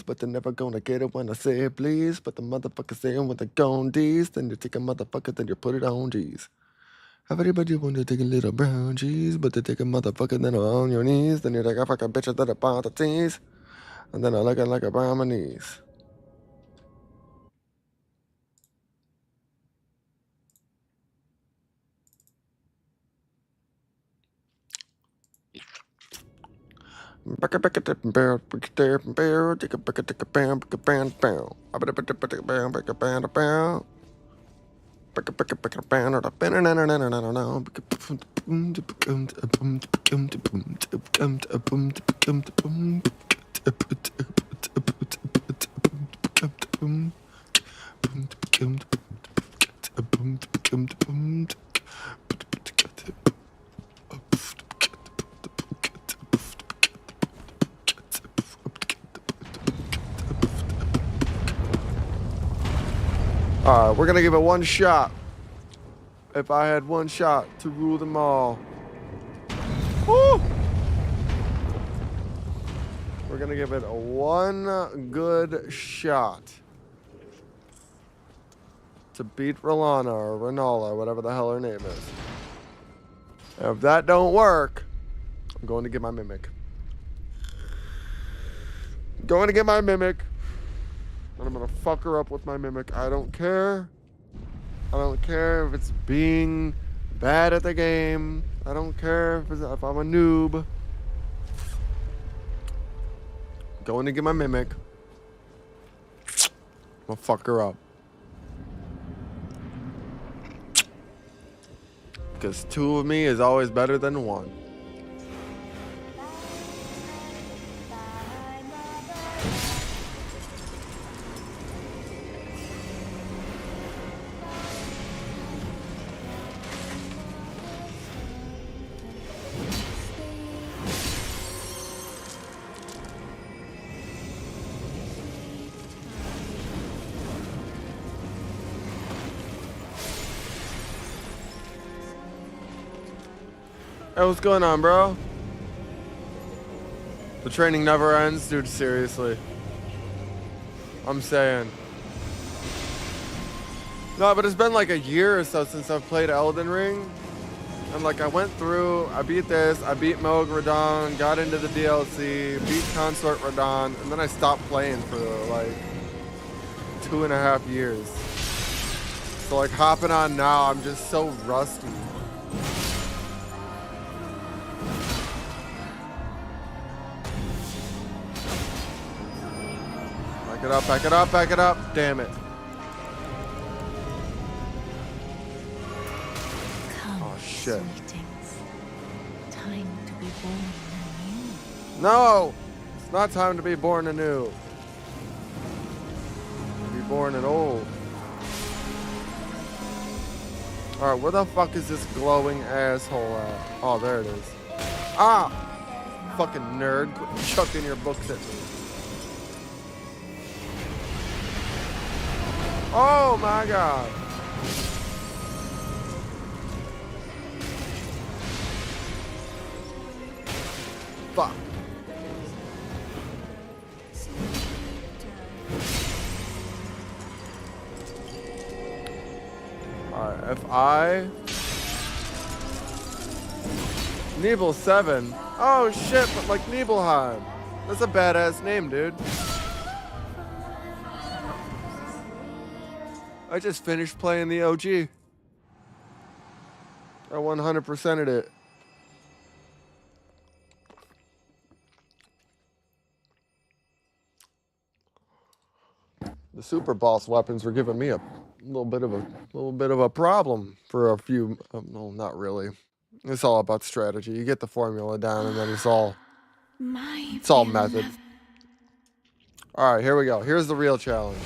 please, but they're never gonna get it when I say please. But the motherfuckers saying when they're gone D's, then you take a motherfucker, then you put it on G's. Everybody want to take a little brown cheese, but they take a motherfucker, then on your knees. Then you take a fucking bitch that about the tease, and then I look like a brown my knees. Alright, we're gonna give it one shot. If I had one shot to rule them all. Woo! We're gonna give it one good shot to beat Rolana or Renala, whatever the hell her name is. And if that don't work, I'm going to get my Mimic. Going to get my Mimic. And I'm gonna fuck her up with my Mimic. I don't care. I don't care if it's being bad at the game. I don't care if I'm a noob. Going to get my Mimic. I'm gonna fuck her up. Because 2 of me is always better than 1. Hey, what's going on, bro? The training never ends, dude, seriously. I'm saying. No, but it's been like a year or so since I've played Elden Ring. And like I went through, I beat this, I beat Moog Radon, got into the DLC, beat Consort Radon, and then I stopped playing for like 2.5 years. So like hopping on now, I'm just so rusty. Back it up, back it up, back it up. Damn it. Come, oh, shit. Sweetings. Time to be born anew. No! It's not time to be born anew. Be born and old. Alright, where the fuck is this glowing asshole at? Oh, there it is. Ah! Fucking nerd. Quit chucking your books at me. Oh my god. Fuck. Alright, if I... Nibel 7. Oh shit, but like Nibelheim. That's a badass name, dude. I just finished playing the OG. I 100%ed it. The super boss weapons were giving me a little bit of a problem for a few. No, not really. It's all about strategy. You get the formula down, and then it's all method. All right, here we go. Here's the real challenge.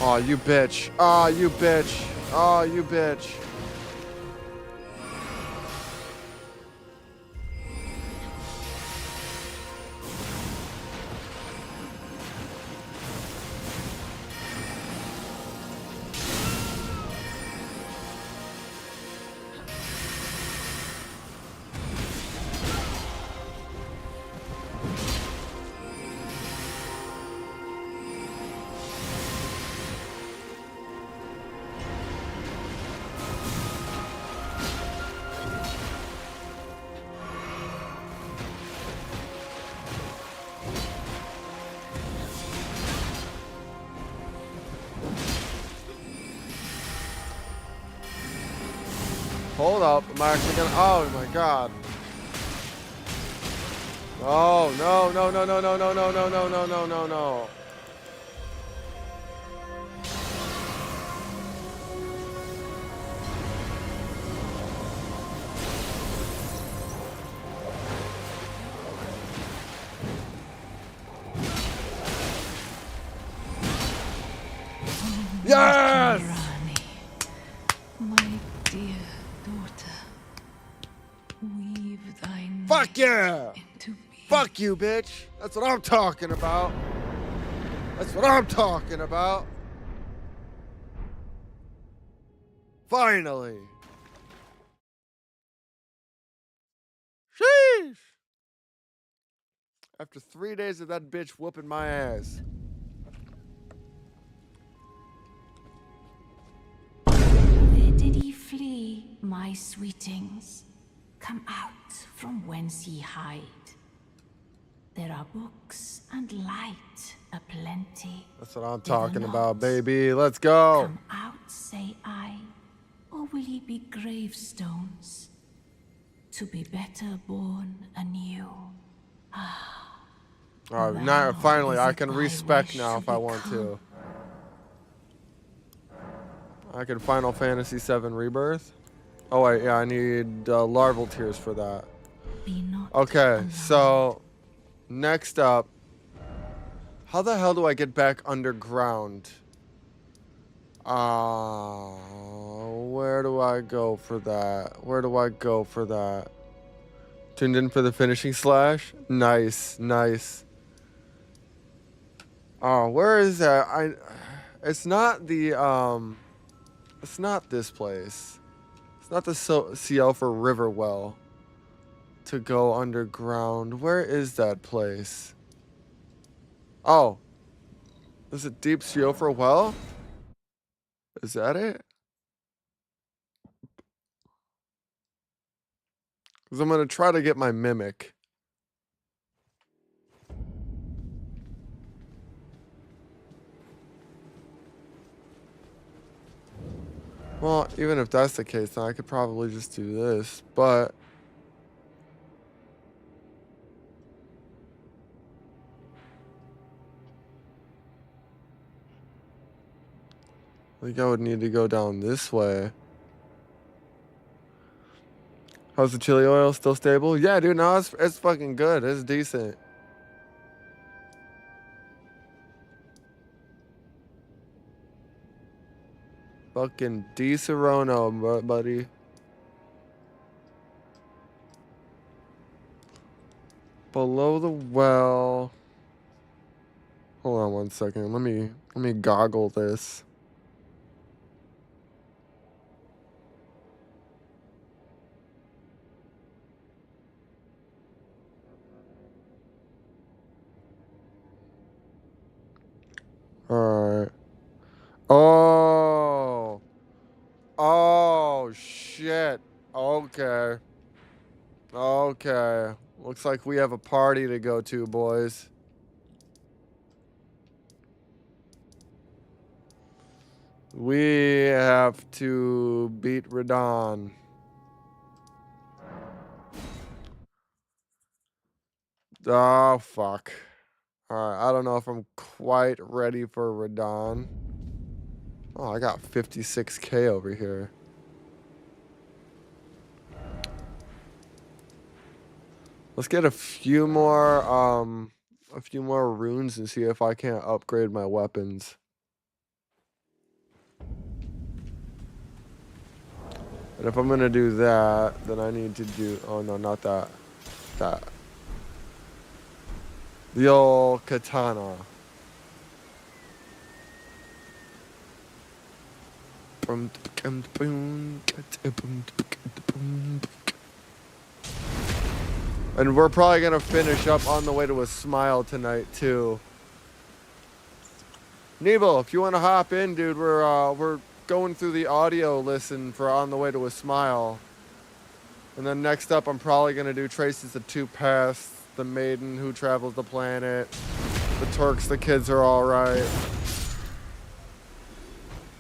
Aw, you bitch. Aw, you bitch. Aw, you bitch. Hold up. I'm actually gonna. Oh my god. Oh no no no no no no no no no no no no no. Yes! Rani, my dear daughter, weave thy Fuck yeah! into me. Fuck you, bitch. That's what I'm talking about. That's what I'm talking about. Finally. Sheesh. After 3 days of that bitch whooping my ass. Where did ye flee, my sweetings? Come out from whence ye hide. There are books and light aplenty. That's what I'm Thither talking not. about, baby. Let's go. Come out, say I, or will ye be gravestones, to be better born anew? All right, now finally is I it can thy respect wish now to if I want become? to. I can Final Fantasy VII Rebirth. Oh wait, yeah, I need larval tears for that. Be not Okay, alarmed. so next up, how the hell do I get back underground? Where do I go for that? Where do I go for that? Tuned in for the finishing slash? Nice, nice. Oh, where is that? It's not the, it's not this place. It's not the CL for Riverwell to go underground. Where is that place? Oh, is it Deep Siofra Well? Is that it? Because I'm going to try to get my Mimic. Well, even if that's the case, then I could probably just do this, but... I think I would need to go down this way. How's the chili oil? Still stable? Yeah, dude, no, it's fucking good. It's decent. Fucking D-Serono, buddy. Below the well. Hold on one second. Let me goggle this. Alright. Oh. Oh shit. Okay. Okay. Looks like we have a party to go to, boys. We have to beat Radon. Oh, fuck. Alright, I don't know if I'm quite ready for Radon. Oh, I got 56k over here. Let's get a few more runes and see if I can't upgrade my weapons. And if I'm gonna do that, then I need to do, oh no, not that. That. The old katana. And we're probably gonna finish up on the way to a smile tonight too. Nebo, if you wanna hop in, dude, we're going through the audio listen for On the Way to a Smile. And then next up, I'm probably gonna do Traces of Two Paths, The Maiden Who Travels the Planet, The Turks, The Kids Are Alright.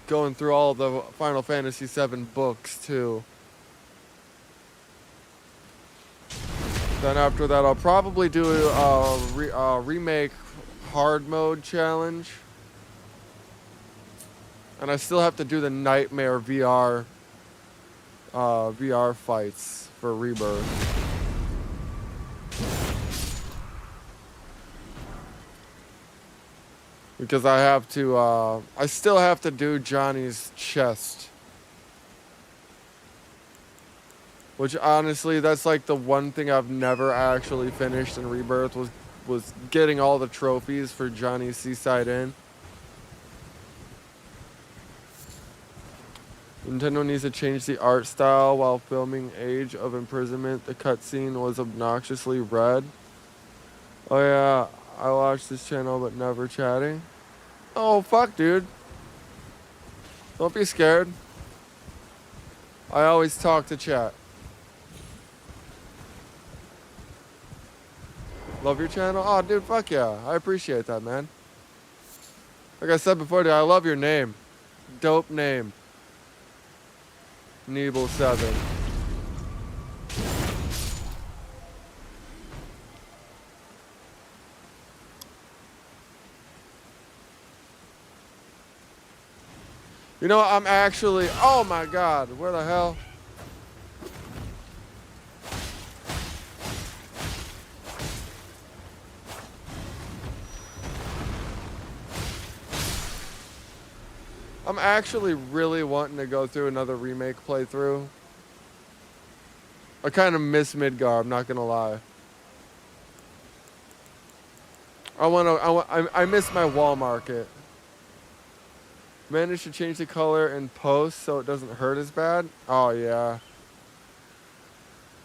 Going through all the Final Fantasy VII books too. Then after that, I'll probably do a remake hard mode challenge. And I still have to do the Nightmare VR fights for Rebirth. Because I have to, I still have to do Johnny's chest. Which honestly, that's like the one thing I've never actually finished in Rebirth was getting all the trophies for Johnny's Seaside Inn. Nintendo needs to change the art style while filming Age of Imprisonment. The cutscene was obnoxiously red. Oh yeah, I watched this channel but never chatting. Oh fuck, dude. Don't be scared. I always talk to chat. Love your channel? Oh dude, fuck yeah. I appreciate that, man. Like I said before, dude, I love your name. Dope name. Neeble7. You know, I'm actually, oh my god, where the hell? I'm actually really wanting to go through another remake playthrough. I kind of miss Midgar, I'm not gonna lie. I miss my wall market. Managed to change the color in post so it doesn't hurt as bad. Oh yeah.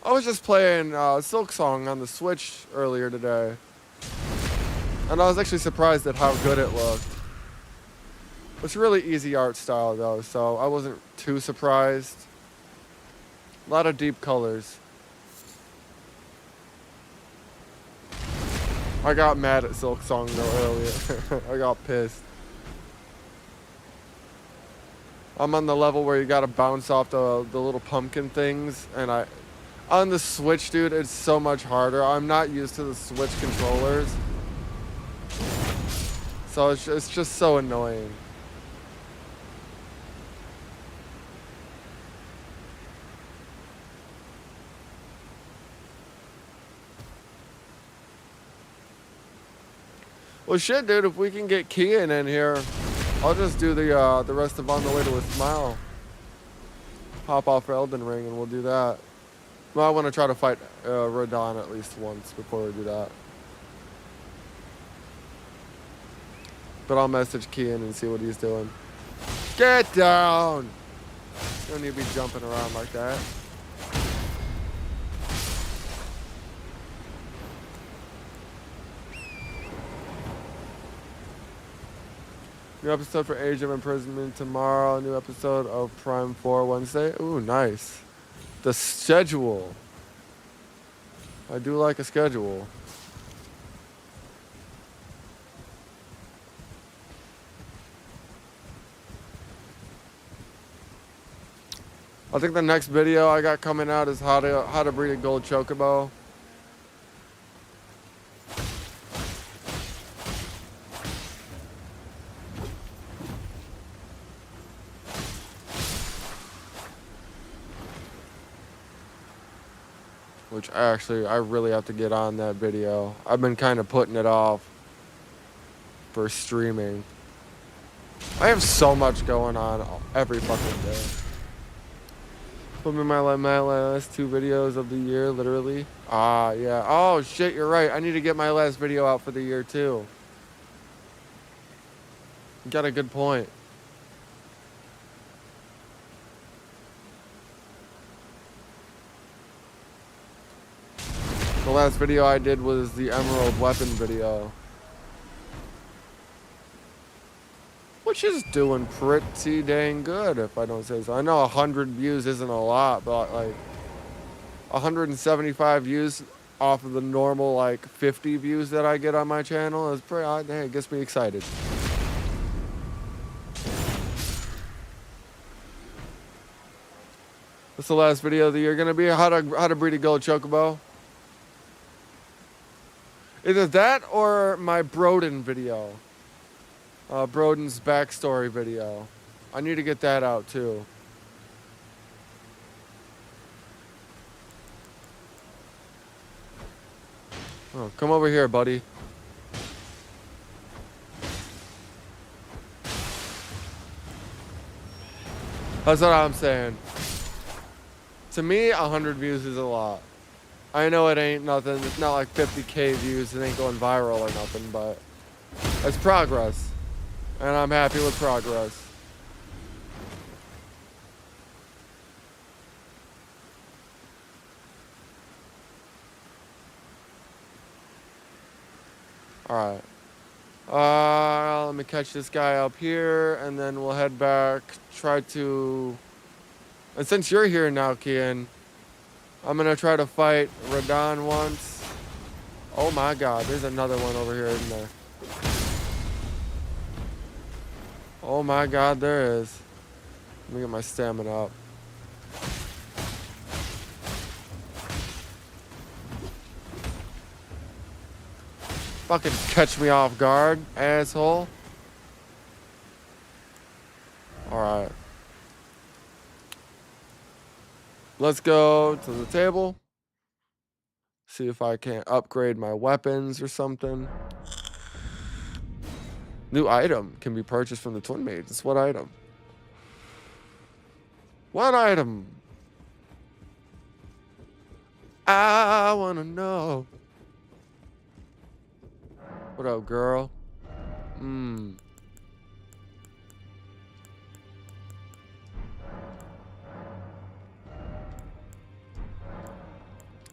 I was just playing Silk Song on the Switch earlier today. And I was actually surprised at how good it looked. It's really easy art style though, so I wasn't too surprised. A lot of deep colors. I got mad at Silk Song though earlier. I got pissed. I'm on the level where you gotta bounce off the little pumpkin things, and on the Switch, dude, it's so much harder. I'm not used to the Switch controllers, so it's just so annoying. Well, shit, dude, if we can get Kian in here, I'll just do the rest of On the Way to a Smile. Hop off Elden Ring and we'll do that. Well, I want to try to fight Radon at least once before we do that. But I'll message Kian and see what he's doing. Get down! You don't need to be jumping around like that. New episode for Age of Imprisonment tomorrow. New episode of Prime 4 Wednesday. Ooh, nice. The schedule. I do like a schedule. I think the next video I got coming out is how to breed a gold chocobo. Which I really have to get on that video. I've been kind of putting it off for streaming. I have so much going on every fucking day. Put me my last 2 videos of the year, literally. Ah, yeah. Oh, shit, you're right. I need to get my last video out for the year, too. You got a good point. The last video I did was the Emerald Weapon video. Which is doing pretty dang good, if I don't say so. I know 100 views isn't a lot, but like 175 views off of the normal like 50 views that I get on my channel is pretty, hey, it gets me excited. What's the last video of the year gonna be? How to breed a gold chocobo. Either that or my Broden video. Broden's backstory video. I need to get that out too. Oh, come over here, buddy. That's what I'm saying. To me, 100 views is a lot. I know it ain't nothing. It's not like 50K views. It ain't going viral or nothing, but it's progress. And I'm happy with progress. Alright. Let me catch this guy up here, and then we'll head back. Try to... And since you're here now, Kian, I'm gonna try to fight Radon once. Oh my god, there's another one over here, isn't there? Oh my god, there is. Let me get my stamina up. Fucking catch me off guard, asshole. Alright. Let's go to the table. See if I can upgrade my weapons or something. New item can be purchased from the Twin Maidens. What item? What item? I wanna know. What up, girl?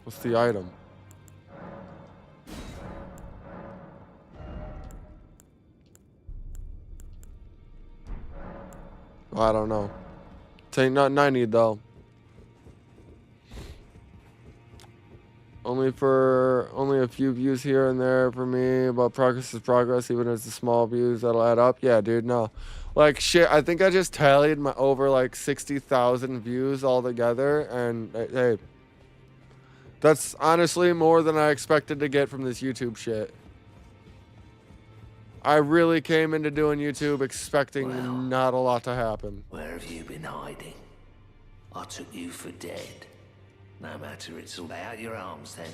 What's the item? I don't know. Ain't nothing I need though. Only a few views here and there for me, but progress is progress, even if it's the small views that'll add up. Yeah, dude, no. Like shit, I think I just tallied my over like 60,000 views altogether, and hey, that's honestly more than I expected to get from this YouTube shit. I really came into doing YouTube expecting not a lot to happen. Where have you been hiding? I took you for dead. No matter, it's all out your arms then.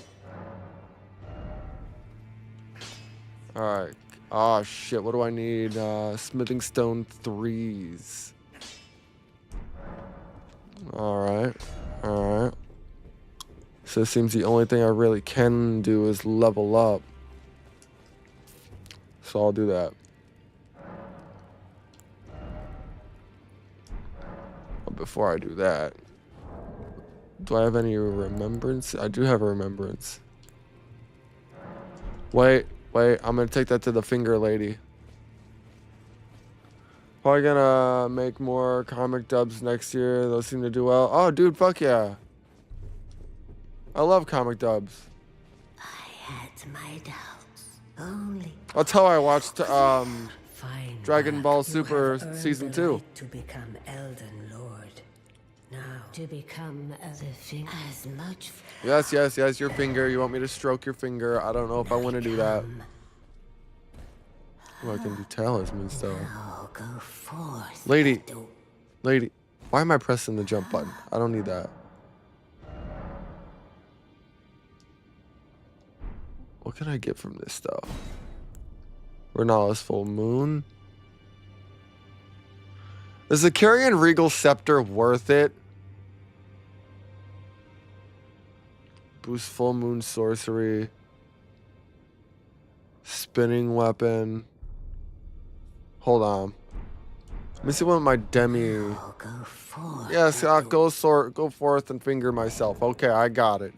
Alright. Oh shit, what do I need? Smithing stone 3s. Alright. Alright. So it seems the only thing I really can do is level up. So I'll do that. But before I do that, do I have any remembrance? I do have a remembrance. Wait, I'm gonna take that to the finger lady. Probably gonna make more comic dubs next year. Those seem to do well. Oh, dude, fuck yeah. I love comic dubs. I had my doubts. Only That's how I watched fine Dragon Ball Super You have earned Season the 2. right to become Elden Lord. Now to become as much. Yes, your finger. You want me to stroke your finger? I don't know if I want to do that. Oh, I can do talismans though. Now go forth. Lady, why am I pressing the jump button? I don't need that. What can I get from this though? Renala's full moon. Is the Carrion Regal Scepter worth it? Boost full moon sorcery. Spinning weapon. Hold on. Let me see what my demi. Now go forth. Yes, I'll go forth and finger myself. Okay, I got it.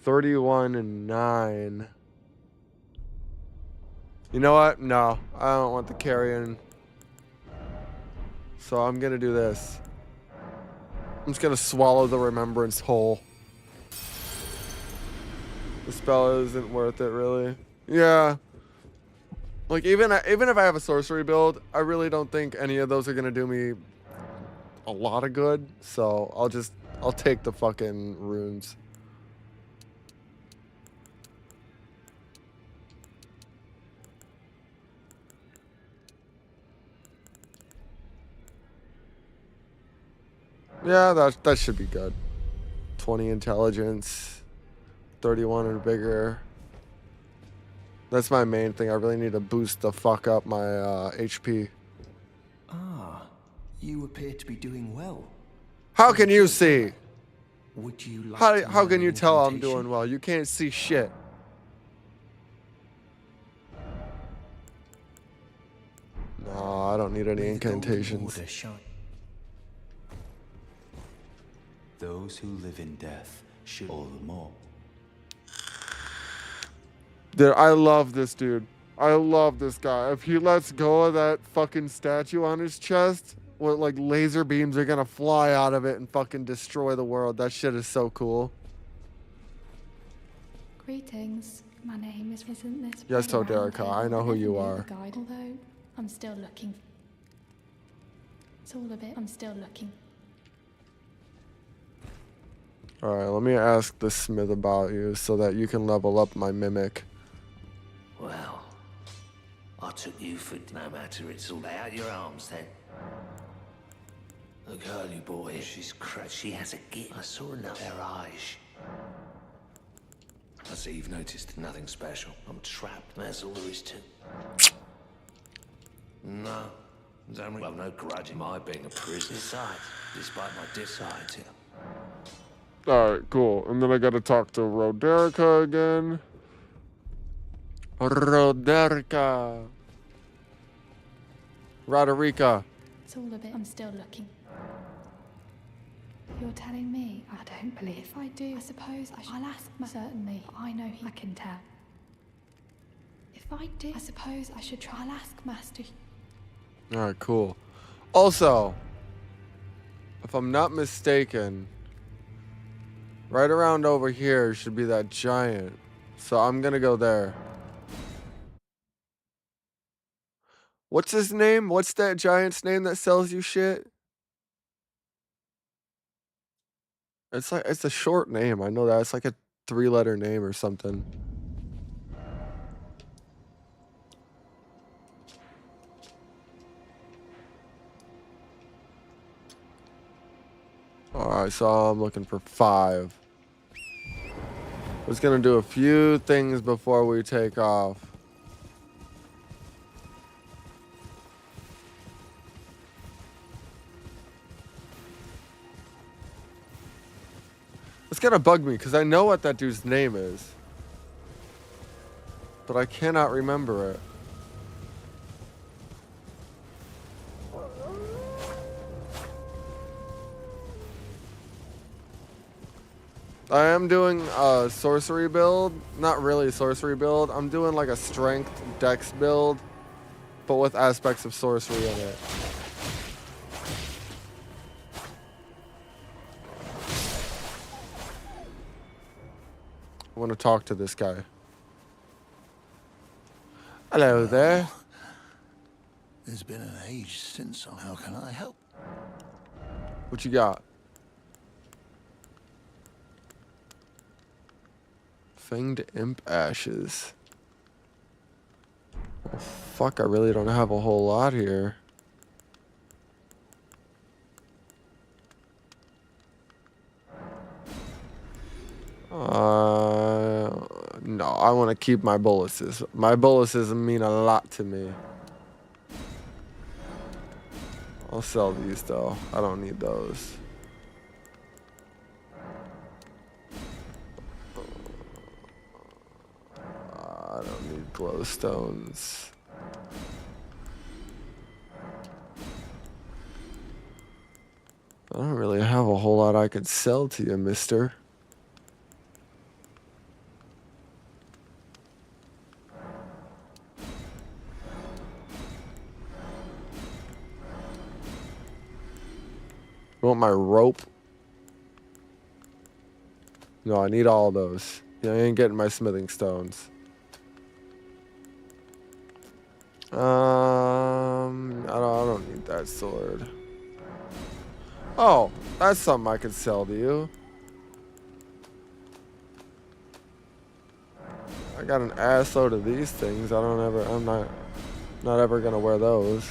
31 and 9. You know what? No, I don't want the carrion. So I'm gonna do this. I'm just gonna swallow the remembrance whole. The spell isn't worth it, really. Yeah. Like even if I have a sorcery build, I really don't think any of those are gonna do me a lot of good. So I'll take the fucking runes. Yeah, that should be good. 20 intelligence, 31 or bigger. That's my main thing. I really need to boost the fuck up my HP. Ah, you appear to be doing well. How can you see? Would you like to How learn can an you tell I'm incantation? doing well? You can't see shit. No, I don't need any May the golden incantations. order shine. Those who live in death should all the more. Dude, I love this dude. I love this guy. If he lets go of that fucking statue on his chest, what like laser beams are gonna fly out of it and fucking destroy the world. That shit is so cool. Greetings. My name isn't this. Yes, right around Toderica, here? I know who never you knew are. the guide, although I'm still looking. It's all a bit. I'm still looking. Alright, let me ask the smith about you so that you can level up my mimic. Well, I took you for no matter. It's all out your arms then. The girl you brought here, she's crazy. She has a gift. I saw enough her eyes. I see you've noticed nothing special. I'm trapped. That's all there is to. No. Don't well, no grudge in my being a prisoner. Besides, despite my dislike here. Alright, cool. And then I gotta talk to Roderica again. Roderica. Roderica. It's all a bit. I'm still looking. You're telling me? I don't believe. If I do, I suppose I'll ask. Certainly, I know I can tell. If I do, I suppose I should try. I'll ask Master. Alright, cool. Also, if I'm not mistaken, right around over here should be that giant. So I'm gonna go there. What's his name? What's that giant's name that sells you shit? It's a short name. I know that. It's like a 3-letter name or something. Alright, so I'm looking for 5. I was gonna do a few things before we take off. It's gonna bug me because I know what that dude's name is, but I cannot remember it. I am doing a sorcery build. Not really a sorcery build. I'm doing like a strength dex build, but with aspects of sorcery in it. I want to talk to this guy. Hello there. It's been an age since. How can I help? What you got? Fanged imp ashes. Oh, fuck, I really don't have a whole lot here. No, I want to keep my boluses. My boluses mean a lot to me. I'll sell these though. I don't need those. I don't need glowstones. I don't really have a whole lot I could sell to you, mister. You want my rope? No, I need all those. Yeah, I ain't getting my smithing stones. I don't need that sword. Oh, that's something I could sell to you. I got an assload of these things. I'm not ever gonna wear those.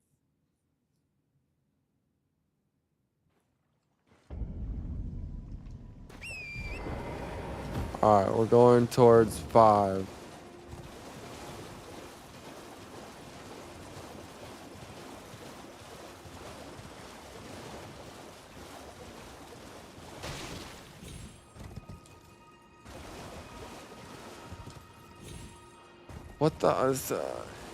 Alright, we're going towards 5. What the is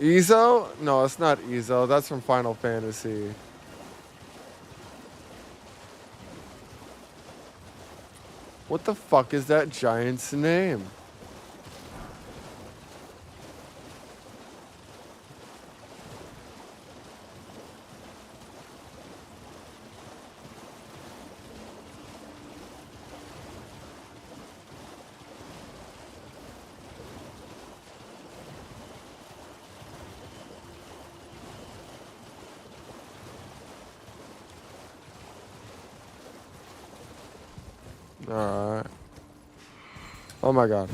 Ezo? No, it's not Ezo. That's from Final Fantasy. What the fuck is that giant's name? Alright. Oh my god.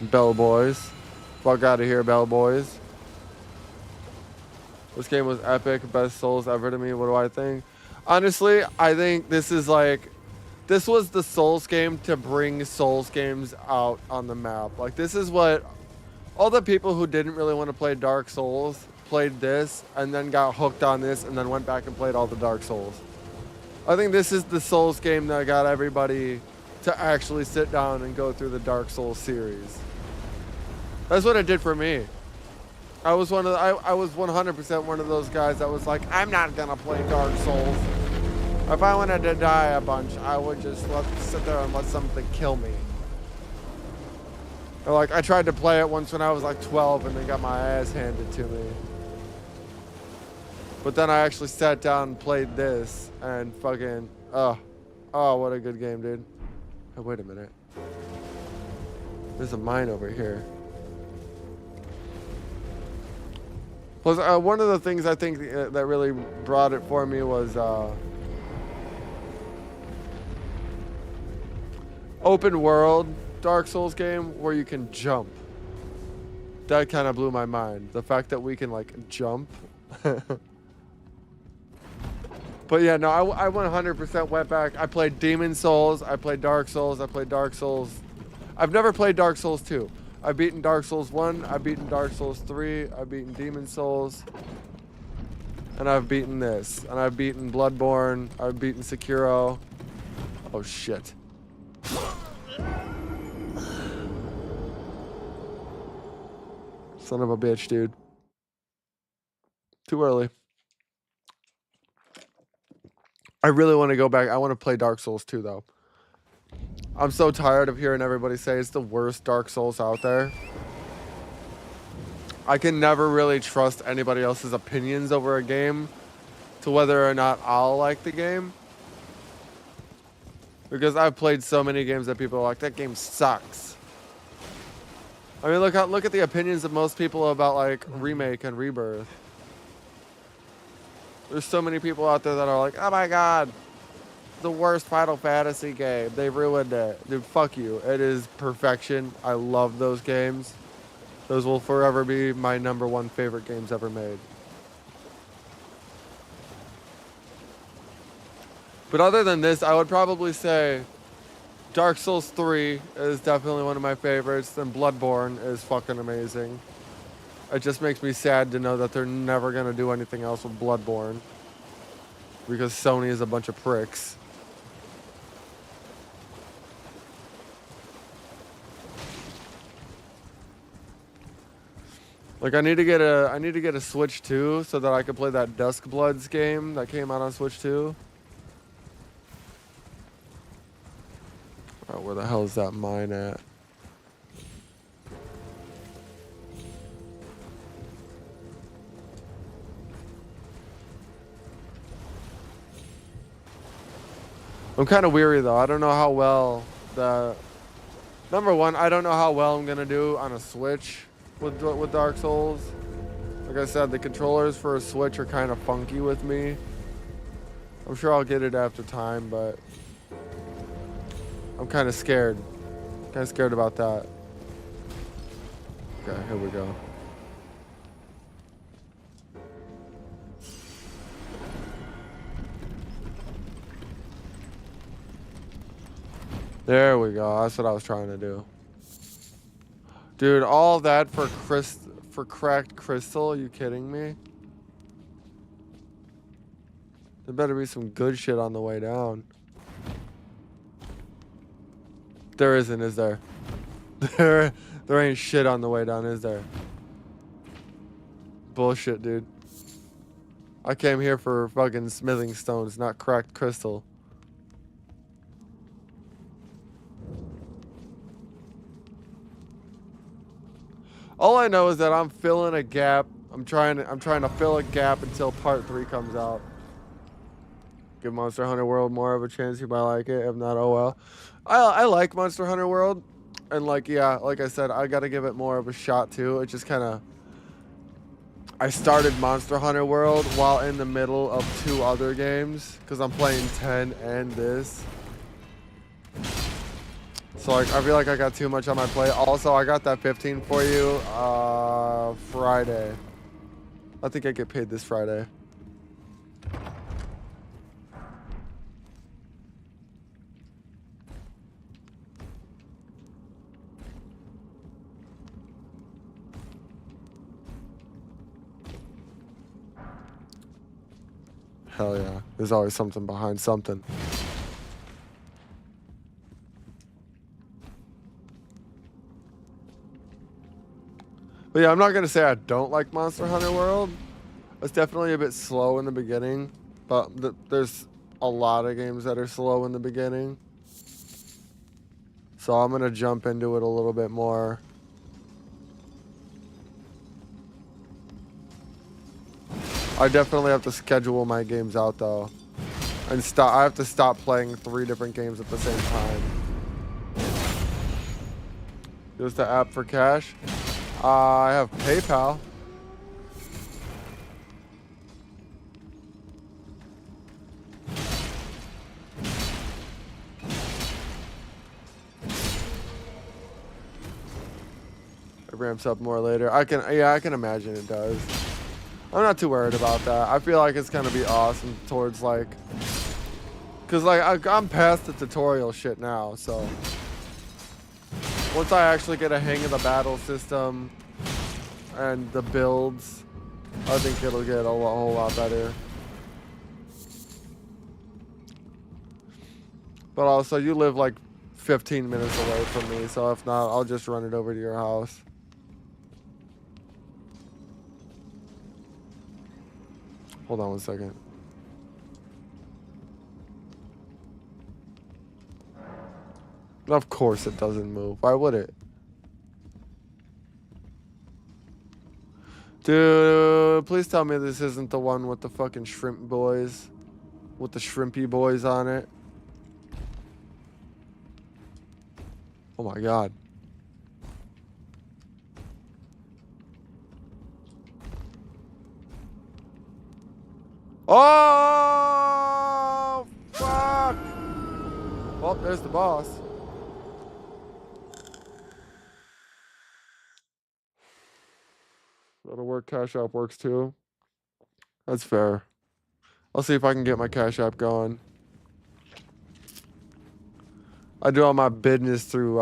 Bell Boys. Fuck out of here, Bell Boys. This game was epic. Best Souls ever to me. What do I think? Honestly, I think this is like... This was the Souls game to bring Souls games out on the map. Like, this is what... All the people who didn't really want to play Dark Souls played this and then got hooked on this and then went back and played all the Dark Souls. I think this is the Souls game that got everybody to actually sit down and go through the Dark Souls series. That's what it did for me. I was I was 100% one of those guys that was like, I'm not gonna play Dark Souls. If I wanted to die a bunch, I would just sit there and let something kill me. Or like, I tried to play it once when I was like 12 and then got my ass handed to me. But then I actually sat down and played this and fucking, oh, what a good game, dude. Oh, wait a minute. There's a mine over here. Plus, one of the things I think that really brought it for me was open world Dark Souls game where you can jump. That kind of blew my mind. The fact that we can like jump. But yeah, no, I 100% went back. I played Demon Souls. I played Dark Souls. I played Dark Souls. I've never played Dark Souls 2. I've beaten Dark Souls 1. I've beaten Dark Souls 3. I've beaten Demon Souls. And I've beaten this. And I've beaten Bloodborne. I've beaten Sekiro. Oh, shit. Son of a bitch, dude. Too early. I really want to go back. I want to play Dark Souls 2, though. I'm so tired of hearing everybody say it's the worst Dark Souls out there. I can never really trust anybody else's opinions over a game to whether or not I'll like the game. Because I've played so many games that people are like, that game sucks. I mean, look at the opinions of most people about like Remake and Rebirth. There's so many people out there that are like, oh my god, the worst Final Fantasy game. They ruined it. Dude, fuck you. It is perfection. I love those games. Those will forever be my #1 favorite games ever made. But other than this, I would probably say Dark Souls 3 is definitely one of my favorites. Then Bloodborne is fucking amazing. It just makes me sad to know that they're never going to do anything else with Bloodborne. Because Sony is a bunch of pricks. Like I need to get a Switch 2 so that I can play that Dusk Bloods game that came out on Switch 2. Alright, where the hell is that mine at? I'm kind of weary though. I don't know how well #1, I don't know how well I'm gonna do on a Switch with Dark Souls. Like I said, the controllers for a Switch are kind of funky with me. I'm sure I'll get it after time, but I'm kind of scared. Kind of scared about that. Okay, here we go. There we go. That's what I was trying to do. Dude, all that for cracked crystal? Are you kidding me? There better be some good shit on the way down. There isn't, is there? There ain't shit on the way down, is there? Bullshit, dude. I came here for fucking smithing stones, not cracked crystal. All I know is that I'm filling a gap. I'm trying to fill a gap until part 3 comes out. Give Monster Hunter World more of a chance. You might like it. If not, oh well. I like Monster Hunter World, and like like I said, I gotta give it more of a shot too. It just kind of. I started Monster Hunter World while in the middle of 2 other games because I'm playing 10 and this. So like, I feel like I got too much on my plate. Also, I got that 15 for you Friday. I think I get paid this Friday. Hell yeah. There's always something behind something. But yeah, I'm not going to say I don't like Monster Hunter World. It's definitely a bit slow in the beginning. But there's a lot of games that are slow in the beginning. So I'm going to jump into it a little bit more. I definitely have to schedule my games out though. And I have to stop playing 3 different games at the same time. Use the app for cash. I have PayPal. It ramps up more later. I can imagine it does. I'm not too worried about that. I feel like it's gonna be awesome towards like, cause like I'm past the tutorial shit now. So once I actually get a hang of the battle system and the builds, I think it'll get a whole lot better. But also, you live like 15 minutes away from me, so if not, I'll just run it over to your house. Hold on one second. Of course it doesn't move. Why would it? Dude, please tell me this isn't the one with the fucking shrimp boys. With the shrimpy boys on it. Oh my god. Oh, fuck. Well, there's the boss. That'll work. Cash App works too. That's fair. I'll see if I can get my Cash App going. I do all my business through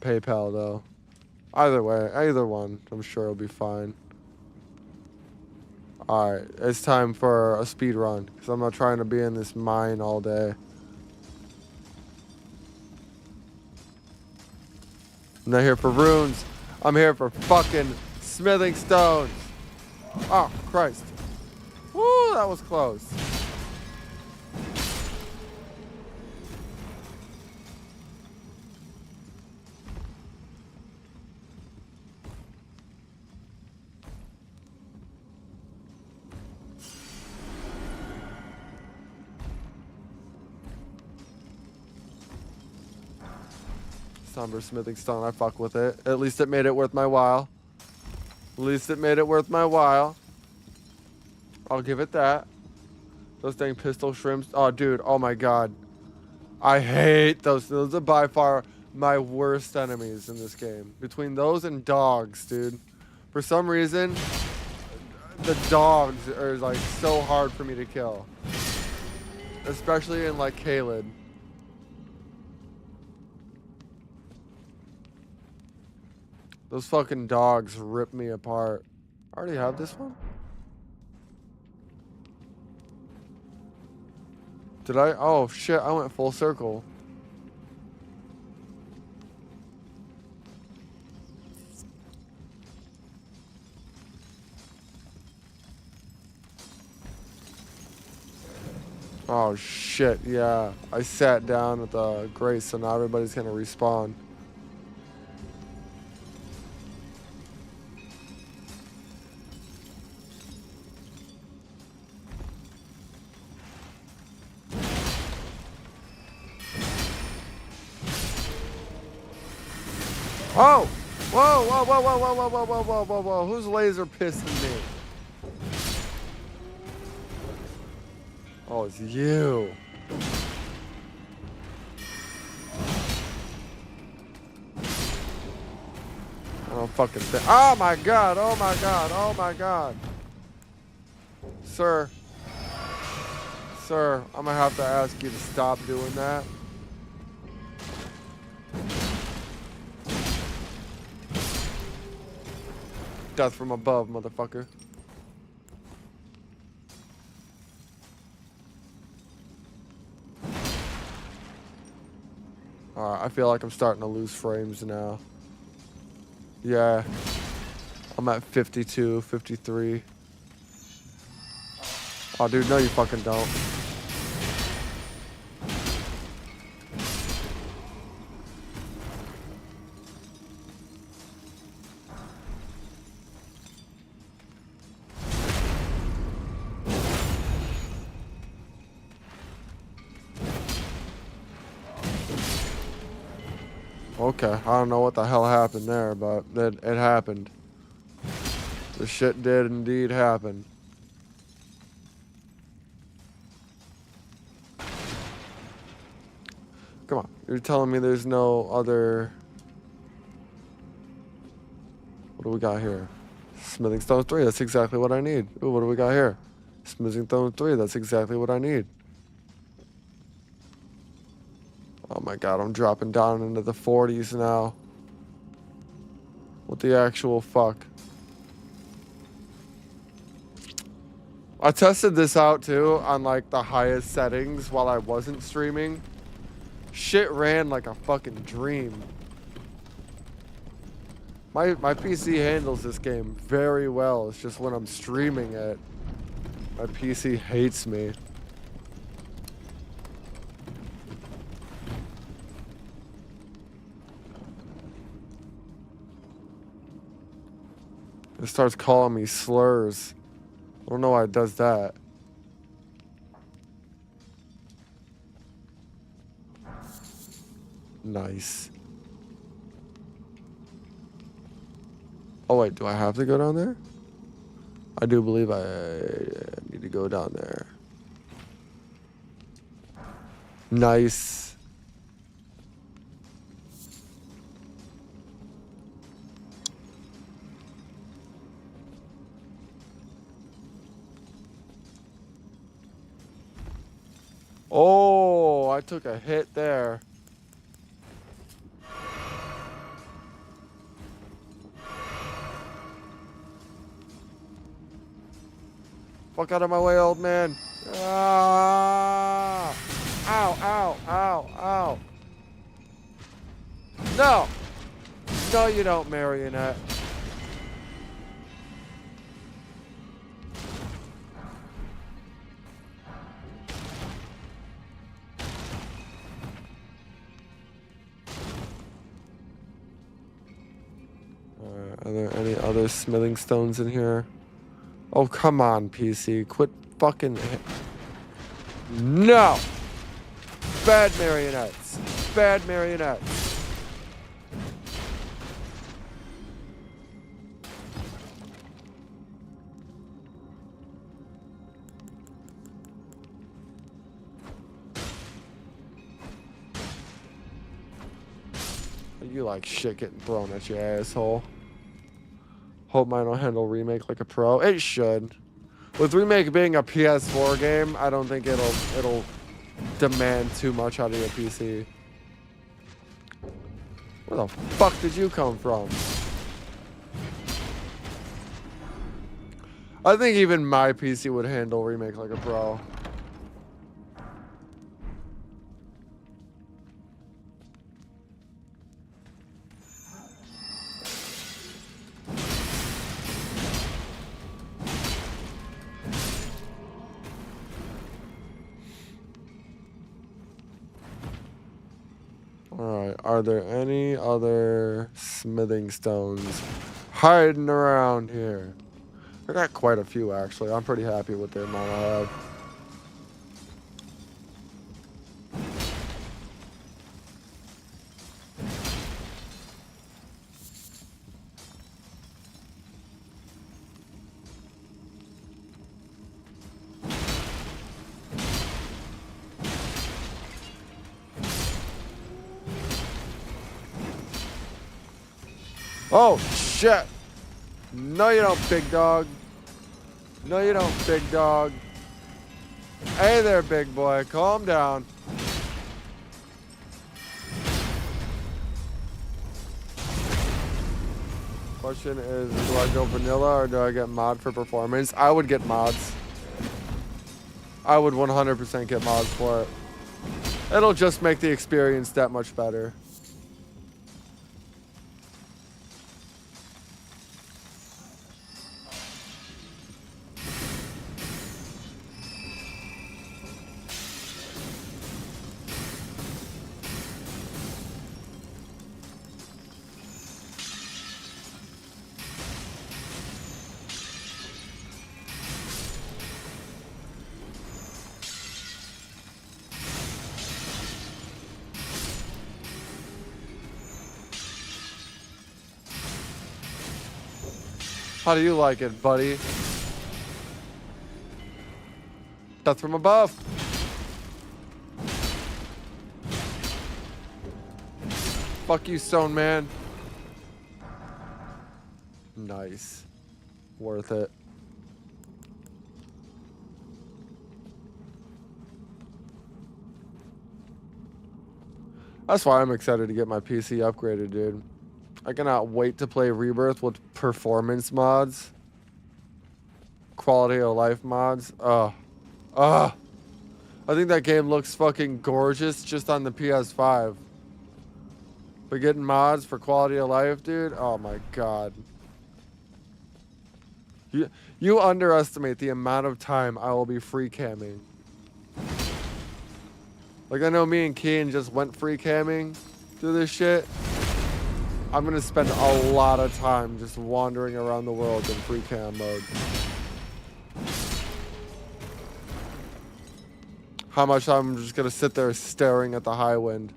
PayPal though. Either way, either one, I'm sure it'll be fine. Alright, it's time for a speed run because I'm not trying to be in this mine all day. I'm not here for runes. I'm here for fucking smithing stones. Oh, Christ. Woo, that was close. Somber smithing stone, I fuck with it. At least it made it worth my while. At least it made it worth my while. I'll give it that. Those dang pistol shrimps. Oh, dude. Oh, my God. I hate those. Those are by far my worst enemies in this game. Between those and dogs, dude. For some reason, the dogs are, like, so hard for me to kill. Especially in, like, Caelid. Those fucking dogs rip me apart. I already have this one? Did I? Oh shit, I went full circle. Oh shit, yeah. I sat down with Grace, so now everybody's gonna respawn. Oh! Whoa, whoa, whoa, whoa, whoa, whoa, whoa, whoa, whoa, whoa, whoa. Who's laser pissing me? Oh, it's you. I don't fucking think. Oh my god, oh my god, oh my god. Sir. Sir, I'm gonna have to ask you to stop doing that. Death from above, motherfucker. Alright, I feel like I'm starting to lose frames now. Yeah. I'm at 52, 53. Oh, dude, no you fucking don't. Okay, I don't know what the hell happened there, but it happened. The shit did indeed happen. Come on, you're telling me there's no other... What do we got here? Smithing Stone 3, that's exactly what I need. Ooh, what do we got here? Smithing Stone 3, that's exactly what I need. Oh my god, I'm dropping down into the 40s now. What the actual fuck? I tested this out too on like the highest settings while I wasn't streaming. Shit ran like a fucking dream. My PC handles this game very well. It's just when I'm streaming it, my PC hates me. It starts calling me slurs. I don't know why it does that. Nice. Oh wait, do I have to go down there? I do believe I need to go down there. Nice. Oh, I took a hit there. Fuck out of my way, old man. Ah! Ow, ow, ow, ow. No! No, you don't, marionette. Are there any other smithing stones in here? Oh, come on, PC. Quit fucking... No! Bad marionettes. Bad marionettes. You like shit getting thrown at your asshole. Hope mine will handle Remake like a pro. It should. With Remake being a PS4 game, I don't think it'll demand too much out of your PC. Where the fuck did you come from? I think even my PC would handle Remake like a pro. Alright, are there any other smithing stones hiding around here? I got quite a few, actually. I'm pretty happy with the amount I have. Oh, shit! No, you don't, big dog. No, you don't, big dog. Hey there, big boy. Calm down. Question is, do I go vanilla or do I get mod for performance? I would get mods. I would 100% get mods for it. It'll just make the experience that much better. How do you like it, buddy? Death from above. Fuck you, Stone Man. Nice. Worth it. That's why I'm excited to get my PC upgraded, dude. I cannot wait to play Rebirth with performance mods. Quality of life mods. I think that game looks fucking gorgeous just on the PS5. But getting mods for quality of life, dude, oh my god. You underestimate the amount of time I will be free camming. Like, I know me and Keen just went free camming through this shit. I'm gonna spend a lot of time just wandering around the world in free cam mode. How much I'm just gonna sit there staring at the high wind,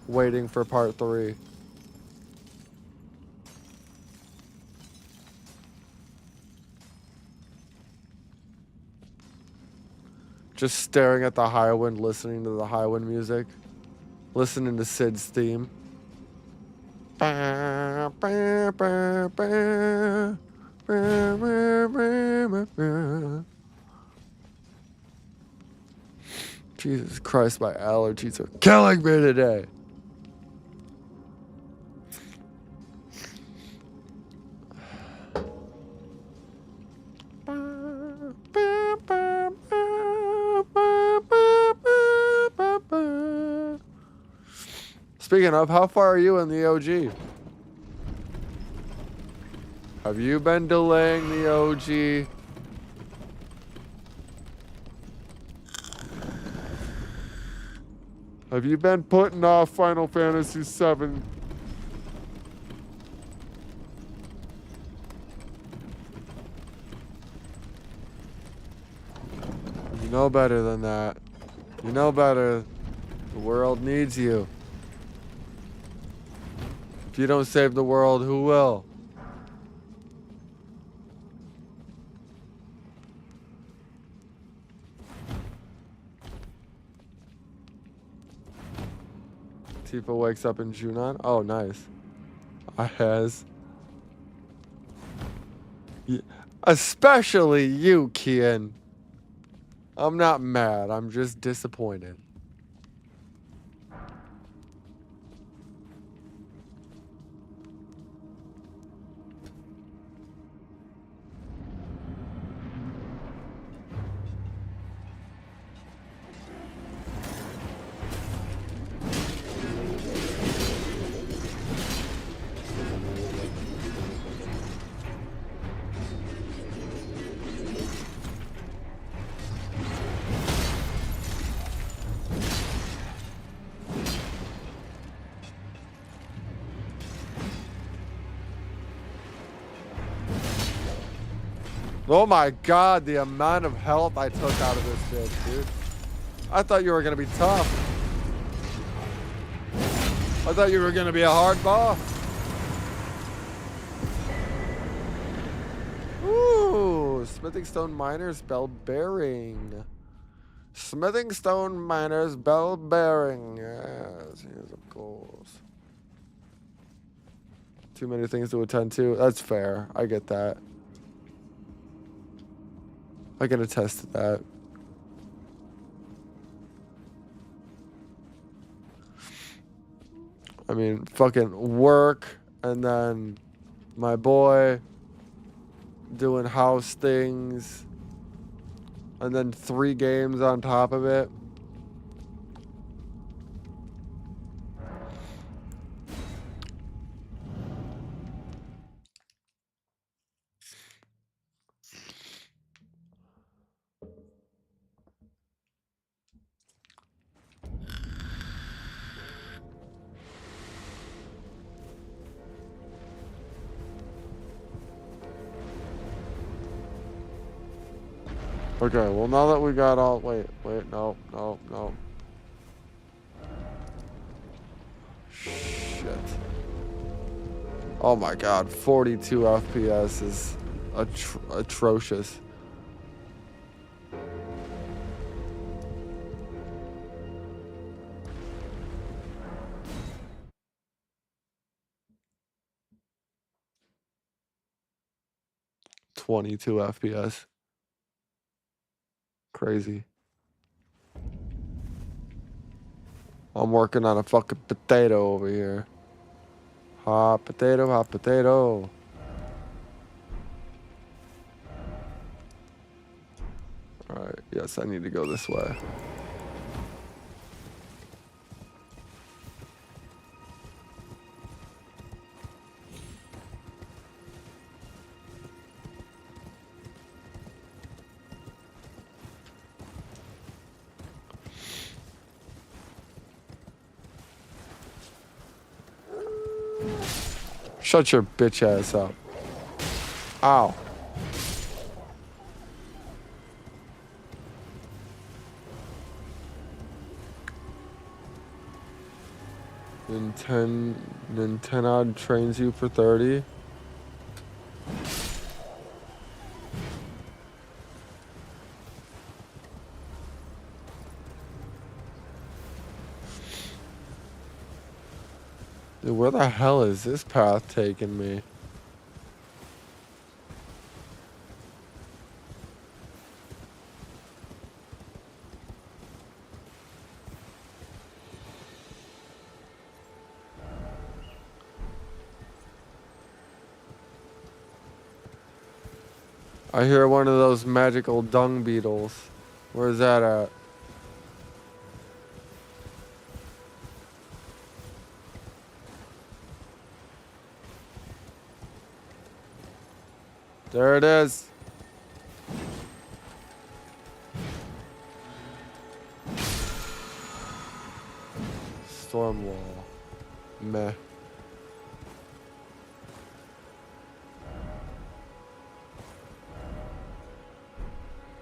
waiting for part 3. Just staring at the high wind, listening to the high wind music, listening to Sid's theme. Jesus Christ, my allergies are killing me today. Speaking of, how far are you in the OG? Have you been delaying the OG? Have you been putting off Final Fantasy VII? You know better than that. You know better. The world needs you. If you don't save the world, who will? Tifa wakes up in Junon. Oh, nice. I has. Yeah. Especially you, Kian. I'm not mad. I'm just disappointed. Oh my god, the amount of health I took out of this bitch, dude. I thought you were gonna be tough. I thought you were gonna be a hard boss. Ooh, Smithing Stone Miner's Bell Bearing. Smithing Stone Miner's Bell Bearing. Yes, here's of course. Too many things to attend to. That's fair. I get that. I can attest to that. I mean, fucking work, and then my boy doing house things, and then 3 games on top of it. Okay, well, now that we got all... Wait, no. Shit. Oh my god, 42 FPS is atrocious. .22 FPS. Crazy. I'm working on a fucking potato over here. Hot potato, hot potato. Alright, yes, I need to go this way. Shut your bitch ass up. Ow. Nintendo trains you for 30. Dude, where the hell is this path taking me? I hear one of those magical dung beetles. Where's that at? There it is. Storm wall. Meh.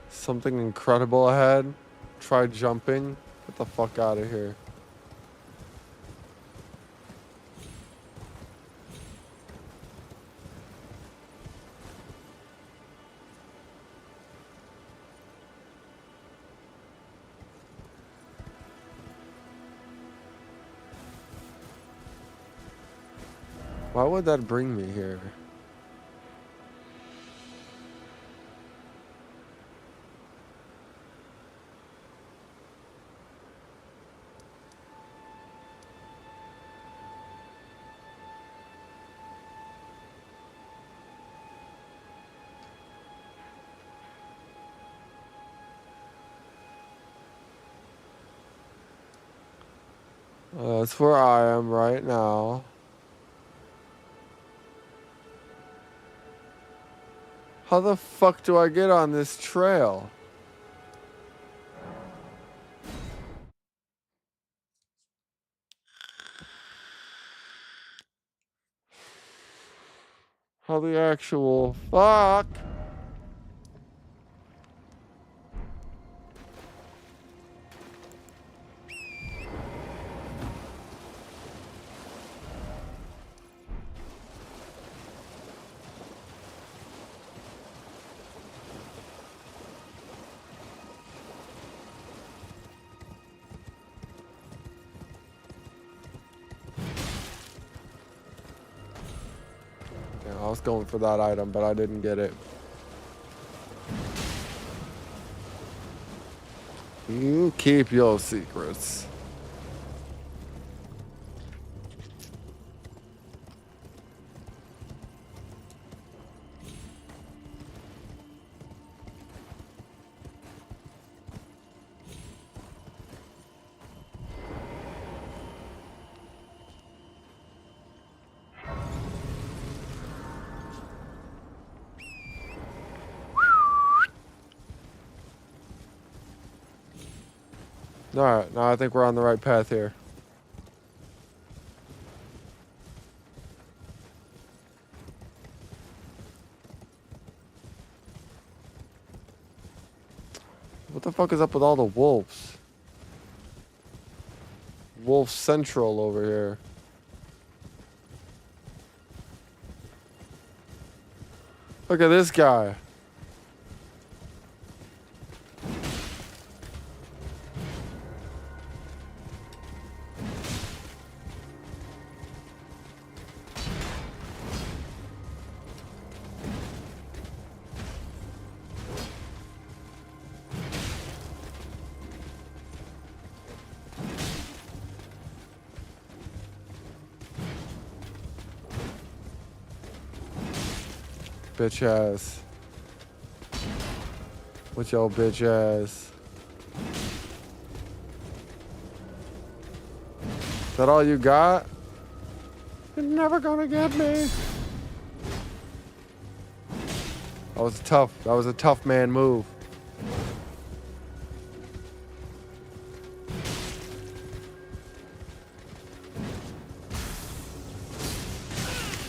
Something incredible ahead. Try jumping. Get the fuck out of here. Why would that bring me here? That's where I am right now. How the fuck do I get on this trail? How the actual fuck? was going for that item, but I didn't get it. You keep your secrets. Alright, now I think we're on the right path here. What the fuck is up with all the wolves? Wolf Central over here. Look at this guy. Bitch ass. With your bitch ass. Is that all you got? You're never gonna get me. That was a tough man move.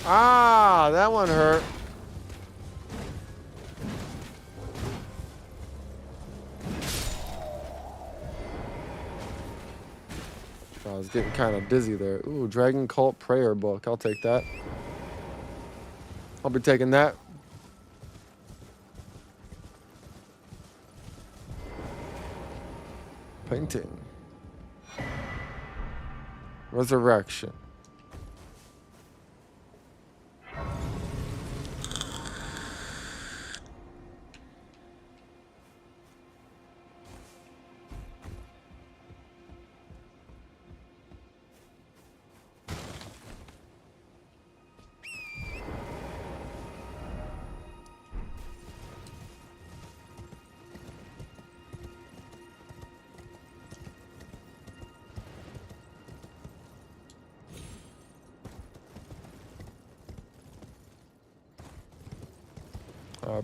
Ah, that one hurt. I was getting kind of dizzy there. Ooh, Dragon Cult Prayer Book. I'll take that. I'll be taking that. Painting. Resurrection.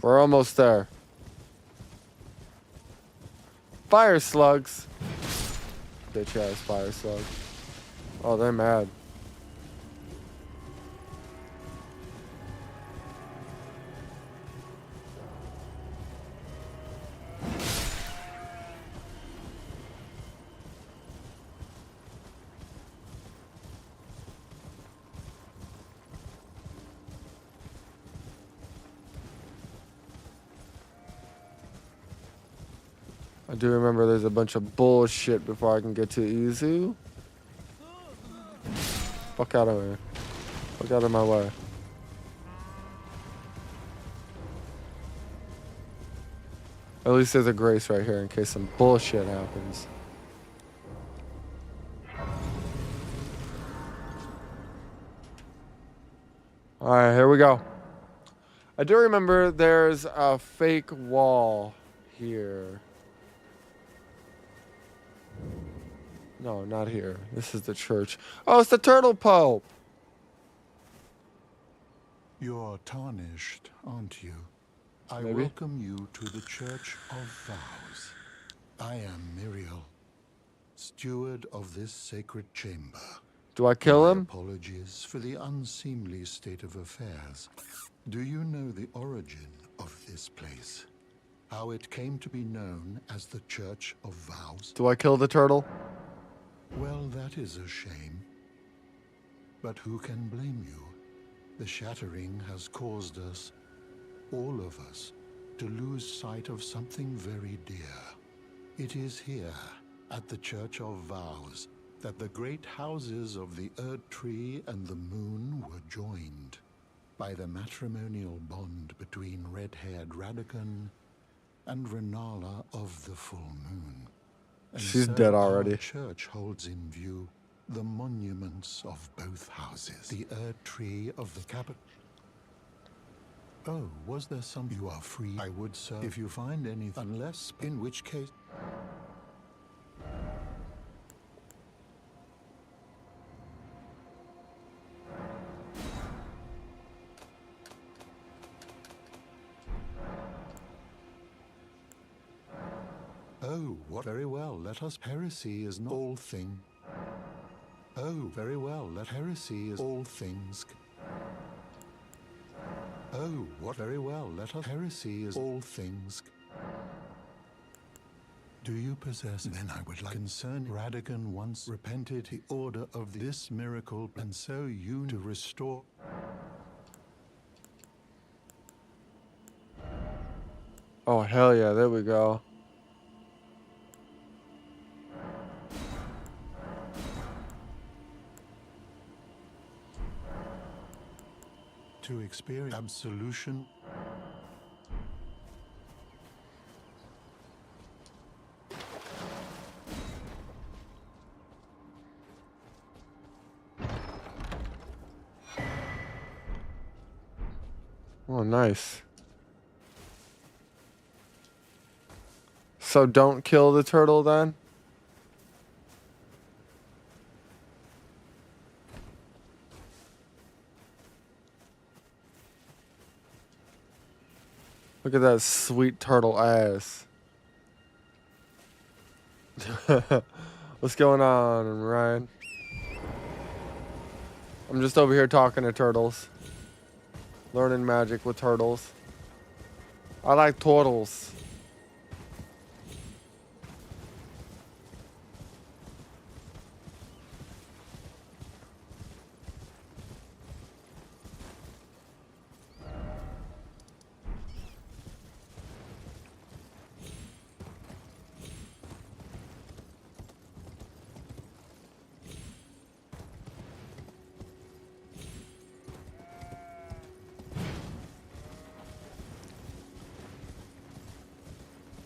We're almost there. Fire slugs. Bitch ass fire slugs. Oh, they're mad. I do remember there's a bunch of bullshit before I can get to Izu. Fuck out of here. Fuck out of my way. At least there's a grace right here in case some bullshit happens. Alright, here we go. I do remember there's a fake wall here. No, not here. This is the church. Oh, it's the Turtle Pope. You're tarnished, aren't you? I Maybe. welcome you to the Church of Vows. I am Muriel, steward of this sacred chamber. Do I kill My him? apologies for the unseemly state of affairs. Do you know the origin of this place? How it came to be known as the Church of Vows? Do I kill the turtle? Well, that is a shame. But who can blame you? The shattering has caused us, all of us, to lose sight of something very dear. It is here, at the Church of Vows, that the great houses of the Erd Tree and the Moon were joined. by the matrimonial bond between red-haired Radagon and Renala of the Full Moon. And She's so dead our already. church holds in view the monuments of both houses. The Erd Tree of the capital. Oh, was there some? You are free. I would, sir, if you find any, unless, in which case. Oh, what? Very well, let us. Heresy is not all thing. Oh, very well, let heresy is all things. Oh, what? Very well, let us. Heresy is all things. Do you possess? Then I would like. Concern Radagon once repented the order of this miracle, and so you to restore. Oh, hell yeah, there we go. To experience absolution. Oh, nice. So don't kill the turtle then? Look at that sweet turtle ass. What's going on, Ryan? I'm just over here talking to turtles. Learning magic with turtles. I like turtles.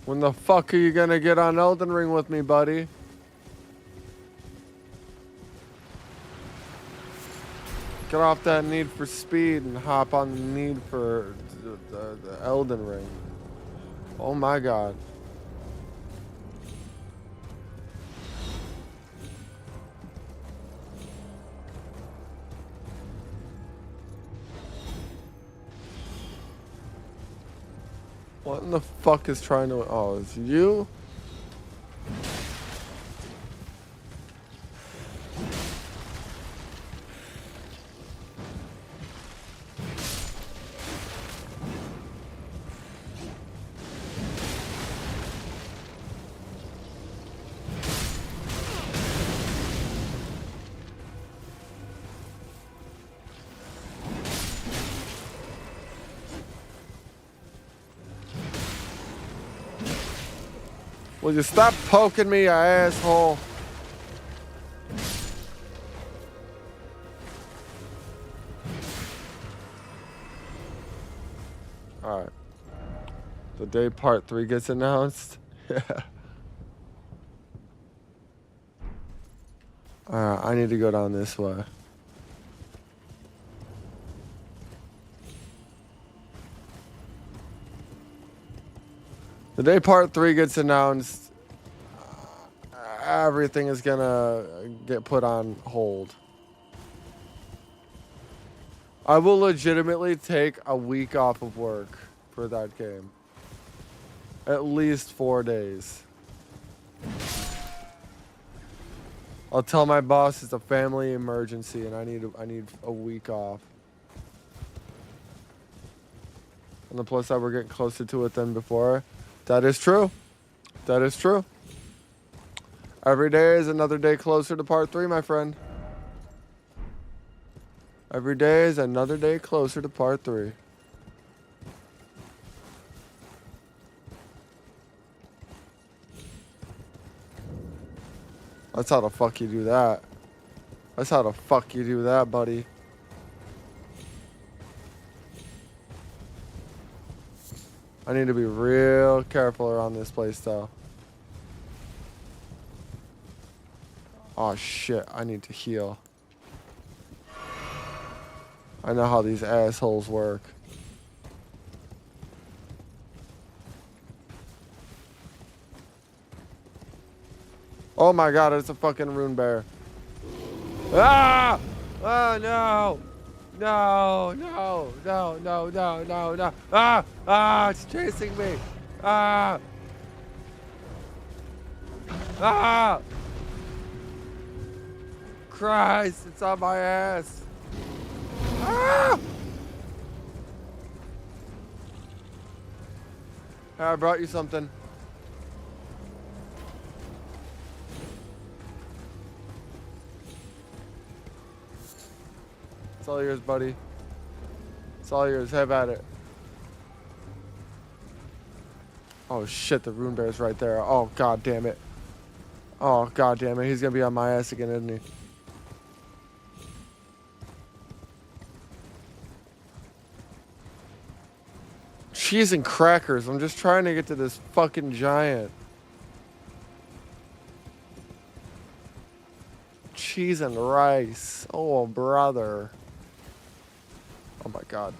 When the fuck are you gonna get on Elden Ring with me, buddy? Get off that need for speed and hop on the need for the Elden Ring. Oh my god. What in the fuck is trying to... Oh, it's you? Will you stop poking me, you asshole? Alright. The day part 3 gets announced. Yeah. Alright, I need to go down this way. The day part 3 gets announced, everything is gonna get put on hold. I will legitimately take a week off of work for that game. At least 4 days. I'll tell my boss it's a family emergency and I need a week off. And the plus that we're getting closer to it than before. That is true. That is true. Every day is another day closer to part 3, my friend. Every day is another day closer to part 3. That's how the fuck you do that. That's how the fuck you do that, buddy. I need to be real careful around this place, though. Oh, shit. I need to heal. I know how these assholes work. Oh my god, it's a fucking rune bear. Ah! Oh no! No, no, no, no, no, no, no. Ah! Ah! It's chasing me. Ah! Ah! Christ, it's on my ass. Ah! Hey, I brought you something. It's all yours, buddy. It's all yours. Have at it. Oh shit, the rune bear's right there. Oh god damn it. Oh god damn it. He's gonna be on my ass again, isn't he? Cheese and crackers. I'm just trying to get to this fucking giant. Cheese and rice. Oh, brother. Oh my god.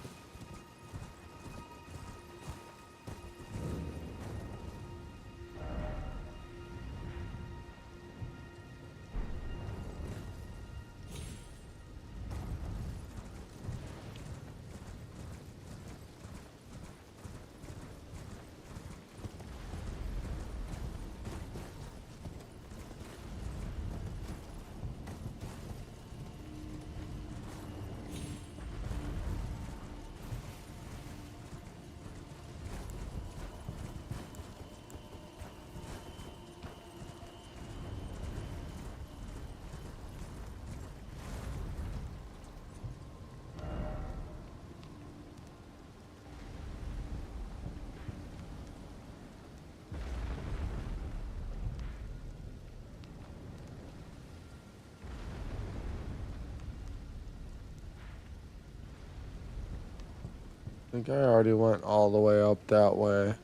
I think I already went all the way up that way.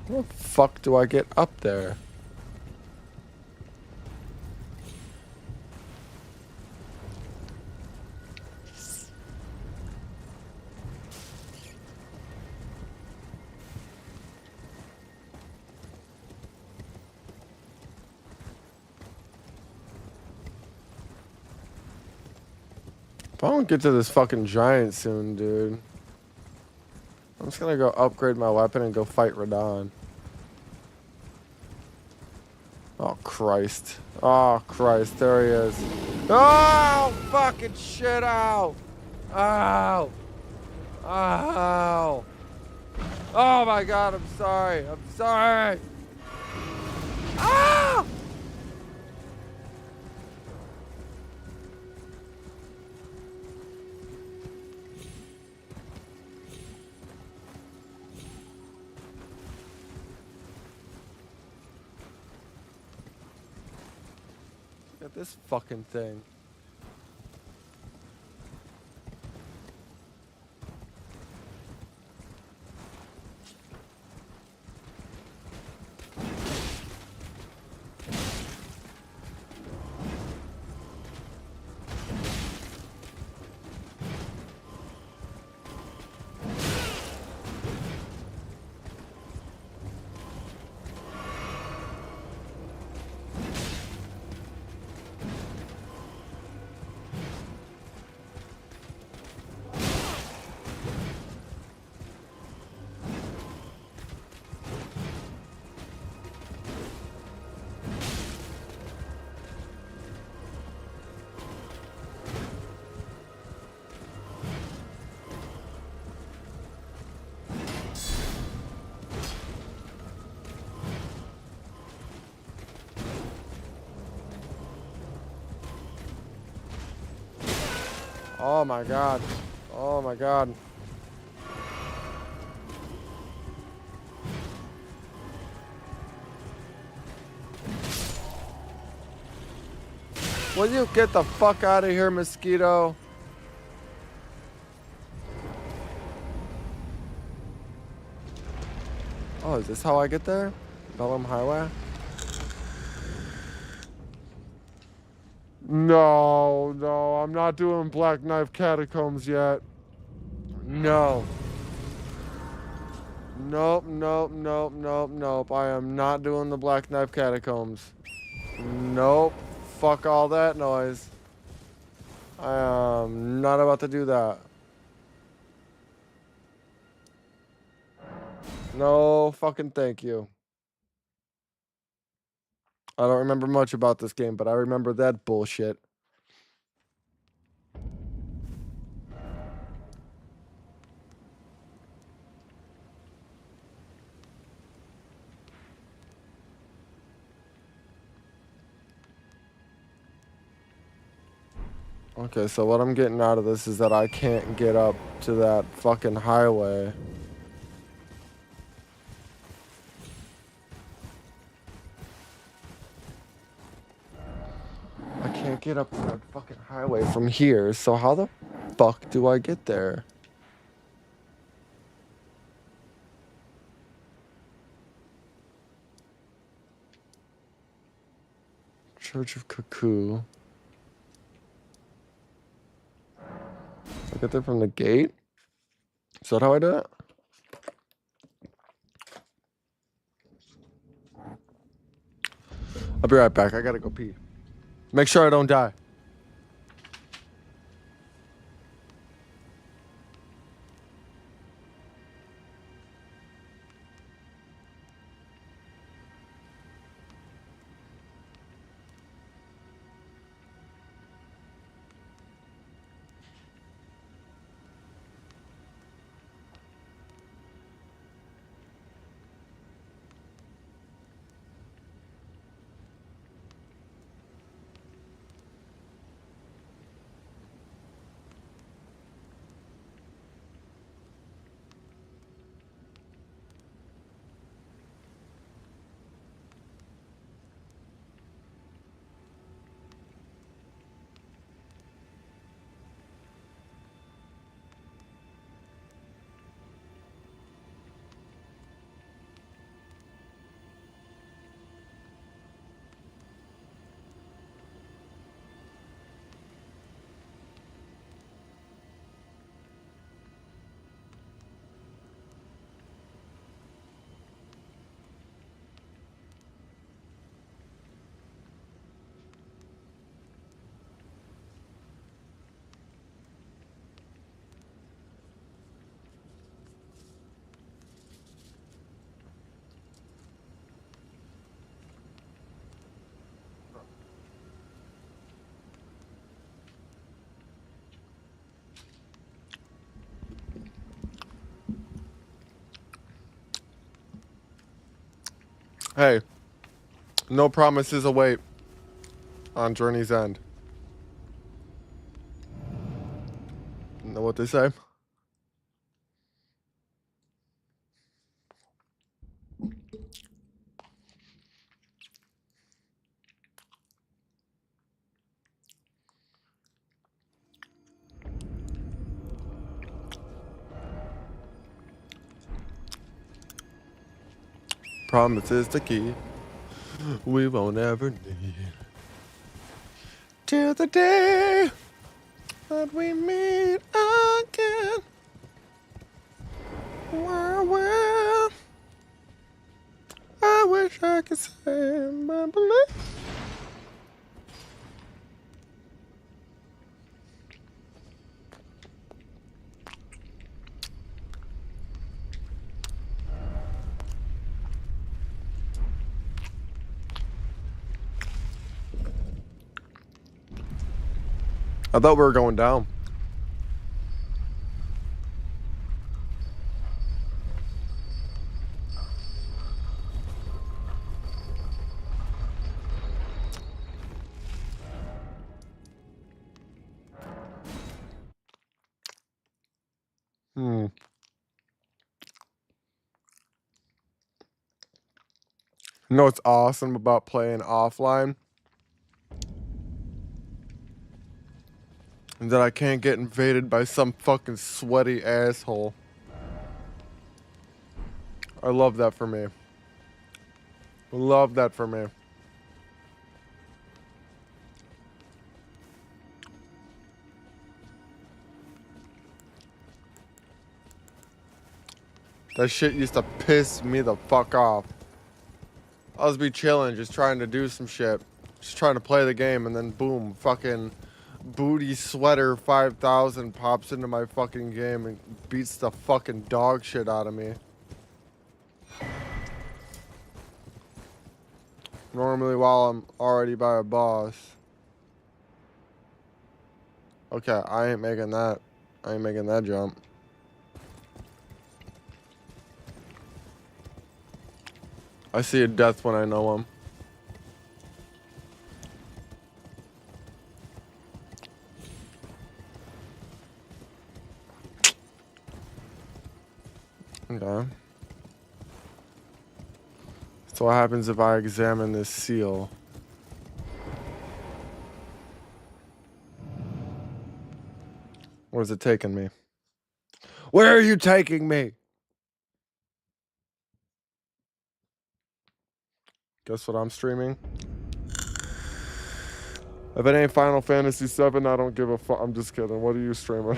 How the fuck do I get up there? If I don't get to this fucking giant soon, dude, I'm just gonna go upgrade my weapon and go fight Radon. Oh, Christ. Oh, Christ. There he is. Oh, fucking shit out. Ow. Ow. Oh, my God. I'm sorry. I'm sorry. Ah! Look at this fucking thing. Oh my God. Oh my God. Will you get the fuck out of here, mosquito? Oh, is this how I get there? Bellum Highway? No, no, I'm not doing Black Knife Catacombs yet. No. Nope, nope, nope, nope, nope. I am not doing the Black Knife Catacombs. Nope. Fuck all that noise. I am not about to do that. No fucking thank you. I don't remember much about this game, but I remember that bullshit. Okay, so what I'm getting out of this is that I can't get up to that fucking highway. I can't get up to that fucking highway from here, so how the fuck do I get there? Church of Cuckoo. I get there from the gate? Is that how I do it? I'll be right back. I gotta go pee. Make sure I don't die. Hey, no promises await on Journey's End. Know what they say? Promise is the key we won't ever need. Till the day that we meet again. Well, I wish I could say my belief. I thought we were going down. You know what's awesome about playing offline? And that I can't get invaded by some fucking sweaty asshole. I love that for me. Love that for me. That shit used to piss me the fuck off. I was be chilling, just trying to do some shit. Just trying to play the game, and then boom, fucking Booty Sweater 5000 pops into my fucking game and beats the fucking dog shit out of me. Normally while I'm already by a boss. Okay, I ain't making that. I ain't making that jump. I see a death when I know him. Okay. So what happens if I examine this seal? Where's it taking me? Where are you taking me? Guess what I'm streaming? If it ain't Final Fantasy VII, I don't give a fuck. I'm just kidding. What are you streaming?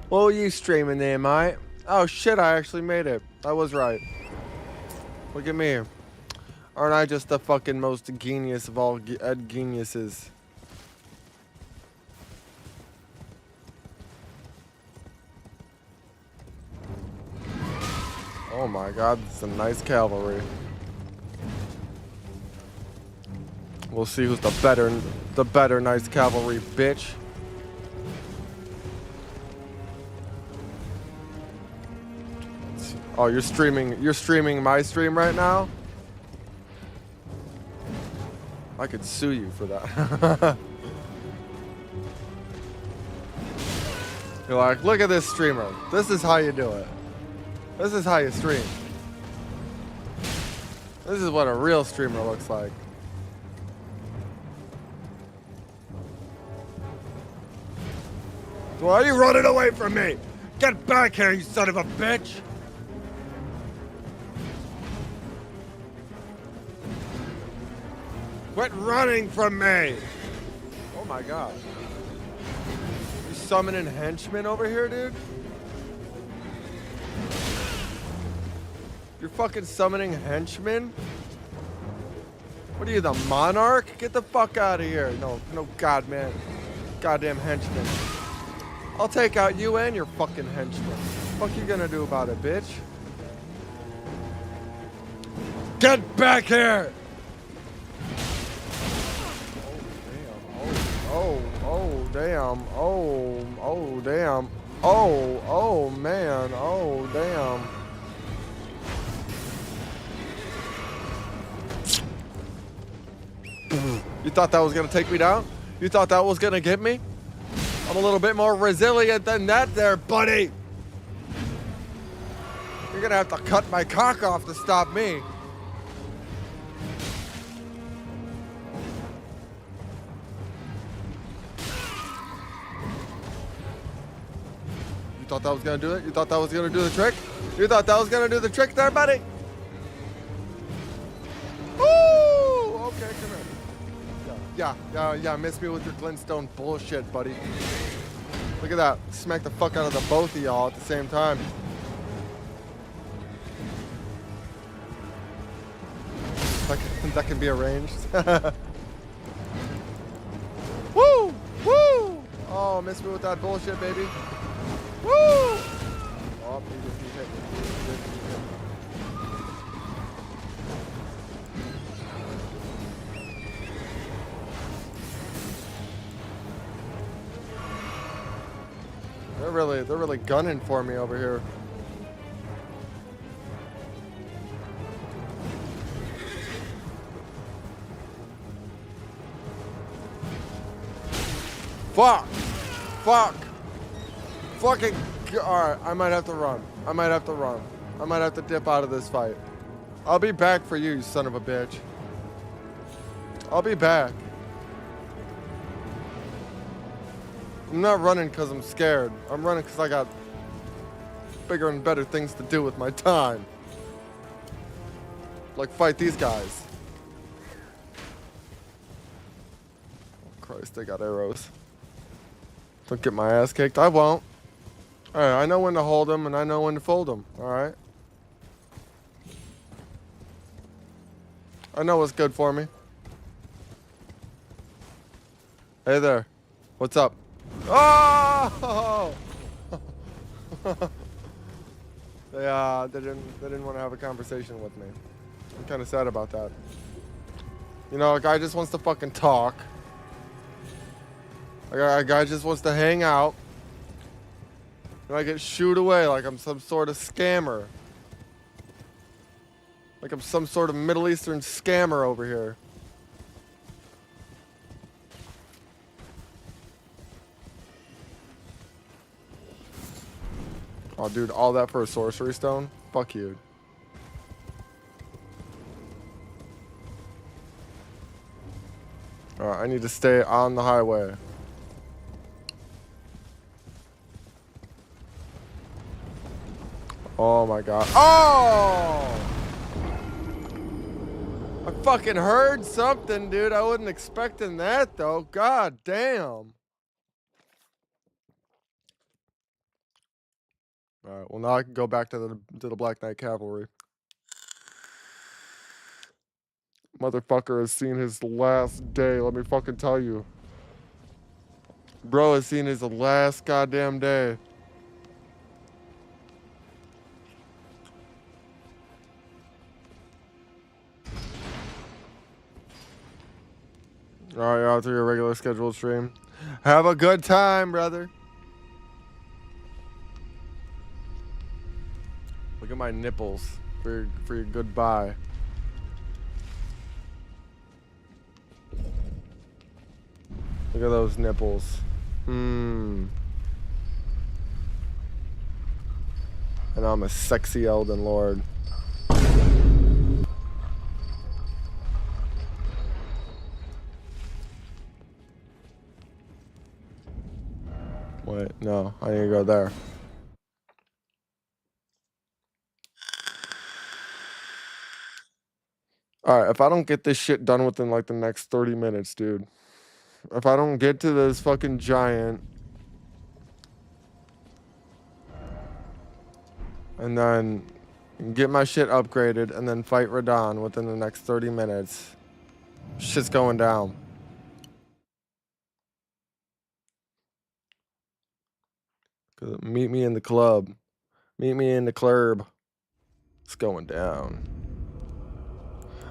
What are you streaming there, mate? Oh shit, I actually made it. I was right. Look at me. Aren't I just the fucking most genius of all geniuses? Oh my god, this is a nice cavalry. We'll see who's the better nice cavalry, bitch. Oh, you're streaming my stream right now? I could sue you for that. You're like, look at this streamer. This is how you do it. This is how you stream. This is what a real streamer looks like. Why are you running away from me? Get back here, you son of a bitch! Quit running from me! Oh my god. You summoning henchmen over here, dude? You're fucking summoning henchmen? What are you, the monarch? Get the fuck out of here. No god, man. Goddamn henchmen. I'll take out you and your fucking henchmen. What the fuck you gonna do about it, bitch? Get back here! Oh, damn. Oh, damn. Oh, man. Oh, damn. You thought that was gonna take me down? You thought that was gonna get me? I'm a little bit more resilient than that there, buddy. You're gonna have to cut my cock off to stop me. You thought that was gonna do it? You thought that was gonna do the trick? You thought that was gonna do the trick there, buddy? Woo! Okay, come here. Yeah, miss me with your glintstone bullshit, buddy. Look at that. Smack the fuck out of the both of y'all at the same time. That can be arranged. Woo! Woo! Oh, miss me with that bullshit, baby. Woo! Oh, he hit me. They're really gunning for me over here. Fuck! Fucking... Alright, I might have to run. I might have to dip out of this fight. I'll be back for you, you son of a bitch. I'll be back. I'm not running because I'm scared. I'm running because I got bigger and better things to do with my time. Like fight these guys. Oh Christ, they got arrows. Don't get my ass kicked. I won't. Alright, I know when to hold them and I know when to fold them. Alright. I know what's good for me. Hey there. What's up? Oh! They didn't want to have a conversation with me. I'm kind of sad about that. You know, a guy just wants to fucking talk. A guy just wants to hang out. And I get shooed away like I'm some sort of scammer. Like I'm some sort of Middle Eastern scammer over here. Oh, dude, all that for a sorcery stone? Fuck you. Alright, I need to stay on the highway. Oh my god. Oh! I fucking heard something, dude. I wasn't expecting that, though. God damn. Alright, well now I can go back to the Black Knight Cavalry. Motherfucker has seen his last day, let me fucking tell you. Bro has seen his last goddamn day. Alright, out to your regular scheduled stream. Have a good time, brother. Look at my nipples for your goodbye. Look at those nipples. And I'm a sexy Elden Lord. Wait, no, I need to go there. Alright, if I don't get this shit done within like the next 30 minutes, dude. If I don't get to this fucking giant and then get my shit upgraded and then fight Radahn within the next 30 minutes, shit's going down. Meet me in the club. Meet me in the club. It's going down.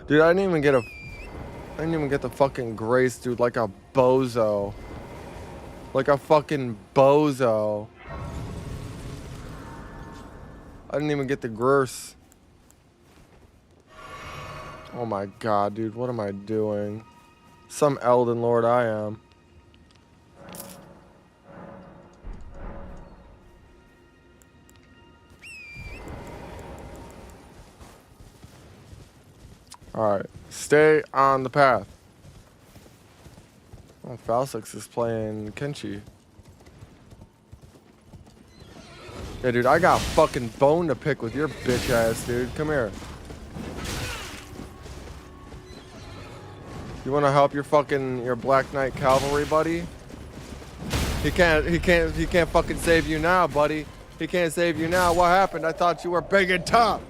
Dude, I didn't even get the fucking grace, dude, like a bozo. Like a fucking bozo. I didn't even get the grace. Oh my god, dude, what am I doing? Some Elden Lord I am. Alright, stay on the path. Oh, Falsix is playing Kenshi. Yeah, dude, I got fucking bone to pick with your bitch ass, dude. Come here. You wanna help your Black Knight Cavalry, buddy? He can't fucking save you now, buddy. He can't save you now. What happened? I thought you were big and tough.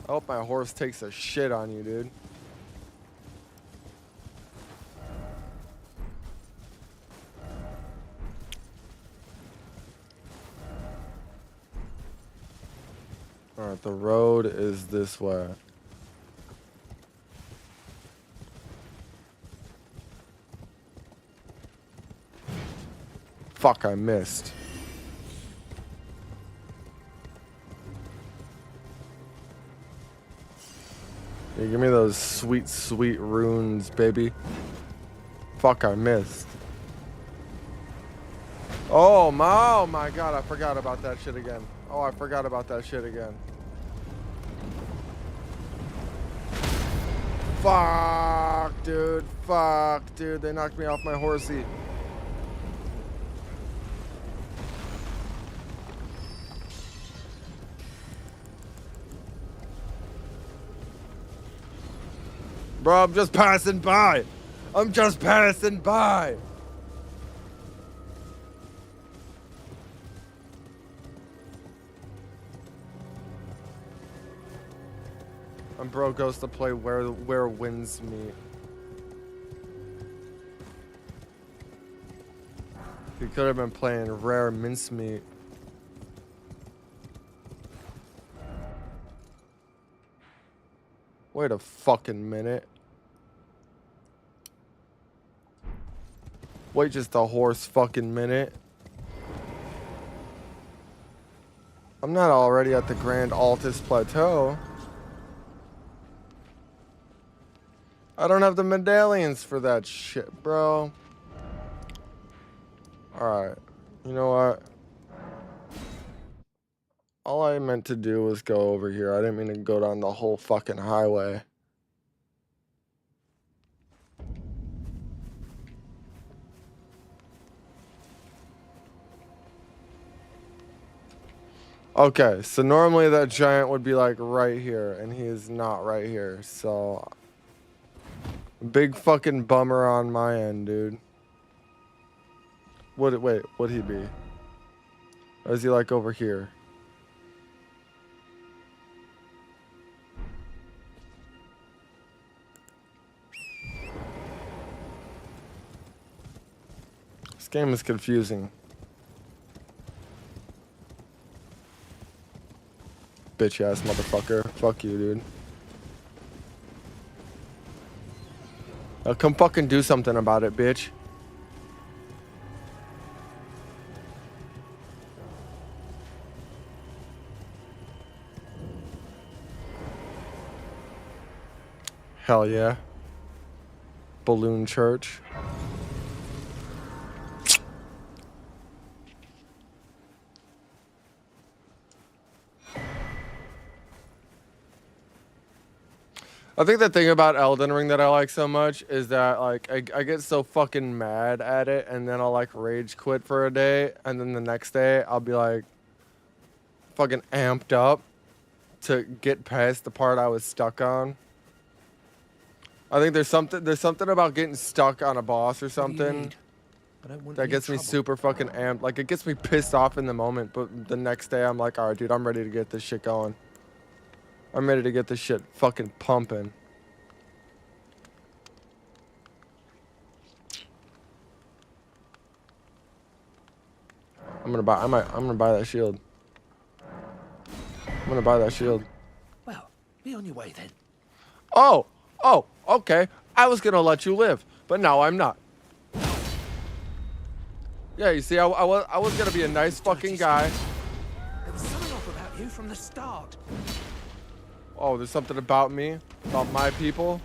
I hope my horse takes a shit on you, dude. Alright, the road is this way. Fuck, I missed. Yeah, give me those sweet, sweet runes, baby. Fuck, I missed. Oh my god, I forgot about that shit again. Oh, I forgot about that shit again. Fuck, dude. Fuck, dude. They knocked me off my horsey. Bro, I'm just passing by. I'm just passing by. And bro goes to play where winds meet. He could have been playing rare mincemeat. Wait a fucking minute. Wait just a horse fucking minute. I'm not already at the Grand Altus Plateau. I don't have the medallions for that shit, bro. Alright. You know what? All I meant to do was go over here. I didn't mean to go down the whole fucking highway. Okay, so normally that giant would be like right here, and he is not right here, so... Big fucking bummer on my end, dude. Wait, would he be? Or is he like over here? This game is confusing. Bitch ass motherfucker. Fuck you, dude. Come fucking do something about it, bitch. Hell yeah. Balloon church. I think the thing about Elden Ring that I like so much is that like I get so fucking mad at it, and then I'll like rage quit for a day, and then the next day I'll be like fucking amped up to get past the part I was stuck on. I think there's something about getting stuck on a boss or something that gets me super fucking amped. Like it gets me pissed off in the moment, but the next day I'm like, all right, dude, I'm ready to get this shit going. I'm ready to get this shit fucking pumping. I'm gonna buy that shield. I'm gonna buy that shield. Well, be on your way then. Oh, okay. I was gonna let you live, but now I'm not. Yeah, you see, I was gonna be a nice fucking guy. There was something off about you from the start. Oh, there's something about me, about my people.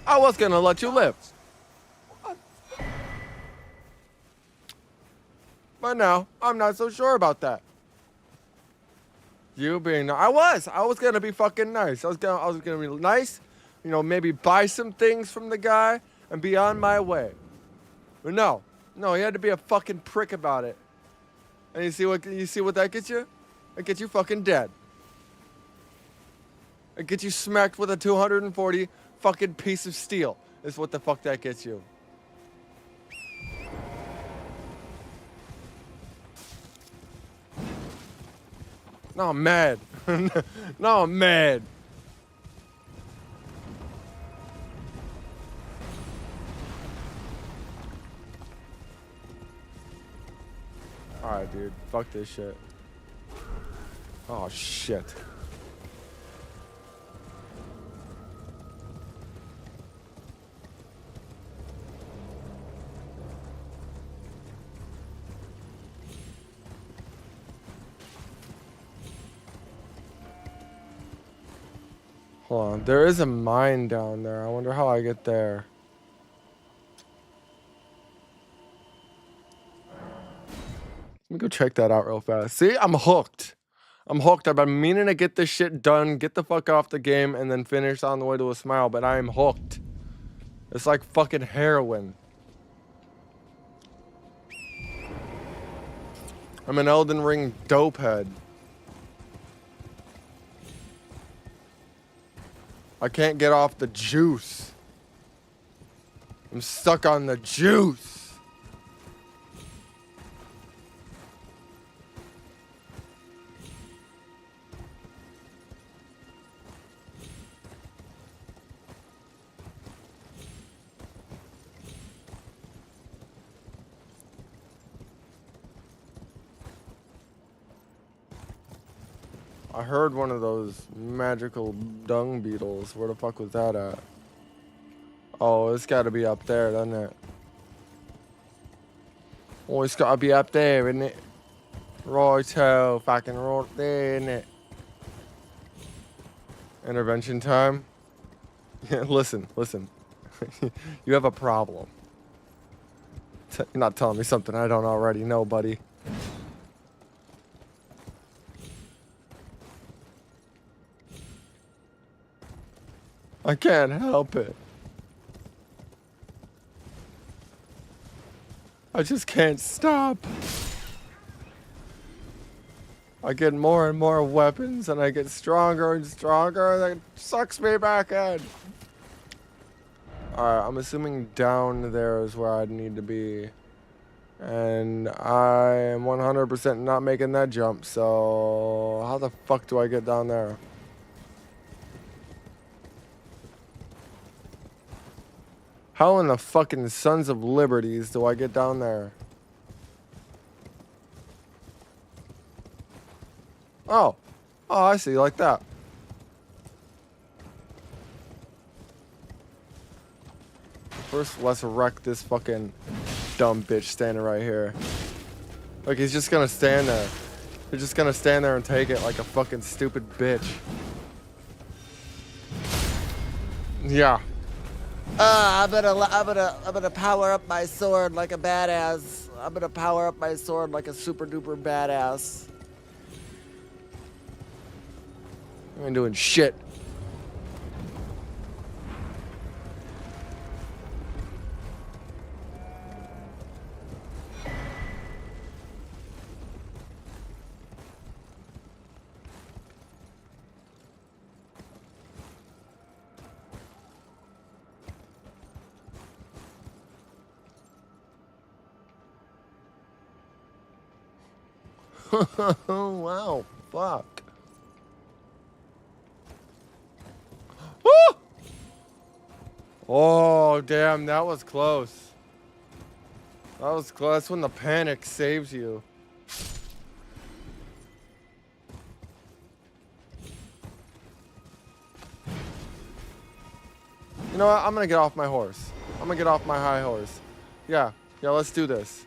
I was gonna let you live. But now, I'm not so sure about that. You being I was gonna be fucking nice. I was gonna be nice, you know, maybe buy some things from the guy and be on my way. But no, he had to be a fucking prick about it. And you see what that gets you? It gets you fucking dead. It gets you smacked with a 240 fucking piece of steel. Is what the fuck that gets you. No, I'm mad. No, I'm mad. Alright, dude. Fuck this shit. Oh, shit. Hold on. There is a mine down there. I wonder how I get there. Let me go check that out real fast. See, I'm hooked. I'm hooked. I've been meaning to get this shit done, get the fuck off the game, and then finish on the way to a smile, but I am hooked. It's like fucking heroin. I'm an Elden Ring dopehead. I can't get off the juice. I'm stuck on the juice. I heard one of those magical dung beetles. Where the fuck was that at? Oh, it's gotta be up there, doesn't it? Oh, it's gotta be up there, isn't it? Righto, fucking right there, isn't it? Intervention time? Yeah, listen. You have a problem. You're not telling me something I don't already know, buddy. I can't help it. I just can't stop. I get more and more weapons and I get stronger and stronger and it sucks me back in. Alright, I'm assuming down there is where I'd need to be. And I am 100% not making that jump, so how the fuck do I get down there? How in the fucking Sons of Liberties do I get down there? Oh. Oh, I see, like that. First, let's wreck this fucking dumb bitch standing right here. Like, he's just gonna stand there. He's just gonna stand there and take it like a fucking stupid bitch. Yeah. I'm gonna power up my sword like a badass. I'm gonna power up my sword like a super duper badass. I ain't doing shit. Wow, fuck. Woo! Oh, damn, that was close. That was close. That's when the panic saves you. You know what? I'm gonna get off my horse. I'm gonna get off my high horse. Yeah, let's do this.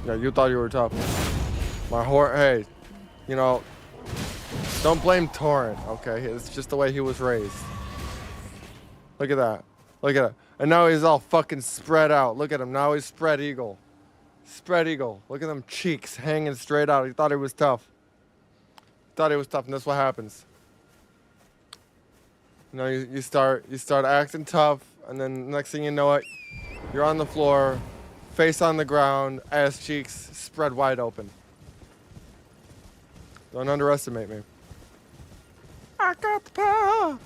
Yeah, you thought you were tough. My horse, hey, you know, don't blame Torrent, okay? It's just the way he was raised. Look at that. Look at it. And now he's all fucking spread out. Look at him. Now he's spread eagle. Spread eagle. Look at them cheeks hanging straight out. He thought he was tough. Thought he was tough, and that's what happens. You know, you start acting tough, and then next thing you know it, you're on the floor, face on the ground, ass cheeks spread wide open. Don't underestimate me. I got the power.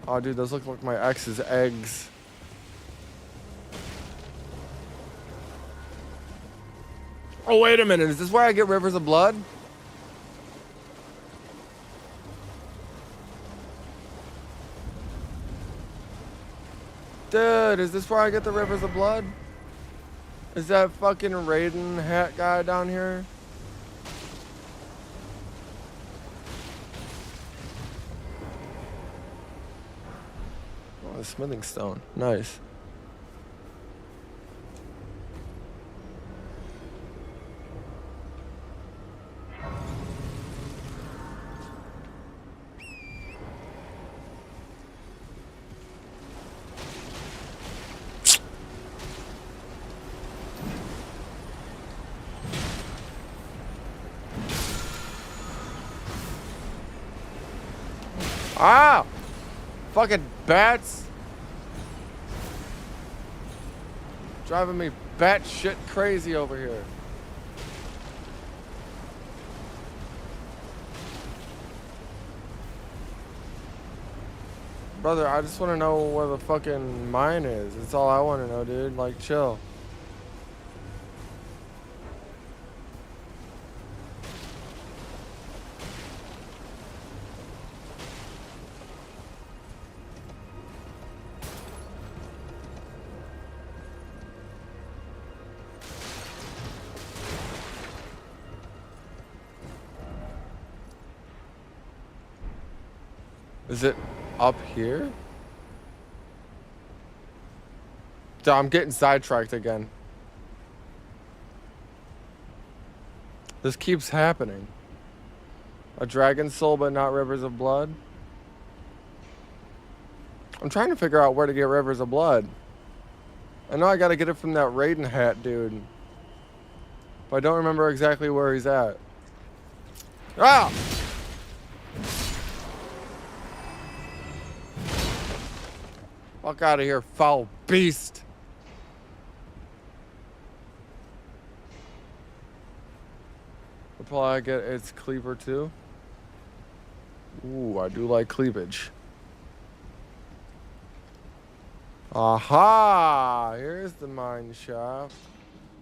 Oh, dude, those look like my ex's eggs. Oh, wait a minute. Is this where I get rivers of blood? Dude, is this where I get the Rivers of Blood? Is that fucking Raiden hat guy down here? Oh, a smithing stone. Nice. Ah! Fucking bats! Driving me batshit crazy over here. Brother, I just want to know where the fucking mine is. That's all I want to know, dude. Like, chill. Is it up here? Dude, I'm getting sidetracked again. This keeps happening. A dragon soul, but not rivers of blood? I'm trying to figure out where to get rivers of blood. I know I gotta get it from that Raiden hat dude. But I don't remember exactly where he's at. Ah! Fuck out of here, foul beast. Reply, I get its cleaver too. Ooh, I do like cleavage. Aha! Here's the mine shaft.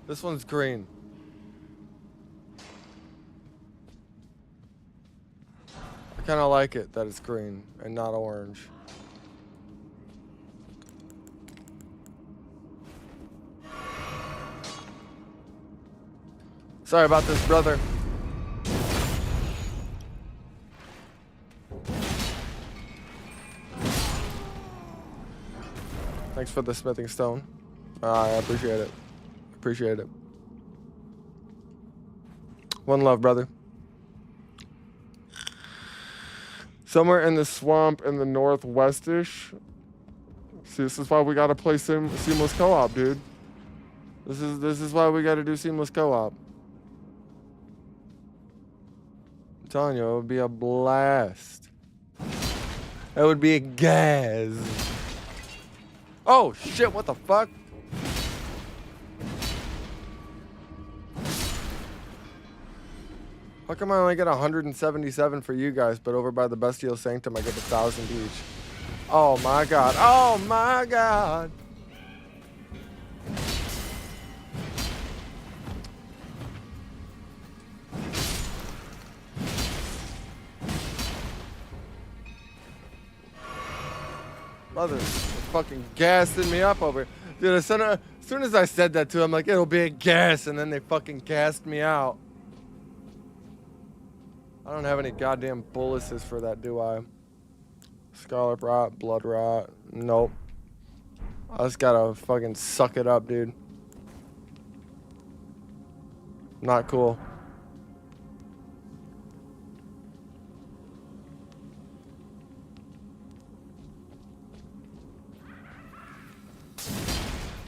This one's green. I kind of like it that it's green and not orange. Sorry about this, brother. Thanks for the smithing stone. I appreciate it. Appreciate it. One love, brother. Somewhere in the swamp in the northwestish. See, this is why we gotta play seamless co-op, dude. This is why we gotta do seamless co-op. I'm telling you, it would be a blast. It would be a gas. Oh shit, what the fuck? How come I only get 177 for you guys, but over by the Bestial Sanctum I get 1,000 each? Oh my god. Oh my god. Brother, they're fucking gassing me up over here. Dude, as soon as I said that to him, like, it'll be a gas, and then they fucking gassed me out. I don't have any goddamn boluses for that, do I? Scarlet rot, blood rot. Nope. I just gotta fucking suck it up, dude. Not cool.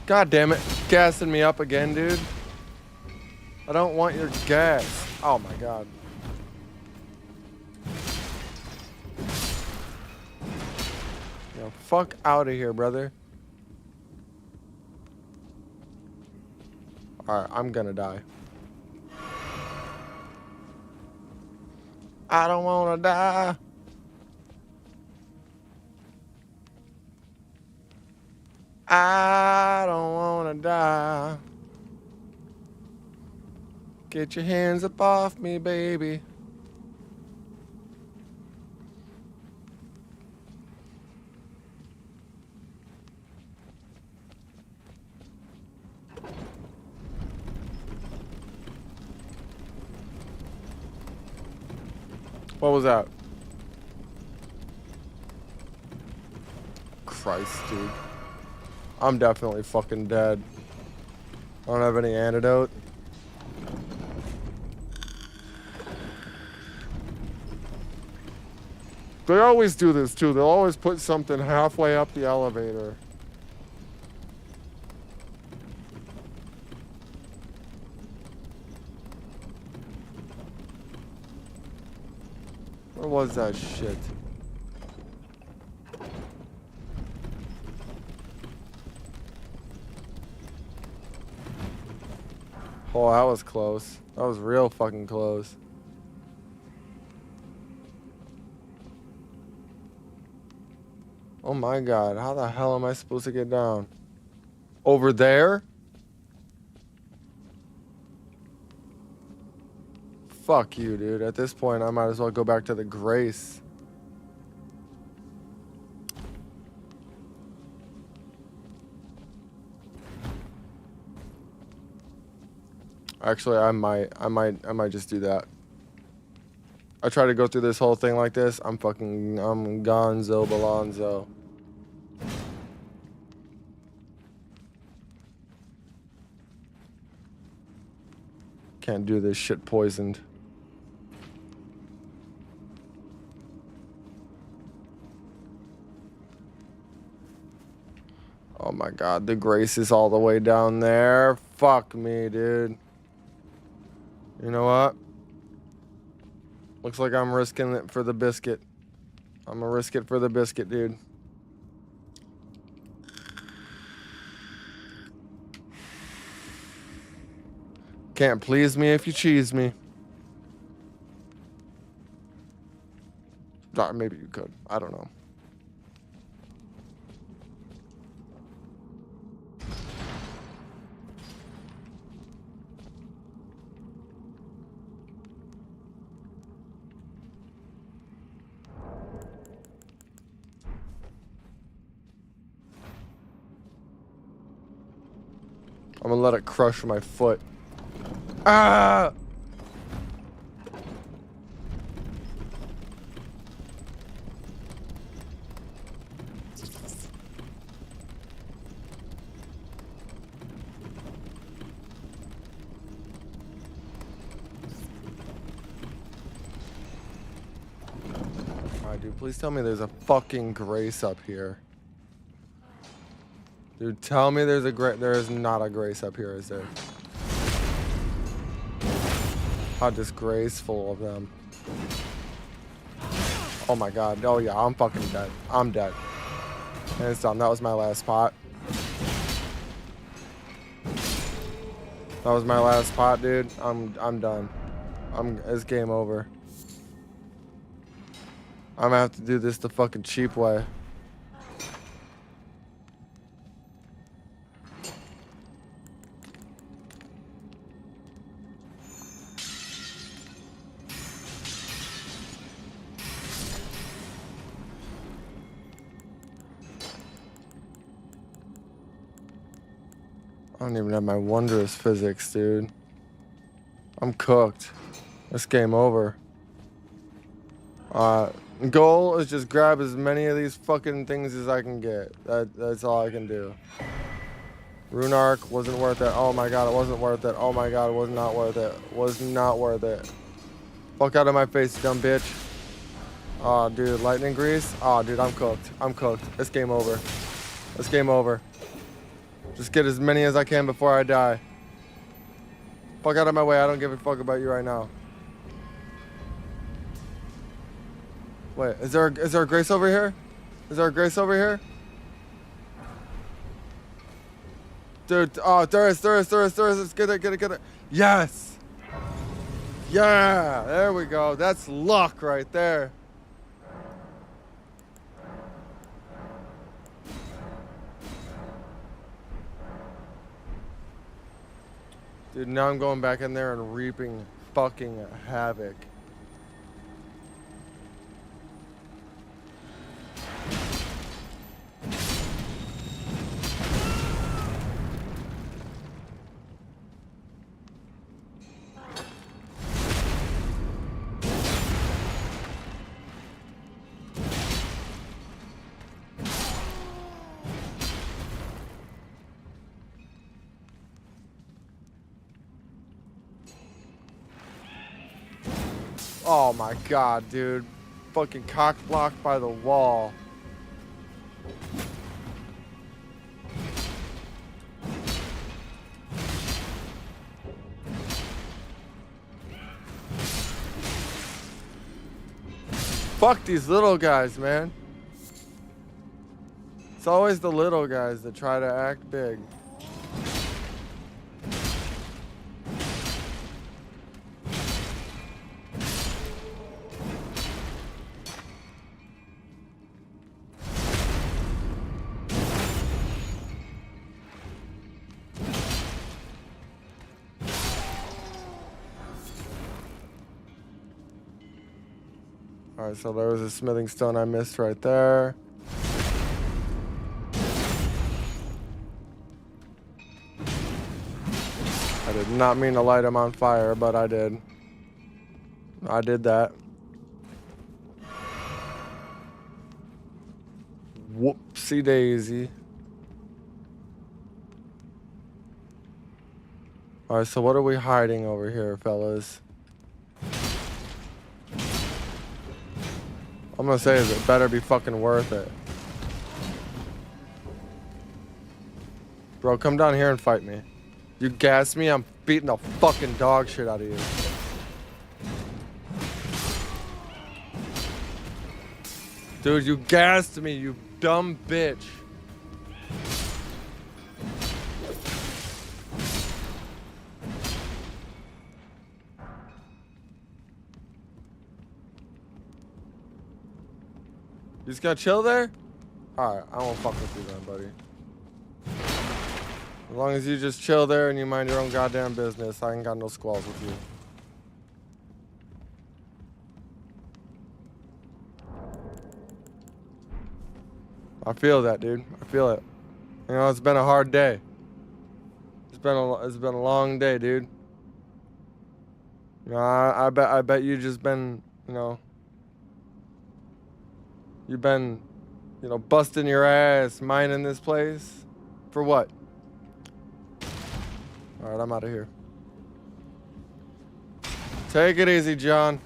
God damn it. Gassing me up again, dude. I don't want your gas. Oh my god. Yo, fuck out of here, brother. Alright, I'm gonna die. I don't wanna die. I don't wanna die. Get your hands up off me, baby. What was that? Christ, dude. I'm definitely fucking dead. I don't have any antidote. They always do this too. They'll always put something halfway up the elevator. Where was that shit? Oh, that was close. That was real fucking close. Oh my god, how the hell am I supposed to get down? Over there? Fuck you, dude. At this point, I might as well go back to the Grace. Actually, I might just do that. I try to go through this whole thing like this. I'm gonzo balonzo. Can't do this shit poisoned. Oh my god, the Grace is all the way down there. Fuck me, dude. You know what? Looks like I'm risking it for the biscuit. I'm gonna risk it for the biscuit, dude. Can't please me if you cheese me. Maybe you could. I don't know. I'm gonna let it crush my foot. Ah! Alright, dude, please tell me there's a fucking Grace up here. Dude, tell me there's a there is not a Grace up here, is there? How disgraceful of them. Oh my god. Oh yeah, I'm fucking dead. I'm dead. And it's done. That was my last spot. That was my last spot, dude. I'm done. It's game over. I'm gonna have to do this the fucking cheap way. I don't even have my wondrous physics, dude. I'm cooked. This game over. Goal is just grab as many of these fucking things as I can get. That's all I can do. Rune Arc wasn't worth it. Oh my god, it wasn't worth it. Oh my god, it was not worth it. Was not worth it. Fuck out of my face, you dumb bitch. Oh, dude, lightning grease. Oh, dude, I'm cooked. I'm cooked. It's game over. It's game over. Just get as many as I can before I die. Fuck out of my way. I don't give a fuck about you right now. Wait, is there a Grace over here? Is there a Grace over here? Dude, oh, there is. Let's get it. Yes! Yeah, there we go. That's luck right there. Dude, now I'm going back in there and reaping fucking havoc. Oh my god, dude. Fucking cock blocked by the wall. Fuck these little guys, man. It's always the little guys that try to act big. Alright, so there was a smithing stone I missed right there. I did not mean to light him on fire, but I did. I did that. Whoopsie daisy. Alright, so what are we hiding over here, fellas? I'm gonna say is it better be fucking worth it. Bro, come down here and fight me. You gas me, I'm beating the fucking dog shit out of you. Dude, you gassed me, you dumb bitch. You just gotta chill there? Alright, I won't fuck with you then, buddy. As long as you just chill there and you mind your own goddamn business, I ain't got no squalls with you. I feel that, dude. I feel it. You know, it's been a hard day. It's been a long day, dude. You know, I bet you just been, you know, you've been, you know, busting your ass mining this place for what? All right, I'm out of here. Take it easy, John.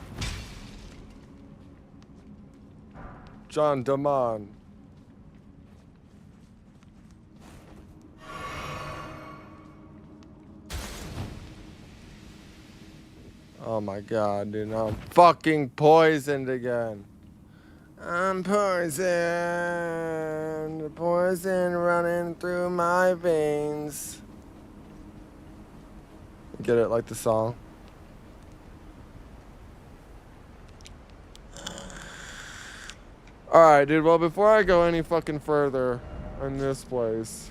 John Damon. Oh my god, dude, now I'm fucking poisoned again. I'm poisoned. Poison running through my veins. Get it like the song. Alright, dude, well, before I go any fucking further in this place,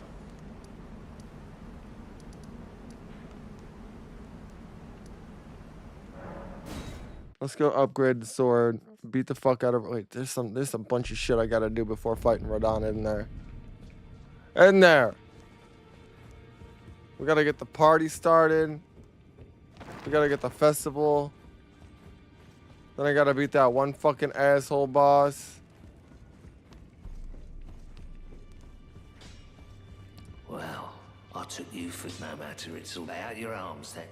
let's go upgrade the sword. Beat the fuck out of. Wait, there's some bunch of shit I gotta do before fighting Radon in there. In there. We gotta get the party started. We gotta get the festival. Then I gotta beat that one fucking asshole boss. Well, I took you for no matter. It's all out your arms then.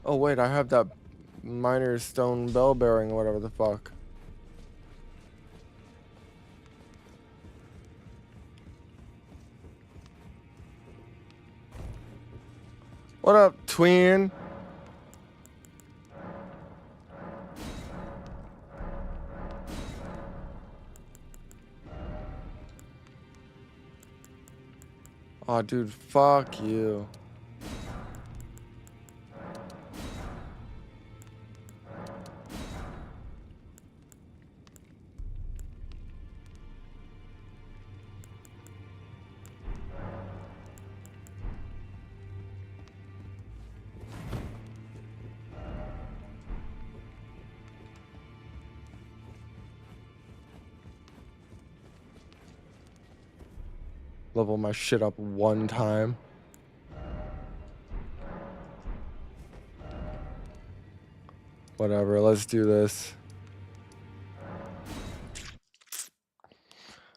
Oh wait, I have that minor stone bell bearing, or whatever the fuck. What up, twin? Oh, dude, fuck you. Level my shit up one time. Whatever, let's do this.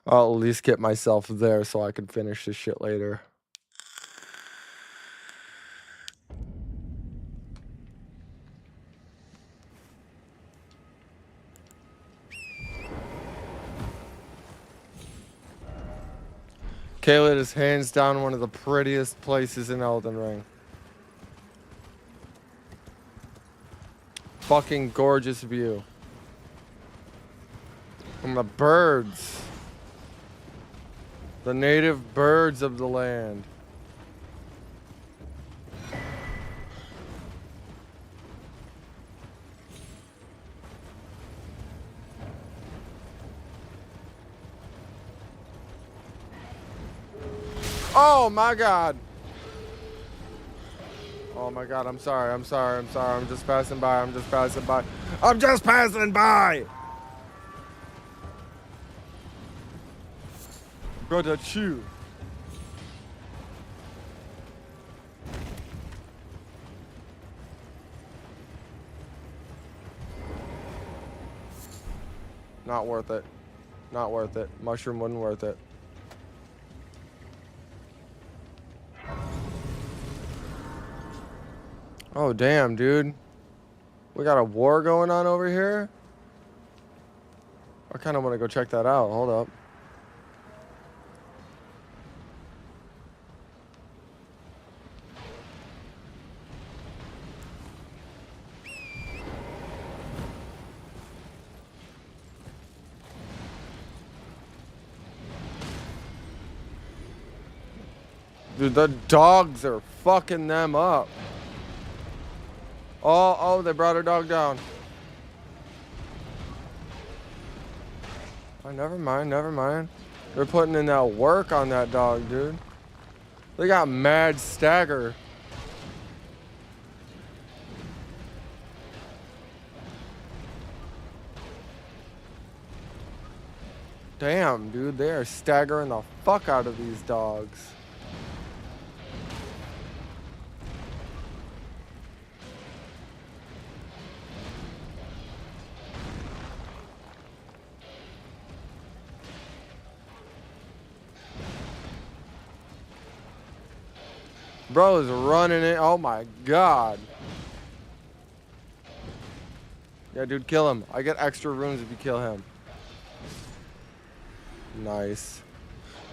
I'll at least get myself there so I can finish this shit later. Caelid is hands down one of the prettiest places in Elden Ring. Fucking gorgeous view. And the birds. The native birds of the land. Oh my god. Oh my god, I'm sorry, I'm sorry, I'm sorry. I'm just passing by, I'm just passing by. I'm just passing by! Brother Chew. Not worth it. Not worth it. Mushroom wasn't worth it. Oh, damn, dude. We got a war going on over here? I kind of want to go check that out. Hold up. Dude, the dogs are fucking them up. Oh, they brought her dog down. Oh, never mind, never mind. They're putting in that work on that dog, dude. They got mad stagger. Damn, dude, they are staggering the fuck out of these dogs. Bro is running it. Oh my god. Yeah, dude, kill him. I get extra runes if you kill him. Nice.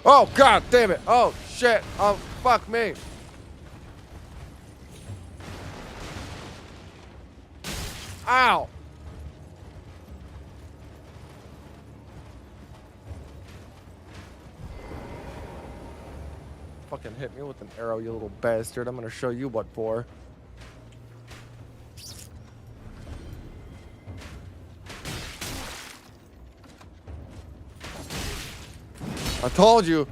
Oh god damn it. Oh shit. Oh fuck me. Ow. Fucking hit me with an arrow, you little bastard. I'm gonna show you what for. I told you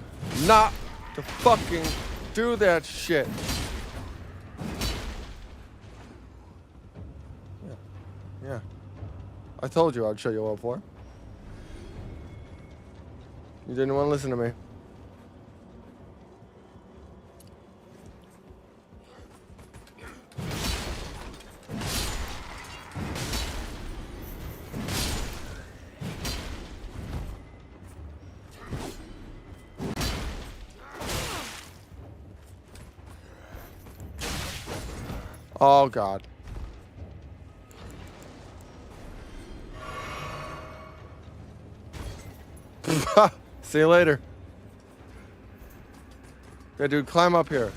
not to fucking do that shit. Yeah. I told you I'd show you what for. You didn't want to listen to me. Oh god. See you later. Yeah, dude, climb up here.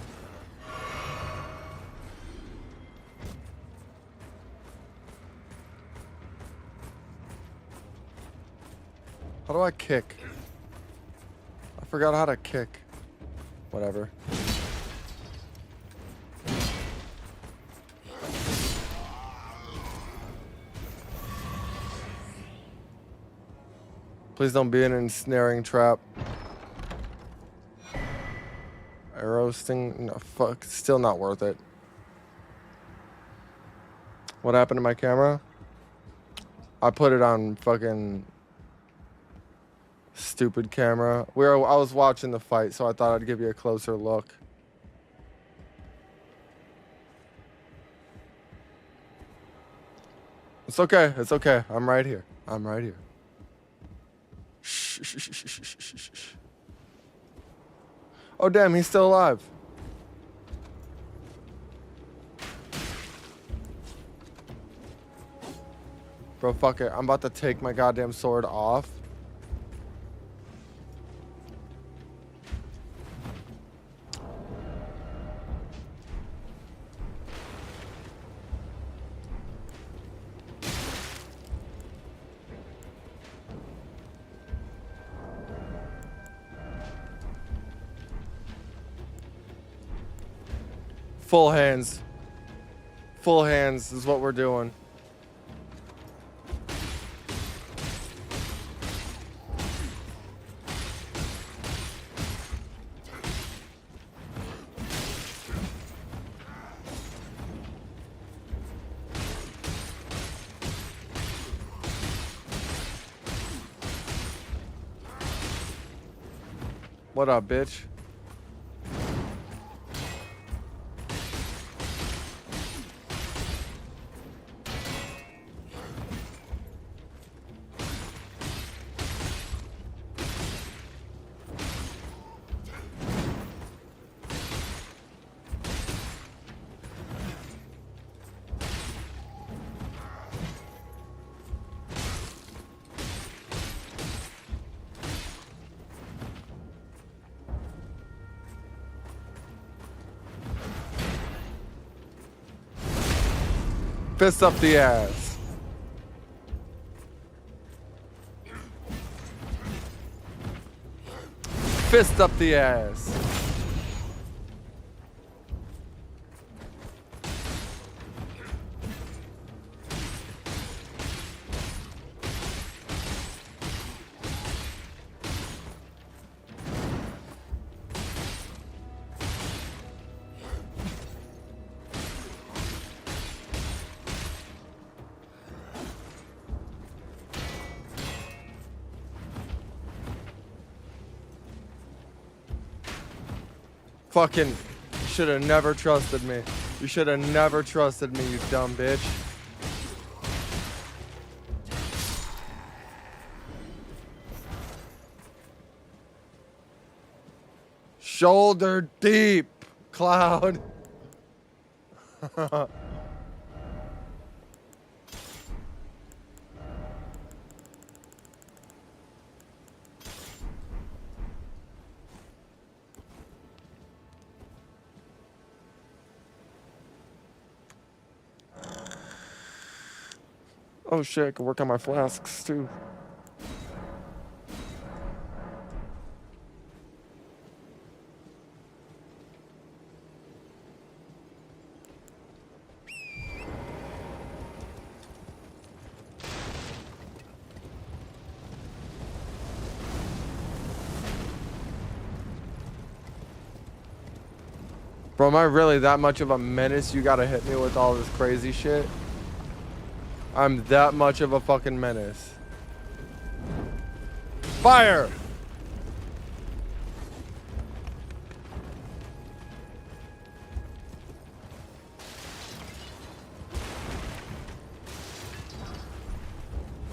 How do I kick? I forgot how to kick. Whatever. Please don't be an ensnaring trap. Arrow sting? No, fuck. Still not worth it. What happened to my camera? I put it on fucking stupid camera. I was watching the fight, so I thought I'd give you a closer look. It's okay. It's okay. I'm right here. I'm right here. Shh, shh, shh, shh, shh, shh, shh, shh. Oh, damn, he's still alive. Bro, fuck it. I'm about to take my goddamn sword off. Full hands. Full hands is what we're doing. What up, bitch? Fist up the ass. Fist up the ass. Fucking should have never trusted me. You should have never trusted me, you dumb bitch. Shoulder deep, Cloud. Oh shit, I can work on my flasks too. Bro, am I really that much of a menace? You gotta hit me with all this crazy shit? I'm that much of a fucking menace. Fire!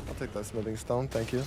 I'll take that smithing stone, thank you.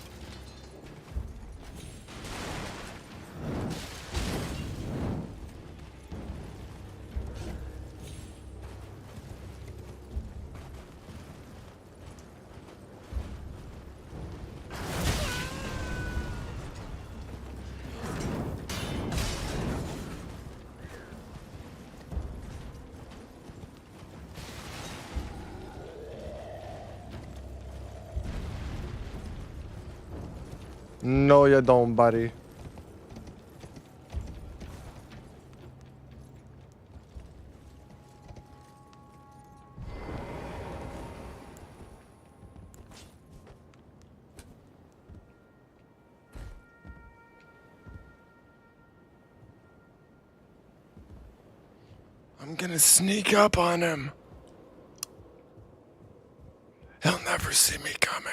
No, you don't, buddy. I'm gonna sneak up on him. He'll never see me coming.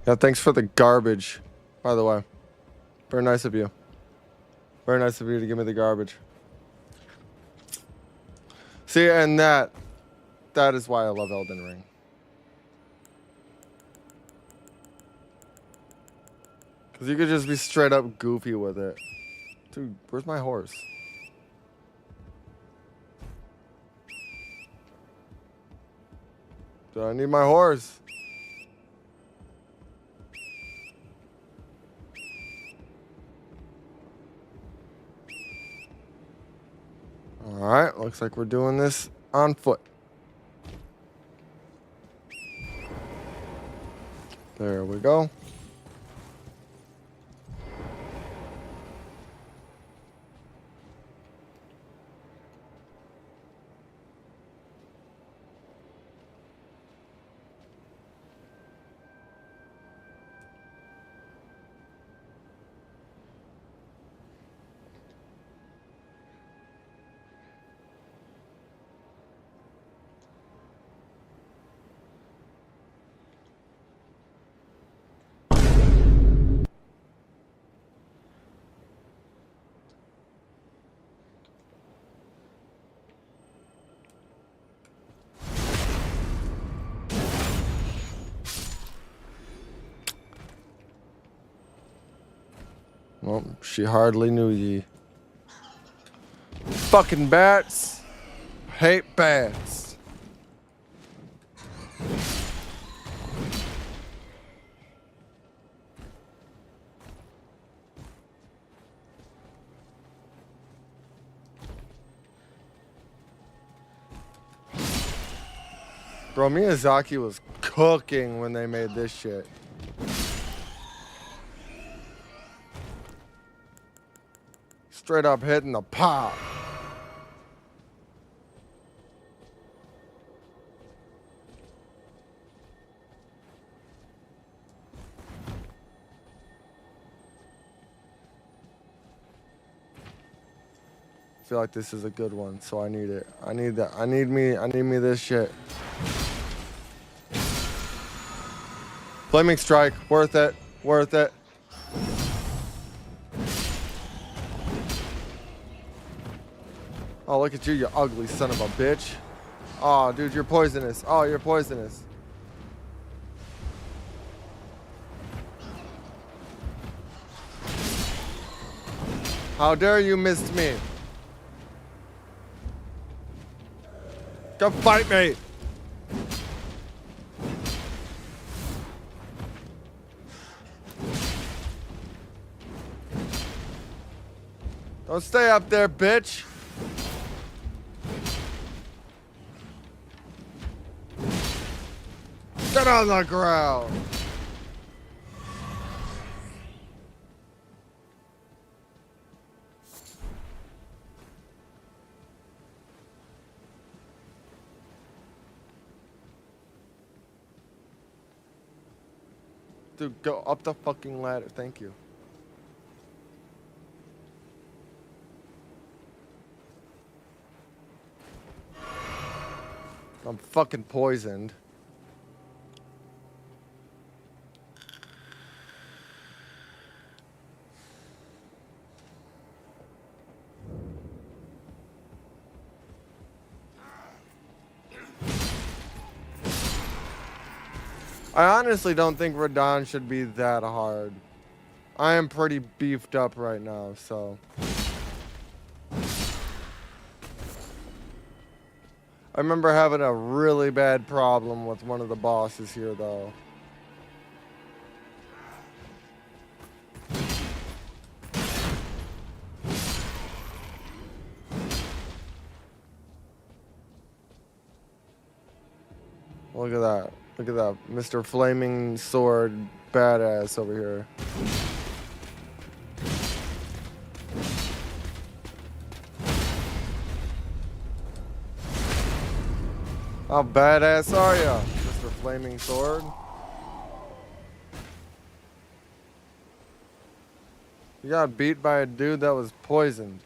Yeah, thanks for the garbage, by the way. Very nice of you. Very nice of you to give me the garbage. See, and that That is why I love Elden Ring. Because you could just be straight up goofy with it. Dude, where's my horse? Do I need my horse? Alright, looks like we're doing this on foot. There we go. Well, she hardly knew ye. Fucking bats. Hate bats. Bro, Miyazaki was cooking when they made this shit. Straight up hitting the pop. I feel like this is a good one, so I need it. I need that. I need me this shit. Flaming strike, worth it, worth it. Oh, look at you, you ugly son of a bitch. Oh, dude, you're poisonous. Oh, you're poisonous. How dare you miss me? Come fight me. Don't stay up there, bitch. Get on the ground. Dude, go up the fucking ladder. Thank you. I'm fucking poisoned. I honestly don't think Radon should be that hard. I am pretty beefed up right now, so. I remember having a really bad problem with one of the bosses here, though. Look at that. Look at that. Mr. Flaming Sword badass over here. How badass are ya, Mr. Flaming Sword? You got beat by a dude that was poisoned.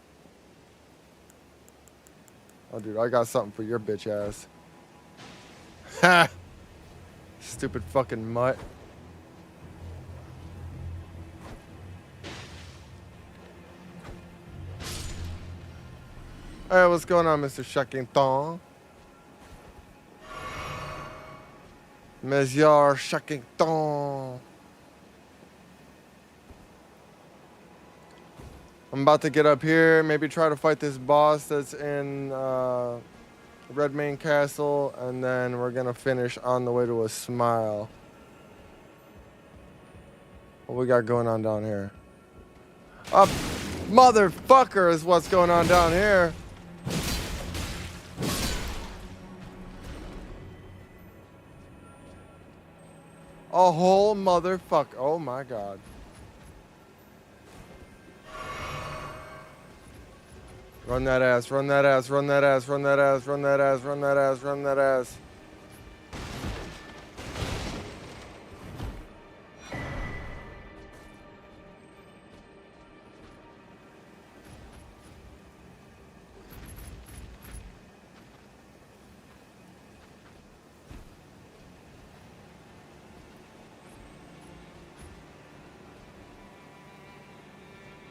Oh, dude, I got something for your bitch ass. Ha! Stupid fucking mutt. Hey, what's going on, Mr. Shucking Thong? Monsieur Shackington. I'm about to get up here, maybe try to fight this boss that's in Redmane Castle, and then we're gonna finish on the way to a smile. What we got going on down here? Up, motherfucker, is what's going on down here. A whole motherfucker. Oh my god. Run that ass, run that ass, run that ass, run that ass, run that ass, run that ass, run that ass.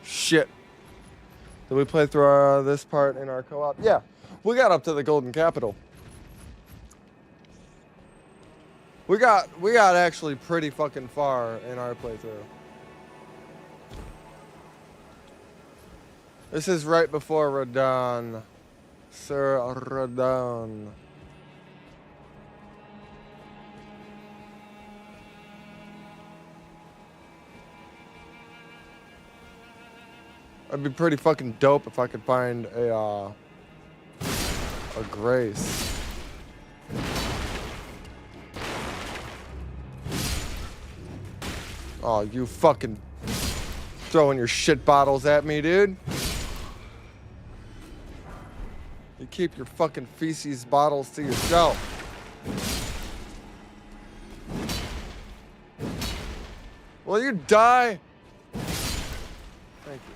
Shit. Did we play through this part in our co-op? Yeah. We got up to the Golden Capital. We got actually pretty fucking far in our playthrough. This is right before Radon. Sir Radon. It'd be pretty fucking dope if I could find a Grace. Oh, you fucking throwing your shit bottles at me, dude. You keep your fucking feces bottles to yourself. Will you die? Thank you.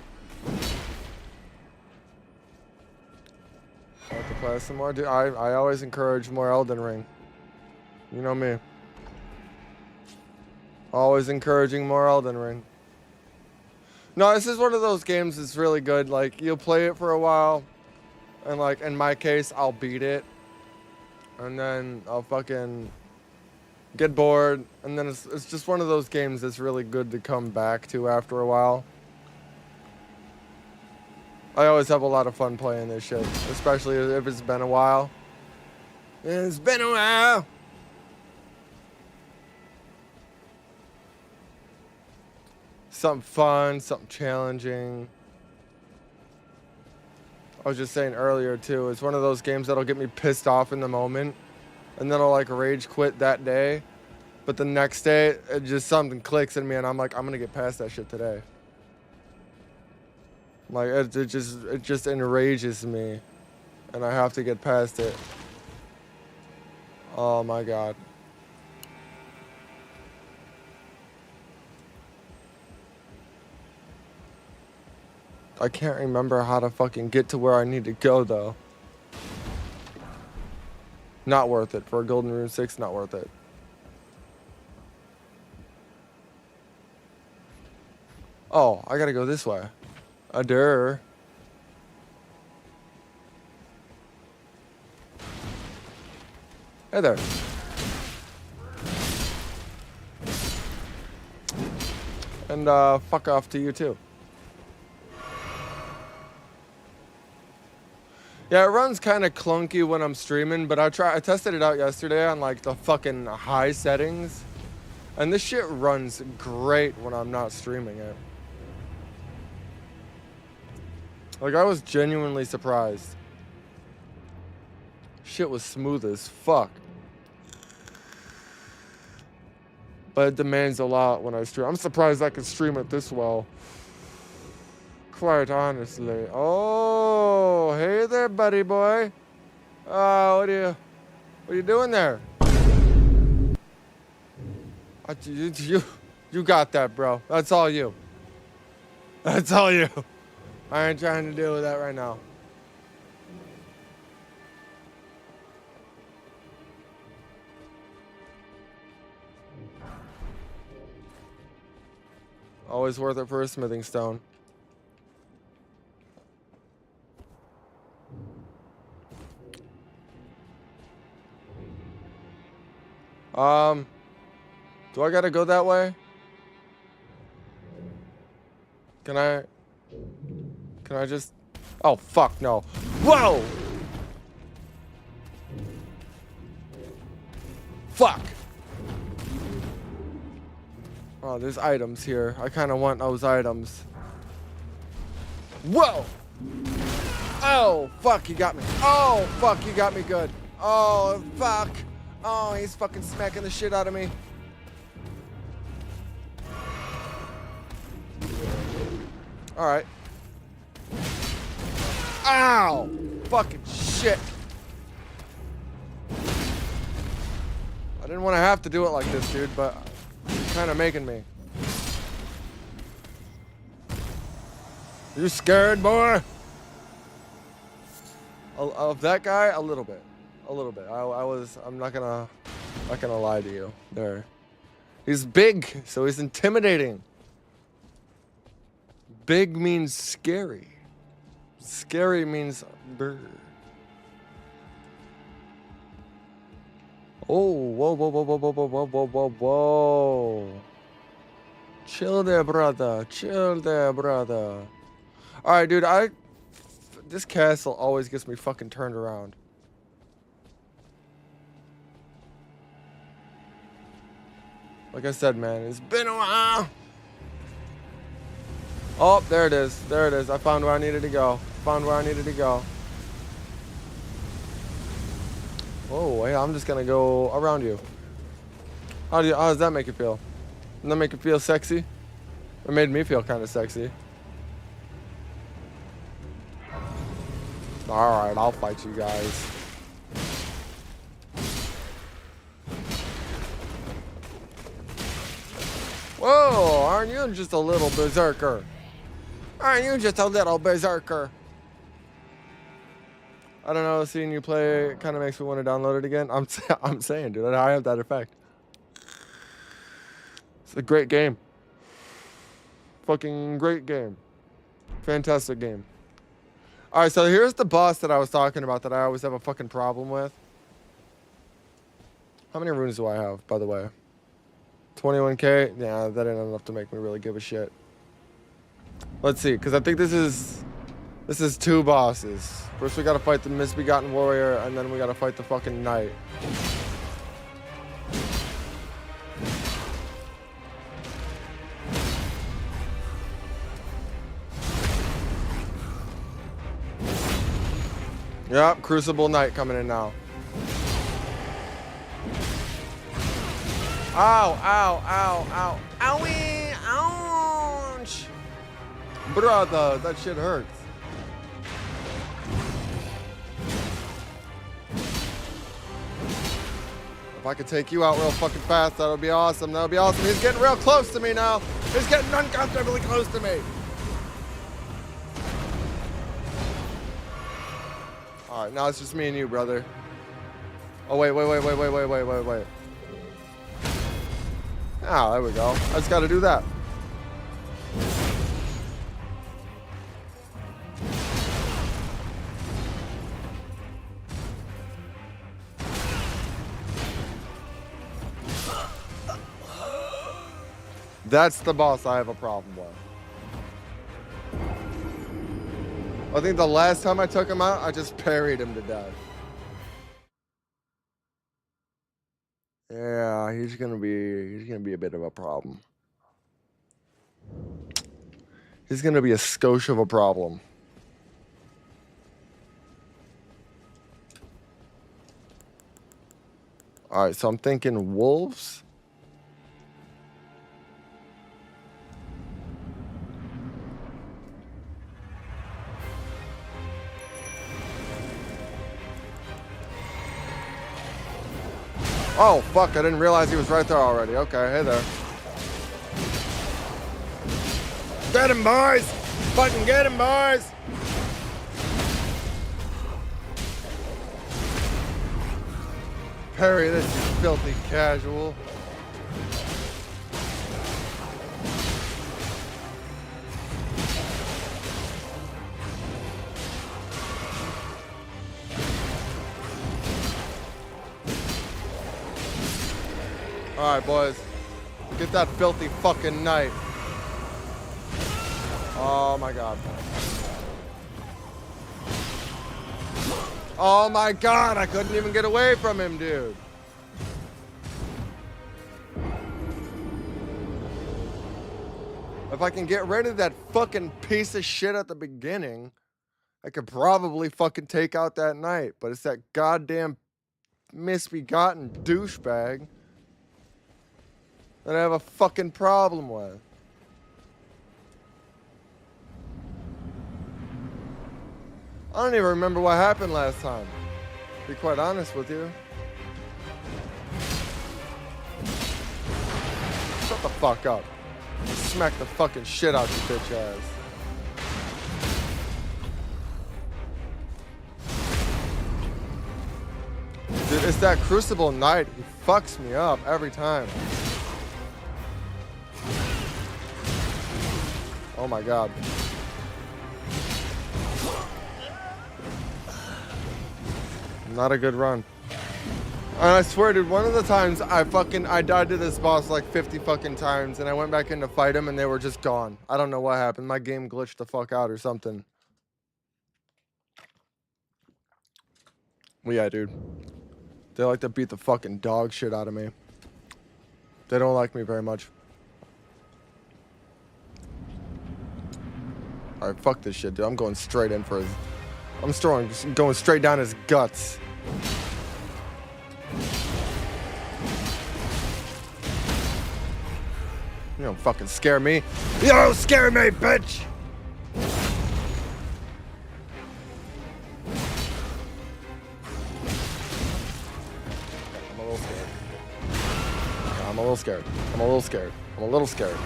I have to play some more. Dude, I always encourage more Elden Ring. You know me. Always encouraging more Elden Ring. No, this is one of those games that's really good. Like, you'll play it for a while, and like, in my case, I'll beat it. And then I'll fucking get bored, and then it's just one of those games that's really good to come back to after a while. I always have a lot of fun playing this shit, especially if it's been a while. It's been a while. Something fun, something challenging. I was just saying earlier too, it's one of those games that'll get me pissed off in the moment, and then I'll like rage quit that day, but the next day it just something clicks in me and I'm like, I'm gonna get past that shit today. Like it just enrages me, and I have to get past it. Oh my god. I can't remember how to fucking get to where I need to go though. Not worth it. For a Golden Rune 6, not worth it. Oh, I gotta go this way. Adder. Hey there. And fuck off to you too. Yeah, it runs kind of clunky when I'm streaming, but I tested it out yesterday on like the fucking high settings, and this shit runs great when I'm not streaming it. Like, I was genuinely surprised. Shit was smooth as fuck. But it demands a lot when I stream. I'm surprised I can stream it this well. Quite honestly. Oh, hey there, buddy boy. What are you doing there? You got that, bro. That's all you. That's all you. I ain't trying to deal with that right now. Always worth it for a smithing stone. Do I gotta go that way? Can I just... Oh, fuck, no. Whoa! Fuck! Oh, there's items here. I kind of want those items. Whoa! Oh, fuck, he got me. Oh, fuck, he got me good. Oh, fuck. Oh, he's fucking smacking the shit out of me. All right. Ow! Fucking shit. I didn't want to have to do it like this, dude, but it's kind of making me. You scared, boy? Of that guy, a little bit. A little bit. I'm not gonna lie to you. There. He's big, so he's intimidating. Big means scary. Scary means bird. Oh, whoa, whoa, whoa, whoa, whoa, whoa, whoa, whoa, whoa, whoa. Chill there, brother. Chill there, brother. All right, dude. This castle always gets me fucking turned around. Like I said, man, it's been a while. Oh, there it is. There it is. I found where I needed to go. Found where I needed to go. Oh, hey, I'm just gonna go around you. How does that make you feel? Doesn't that make you feel sexy? It made me feel kind of sexy. Alright, I'll fight you guys. Whoa, aren't you just a little berserker? Aren't you just a little berserker? I don't know, seeing you play kind of makes me want to download it again. I'm saying, dude, I have that effect. It's a great game. Fucking great game. Fantastic game. Alright, so here's the boss that I was talking about that I always have a fucking problem with. How many runes do I have, by the way? 21k? Yeah, that ain't enough to make me really give a shit. Let's see, because I think this is 2 bosses. First we gotta fight the misbegotten warrior, and then we gotta fight the fucking knight. Yep, Crucible Knight coming in now. Ow, ow, ow, ow. Owie, ouch. Brother, that shit hurts. If I could take you out real fucking fast, that would be awesome. That would be awesome. He's getting real close to me now. He's getting uncomfortably close to me. All right, now it's just me and you, brother. Oh, wait. Ah, there we go. I just got to do that. That's the boss I have a problem with. I think the last time I took him out, I just parried him to death. Yeah, he's gonna be a bit of a problem. He's gonna be a skosh of a problem. All right, so I'm thinking wolves. Oh, fuck, I didn't realize he was right there already. Okay, hey there. Get him, boys! Fucking get him, boys! Parry this, you filthy casual. Alright, boys. Get that filthy fucking knight. Oh my god. Oh my god, I couldn't even get away from him, dude. If I can get rid of that fucking piece of shit at the beginning, I could probably fucking take out that knight. But it's that goddamn misbegotten douchebag that I have a fucking problem with. I don't even remember what happened last time, to be quite honest with you. Shut the fuck up. Smack the fucking shit out you bitch ass. Dude, it's that Crucible Knight. He fucks me up every time. Oh my god. Not a good run. And I swear, dude, one of the times I died to this boss like 50 fucking times, and I went back in to fight him, and they were just gone. I don't know what happened. My game glitched the fuck out or something. Well, yeah, dude. They like to beat the fucking dog shit out of me. They don't like me very much. Alright, fuck this shit, dude. I'm going straight in for his... I'm going straight down his guts. You don't fucking scare me. You don't scare me, bitch! I'm a little scared. I'm a little scared. I'm a little scared.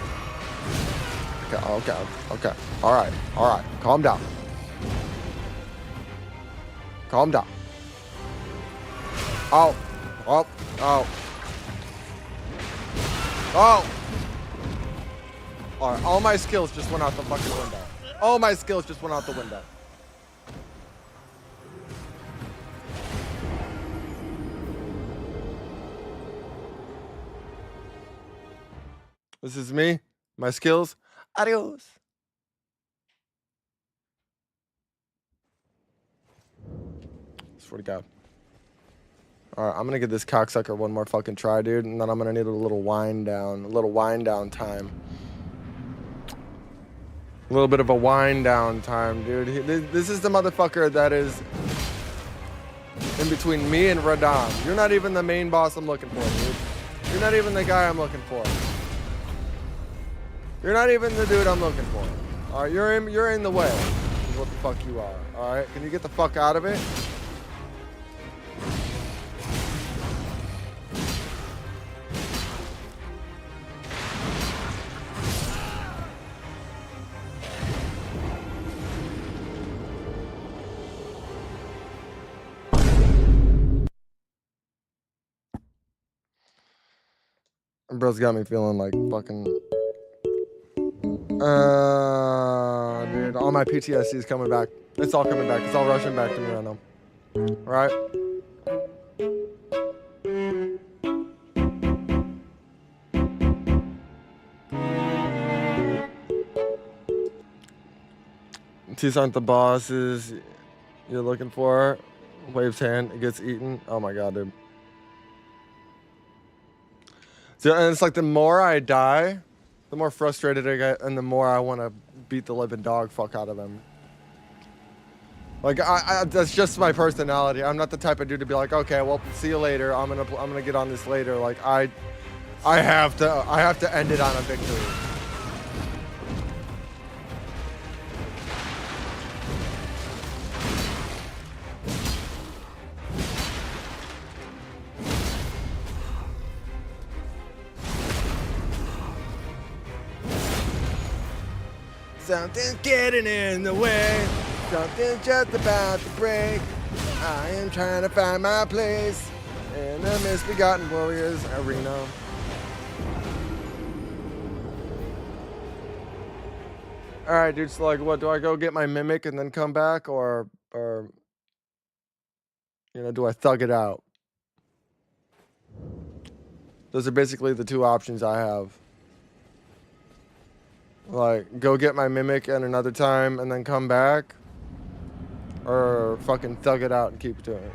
Okay. Alright. Calm down. Calm down. Oh. Alright, all my skills just went out the fucking window. All my skills just went out the window. This is me. My skills. Adios. Swear to God. Alright, I'm gonna give this cocksucker one more fucking try, dude, and then I'm gonna need a little wind down. A little wind down time. A little bit of a wind down time, dude. This is the motherfucker that is in between me and Radon. You're not even the main boss I'm looking for, dude. You're not even the guy I'm looking for. You're not even the dude I'm looking for. Alright, you're in the way. Is what the fuck you are. Alright, can you get the fuck out of it? Bro's got me feeling like fucking... dude, all my PTSD is coming back. It's all coming back. It's all rushing back to me right now. Alright? These aren't the bosses you're looking for. Waves hand, it gets eaten. Oh my god, dude. So, and it's like the more I die, the more frustrated I get, and the more I want to beat the living dog fuck out of him. Like that's just my personality. I'm not the type of dude to be like, okay, well, see you later. I'm gonna get on this later. Like I have to end it on a victory. Something's getting in the way. Something's just about to break. I am trying to find my place in the misbegotten warriors arena. All right, dude. So like, what do I go get my mimic and then come back, or you know, do I thug it out? Those are basically the two options I have. Like, go get my Mimic at another time and then come back. Or fucking thug it out and keep doing it.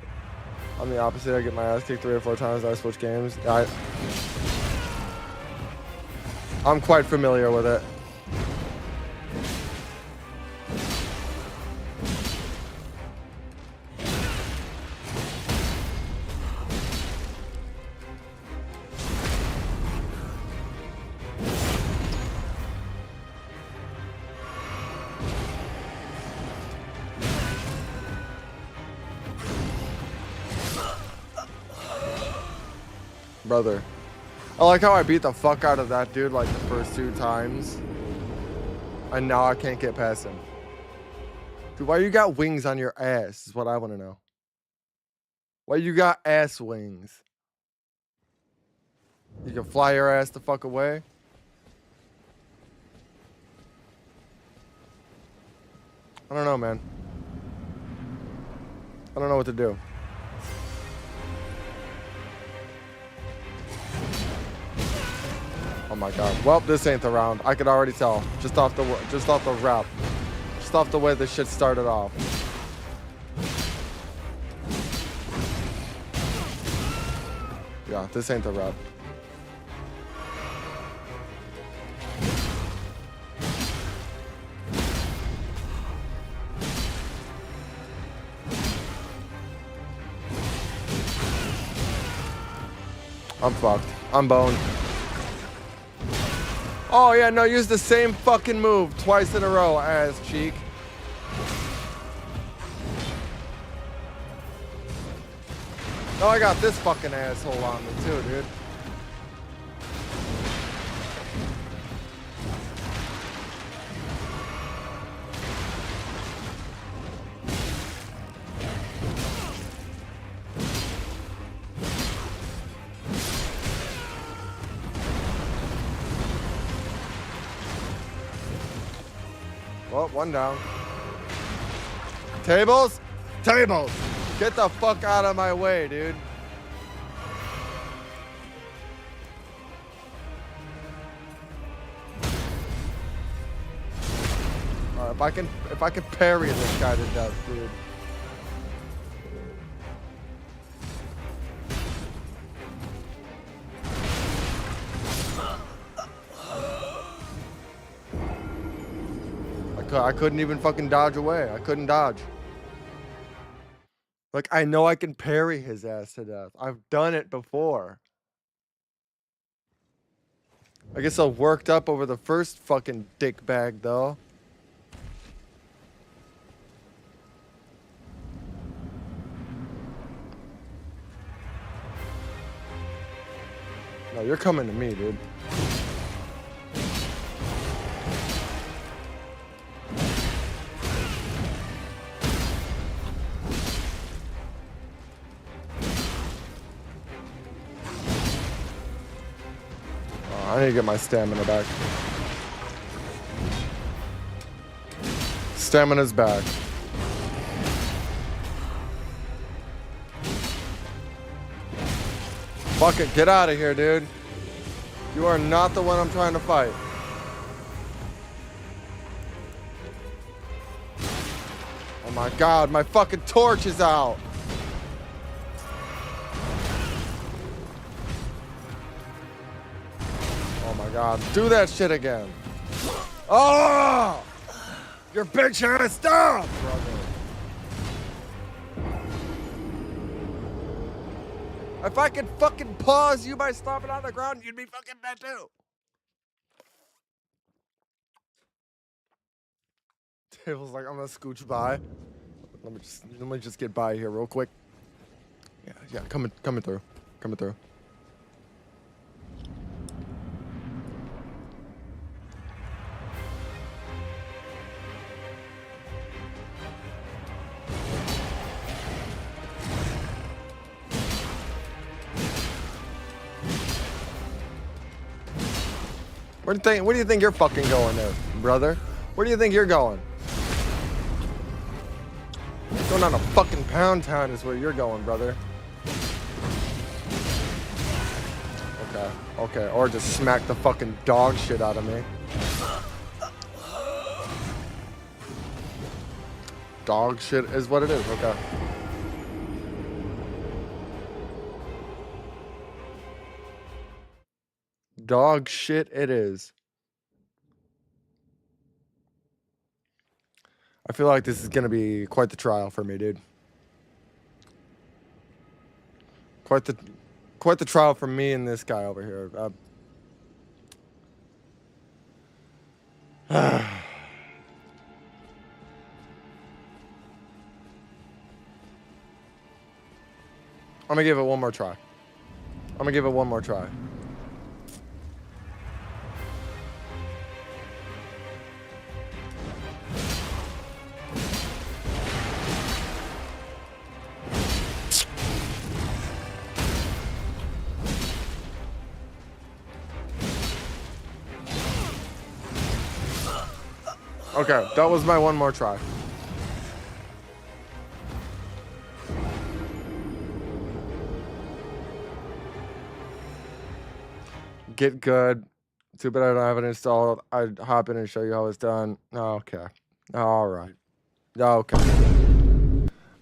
I'm the opposite. I get my ass kicked 3 or 4 times. I switch games. I'm quite familiar with it. Brother. I like how I beat the fuck out of that dude like the first 2 times. And now I can't get past him. Dude, why you got wings on your ass is what I want to know. Why you got ass wings? You can fly your ass the fuck away? I don't know, man. I don't know what to do. Oh my god. Well, this ain't the round. I could already tell. Just off the rep. Just off the way this shit started off. Yeah, this ain't the rep. I'm fucked. I'm boned. Oh yeah, no, use the same fucking move twice in a row, ass cheek. Oh, I got this fucking asshole on me too, dude. Oh, one down. Tables? Tables! Get the fuck out of my way, dude. Alright, if I can parry this guy to death, dude. I couldn't even fucking dodge away. I couldn't dodge. Like, I know I can parry his ass to death. I've done it before. I guess I worked up over the first fucking dick bag, though. No, you're coming to me, dude. I need to get my stamina back. Stamina's back. Fuck it, get out of here, dude. You are not the one I'm trying to fight. Oh my god, my fucking torch is out. Oh my god, do that shit again. Oh! Your bitch ass, stop, brother. If I could fucking pause you by stomping on the ground, you'd be fucking dead too. Table's like, I'm gonna scooch by. Let me just get by here real quick. Yeah, coming through. Coming through. Where do you think you're fucking going there, brother? Where do you think you're going? Going on a fucking pound town is where you're going, brother. Okay. Okay. Or just smack the fucking dog shit out of me. Dog shit is what it is. Okay. Dog shit it is. I feel like this is gonna be quite the trial for me, dude. Quite the trial for me and this guy over here. I'm gonna give it one more try. I'm gonna give it one more try. Okay, that was my one more try. Get good. Too bad I don't have it installed. I'd hop in and show you how it's done. Okay. All right. Okay.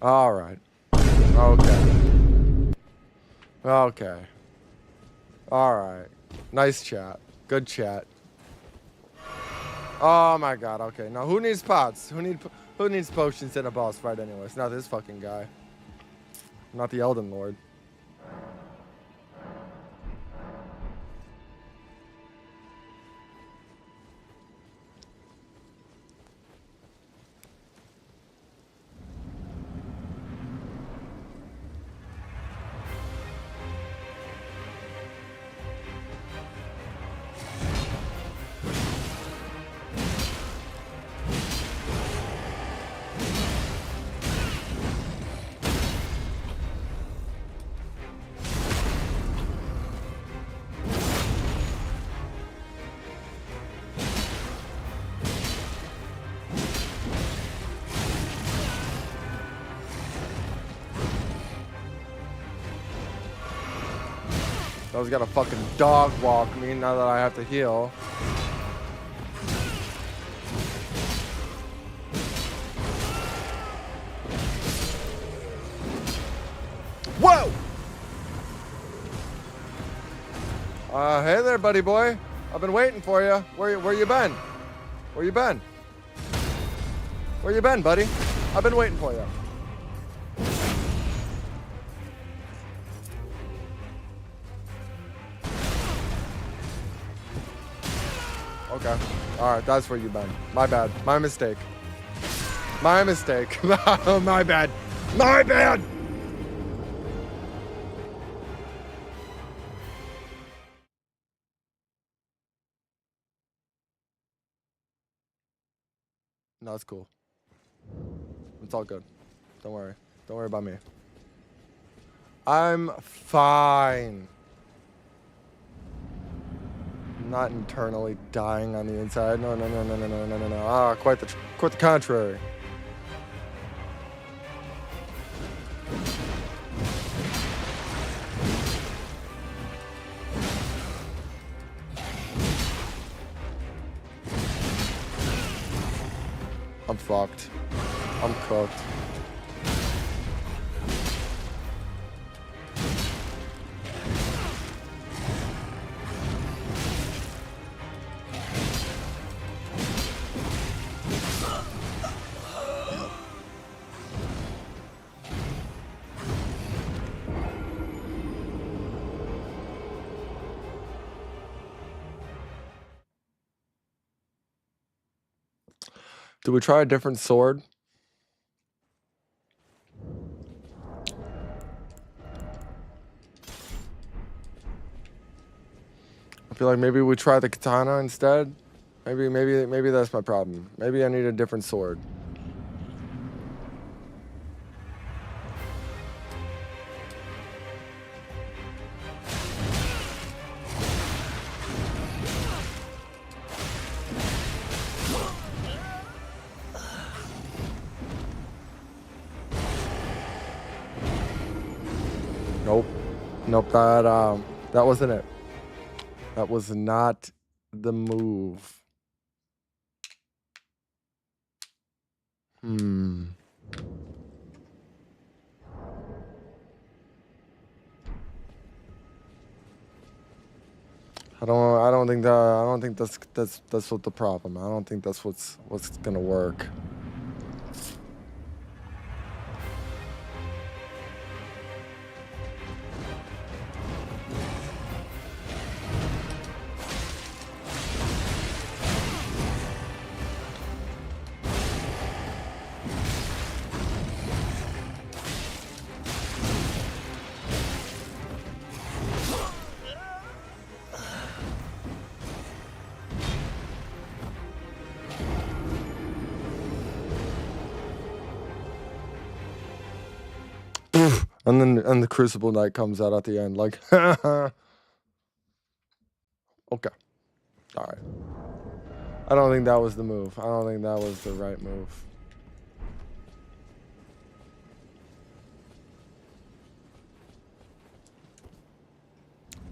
All right. Okay. Okay. All right. Nice chat. Good chat. Oh my god. Okay. Now who needs pots? Who needs potions in a boss fight anyways? Not this fucking guy. Not the Elden Lord. I was gonna fucking dog walk me now that I have to heal. Whoa! Hey there, buddy boy. I've been waiting for you. Where you been? Where you been? Where you been, buddy? I've been waiting for you. Okay. Alright, that's where you've been. My bad. My mistake. My mistake. My bad. My bad! No, it's cool. It's all good. Don't worry. Don't worry about me. I'm fine. Not internally dying on the inside. No. Ah, quite the contrary. I'm fucked. I'm cooked. Do we try a different sword? I feel like maybe we try the katana instead. Maybe that's my problem. Maybe I need a different sword. Nope. Nope, that wasn't it. That was not the move. I don't think that's what the problem. I don't think that's what's gonna work. And the Crucible Knight comes out at the end, like, okay, all right. I don't think that was the move. I don't think that was the right move.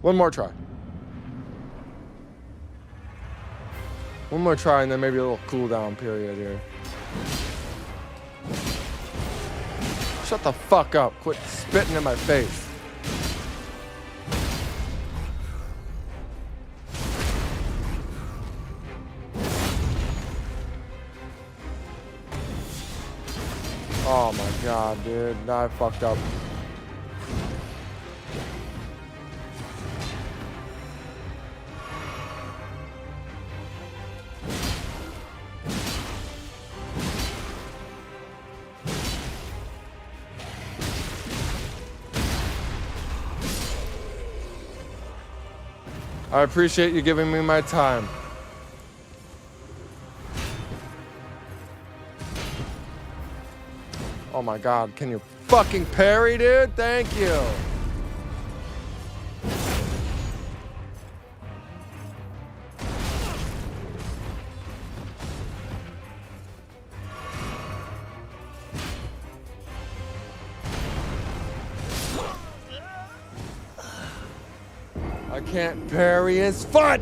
One more try. One more try, and then maybe a little cooldown period here. Shut the fuck up. Quit spitting in my face. Oh my god, dude. Now I fucked up. I appreciate you giving me my time. Oh my god, can you fucking parry, dude? Thank you. I can't parry his foot!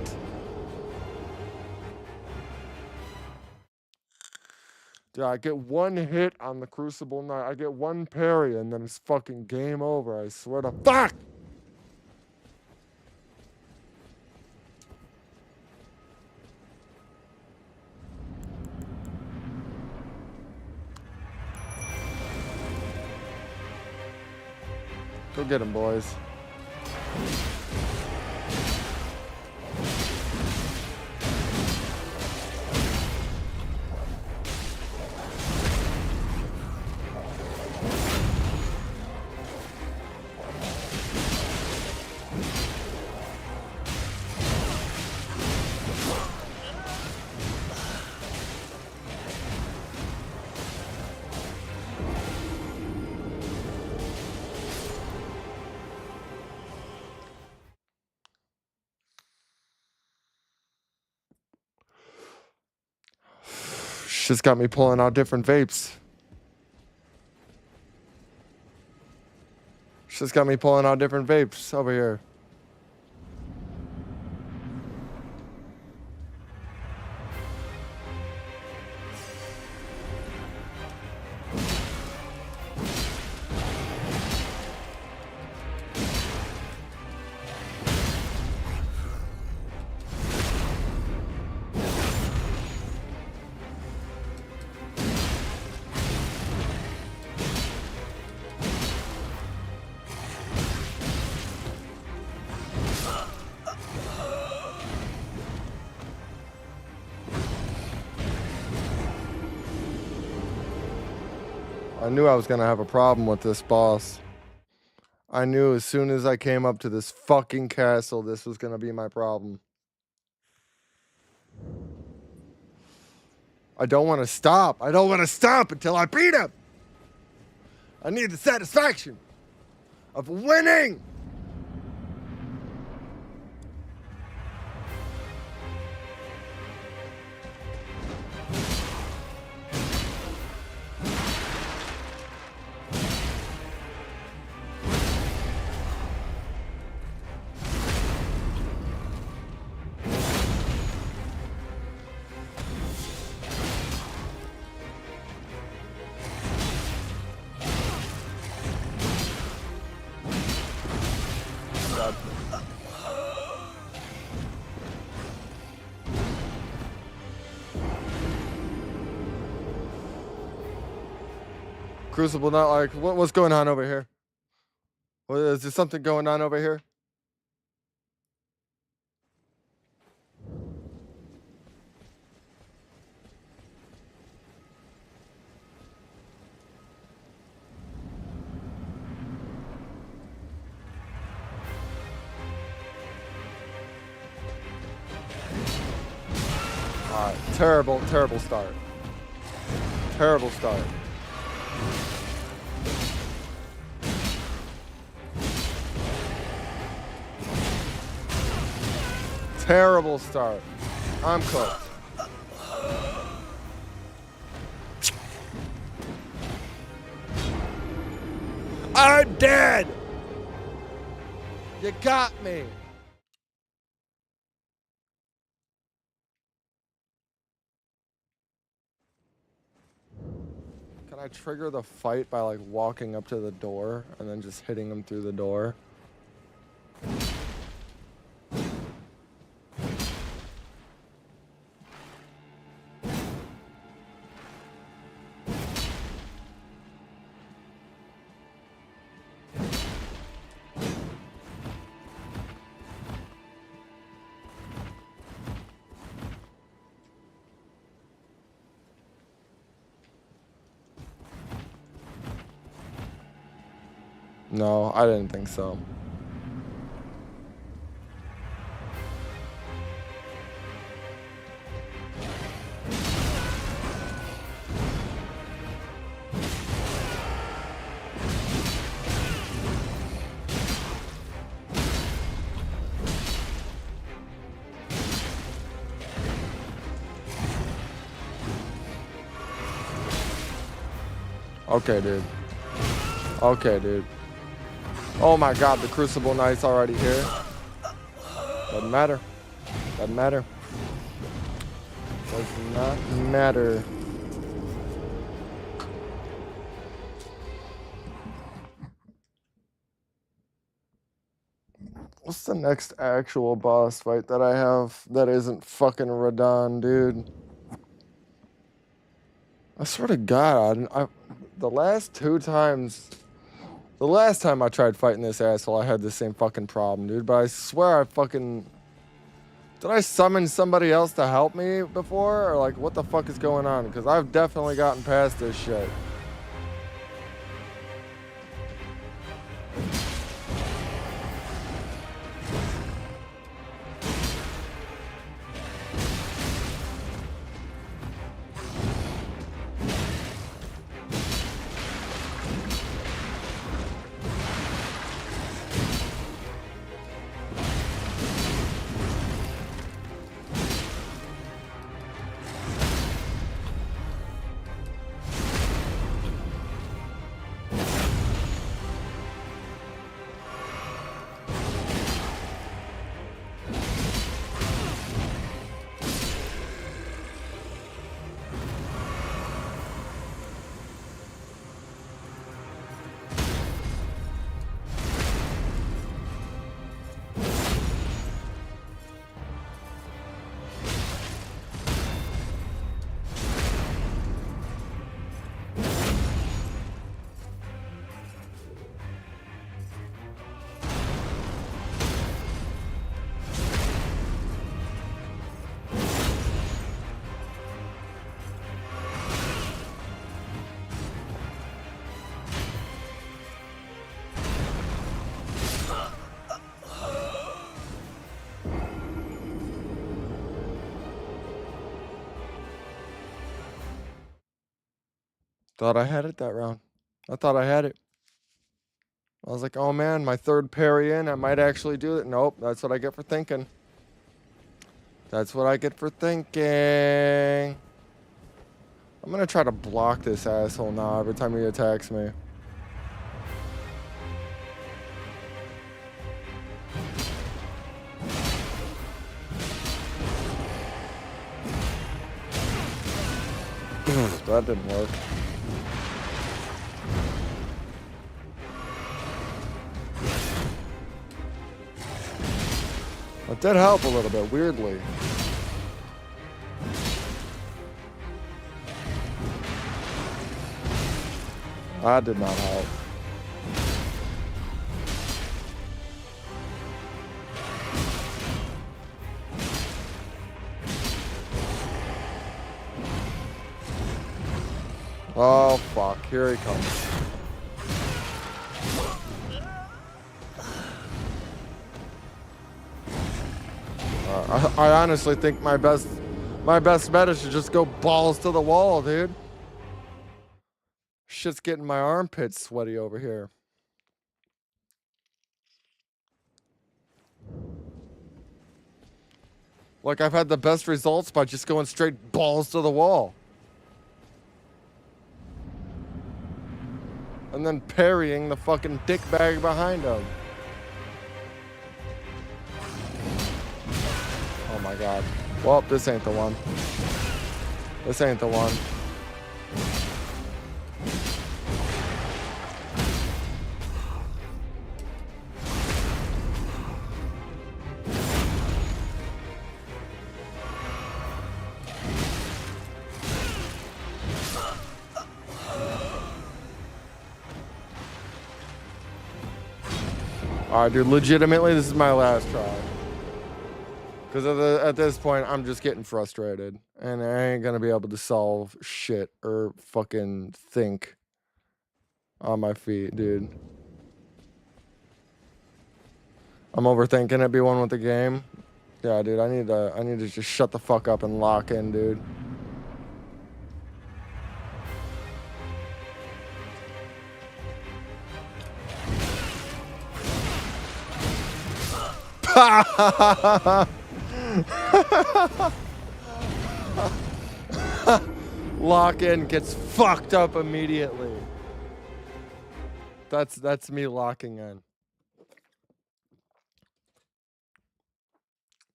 Dude, I get one hit on the Crucible Knight. I get one parry and then it's fucking game over. I swear to fuck! Go get him, boys. Shit's got me pulling out different vapes. Shit's got me pulling out different vapes over here. I knew I was gonna have a problem with this boss. I knew as soon as I came up to this fucking castle, this was gonna be my problem. I don't want to stop. I don't want to stop until I beat him. I need the satisfaction of winning. Crucible not like, what's going on over here? Is there something going on over here? Alright, terrible start. Terrible start. Terrible start. I'm cooked. I'm dead! You got me! Can I trigger the fight by like walking up to the door and then just hitting him through the door? No, I didn't think so. Okay, dude. Okay, dude. Oh my god, the Crucible Knight's already here. Doesn't matter. Doesn't matter. Does not matter. What's the next actual boss fight that I have that isn't fucking Radon, dude? I swear to God, the last time I tried fighting this asshole, I had the same fucking problem, dude. But I swear I fucking... Did I summon somebody else to help me before? Or like, what the fuck is going on? Because I've definitely gotten past this shit. Thought I had it that round. I thought I had it. I was like, oh man, my third parry in, I might actually do it. Nope, that's what I get for thinking. That's what I get for thinking. I'm gonna try to block this asshole now every time he attacks me. That didn't work. It did help a little bit, weirdly. That did not help. Oh fuck, here he comes. I honestly think my best bet is to just go balls to the wall, dude. Shit's getting my armpits sweaty over here. Like, I've had the best results by just going straight balls to the wall. And then parrying the fucking dick bag behind him. Oh my god. Well, this ain't the one. This ain't the one. Alright, dude, legitimately, this is my last try. Because at this point, I'm just getting frustrated. And I ain't gonna be able to solve shit or fucking think on my feet, dude. I'm overthinking it, B1 with the game. Yeah, dude, I need to just shut the fuck up and lock in, dude. Lock in gets fucked up immediately. That's me locking in.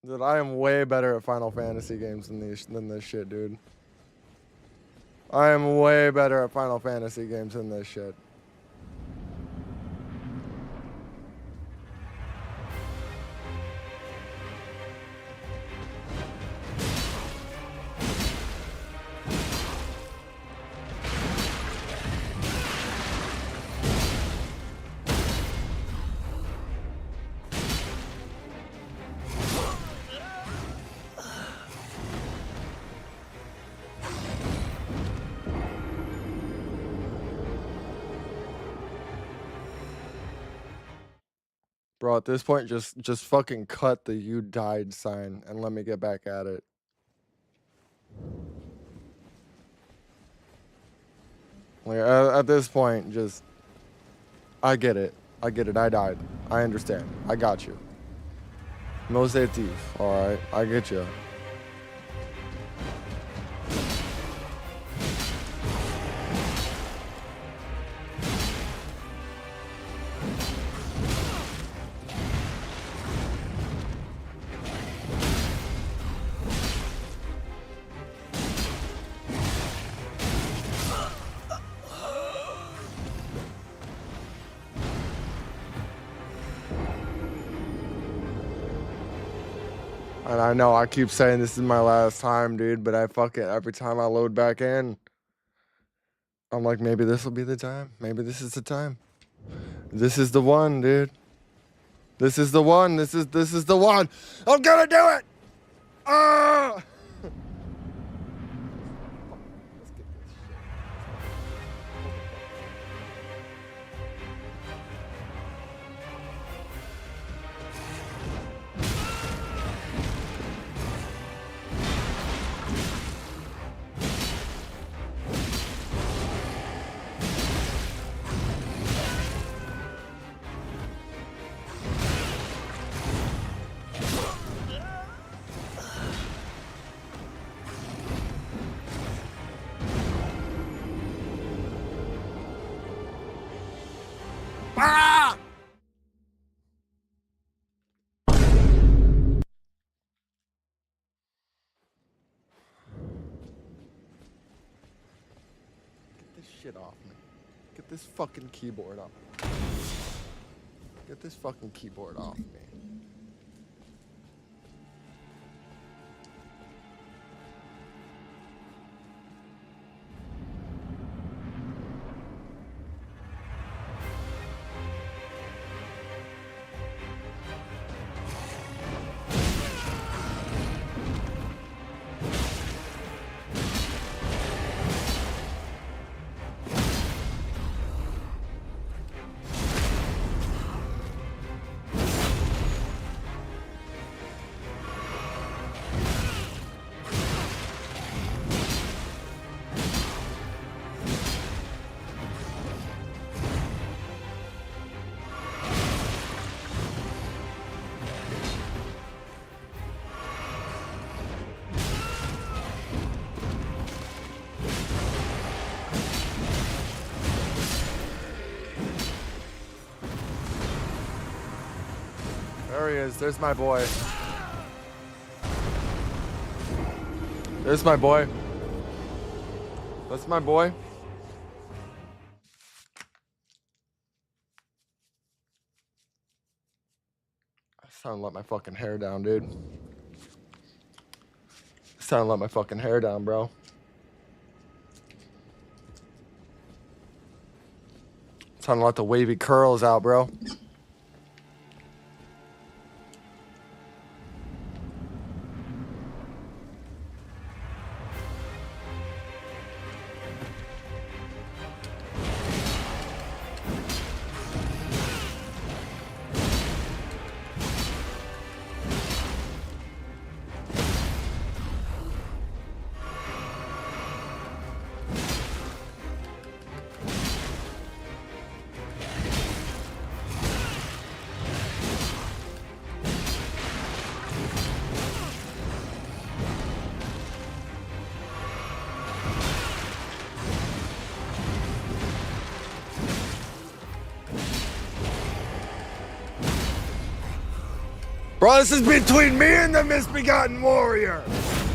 Dude, I am way better at Final Fantasy games than this shit, dude. I am way better at Final Fantasy games than this shit. Bro, at this point, just fucking cut the "you died" sign and let me get back at it. Like, at this point, just... I get it. I get it. I died. I understand. I got you. No say thief. Alright. I get you. And I know I keep saying this is my last time, dude, but I fuck it. Every time I load back in, I'm like, maybe this will be the time. Maybe this is the time. This is the one, dude. This is the one. This is the one. I'm gonna do it. Ah! Ah! Get this shit off me. Get this fucking keyboard off. Get this fucking keyboard off me. There he is. There's my boy. There's my boy. That's my boy. It's time to let my fucking hair down, dude. It's time to let my fucking hair down, bro. It's time to let the wavy curls out, bro. Bro, this is between me and the misbegotten warrior.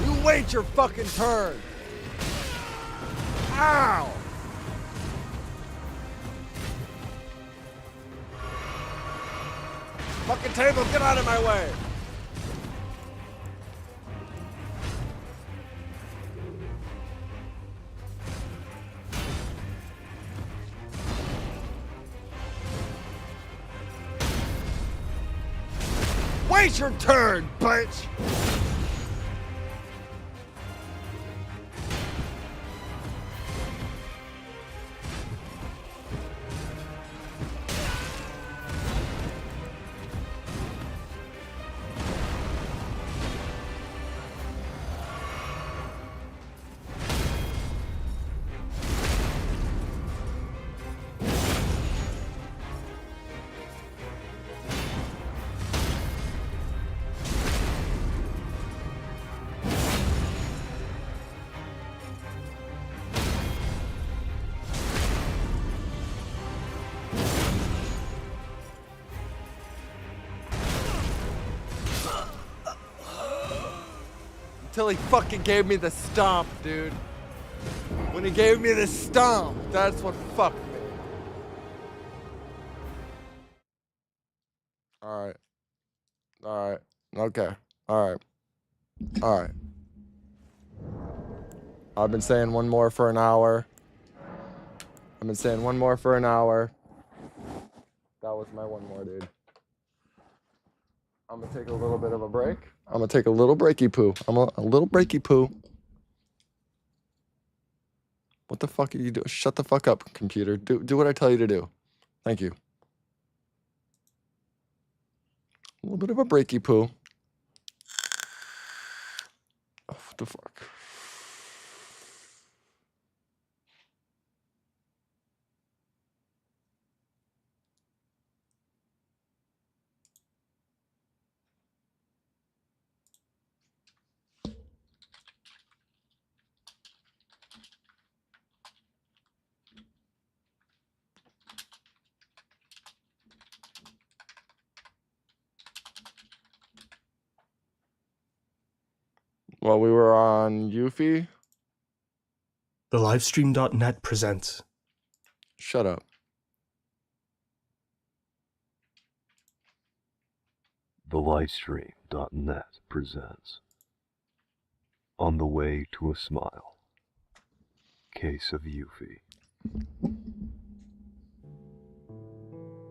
You wait your fucking turn. Ow! Fucking table, get out of my way. Wait your turn, bitch! Until he fucking gave me the stomp, dude. When he gave me the stomp, that's what fucked me. Alright. Alright. Okay. Alright. Alright. I've been saying one more for an hour. I've been saying one more for an hour. That was my one more, dude. I'm gonna take a little bit of a break. I'm gonna take a little breaky poo. A little breaky poo. What the fuck are you doing? Shut the fuck up, computer. Do what I tell you to do. Thank you. A little bit of a breaky poo. Oh, what the fuck? Well, we were on Yuffie. TheLivestream.net presents. Shut up. TheLivestream.net presents On the Way to a Smile. Case of Yuffie.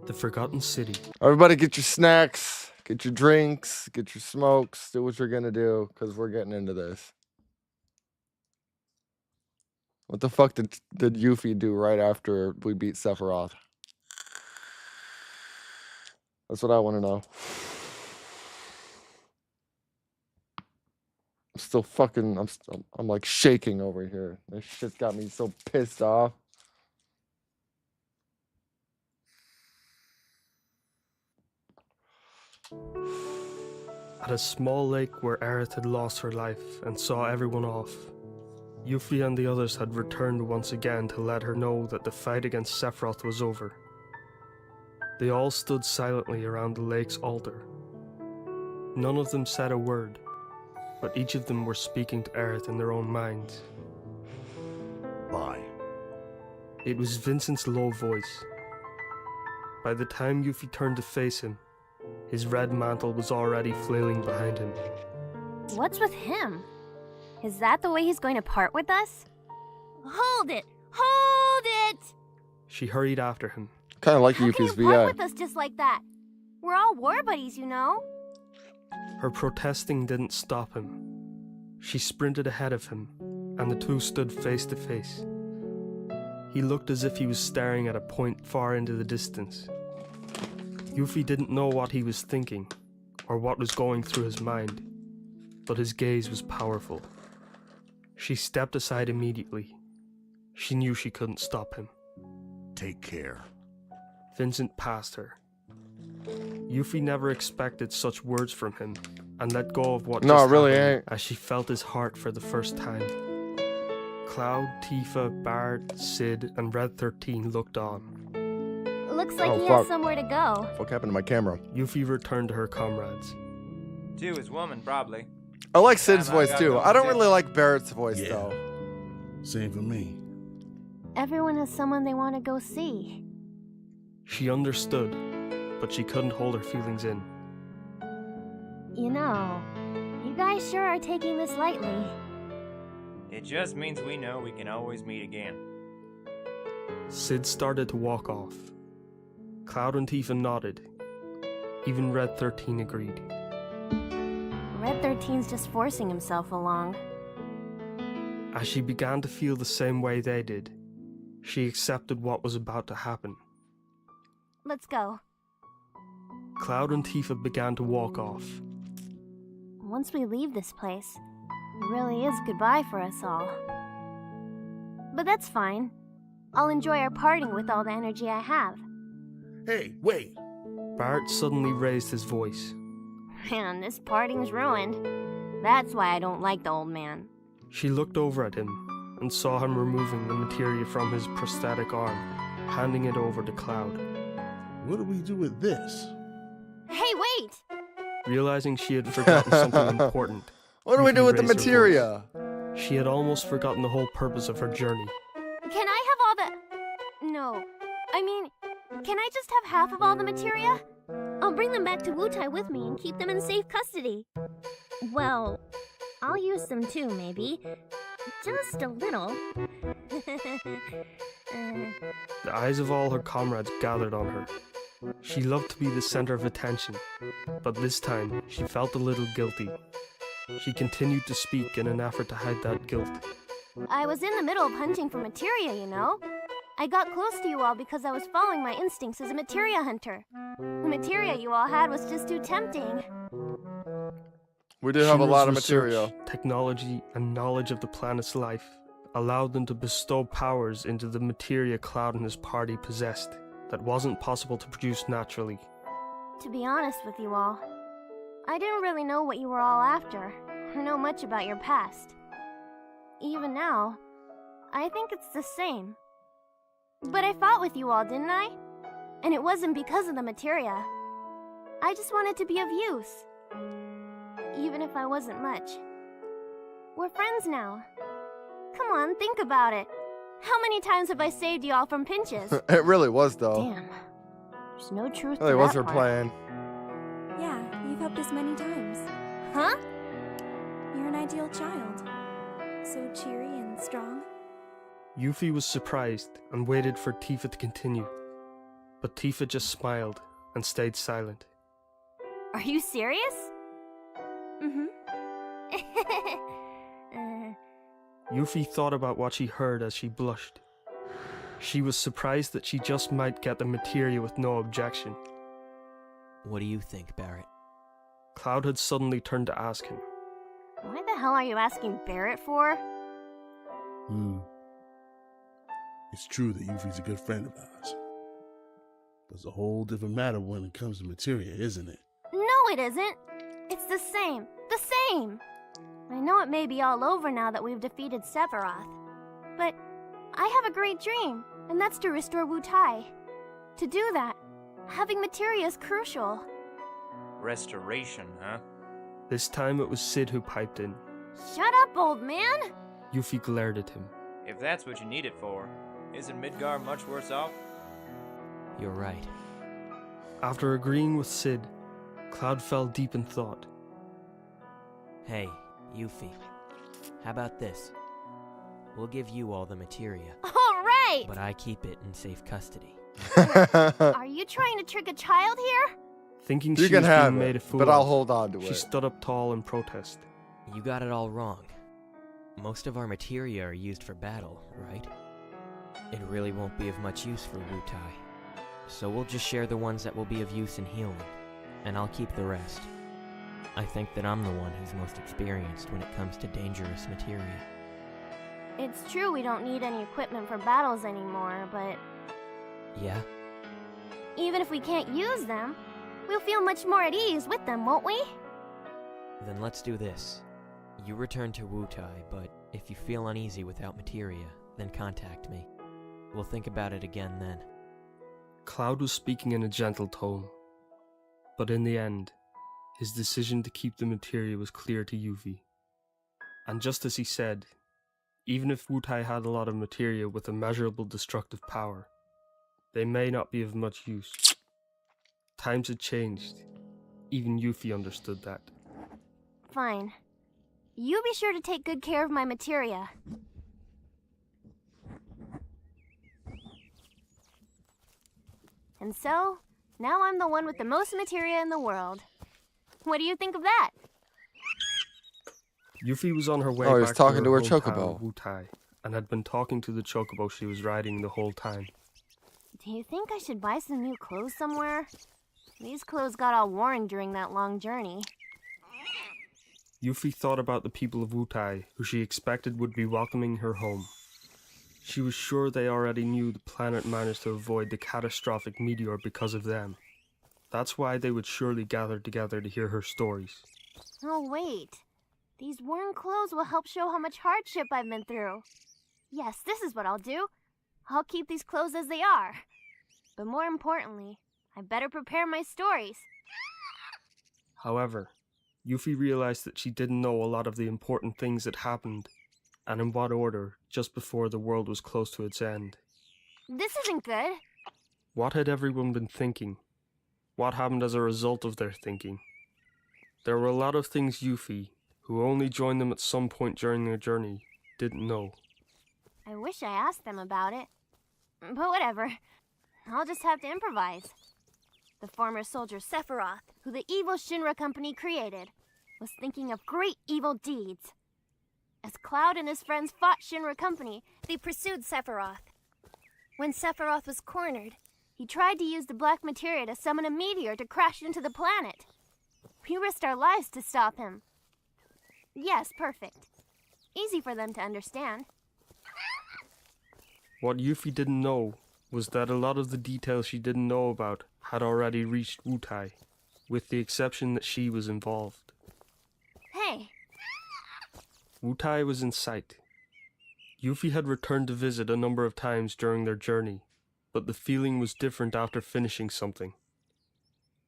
The Forgotten City. Everybody get your snacks, get your drinks, get your smokes, do what you're gonna do, because we're getting into this. What the fuck did Yuffie do right after we beat Sephiroth? That's what I want to know. I'm still fucking, I'm like shaking over here. This shit's got me so pissed off. At a small lake where Aerith had lost her life and saw everyone off, Yuffie and the others had returned once again to let her know that the fight against Sephiroth was over. They all stood silently around the lake's altar, None of them said a word, but each of them were speaking to Aerith in their own minds. Bye. It was Vincent's low voice. By the time Yuffie turned to face him, his red mantle was already flailing behind him. What's with him? Is that the way he's going to part with us? Hold it! Hold it! She hurried after him. Kind of like How can Yuffie's you part VA. with us just like that? We're all war buddies, you know? Her protesting didn't stop him. She sprinted ahead of him, and the two stood face to face. He looked as if he was staring at a point far into the distance. Yuffie didn't know what he was thinking, or what was going through his mind, but his gaze was powerful. She stepped aside immediately. She knew she couldn't stop him. Take care. Vincent passed her. Yuffie never expected such words from him, and let go of what No, just it really happened ain't. as she felt his heart for the first time. Cloud, Tifa, Bart, Sid, and Red 13 looked on. Looks like Oh, he fuck. has somewhere to go. What happened to my camera? Yuffie returned to her comrades. To his woman, probably. I like Sid's Time I voice got too. going, I don't too. really like Barrett's voice Yeah. though. Same for me. Everyone has someone they want to go see. She understood, but she couldn't hold her feelings in. You know, you guys sure are taking this lightly. It just means we know we can always meet again. Sid started to walk off. Cloud and Tifa nodded. Even Red 13 agreed. Red 13's just forcing himself along. As she began to feel the same way they did, she accepted what was about to happen. Let's go. Cloud and Tifa began to walk off. Once we leave this place, it really is goodbye for us all. But that's fine. I'll enjoy our parting with all the energy I have. Hey, wait! Bart suddenly raised his voice. Man, this parting's ruined. That's why I don't like the old man. She looked over at him and saw him removing the materia from his prosthetic arm, handing it over to Cloud. What do we do with this? Hey, wait! Realizing she had forgotten something important. What do we do Yuffie with the raised her materia? voice. She had almost forgotten the whole purpose of her journey. Can I have all the... No. I mean, can I just have half of all the materia? I'll bring them back to Wutai with me and keep them in safe custody. Well, I'll use them too, maybe. Just a little. The eyes of all her comrades gathered on her. She loved to be the center of attention, but this time she felt a little guilty. She continued to speak in an effort to hide that guilt. I was in the middle of hunting for materia, you know? I got close to you all because I was following my instincts as a materia hunter. The materia you all had was just too tempting. We do have a Shimmer's lot of research, material. Technology, and knowledge of the planet's life allowed them to bestow powers into the materia Cloud and his party possessed that wasn't possible to produce naturally. To be honest with you all, I didn't really know what you were all after, or know much about your past. Even now, I think it's the same. But I fought with you all, didn't I? And it wasn't because of the materia. I just wanted to be of use. Even if I wasn't much. We're friends now. Come on, think about it. How many times have I saved you all from pinches? It really was though. Damn. There's no truth to Really was that her part. plan. Yeah, you've helped us many times. Huh? You're an ideal child. So cheery and strong. Yuffie was surprised and waited for Tifa to continue. But Tifa just smiled and stayed silent. Are you serious? Mm-hmm. Yuffie thought about what she heard as she blushed. She was surprised that she just might get the materia with no objection. What do you think, Barrett? Cloud had suddenly turned to ask him. Why the hell are you asking Barrett for? It's true that Yuffie's a good friend of ours. But it's a whole different matter when it comes to materia, isn't it? No, it isn't. It's the same. The same. I know it may be all over now that we've defeated Sephiroth. But I have a great dream, and that's to restore Wutai. To do that, having materia is crucial. Restoration, huh? This time it was Sid who piped in. Shut up, old man! Yuffie glared at him. If that's what you need it for, isn't Midgar much worse off? You're right. After agreeing with Sid, Cloud fell deep in thought. Hey, Yuffie. How about this? We'll give you all the materia. Alright! But I keep it in safe custody. Are you trying to trick a child here? Thinking You she can was have being it, made a fool but I'll of, hold on to she it. stood up tall in protest. You got it all wrong. Most of our materia are used for battle, right? It really won't be of much use for Wutai. So we'll just share the ones that will be of use in healing, and I'll keep the rest. I think that I'm the one who's most experienced when it comes to dangerous materia. It's true we don't need any equipment for battles anymore, but Yeah? even if we can't use them, we'll feel much more at ease with them, won't we? Then let's do this. You return to Wutai, but if you feel uneasy without materia, then contact me. We'll think about it again then. Cloud was speaking in a gentle tone, but in the end, his decision to keep the materia was clear to Yuffie. And just as he said, even if Wutai had a lot of materia with immeasurable destructive power, they may not be of much use. Times had changed. Even Yuffie understood that. Fine. You be sure to take good care of my materia. And so, now I'm the one with the most materia in the world. What do you think of that? Yuffie was on her way Oh, he back was talking to her hometown, chocobo. Wutai, and had been talking to the chocobo she was riding the whole time. Do you think I should buy some new clothes somewhere? These clothes got all worn during that long journey. Yuffie thought about the people of Wutai, who she expected would be welcoming her home. She was sure they already knew the planet managed to avoid the catastrophic meteor because of them. That's why they would surely gather together to hear her stories. Oh, wait. These worn clothes will help show how much hardship I've been through. Yes, this is what I'll do. I'll keep these clothes as they are. But more importantly, I better prepare my stories. However, Yuffie realized that she didn't know a lot of the important things that happened, and in what order, just before the world was close to its end. This isn't good. What had everyone been thinking? What happened as a result of their thinking? There were a lot of things Yuffie, who only joined them at some point during their journey, didn't know. I wish I asked them about it. But whatever. I'll just have to improvise. The former soldier Sephiroth, who the evil Shinra company created, was thinking of great evil deeds. As Cloud and his friends fought Shinra company, they pursued Sephiroth. When Sephiroth was cornered, he tried to use the black materia to summon a meteor to crash into the planet. We risked our lives to stop him. Yes, perfect. Easy for them to understand. What Yuffie didn't know was that a lot of the details she didn't know about had already reached Wutai, with the exception that she was involved. Hey! Wutai was in sight. Yuffie had returned to visit a number of times during their journey, but the feeling was different after finishing something.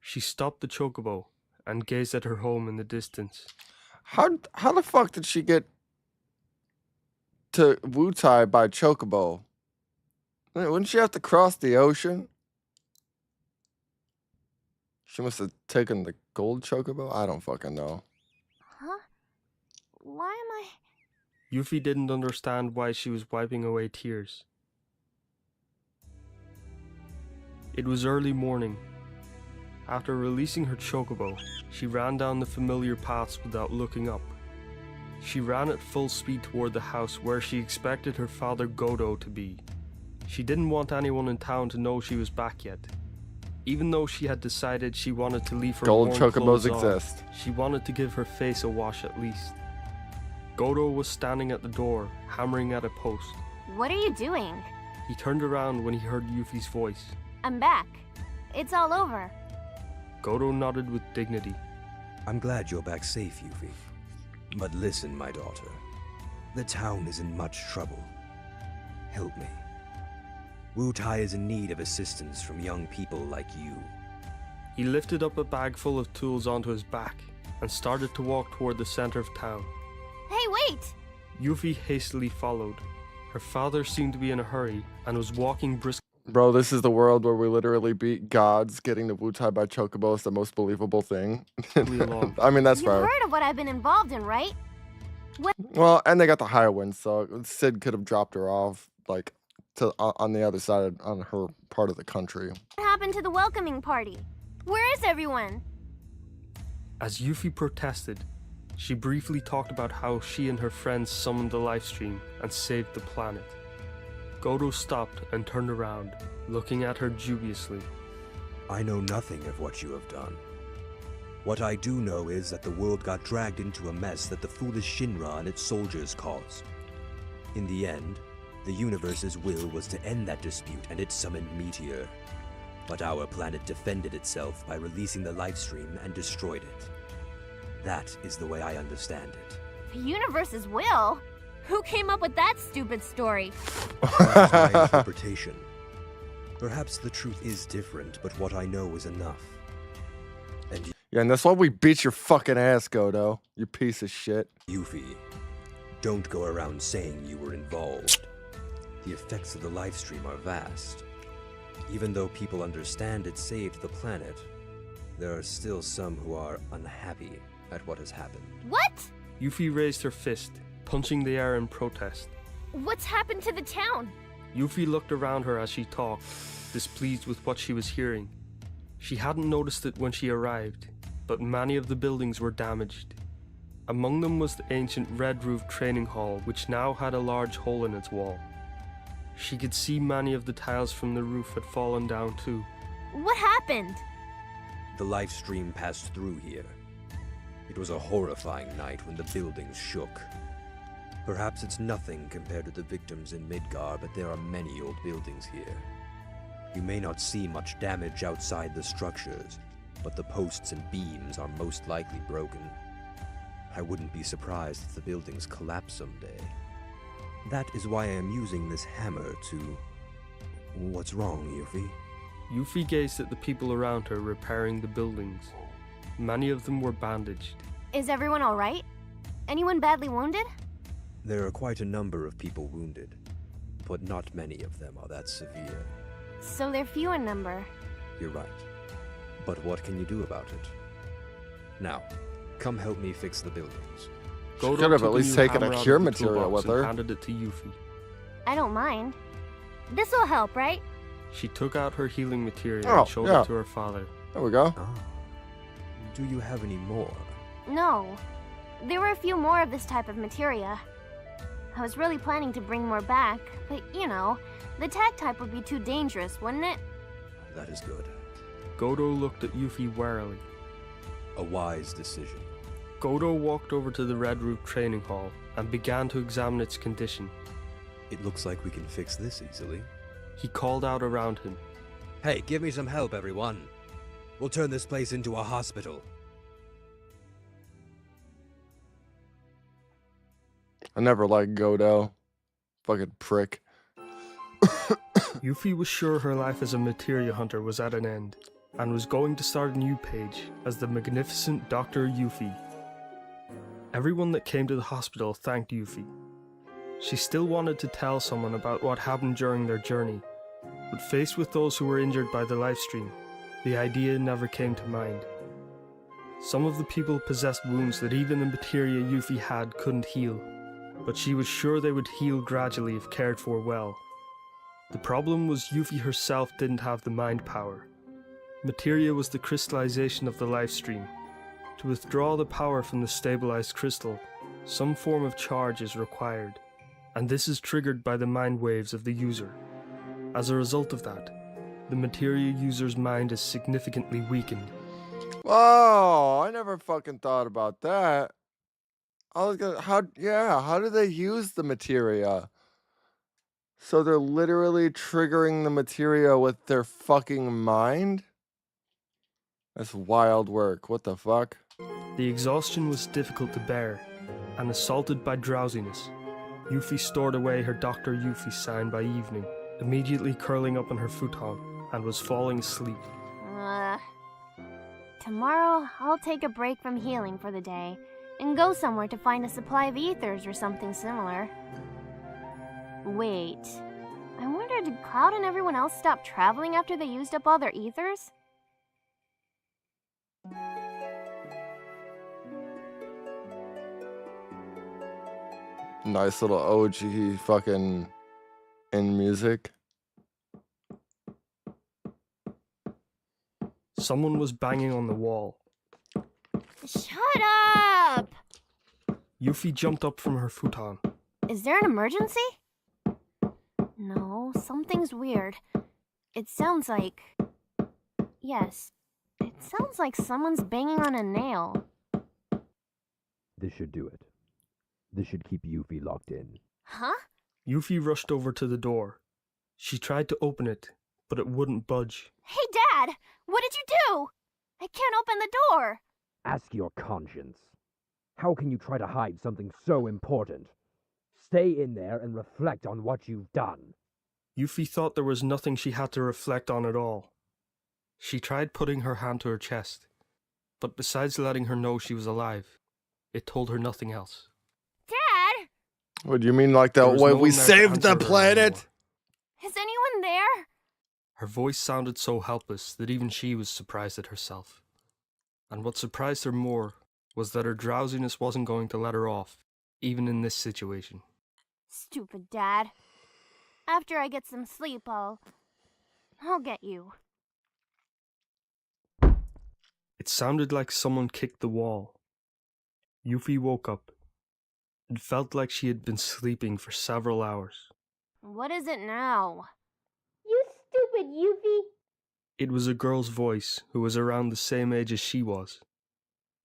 She stopped the chocobo and gazed at her home in the distance. How the fuck did she get to Wutai by chocobo? Wouldn't she have to cross the ocean? She must have taken the gold chocobo? I don't fucking know. Huh? Why am I... Yuffie didn't understand why she was wiping away tears. It was early morning. After releasing her chocobo, she ran down the familiar paths without looking up. She ran at full speed toward the house where she expected her father Godo to be. She didn't want anyone in town to know she was back yet. Even though she had decided she wanted to leave her Gold worn chocobos clothes on, exist. she wanted to give her face a wash at least. Godo was standing at the door, hammering at a post. What are you doing? He turned around when he heard Yuffie's voice. I'm back. It's all over. Godo nodded with dignity. I'm glad you're back safe, Yuffie. But listen, my daughter. The town is in much trouble. Help me. Wutai is in need of assistance from young people like you. He lifted up a bag full of tools onto his back, and started to walk toward the center of town. Hey, wait! Yuffie hastily followed. Her father seemed to be in a hurry and was walking briskly. Bro, this is the world where we literally beat gods. Getting the Wutai by Chocobo is the most believable thing. Along. I mean, that's You've fair. heard of what I've been involved in, right? Well, and they got the higher wind, so Sid could have dropped her off, like, on the other side, on her part of the country. What happened to the welcoming party? Where is everyone? As Yuffie protested, she briefly talked about how she and her friends summoned the livestream and saved the planet. Godo stopped and turned around, looking at her dubiously. I know nothing of what you have done. What I do know is that the world got dragged into a mess that the foolish Shinra and its soldiers caused. In the end, the universe's will was to end that dispute and it summoned Meteor. But our planet defended itself by releasing the livestream and destroyed it. That is the way I understand it. The universe's will? Who came up with that stupid story? That is my interpretation. Perhaps the truth is different, but what I know is enough. And Yeah, and that's why we beat your fucking ass, Godo. You piece of shit. Yuffie, don't go around saying you were involved. The effects of the livestream are vast. Even though people understand it saved the planet, there are still some who are unhappy at what has happened. What? Yuffie raised her fist, punching the air in protest. What's happened to the town? Yuffie looked around her as she talked, displeased with what she was hearing. She hadn't noticed it when she arrived, but many of the buildings were damaged. Among them was the ancient red-roofed training hall, which now had a large hole in its wall. She could see many of the tiles from the roof had fallen down too. What happened? The livestream passed through here. It was a horrifying night when the buildings shook. Perhaps it's nothing compared to the victims in Midgar, but there are many old buildings here. You may not see much damage outside the structures, but the posts and beams are most likely broken. I wouldn't be surprised if the buildings collapse someday. That is why I am using this hammer to... What's wrong, Yuffie? Yuffie gazed at the people around her repairing the buildings. Many of them were bandaged. Is everyone alright? Anyone badly wounded? There are quite a number of people wounded, but not many of them are that severe. So they're few in number. You're right. But what can you do about it? Now, come help me fix the buildings. Godo could have took at least new taken a hammer out cure of the material toolbox with her. and handed it to Yuffie. I don't mind. This'll help, right? She took out her healing material Oh, and showed yeah. it to her father. There we go. Ah. Do you have any more? No. There were a few more of this type of materia. I was really planning to bring more back, but you know, the tag type would be too dangerous, wouldn't it? That is good. Godo looked at Yuffie warily. A wise decision. Godo walked over to the Red Roof training hall and began to examine its condition. It looks like we can fix this easily. He called out around him. Hey, give me some help, everyone. We'll turn this place into a hospital. I never liked Godo. Fucking prick. Yuffie was sure her life as a materia hunter was at an end, and was going to start a new page as the magnificent Dr. Yuffie. Everyone that came to the hospital thanked Yuffie. She still wanted to tell someone about what happened during their journey, but faced with those who were injured by the livestream, the idea never came to mind. Some of the people possessed wounds that even the materia Yuffie had couldn't heal, but she was sure they would heal gradually if cared for well. The problem was Yuffie herself didn't have the mind power. Materia was the crystallization of the livestream. To withdraw the power from the stabilized crystal, some form of charge is required, and this is triggered by the mind waves of the user. As a result of that, the materia user's mind is significantly weakened. Whoa, I never fucking thought about that. I was gonna, how do they use the materia? So they're literally triggering the materia with their fucking mind? That's wild work. What the fuck? The exhaustion was difficult to bear, and assaulted by drowsiness, Yuffie stored away her Dr. Yuffie sign by evening, immediately curling up on her futon, and was falling asleep. Tomorrow, I'll take a break from healing for the day and go somewhere to find a supply of ethers or something similar. Wait, I wonder, did Cloud and everyone else stop traveling after they used up all their ethers? Nice little OG fucking in music. Someone was banging on the wall. Shut up! Yuffie jumped up from her futon. Is there an emergency? No, something's weird. It sounds like... Yes, it sounds like someone's banging on a nail. This should do it. This should keep Yuffie locked in. Huh? Yuffie rushed over to the door. She tried to open it, but it wouldn't budge. Hey, Dad! What did you do? I can't open the door! Ask your conscience. How can you try to hide something so important? Stay in there and reflect on what you've done. Yuffie thought there was nothing she had to reflect on at all. She tried putting her hand to her chest, but besides letting her know she was alive, it told her nothing else. Dad! What do you mean like that way we saved the planet? Is anyone there? Her voice sounded so helpless that even she was surprised at herself. And what surprised her more was that her drowsiness wasn't going to let her off, even in this situation. Stupid Dad. After I get some sleep, I'll get you. It sounded like someone kicked the wall. Yuffie woke up. It felt like she had been sleeping for several hours. What is it now? You stupid Yuffie! It was a girl's voice who was around the same age as she was.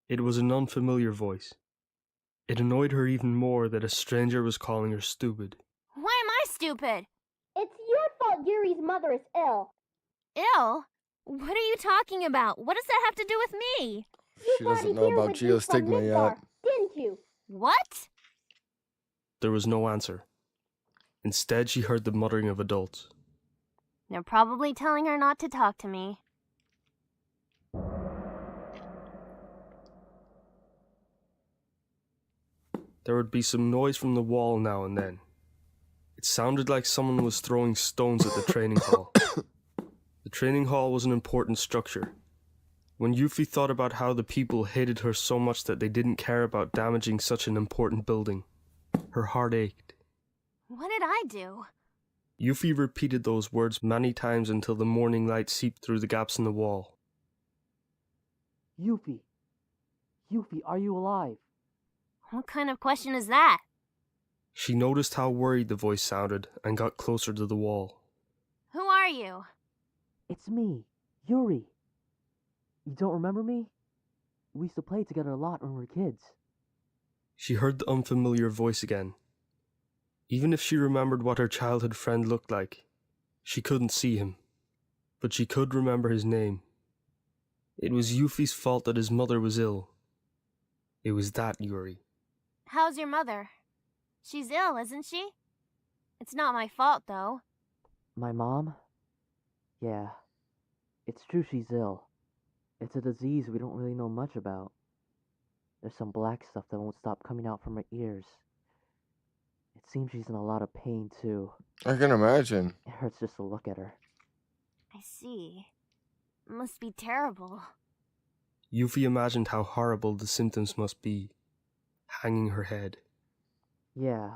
It was an unfamiliar voice. It annoyed her even more that a stranger was calling her stupid. Why am I stupid? It's your fault Yuri's mother is ill. Ill? What are you talking about? What does that have to do with me? She doesn't know about geostigma yet. Didn't you? What? There was no answer. Instead, she heard the muttering of adults. They're probably telling her not to talk to me. There would be some noise from the wall now and then. It sounded like someone was throwing stones at the training hall. The training hall was an important structure. When Yuffie thought about how the people hated her so much that they didn't care about damaging such an important building, her heart ached. What did I do? Yuffie repeated those words many times until the morning light seeped through the gaps in the wall. Yuffie! Yuffie, are you alive? What kind of question is that? She noticed how worried the voice sounded and got closer to the wall. Who are you? It's me, Yuri. You don't remember me? We used to play together a lot when we were kids. She heard the unfamiliar voice again. Even if she remembered what her childhood friend looked like, she couldn't see him. But she could remember his name. It was Yuffie's fault that his mother was ill. It was that Yuri. How's your mother? She's ill, isn't she? It's not my fault, though. My mom? Yeah. It's true she's ill. It's a disease we don't really know much about. There's some black stuff that won't stop coming out from her ears. It seems she's in a lot of pain, too. I can imagine. It hurts just to look at her. I see. It must be terrible. Yuffie imagined how horrible the symptoms must be. Hanging her head. Yeah.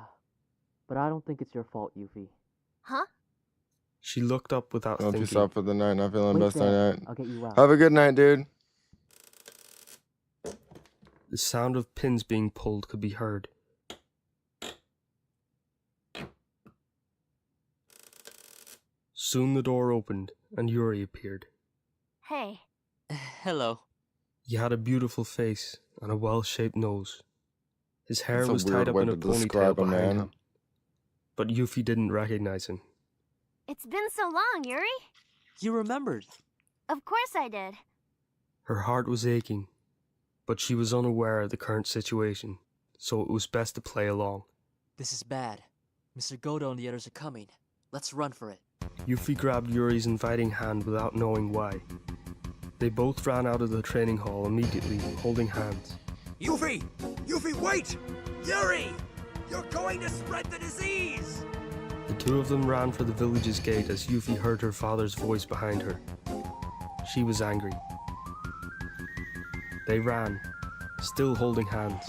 But I don't think it's your fault, Yuffie. Huh? She looked up without Hope thinking. you stop for the night. Not feeling best night. I'll get you out. Have a good night, dude. The sound of pins being pulled could be heard. Soon the door opened and Yuri appeared. Hey. Hello. He had a beautiful face and a well-shaped nose. His hair That's a was weird tied up way in a to ponytail describe a behind man. him. But Yuffie didn't recognize him. It's been so long, Yuri. You remembered. Of course I did. Her heart was aching, but she was unaware of the current situation, so it was best to play along. This is bad. Mr. Godo and the others are coming. Let's run for it. Yuffie grabbed Yuri's inviting hand without knowing why. They both ran out of the training hall immediately, holding hands. Yuffie! Yuffie, wait! Yuri! You're going to spread the disease! The two of them ran for the village's gate as Yuffie heard her father's voice behind her. She was angry. They ran, still holding hands.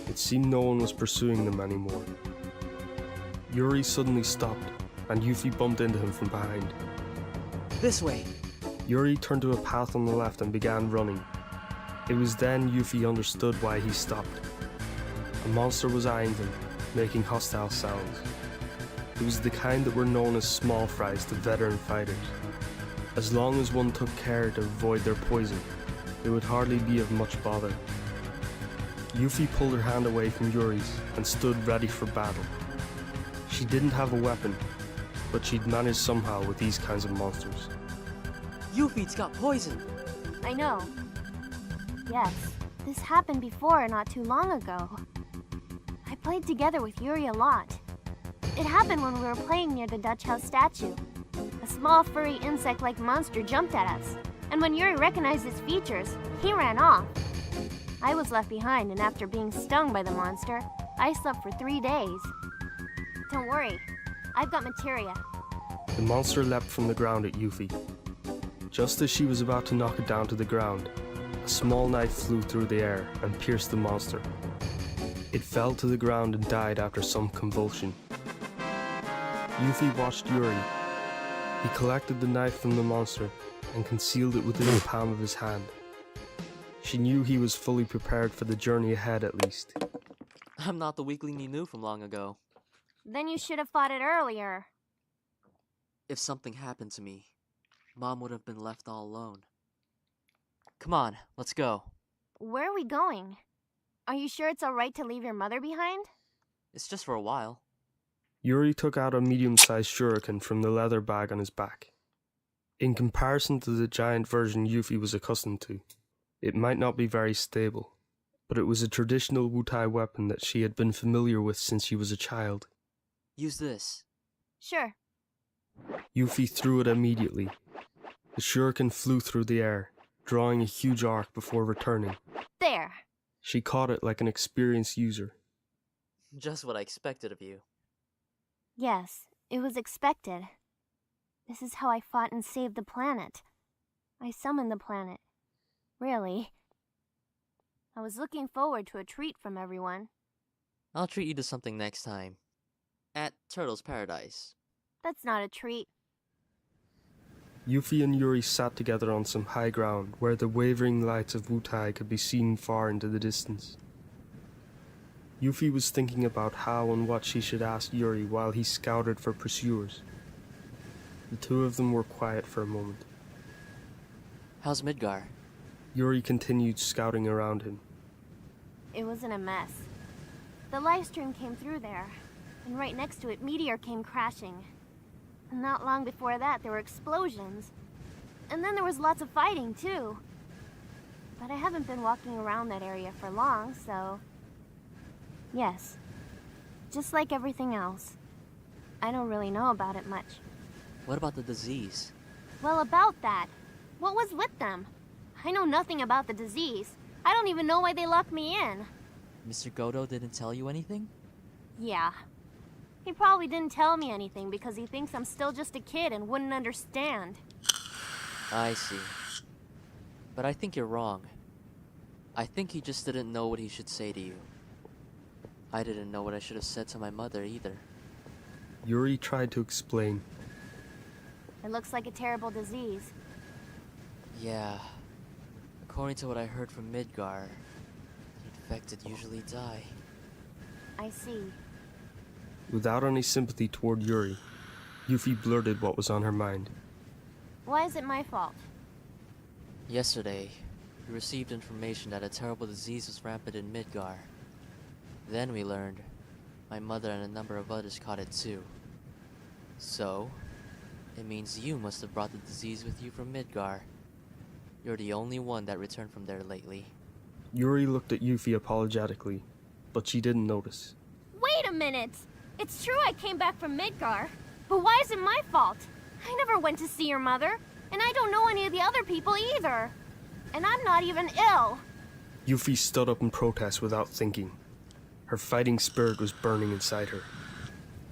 It seemed no one was pursuing them anymore. Yuri suddenly stopped, and Yuffie bumped into him from behind. This way! Yuri turned to a path on the left and began running. It was then Yuffie understood why he stopped. A monster was eyeing them, making hostile sounds. It was the kind that were known as small fries to veteran fighters. As long as one took care to avoid their poison, it would hardly be of much bother. Yuffie pulled her hand away from Yuri's and stood ready for battle. She didn't have a weapon, but she'd managed somehow with these kinds of monsters. Yuffie's got poison! I know. Yes, this happened before not too long ago. I played together with Yuri a lot. It happened when we were playing near the Dutch House statue. A small furry insect-like monster jumped at us, and when Yuri recognized its features, he ran off. I was left behind, and after being stung by the monster, I slept for 3 days. Don't worry, I've got materia. The monster leapt from the ground at Yuffie. Just as she was about to knock it down to the ground, a small knife flew through the air and pierced the monster. It fell to the ground and died after some convulsion. Yuffie watched Yuri. He collected the knife from the monster and concealed it within the palm of his hand. She knew he was fully prepared for the journey ahead at least. I'm not the weakling you knew from long ago. Then you should have fought it earlier. If something happened to me, Mom would have been left all alone. Come on, let's go. Where are we going? Are you sure it's alright to leave your mother behind? It's just for a while. Yuri took out a medium-sized shuriken from the leather bag on his back. In comparison to the giant version Yuffie was accustomed to, it might not be very stable, but it was a traditional Wutai weapon that she had been familiar with since she was a child. Use this. Sure. Yuffie threw it immediately. The shuriken flew through the air, drawing a huge arc before returning. There. She caught it like an experienced user. Just what I expected of you. Yes, it was expected. This is how I fought and saved the planet. I summoned the planet. Really. I was looking forward to a treat from everyone. I'll treat you to something next time. At Turtle's Paradise. That's not a treat. Yuffie and Yuri sat together on some high ground where the wavering lights of Wutai could be seen far into the distance. Yuffie was thinking about how and what she should ask Yuri while he scouted for pursuers. The two of them were quiet for a moment. How's Midgar? Yuri continued scouting around him. It wasn't a mess. The live stream came through there, and right next to it, meteor came crashing. And not long before that, there were explosions. And then there was lots of fighting, too. But I haven't been walking around that area for long, so... Yes. Just like everything else. I don't really know about it much. What about the disease? Well, about that. What was with them? I know nothing about the disease. I don't even know why they locked me in. Mr. Godo didn't tell you anything? Yeah. He probably didn't tell me anything because he thinks I'm still just a kid and wouldn't understand. I see. But I think you're wrong. I think he just didn't know what he should say to you. I didn't know what I should have said to my mother either. Yuri tried to explain. It looks like a terrible disease. Yeah. According to what I heard from Midgar, the infected usually die. I see. Without any sympathy toward Yuri, Yuffie blurted what was on her mind. Why is it my fault? Yesterday, we received information that a terrible disease was rampant in Midgar. Then we learned my mother and a number of others caught it too. So, it means you must have brought the disease with you from Midgar. You're the only one that returned from there lately. Yuri looked at Yuffie apologetically, but she didn't notice. Wait a minute! It's true I came back from Midgar, but why is it my fault? I never went to see your mother, And I don't know any of the other people either. And I'm not even ill. Yuffie stood up in protest without thinking. Her fighting spirit was burning inside her.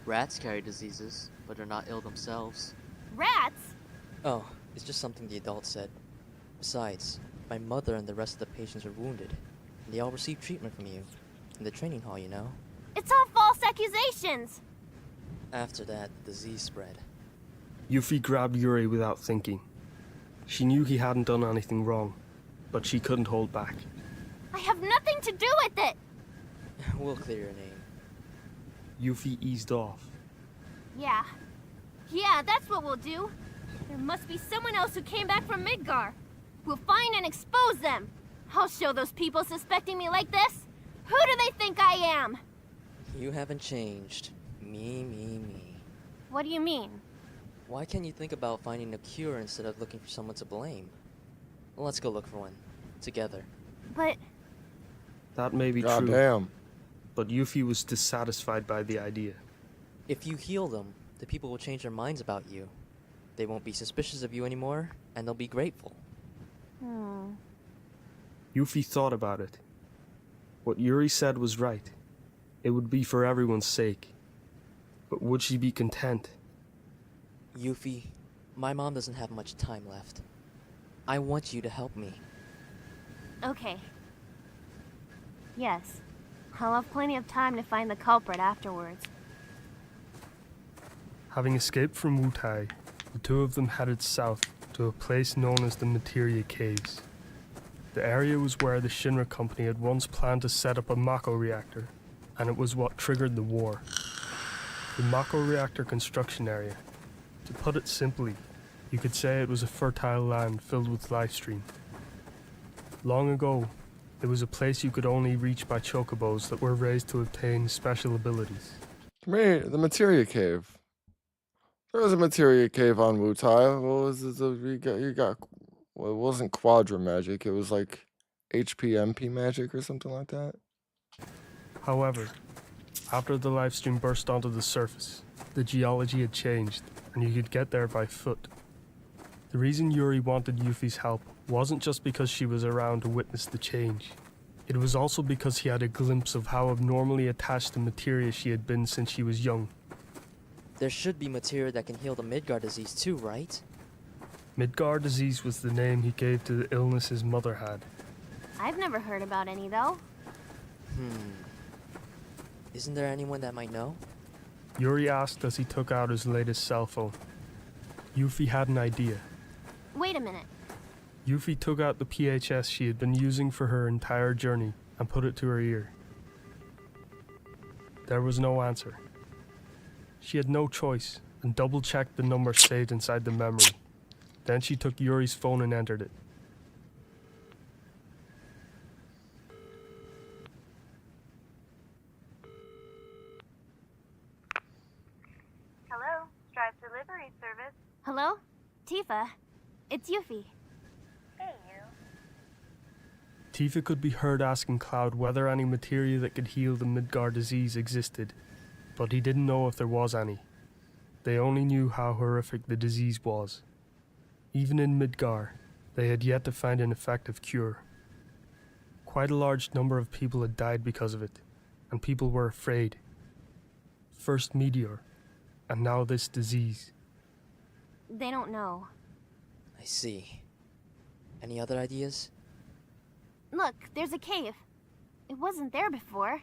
Rats carry diseases, but are not ill themselves. Rats? Oh, it's just something the adults said. Besides, my mother and the rest of the patients are wounded. And they all received treatment from you. In the training hall, you know. It's all false accusations. After that, the disease spread. Yuffie grabbed Yuri without thinking. She knew he hadn't done anything wrong, but she couldn't hold back. I have nothing to do with it. We'll clear your name. Yuffie eased off. Yeah, that's what we'll do. There must be someone else who came back from Midgar. We'll find and expose them. I'll show those people suspecting me like this. Who do they think I am? You haven't changed. Me. What do you mean? Why can't you think about finding a cure instead of looking for someone to blame? Well, let's go look for one. Together. But... That may be true. Goddamn. But Yuffie was dissatisfied by the idea. If you heal them, the people will change their minds about you. They won't be suspicious of you anymore, and they'll be grateful. Yuffie thought about it. What Yuri said was right. It would be for everyone's sake. But would she be content? Yuffie, my mom doesn't have much time left. I want you to help me. Okay. Yes. I'll have plenty of time to find the culprit afterwards. Having escaped from Wutai, the two of them headed south to a place known as the Materia Caves. The area was where the Shinra company had once planned to set up a Mako reactor, and it was what triggered the war. The Mako reactor construction area. To put it simply, you could say it was a fertile land filled with lifestream. Long ago, it was a place you could only reach by chocobos that were raised to obtain special abilities. The Materia Cave. There was a Materia Cave on Wutai. What was it? Well, it wasn't Quadra magic. It was like HP magic or something like that. However, after the livestream burst onto the surface, the geology had changed, and you could get there by foot. The reason Yuri wanted Yuffie's help wasn't just because she was around to witness the change. It was also because he had a glimpse of how abnormally attached to materia she had been since she was young. There should be materia that can heal the Midgar disease too, right? Midgar disease was the name he gave to the illness his mother had. I've never heard about any, though. Isn't there anyone that might know? Yuri asked as he took out his latest cell phone. Yuffie had an idea. Wait a minute. Yuffie took out the PHS she had been using for her entire journey and put it to her ear. There was no answer. She had no choice and double-checked the number saved inside the memory. Then she took Yuri's phone and entered it. Hello, Strive Delivery Service. Hello? Tifa. It's Yuffie. Hey, you. Tifa could be heard asking Cloud whether any materia that could heal the Midgar disease existed, but he didn't know if there was any. They only knew how horrific the disease was. Even in Midgar, they had yet to find an effective cure. Quite a large number of people had died because of it, and people were afraid. First Meteor, and now this disease. They don't know. I see. Any other ideas? Look, there's a cave. It wasn't there before.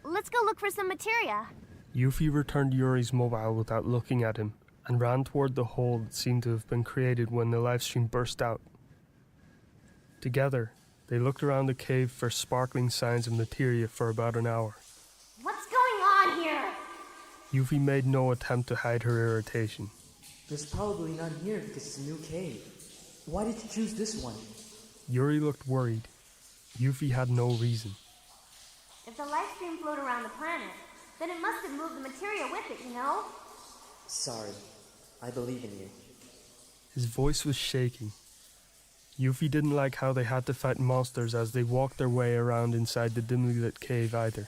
Let's go look for some materia. Yuffie returned Yuri's mobile without looking at him, and ran toward the hole that seemed to have been created when the livestream burst out. Together, they looked around the cave for sparkling signs of materia for about an hour. What's going on here? Yuffie made no attempt to hide her irritation. There's probably none here because it's a new cave. Why did you choose this one? Yuri looked worried. Yuffie had no reason. If the life stream flowed around the planet, then it must have moved the materia with it, you know? Sorry. I believe in you. His voice was shaking. Yuffie didn't like how they had to fight monsters as they walked their way around inside the dimly lit cave either.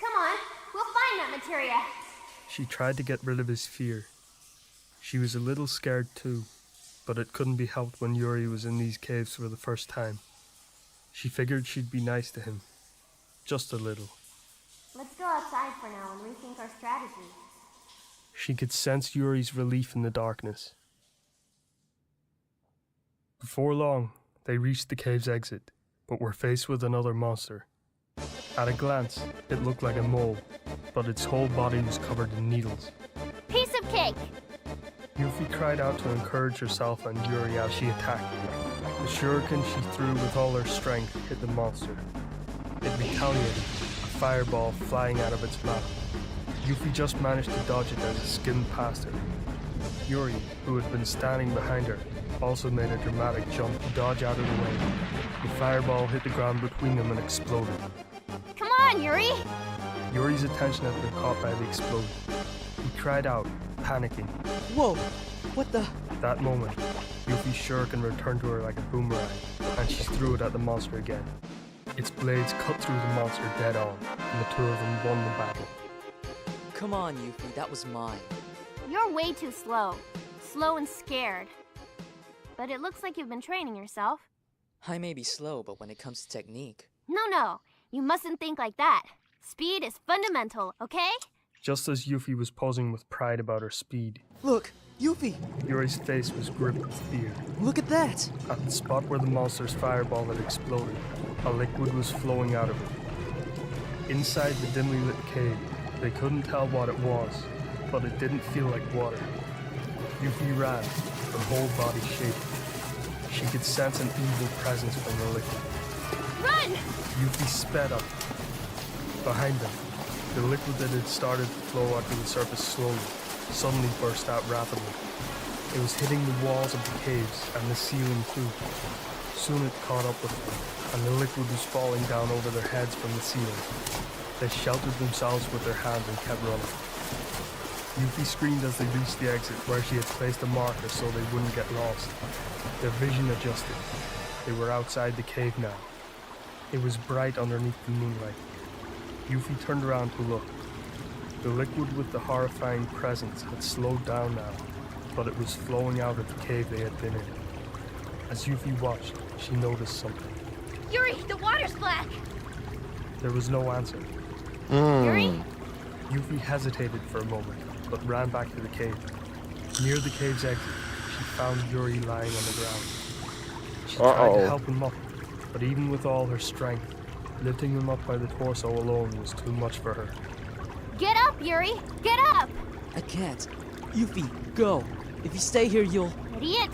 Come on, we'll find that materia. She tried to get rid of his fear. She was a little scared too. but it couldn't be helped when Yuri was in these caves for the first time. She figured she'd be nice to him. Just a little. Let's go outside for now and rethink our strategy. She could sense Yuri's relief in the darkness. Before long, they reached the cave's exit, but were faced with another monster. At a glance, it looked like a mole, but its whole body was covered in needles. Piece of cake! Yuffie cried out to encourage herself and Yuri as she attacked. The shuriken she threw with all her strength hit the monster. It retaliated, a fireball flying out of its mouth. Yuffie just managed to dodge it as it skimmed past her. Yuri, who had been standing behind her, also made a dramatic jump to dodge out of the way. The fireball hit the ground between them and exploded. Come on, Yuri! Yuri's attention had been caught by the explosion. He cried out, panicking. Whoa! What the? At that moment, Yuffie's shuriken returned to her like a boomerang, and she threw it at the monster again. Its blades cut through the monster dead on, and the two of them won the battle. Come on, Yuffie, that was mine. You're way too slow. Slow and scared. But it looks like you've been training yourself. I may be slow, but when it comes to technique... No. You mustn't think like that. Speed is fundamental, okay? Just as Yuffie was posing with pride about her speed. Look! Yuffie! Yuri's face was gripped with fear. Look at that! At the spot where the monster's fireball had exploded, a liquid was flowing out of it. Inside the dimly lit cave, they couldn't tell what it was, but it didn't feel like water. Yuffie ran, her whole body shaking. She could sense an evil presence from the liquid. Run! Yuffie sped up. Behind them, the liquid that had started to flow out to the surface slowly, suddenly burst out rapidly. It was hitting the walls of the caves and the ceiling too. Soon it caught up with them, and the liquid was falling down over their heads from the ceiling. They sheltered themselves with their hands and kept running. Yuffie screamed as they reached the exit where she had placed a marker so they wouldn't get lost. Their vision adjusted. They were outside the cave now. It was bright underneath the moonlight. Yuffie turned around to look. The liquid with the horrifying presence had slowed down now, but it was flowing out of the cave they had been in. As Yuffie watched, she noticed something. Yuri, the water's black! There was no answer. Yuri? Yuffie hesitated for a moment, but ran back to the cave. Near the cave's exit, she found Yuri lying on the ground. She tried to help him up, but even with all her strength, lifting him up by the torso alone was too much for her. Get up, Yuri! Get up! I can't. Yuffie, go. If you stay here, you'll... Idiot!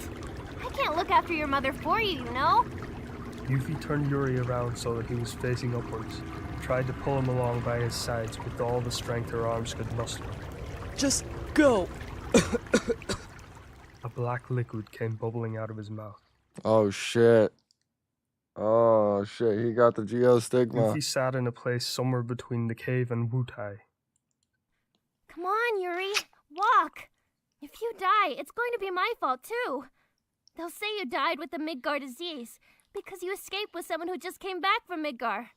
I can't look after your mother for you, you know? Yuffie turned Yuri around so that he was facing upwards, tried to pull him along by his sides with all the strength her arms could muster. Just go! A black liquid came bubbling out of his mouth. Oh shit. Oh shit, he got the geostigma. Yuffie sat in a place somewhere between the cave and Wutai. Come on, Yuri. Walk. If you die, it's going to be my fault too. They'll say you died with the Midgar disease because you escaped with someone who just came back from Midgar.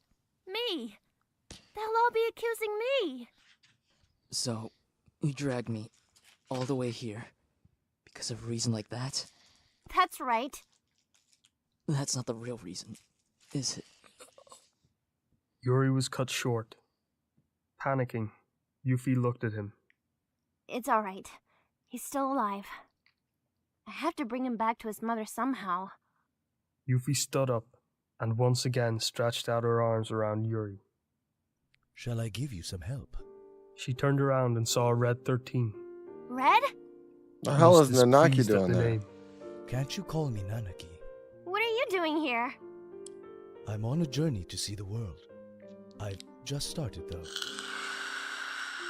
Me. They'll all be accusing me. So, you dragged me all the way here because of a reason like that? That's right. That's not the real reason, is it? Yuri was cut short. Panicking, Yuffie looked at him. It's all right. He's still alive. I have to bring him back to his mother somehow. Yuffie stood up and once again stretched out her arms around Yuri. Shall I give you some help? She turned around and saw Red 13. Red? The hell is Nanaki doing there? Name. Can't you call me Nanaki? What are you doing here? I'm on a journey to see the world. I've just started, though.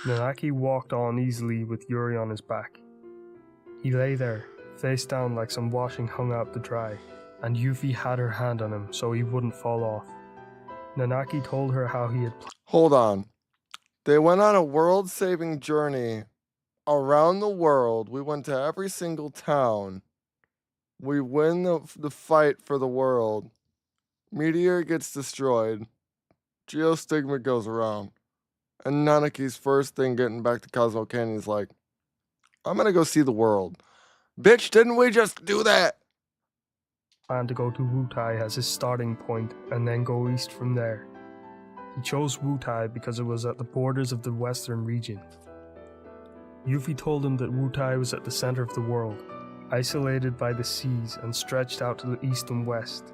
Nanaki walked on easily with Yuri on his back. He lay there, face down like some washing hung out to dry, and Yuffie had her hand on him so he wouldn't fall off. Nanaki told her how he had... Hold on. They went on a world-saving journey around the world. We went to every single town. We win the fight for the world. Meteor gets destroyed. Geostigma goes around. And Nanaki's first thing getting back to Cosmo Canyon is like, I'm going to go see the world. Bitch, didn't we just do that? Planned to go to Wutai as his starting point and then go east from there. He chose Wutai because it was at the borders of the western region. Yuffie told him that Wutai was at the center of the world, isolated by the seas and stretched out to the east and west.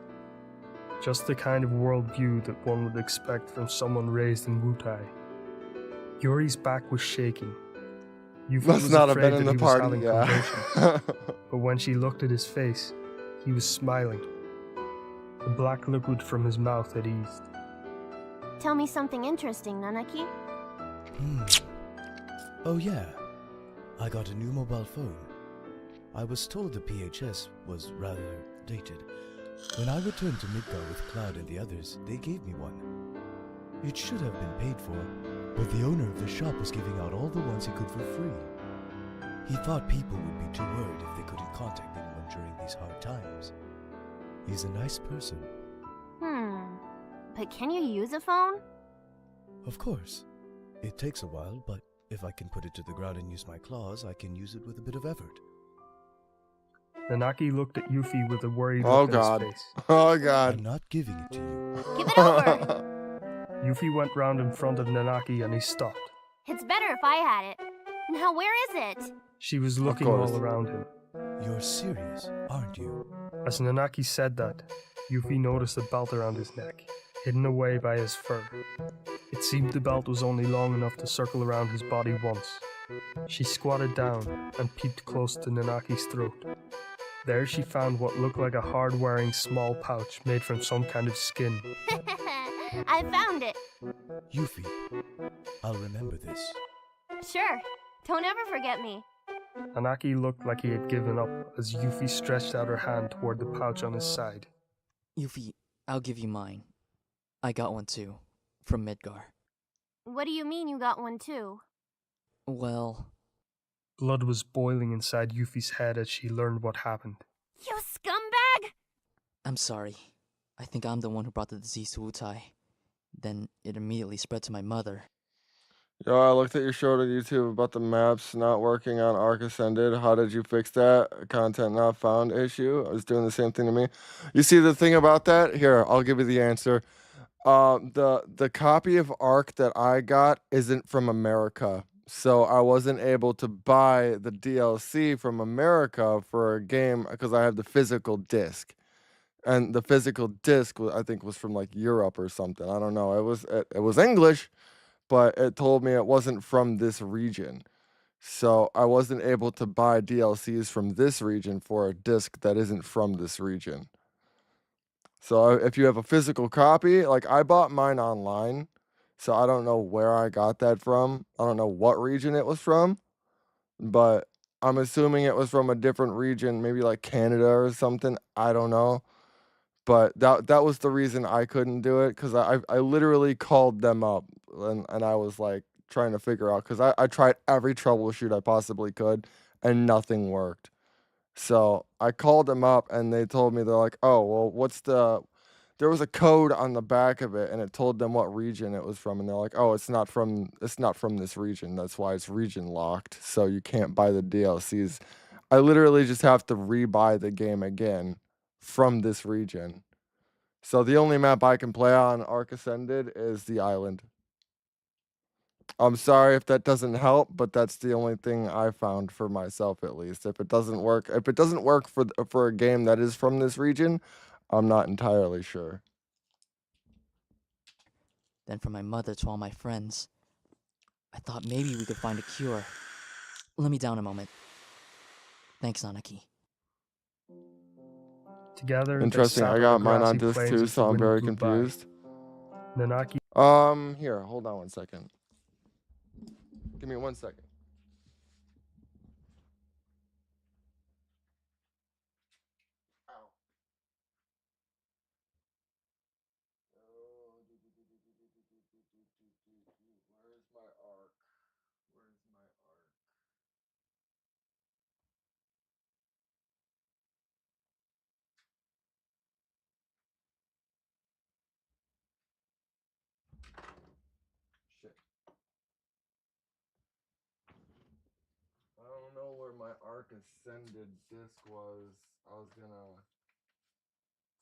Just the kind of worldview that one would expect from someone raised in Wutai. Yuri's back was shaking. Yuffie Must was not have afraid been in that the he was party, having yeah. convulsions. But when she looked at his face, he was smiling. The black liquid from his mouth had eased. Tell me something interesting, Nanaki. Oh yeah, I got a new mobile phone. I was told the PHS was rather dated. When I returned to Midgar with Cloud and the others, they gave me one. It should have been paid for, but the owner of the shop was giving out all the ones he could for free. He thought people would be too worried if they couldn't contact anyone during these hard times. He's a nice person. But can you use a phone? Of course. It takes a while, but if I can put it to the ground and use my claws, I can use it with a bit of effort. Nanaki looked at Yuffie with a worried Oh look god. on his face. Oh god. I'm not giving it to you. Give it over! Yuffie went round in front of Nanaki and he stopped. It's better if I had it. Now where is it? She was looking all around him. You're serious, aren't you? As Nanaki said that, Yuffie noticed a belt around his neck, hidden away by his fur. It seemed the belt was only long enough to circle around his body once. She squatted down and peeped close to Nanaki's throat. There she found what looked like a hard-wearing small pouch made from some kind of skin. I found it. Yuffie, I'll remember this. Sure. Don't ever forget me. Nanaki looked like he had given up as Yuffie stretched out her hand toward the pouch on his side. Yuffie, I'll give you mine. I got one too, from Midgar. What do you mean you got one too? Well... Blood was boiling inside Yuffie's head as she learned what happened. You scumbag! I'm sorry. I think I'm the one who brought the disease to Wutai. Then it immediately spread to my mother. Yo, I looked at your show on YouTube about the maps not working on Ark Ascended. How did you fix that? Content not found issue. I was doing the same thing to me. You see the thing about that? Here, I'll give you the answer. The copy of Ark that I got isn't from America. So I wasn't able to buy the DLC from America for a game because I have the physical disc. And the physical disc, I think, was from like Europe or something. I don't know. It was English, but it told me it wasn't from this region. So I wasn't able to buy DLCs from this region for a disc that isn't from this region. So if you have a physical copy, like I bought mine online, so I don't know where I got that from. I don't know what region it was from, but I'm assuming it was from a different region, maybe like Canada or something. I don't know. But that was the reason I couldn't do it, because I literally called them up and I was like trying to figure out, because I tried every troubleshoot I possibly could and nothing worked. So I called them up and they told me, they're like, oh, well, there was a code on the back of it and it told them what region it was from. And they're like, oh, it's not from this region. That's why it's region locked. So you can't buy the DLCs. I literally just have to rebuy the game again from this region. So the only map I can play on Ark Ascended is the island. I'm sorry if that doesn't help, but that's the only thing I found for myself, at least. If it doesn't work for a game that is from this region, I'm not entirely sure. Then from my mother to all my friends. I thought maybe we could find a cure. Let me down a moment. Thanks, Nanaki. Together, interesting. I got mine on disc too, so I'm very confused. Nanaki. Here, hold on one second. Give me 1 second. Where's my Ark? Where's my Ark? Shit. Ark Ascended disc was. I was gonna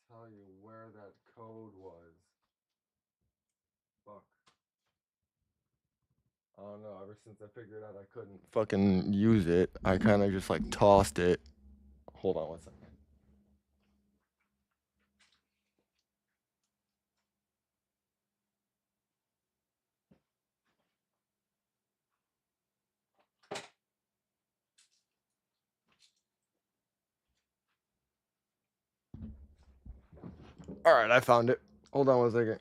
tell you where that code was. Fuck. I don't know. Ever since I figured out I couldn't fucking use it, I kind of just like tossed it. Hold on one second. All right, I found it. Hold on one second.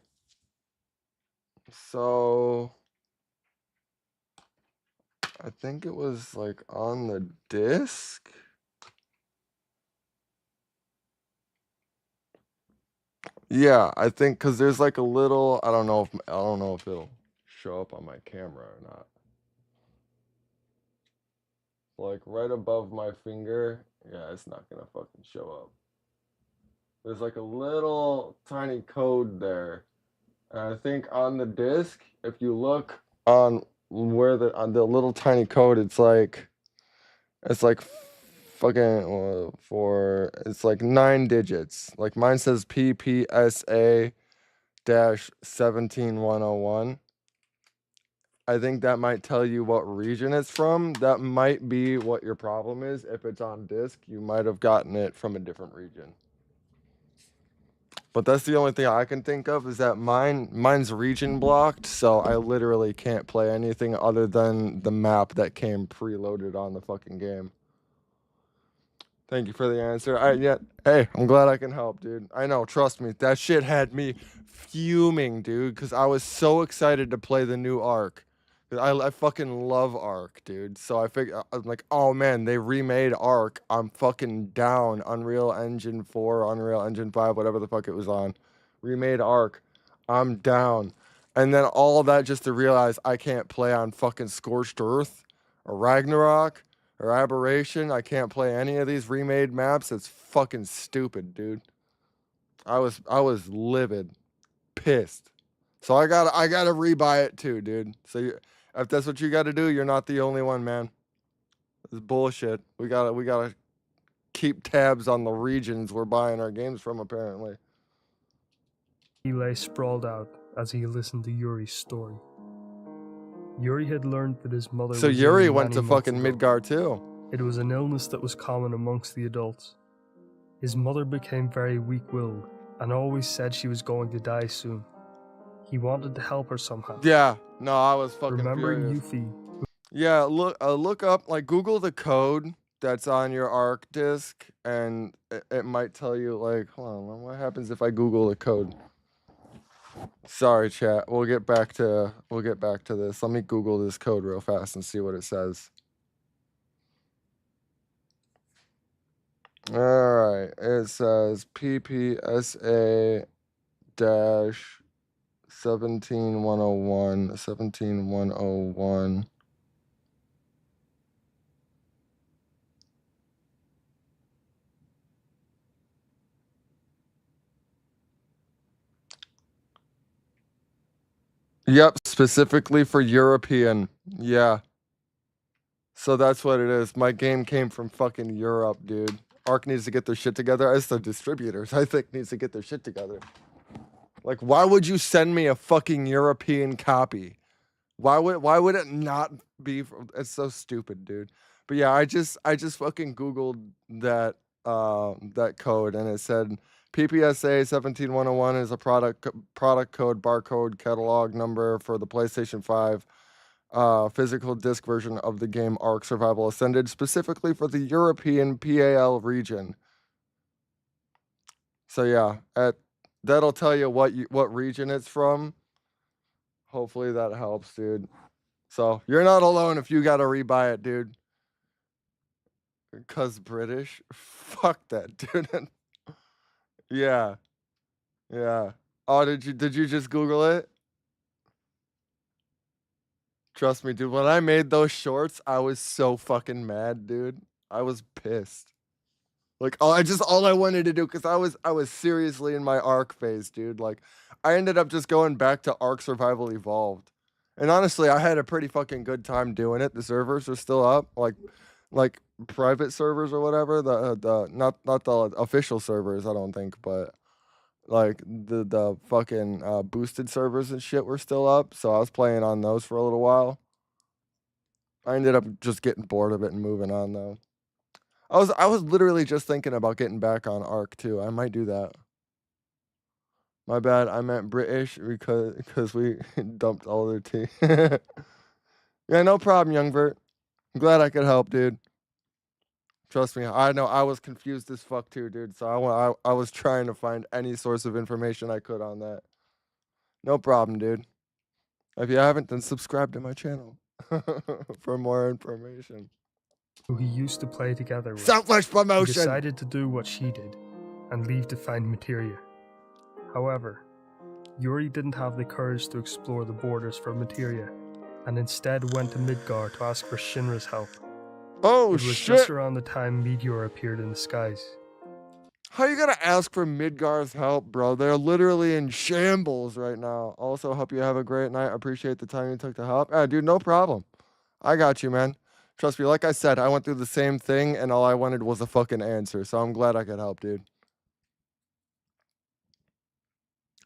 So I think it was like on the disc. Yeah, I think because there's like a little. I don't know if it'll show up on my camera or not. Like right above my finger. Yeah, it's not gonna fucking show up. There's like a little tiny code there. And I think on the disc, if you look on where on the little tiny code, it's like fucking it's like 9 digits. Like mine says PPSA dash 17101. I think that might tell you what region it's from. That might be what your problem is. If it's on disc, you might have gotten it from a different region. But that's the only thing I can think of is that mine's region blocked, so I literally can't play anything other than the map that came preloaded on the fucking game. Thank you for the answer. Hey, I'm glad I can help, dude. I know, trust me, that shit had me fuming, dude, because I was so excited to play the new Ark. I fucking love Ark, dude. So I'm like, oh man, they remade Ark. I'm fucking down. Unreal Engine 4, Unreal Engine 5, whatever the fuck it was on. Remade Ark. I'm down. And then all that just to realize I can't play on fucking Scorched Earth or Ragnarok or Aberration. I can't play any of these remade maps. It's fucking stupid, dude. I was livid, pissed. So I gotta rebuy it too, dude. So if that's what you gotta do, you're not the only one, man. It's bullshit. We gotta keep tabs on the regions we're buying our games from, apparently. He lay sprawled out as he listened to Yuri's story. Yuri had learned that his mother So was Yuri ill went many to months fucking ago. Midgar too. It was an illness that was common amongst the adults. His mother became very weak-willed and always said she was going to die soon. He wanted to help her somehow. Yeah, no, I was fucking Remembering furious. Yuffie. Yeah, look up, like Google the code that's on your Arc disk, and it might tell you like, hold on, what happens if I Google the code? Sorry, chat. We'll get back to this. Let me Google this code real fast and see what it says. All right, it says PPSA dash 17101 17101. Yep, specifically for European. Yeah. So that's what it is. My game came from fucking Europe, dude. Arc needs to get their shit together. As the distributors, I think, needs to get their shit together. Like, why would you send me a fucking European copy? Why would it not be? It's so stupid, dude. But yeah, I just fucking Googled that that code, and it said PPSA 17101 is a product code barcode catalog number for the PlayStation 5 physical disc version of the game Ark Survival Ascended, specifically for the European PAL region. So yeah, that'll tell you what region it's from. Hopefully that helps, dude. So you're not alone if you gotta rebuy it, dude. Cause British, fuck that, dude. Yeah, yeah. Oh, did you just Google it? Trust me, dude. When I made those shorts, I was so fucking mad, dude. I was pissed. Like, all I wanted to do, because I was seriously in my Ark phase, dude. Like, I ended up just going back to Ark Survival Evolved. And honestly, I had a pretty fucking good time doing it. The servers are still up. Like, like private servers or whatever. The not the official servers, I don't think, but like the fucking boosted servers and shit were still up. So I was playing on those for a little while. I ended up just getting bored of it and moving on though. I was literally just thinking about getting back on Ark too. I might do that. My bad. I meant British because we dumped all their tea. Yeah, no problem, young Vert. I'm glad I could help, dude. Trust me, I know I was confused as fuck too, dude. So I was trying to find any source of information I could on that. No problem, dude. If you haven't, then subscribe to my channel for more information. Who he used to play together with. Selfish promotion! He decided to do what she did and leave to find materia. However, Yuri didn't have the courage to explore the borders for materia and instead went to Midgar to ask for Shinra's help. Oh, it was shit! just around the time Meteor appeared in the skies. How you gonna ask for Midgar's help, bro? They're literally in shambles right now. Also, hope you have a great night. Appreciate the time you took to help. Dude, no problem. I got you, man. Trust me, like I said, I went through the same thing, and all I wanted was a fucking answer, so I'm glad I could help, dude.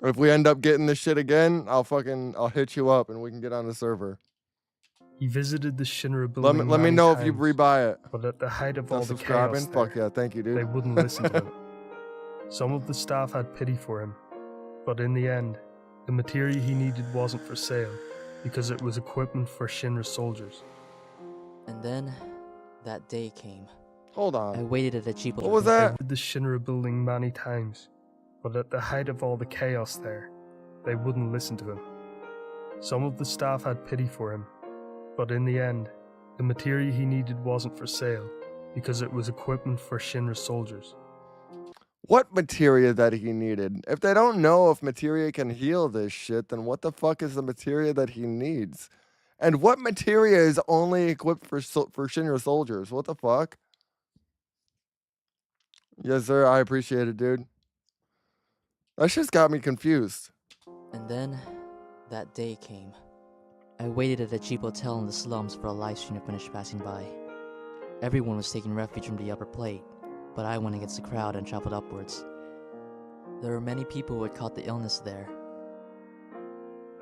If we end up getting this shit again, I'll hit you up, and we can get on the server. He visited the Shinra building Let me know times, if you rebuy it. But at the height of Still all the subscribing? chaos there, Fuck yeah, thank you, dude. they wouldn't listen to him. Some of the staff had pity for him, but in the end, the materia he needed wasn't for sale, because it was equipment for Shinra soldiers. And then, that day came. Hold on. I waited at a cheap... What was that? He visited the Shinra building many times, but at the height of all the chaos there, they wouldn't listen to him. Some of the staff had pity for him, but in the end, the materia he needed wasn't for sale, because it was equipment for Shinra soldiers. What materia that he needed? If they don't know if materia can heal this shit, then what the fuck is the materia that he needs? And what materia is only equipped for Shinra soldiers? What the fuck? Yes, sir. I appreciate it, dude. That shit's got me confused. And then, that day came. I waited at a cheap hotel in the slums for a live stream to finish passing by. Everyone was taking refuge from the upper plate, but I went against the crowd and traveled upwards. There were many people who had caught the illness there.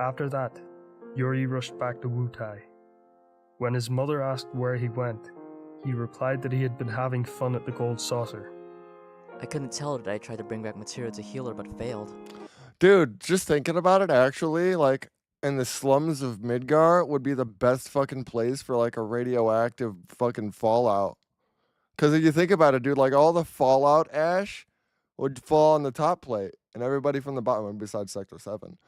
After that, Yuri rushed back to Wutai. When his mother asked where he went, he replied that he had been having fun at the Gold Saucer. I couldn't tell her that I tried to bring back material to heal her but failed. Dude, just thinking about it, actually, like, in the slums of Midgar would be the best fucking place for, like, a radioactive fucking fallout. Because if you think about it, dude, like, all the fallout ash would fall on the top plate, and everybody from the bottom, besides Sector 7,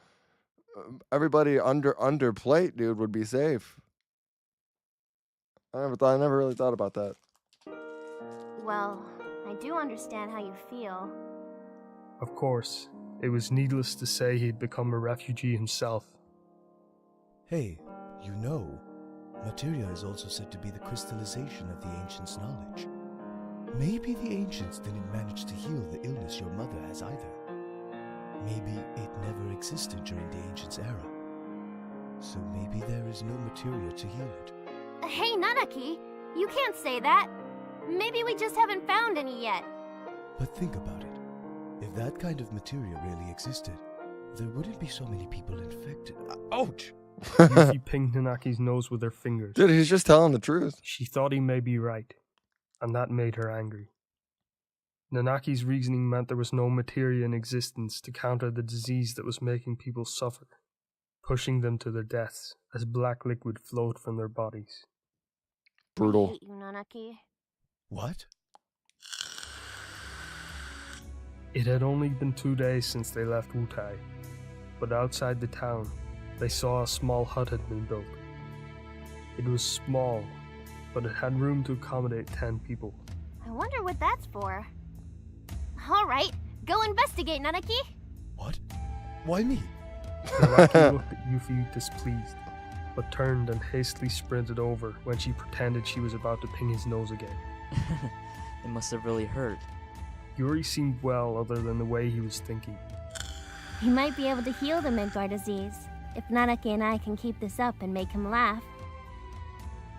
everybody under plate, dude, would be safe. I never really thought about that. Well, I do understand how you feel. Of course, it was needless to say he'd become a refugee himself. Hey, you know, materia is also said to be the crystallization of the ancients' knowledge. Maybe the ancients didn't manage to heal the illness your mother has either. Maybe it never existed during the ancients' era. So maybe there is no materia to heal it. Hey, Nanaki, you can't say that. Maybe we just haven't found any yet. But think about it. If that kind of materia really existed, there wouldn't be so many people infected. Ouch! Yuffie pinged Nanaki's nose with her fingers. Dude, he's just telling the truth. She thought he may be right, and that made her angry. Nanaki's reasoning meant there was no materia in existence to counter the disease that was making people suffer, pushing them to their deaths as black liquid flowed from their bodies. Brutal. I hate you, Nanaki. What? It had only been 2 days since they left Wutai, but outside the town, they saw a small hut had been built. It was small, but it had room to accommodate 10 people. I wonder what that's for. Alright, go investigate, Nanaki! What? Why me? Nanaki looked at Yuffie displeased, but turned and hastily sprinted over when she pretended she was about to ping his nose again. It must have really hurt. Yuri seemed well other than the way he was thinking. He might be able to heal the Midgar disease, if Nanaki and I can keep this up and make him laugh.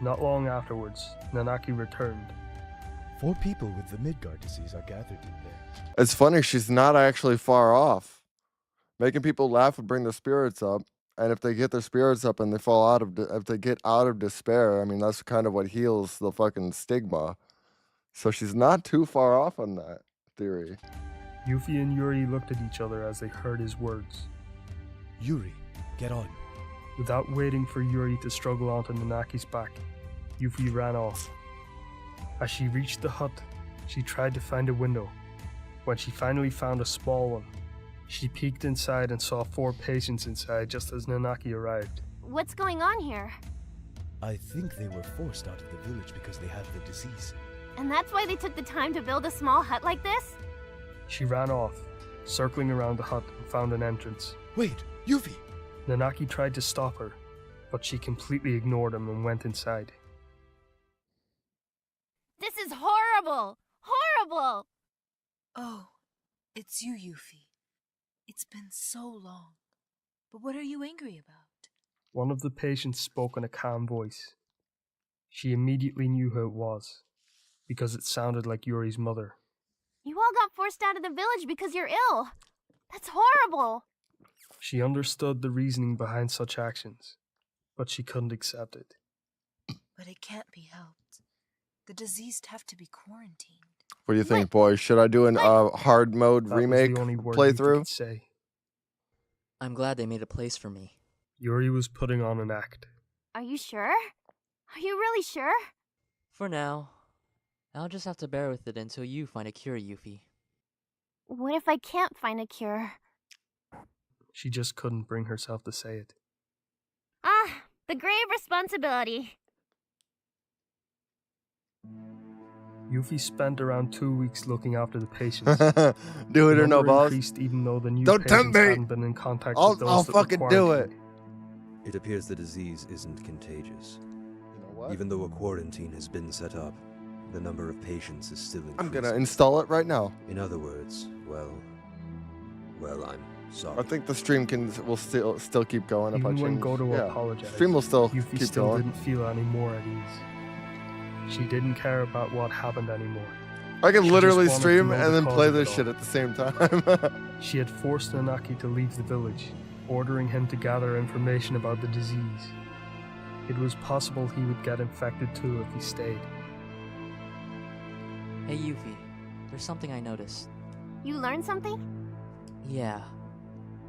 Not long afterwards, Nanaki returned. 4 people with the Midgard disease are gathered in there. It's funny, she's not actually far off. Making people laugh would bring their spirits up. And if they get their spirits up and they fall out of, if they get out of despair, I mean, that's kind of what heals the fucking stigma. So she's not too far off on that theory. Yuffie and Yuri looked at each other as they heard his words. Yuri, get on. Without waiting for Yuri to struggle onto Nanaki's back, Yuffie ran off. As she reached the hut, she tried to find a window. When she finally found a small one, she peeked inside and saw 4 patients inside just as Nanaki arrived. What's going on here? I think they were forced out of the village because they have the disease. And that's why they took the time to build a small hut like this? She ran off, circling around the hut and found an entrance. Wait, Yuffie! Nanaki tried to stop her, but she completely ignored him and went inside. This is horrible! Horrible! Oh, it's you, Yuffie. It's been so long. But what are you angry about? One of the patients spoke in a calm voice. She immediately knew who it was, because it sounded like Yuri's mother. You all got forced out of the village because you're ill. That's horrible. She understood the reasoning behind such actions, but she couldn't accept it. But it can't be helped. The diseased have to be quarantined. What do you think, boys? Should I do an hard mode remake playthrough? I'm glad they made a place for me. Yuri was putting on an act. Are you sure? Are you really sure? For now. I'll just have to bear with it until you find a cure, Yuffie. What if I can't find a cure? She just couldn't bring herself to say it. Ah, the grave responsibility. Yuffie spent around 2 weeks looking after the patients. Do it or no balls. Increased even though the new Don't tempt patients me. hadn't been in contact with those I'll that were fucking do it. quarantined. It appears the disease isn't contagious. You know what? Even though a quarantine has been set up, the number of patients is still increasing. I'm gonna install it right now. In other words, well, I'm sorry. I think the stream will still keep going if I Even change. when Godo yeah. apologized, Stream will still Yuffie keep still going. didn't feel any more at ease. She didn't care about what happened anymore. I can She literally just wanted to stream know and the then cause play of it this all. shit at the same time. She had forced Nanaki to leave the village, ordering him to gather information about the disease. It was possible he would get infected too if he stayed. Hey, Yuffie. There's something I noticed. You learned something? Yeah.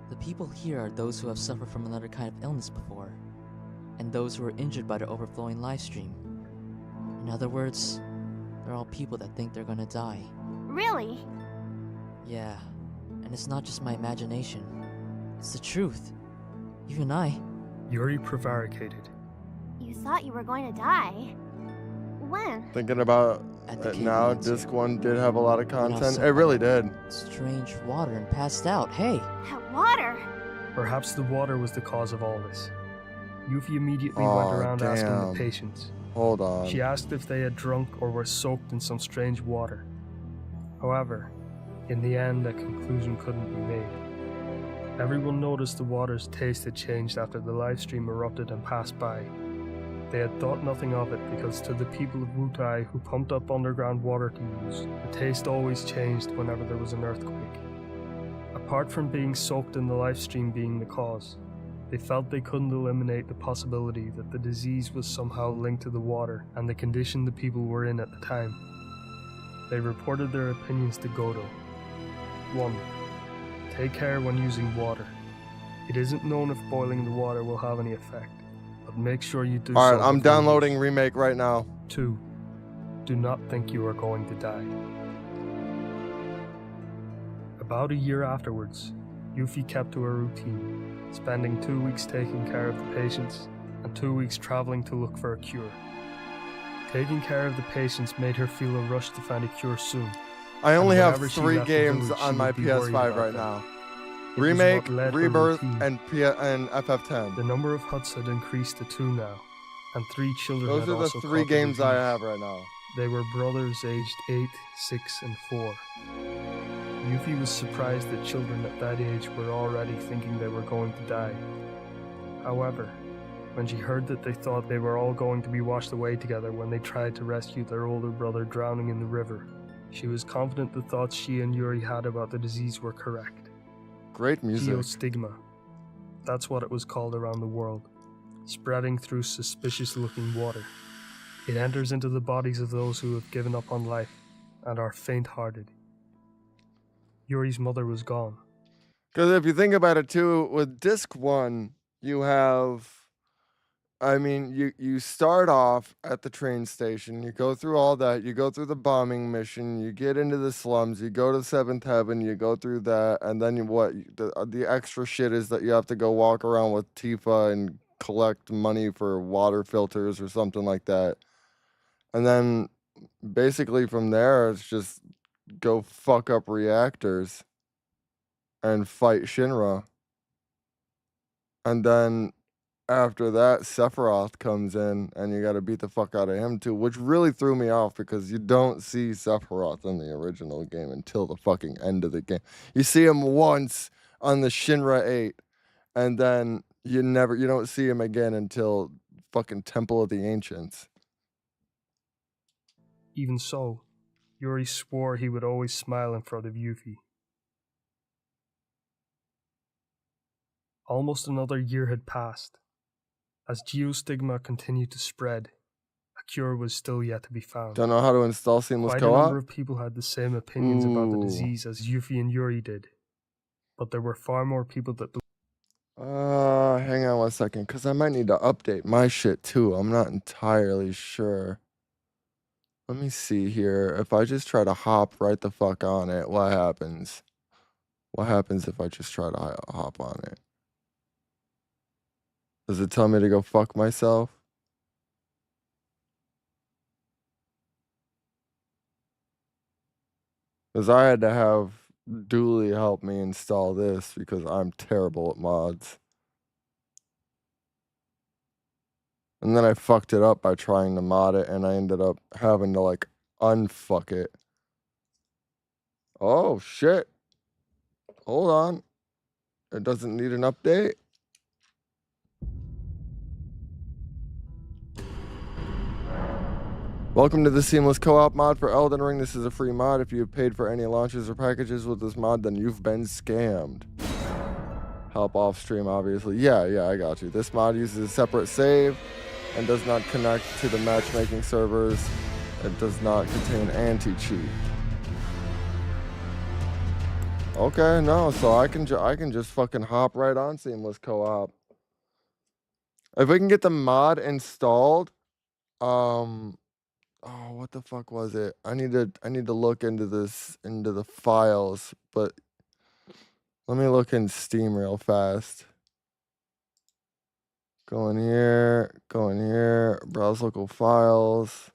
The people here are those who have suffered from another kind of illness before, and those who are injured by the overflowing live stream. In other words, they're all people that think they're gonna die. Really? Yeah, and it's not just my imagination. It's the truth. Even I. Yuri prevaricated. You thought you were going to die? When? Thinking about At the it now, cave disc 1 did have a lot of When I content. saw It really did. strange water and passed out. Hey! That water! Perhaps the water was the cause of all this. Yuffie immediately Oh, went around asking damn. the patients. Hold on. She asked if they had drunk or were soaked in some strange water. However, in the end, a conclusion couldn't be made. Everyone noticed the water's taste had changed after the live stream erupted and passed by. They had thought nothing of it because to the people of Wutai who pumped up underground water to use, the taste always changed whenever there was an earthquake. Apart from being soaked in the live stream being the cause, they felt they couldn't eliminate the possibility that the disease was somehow linked to the water and the condition the people were in at the time. They reported their opinions to Godo. 1. Take care when using water. It isn't known if boiling the water will have any effect, but make sure you do Alright, so I'm before downloading use. remake right now. 2. Do not think you are going to die. About a year afterwards, Yuffie kept to her routine, spending 2 weeks taking care of the patients and 2 weeks traveling to look for a cure. Taking care of the patients made her feel a rush to find a cure soon. I only and have whenever she 3 left the games village, on she my would be worried PS5 about right them. now. It was Remake, what led her Rebirth, routine. and FF10. The number of huts had increased to 2 now, and 3 children Those had are the also 3 caught the games I disease. have right now. They were brothers aged 8, 6, and 4. Yuffie was surprised that children at that age were already thinking they were going to die. However, when she heard that they thought they were all going to be washed away together when they tried to rescue their older brother drowning in the river. She was confident the thoughts she and Yuri had about the disease were correct. Great music. Geostigma. That's what it was called around the world, spreading through suspicious-looking water. It enters into the bodies of those who have given up on life and are faint-hearted. Yuri's mother was gone. Because if you think about it too, with disc 1, you have, I mean, you start off at the train station, you go through all that, you go through the bombing mission, you get into the slums, you go to 7th Heaven, you go through that, and then the extra shit is that you have to go walk around with Tifa and collect money for water filters or something like that. And then basically from there, it's just go fuck up reactors and fight Shinra. And then after that, Sephiroth comes in and you got to beat the fuck out of him too, which really threw me off because you don't see Sephiroth in the original game until the fucking end of the game. You see him once on the Shinra 8 and then you don't see him again until fucking Temple of the Ancients. Even so, Yuri swore he would always smile in front of Yuffie. Almost another year had passed. As geostigma continued to spread, a cure was still yet to be found. Don't know how to install seamless Quite co-op? a number of people had the same opinions about the disease as Yuffie and Yuri did, but there were far more people that Hang on 1 second, because I might need to update my shit too. I'm not entirely sure. Let me see here. If I just try to hop right the fuck on it, what happens? What happens if I just try to hop on it? Does it tell me to go fuck myself? Because I had to have Dooley help me install this because I'm terrible at mods. And then I fucked it up by trying to mod it, and I ended up having to, like, unfuck it. Oh, shit. Hold on. It doesn't need an update? Welcome to the Seamless Co-op mod for Elden Ring. This is a free mod. If you have paid for any launches or packages with this mod, then you've been scammed. Help off stream, obviously. Yeah, I got you. This mod uses a separate save and does not connect to the matchmaking servers. It does not contain anti-cheat. Okay, no, so I can just fucking hop right on Seamless Co-op. If we can get the mod installed, oh, what the fuck was it? I need to look into the files, but let me look in Steam real fast. Go in here, browse local files.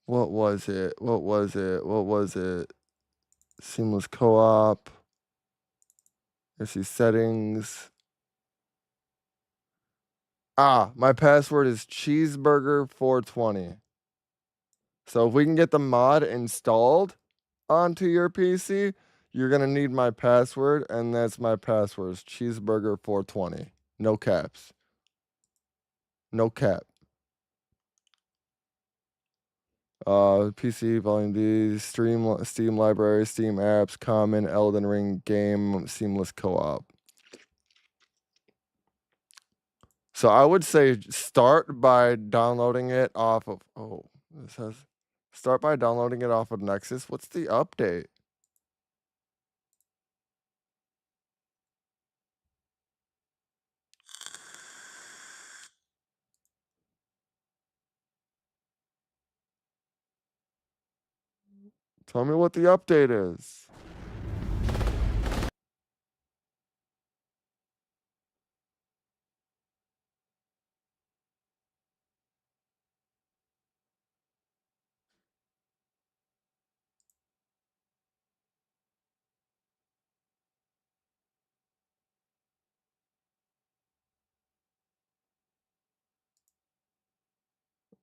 What was it? Seamless co-op. Let's see settings. My password is cheeseburger420. So if we can get the mod installed onto your PC, you're going to need my password, and that's my password, cheeseburger420. No caps. No cap. PC, Volume D, Steam Library, Steam Apps, Common, Elden Ring, Game, Seamless Co-op. So I would say start by downloading it off of, start by downloading it off of Nexus. What's the update? Tell me what the update is.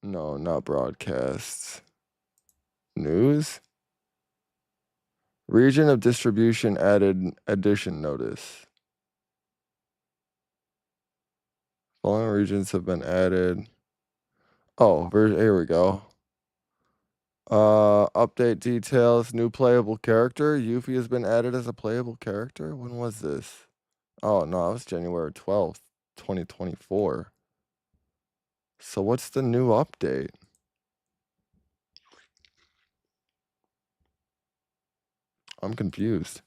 No, not broadcasts. News? Region of distribution added addition notice. Following regions have been added. Oh, here we go. Update details. New playable character. Yuffie has been added as a playable character. When was this? Oh no, it was January 12th, 2024. So what's the new update? I'm confused.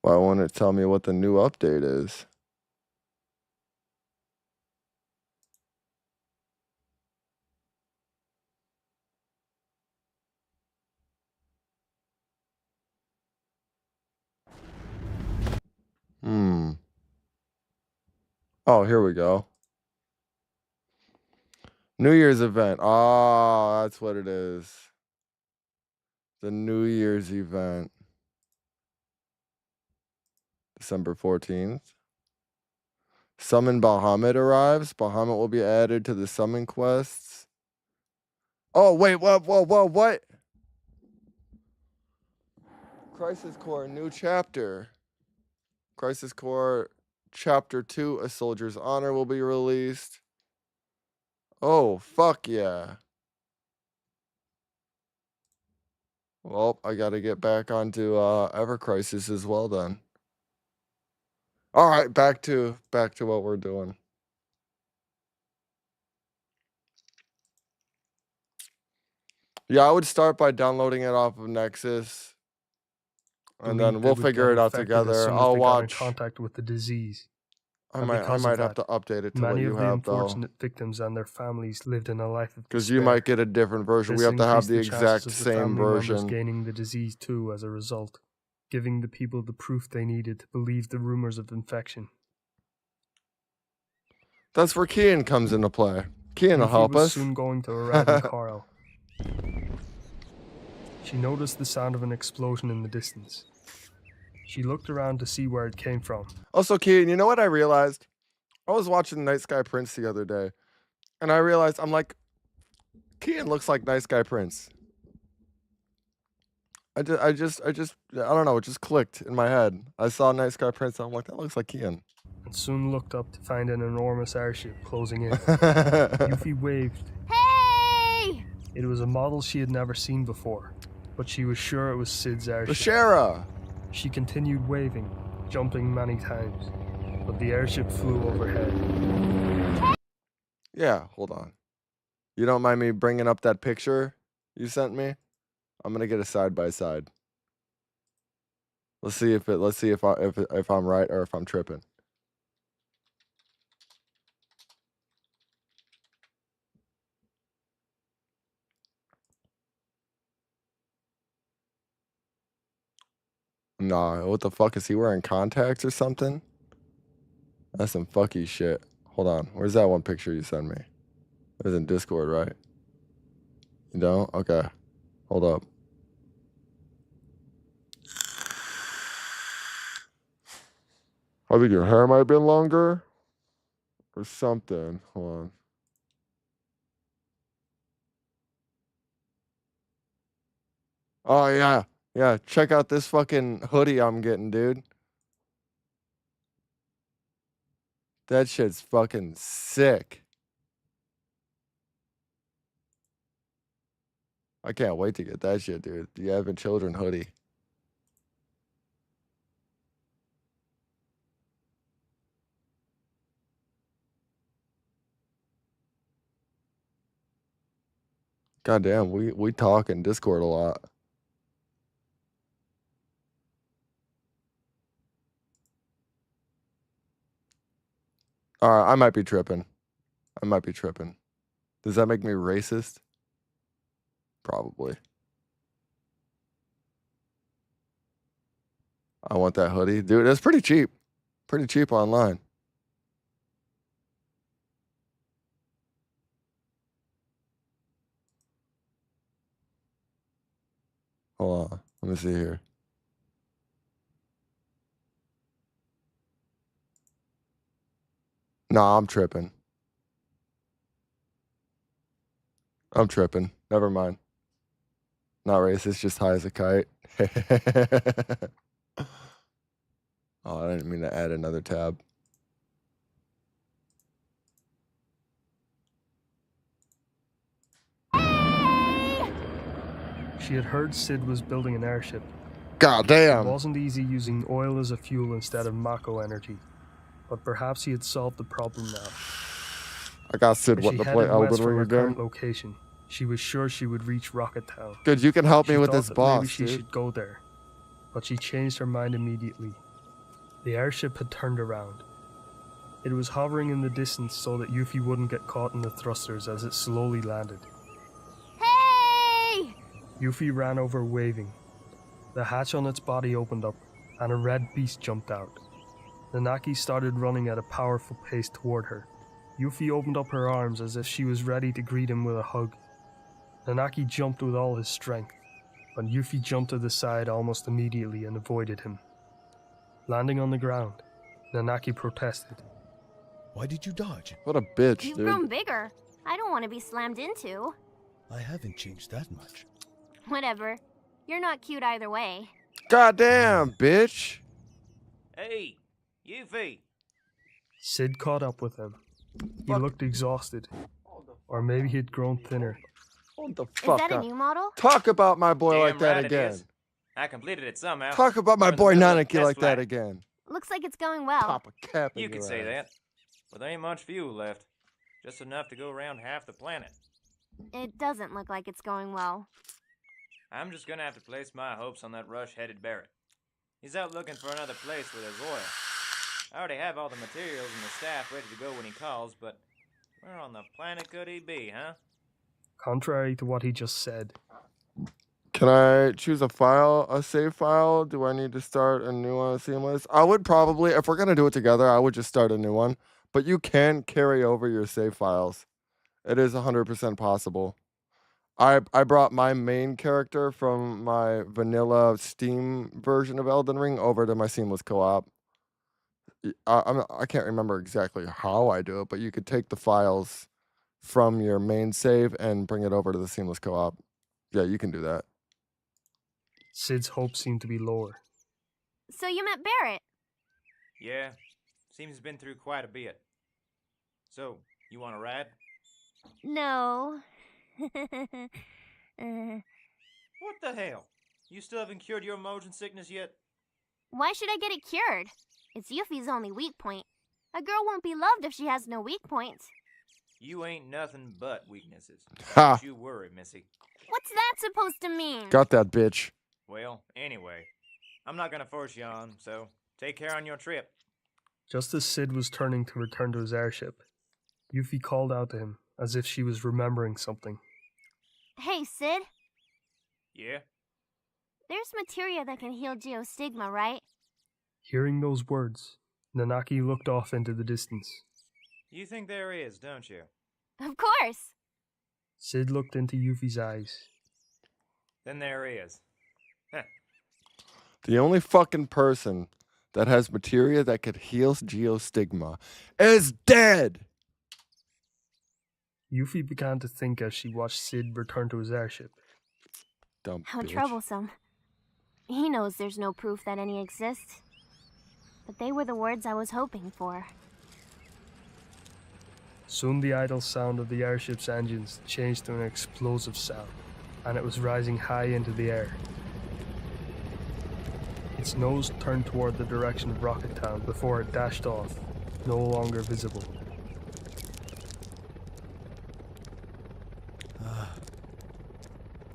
Why won't it tell me what the new update is? Oh, here we go. New Year's event. Oh, that's what it is. The New Year's event. December 14th. Summon Bahamut arrives. Bahamut will be added to the summon quests. Oh, wait, what? Crisis Core, new chapter. Crisis Core Chapter 2, A Soldier's Honor will be released. Oh, fuck yeah. Well, I gotta get back onto Ever Crisis as well then. All right, back to what we're doing. Yeah, I would start by downloading it off of Nexus, and then we'll figure it out together. I'll Got in watch. contact with the disease. I And might because of have to that, update it to what many you of the have though, unfortunate victims and their families lived in a life of because you despair. might get a different version. This We have to have increased the chances exact of the same family members version. gaining the disease too as a result, giving the people the proof they needed to believe the rumors of infection. That's where Kian comes into play. Kian will Yuffie help was us. soon going to arrive in Corel. She noticed the sound of an explosion in the distance. She looked around to see where it came from. Also, Kian, you know what I realized? I was watching Night Sky Prince the other day, and I realized I'm like, Kian looks like Night Sky Prince. I don't know. It just clicked in my head. I saw Night Sky Prince, and I'm like, that looks like Kian. And soon looked up to find an enormous airship closing in. Yuffie waved. Hey! It was a model she had never seen before, but she was sure it was Sid's airship. The Shara! She continued waving, jumping many times, but the airship flew overhead. Yeah, hold on. You don't mind me bringing up that picture you sent me? I'm gonna get a side by side. Let's see if I'm right or if I'm tripping. Nah, what the fuck, is he wearing contacts or something? That's some fucky shit. Hold on, where's that one picture you sent me? It was in Discord, right? You don't? Okay. Hold up. I think your hair might have been longer or something. Hold on. Oh, yeah. Yeah, check out this fucking hoodie I'm getting, dude. That shit's fucking sick. I can't wait to get that shit, dude. The Advent Children hoodie. Goddamn, we talk in Discord a lot. All right, I might be tripping. Does that make me racist? Probably. I want that hoodie. Dude, it's pretty cheap. Pretty cheap online. Hold on. Let me see here. Nah, I'm tripping. Never mind. Not racist, just high as a kite. Oh, I didn't mean to add another tab. She had heard Sid was building an airship. God damn. It wasn't easy using oil as a fuel instead of Mako energy, but perhaps he had solved the problem now. I got Sid If wanting she to play headed west Elden from Ring her current again. location, she was sure she would reach Rocket Town. Good, you can help me She with thought this that boss, maybe she dude. should go there, but she changed her mind immediately. The airship had turned around. It was hovering in the distance so that Yuffie wouldn't get caught in the thrusters as it slowly landed. Hey! Yuffie ran over waving. The hatch on its body opened up, and a red beast jumped out. Nanaki started running at a powerful pace toward her. Yuffie opened up her arms as if she was ready to greet him with a hug. Nanaki jumped with all his strength, but Yuffie jumped to the side almost immediately and avoided him. Landing on the ground, Nanaki protested. Why did you dodge? What a bitch, You've dude. grown bigger. I don't want to be slammed into. I haven't changed that much. Whatever. You're not cute either way. Goddamn, bitch. Hey, Yuffie. Sid caught up with him. He looked exhausted. Or maybe he'd grown thinner. Hold the Is fuck that a up. new model? Talk about my boy Damn like that right it again. is. I completed it somehow. Talk about my I'm in the boy middle of Nanaki test like that flight. again. Looks like it's going well. Pop a cap in You could your say ass. that. But there ain't much fuel left. Just enough to go around half the planet. It doesn't look like it's going well. I'm just gonna have to place my hopes on that rush-headed Barrett. He's out looking for another place where there's oil. I already have all the materials and the staff ready to go when he calls, but where on the planet could he be, huh? Contrary to what he just said, Can I choose a file, a save file? Do I need to start a new one, seamless? I would probably, if we're gonna do it together, I would just start a new one. But you can carry over your save files. It is 100% possible. I brought my main character from my vanilla Steam version of Elden Ring over to my seamless co-op. I can't remember exactly how I do it, but you could take the files from your main save and bring it over to the seamless co-op. Yeah, you can do that. Sid's hopes seemed to be lower. So you met Barrett? Yeah, seems he's been through quite a bit. So, you want a ride? No. What the hell? You still haven't cured your motion sickness yet? Why should I get it cured? It's Yuffie's only weak point. A girl won't be loved if she has no weak points. You ain't nothing but weaknesses. Ha! Don't you worry, Missy. What's that supposed to mean? Got that, bitch. Well, anyway, I'm not gonna force you on, so take care on your trip. Just as Sid was turning to return to his airship, Yuffie called out to him as if she was remembering something. Hey, Sid. Yeah? There's materia that can heal geostigma, right? Hearing those words, Nanaki looked off into the distance. You think there is, don't you? Of course. Sid looked into Yuffie's eyes. Then there is. Heh. The only fucking person that has materia that could heal geostigma is dead! Yuffie began to think as she watched Sid return to his airship. Dumb How bitch. troublesome. He knows there's no proof that any exists. But they were the words I was hoping for. Soon the idle sound of the airship's engines changed to an explosive sound, and it was rising high into the air. Its nose turned toward the direction of Rocket Town before it dashed off, no longer visible.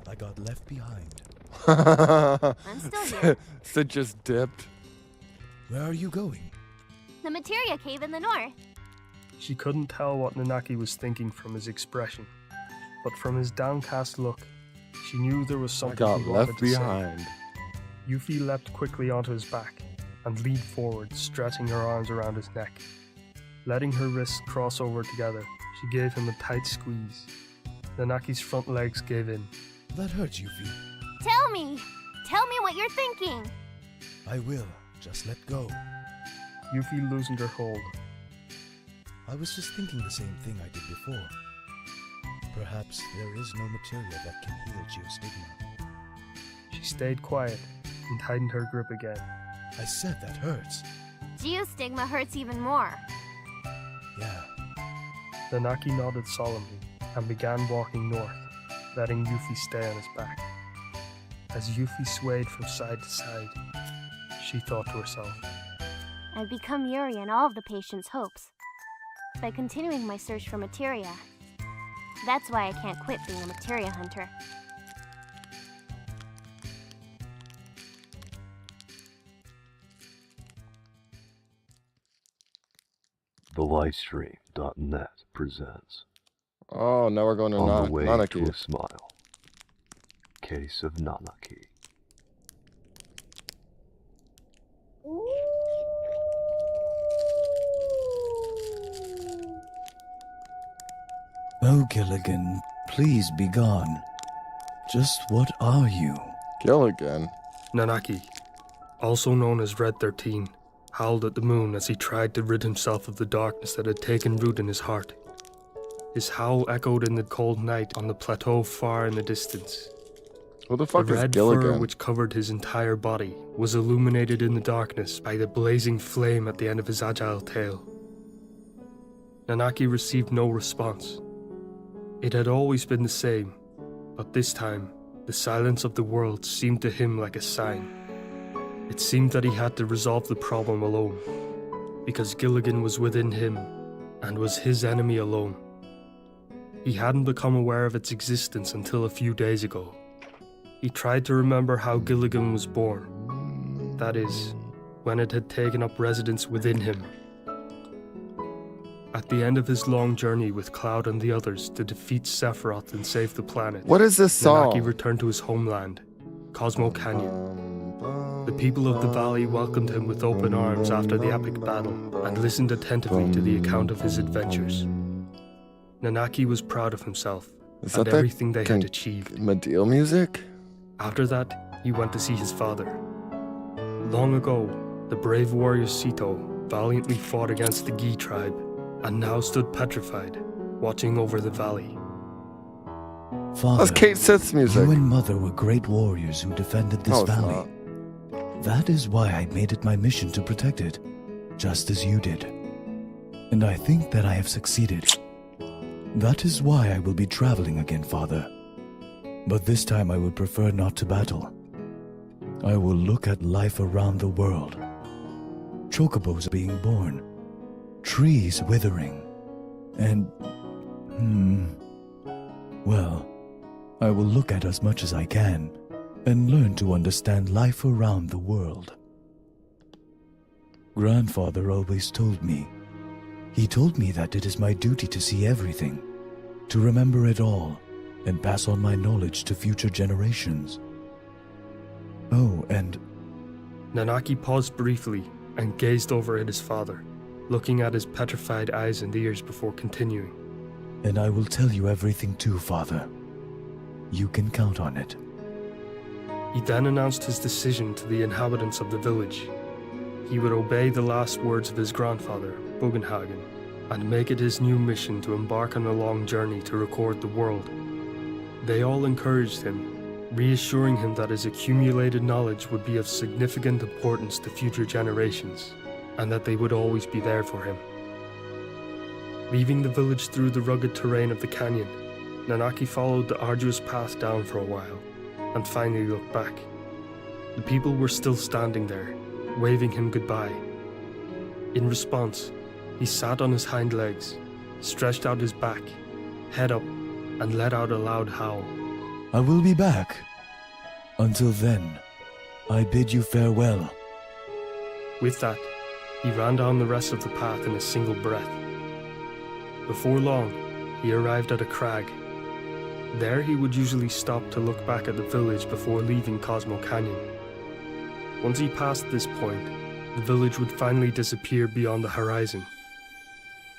I got left behind. I'm still here. Sid just dipped. Where are you going? The materia cave in the north. She couldn't tell what Nanaki was thinking from his expression, but from his downcast look, she knew there was I something got he wanted left to say. behind. Yuffie leapt quickly onto his back and leaned forward, stretching her arms around his neck. Letting her wrists cross over together, she gave him a tight squeeze. Nanaki's front legs gave in. That hurts, Yuffie. Tell me what you're thinking. I will. Just let go. Yuffie loosened her hold. I was just thinking the same thing I did before. Perhaps there is no materia that can heal geostigma. stayed quiet and tightened her grip again. I said that hurts. Geostigma hurts even more. Yeah. Nanaki nodded solemnly and began walking north, letting Yuffie stay on his back. As Yuffie swayed from side to side, she thought to herself, I've become Yuri and all of the patient's hopes by continuing my search for materia. That's why I can't quit being a materia hunter. TheLivestream.net presents Oh, now we're going to On the Way to Nanaki. a Smile. Case of Nanaki. Oh, Gilligan, please be gone. Just what are you? Gilligan. Nanaki, also known as Red 13, howled at the moon as he tried to rid himself of the darkness that had taken root in his heart. His howl echoed in the cold night on the plateau far in the distance. Who the fuck the is red Gilligan? fur which covered his entire body was illuminated in the darkness by the blazing flame at the end of his agile tail. Nanaki received no response. It had always been the same, but this time, the silence of the world seemed to him like a sign. It seemed that he had to resolve the problem alone, because Gilligan was within him, and was his enemy alone. He hadn't become aware of its existence until a few days ago. He tried to remember how Gilligan was born. That is, when it had taken up residence within him. At the end of his long journey with Cloud and the others to defeat Sephiroth and save the planet, What is this song? Nanaki returned to his homeland, Cosmo Canyon. The people of the valley welcomed him with open arms after the epic battle and listened attentively to the account of his adventures. Nanaki was proud of himself Is and that everything they had achieved. Medeal music? After that, he went to see his father. Long ago, the brave warrior Sito valiantly fought against the Gi tribe and now stood petrified, watching over the valley. Father, That's Kate Sith's music. You and Mother were great warriors who defended this No, it's valley. That is why I made it my mission to protect it, just as you did. And I think that I have succeeded. That is why I will be traveling again, Father. But this time I would prefer not to battle. I will look at life around the world. Chocobos being born, trees withering, and... well, I will look at as much as I can and learn to understand life around the world. Grandfather always told me. He told me that it is my duty to see everything, to remember it all, and pass on my knowledge to future generations. Oh, and... Nanaki paused briefly and gazed over at his father, looking at his petrified eyes and ears before continuing. And I will tell you everything too, Father. You can count on it. He then announced his decision to the inhabitants of the village. He would obey the last words of his grandfather, Bugenhagen, and make it his new mission to embark on a long journey to record the world. They all encouraged him, reassuring him that his accumulated knowledge would be of significant importance to future generations, and that they would always be there for him. Leaving the village through the rugged terrain of the canyon, Nanaki followed the arduous path down for a while, and finally looked back. The people were still standing there, waving him goodbye. In response, he sat on his hind legs, stretched out his back, head up, and let out a loud howl. I will be back. Until then, I bid you farewell. With that, he ran down the rest of the path in a single breath. Before long, he arrived at a crag. There he would usually stop to look back at the village before leaving Cosmo Canyon. Once he passed this point, the village would finally disappear beyond the horizon.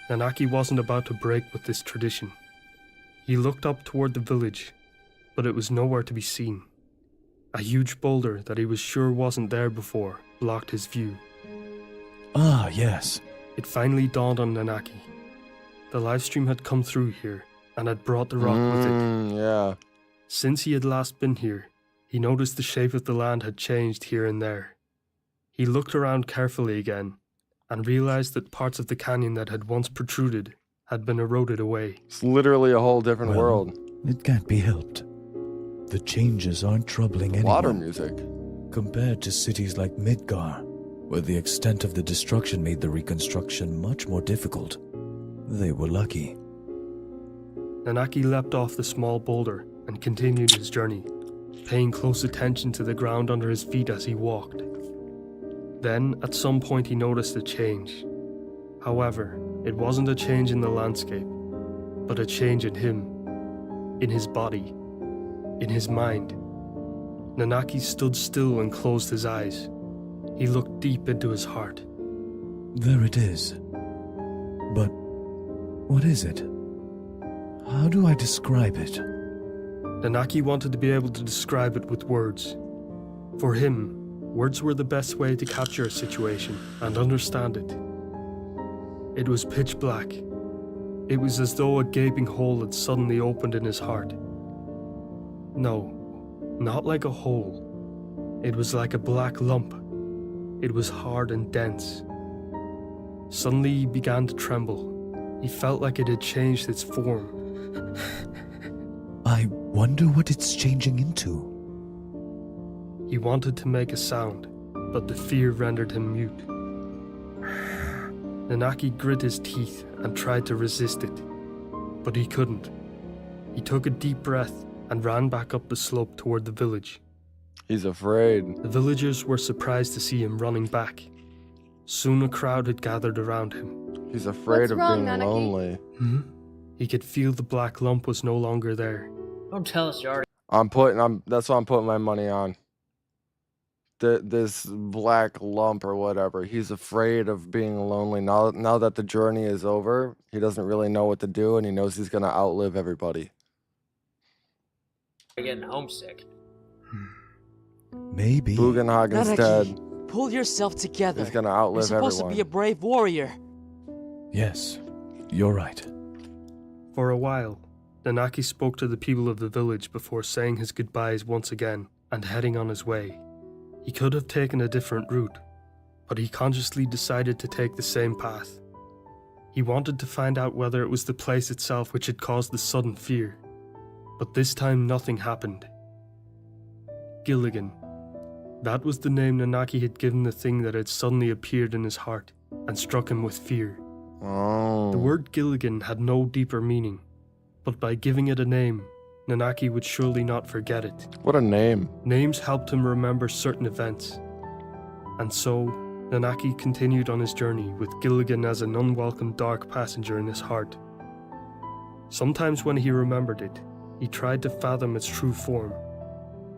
Nanaki wasn't about to break with this tradition. He looked up toward the village, but it was nowhere to be seen. A huge boulder that he was sure wasn't there before blocked his view. Ah, yes. It finally dawned on Nanaki. The livestream had come through here and had brought the rock with it. Yeah. Since he had last been here, He noticed the shape of the land had changed here and there. He looked around carefully again and realized that parts of the canyon that had once protruded had been eroded away. It's literally a whole different world. It can't be helped. The changes aren't troubling anyone. Water music. Compared to cities like Midgar, where the extent of the destruction made the reconstruction much more difficult, they were lucky. Nanaki leapt off the small boulder and continued his journey, paying close attention to the ground under his feet as he walked. Then, at some point, he noticed a change. However, it wasn't a change in the landscape, but a change in him, in his body, in his mind. Nanaki stood still and closed his eyes. He looked deep into his heart. There it is. But what is it? How do I describe it? Nanaki wanted to be able to describe it with words. For him, words were the best way to capture a situation and understand it. It was pitch black. It was as though a gaping hole had suddenly opened in his heart. No, not like a hole. It was like a black lump. It was hard and dense. Suddenly he began to tremble. He felt like it had changed its form. I wonder what it's changing into. He wanted to make a sound, but the fear rendered him mute. Nanaki grit his teeth and tried to resist it, but he couldn't. He took a deep breath and ran back up the slope toward the village. He's afraid. The villagers were surprised to see him running back. Soon a crowd had gathered around him. He's afraid of being lonely. He could feel the black lump was no longer there. Don't tell us you already. That's what I'm putting my money on. This black lump or whatever. He's afraid of being lonely. Now that the journey is over, he doesn't really know what to do, and he knows he's gonna outlive everybody. You're getting homesick. Maybe. Bugenhagen's dead. Pull yourself together. He's gonna outlive You're supposed everyone. to be a brave warrior. Yes, you're right. For a while, Nanaki spoke to the people of the village before saying his goodbyes once again and heading on his way. He could have taken a different route, but he consciously decided to take the same path. He wanted to find out whether it was the place itself which had caused the sudden fear, but this time nothing happened. Gilligan. That was the name Nanaki had given the thing that had suddenly appeared in his heart and struck him with fear. Oh. The word Gilligan had no deeper meaning, but by giving it a name, Nanaki would surely not forget it. What a name. Names helped him remember certain events. And so, Nanaki continued on his journey with Gilligan as an unwelcome dark passenger in his heart. Sometimes when he remembered it, he tried to fathom its true form,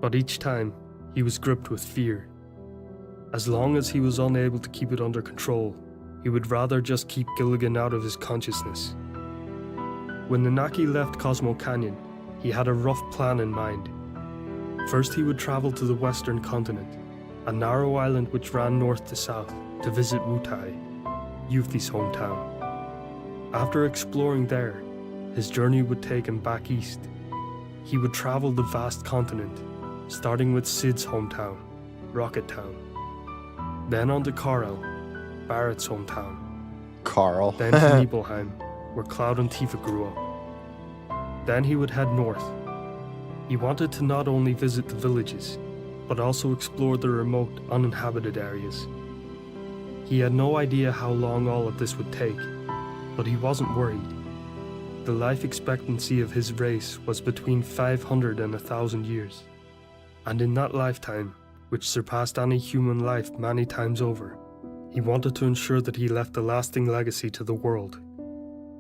but each time, he was gripped with fear. As long as he was unable to keep it under control, he would rather just keep Gilligan out of his consciousness. When Nanaki left Cosmo Canyon, he had a rough plan in mind. First, he would travel to the western continent, a narrow island which ran north to south, to visit Wutai, Yuffie's hometown. After exploring there, his journey would take him back east. He would travel the vast continent, starting with Sid's hometown, Rocket Town. Then on to Carl, Barrett's hometown. Carl. Then to Nibelheim, where Cloud and Tifa grew up. Then he would head north. He wanted to not only visit the villages, but also explore the remote, uninhabited areas. He had no idea how long all of this would take, but he wasn't worried. The life expectancy of his race was between 500 and 1,000 years. And in that lifetime, which surpassed any human life many times over, he wanted to ensure that he left a lasting legacy to the world.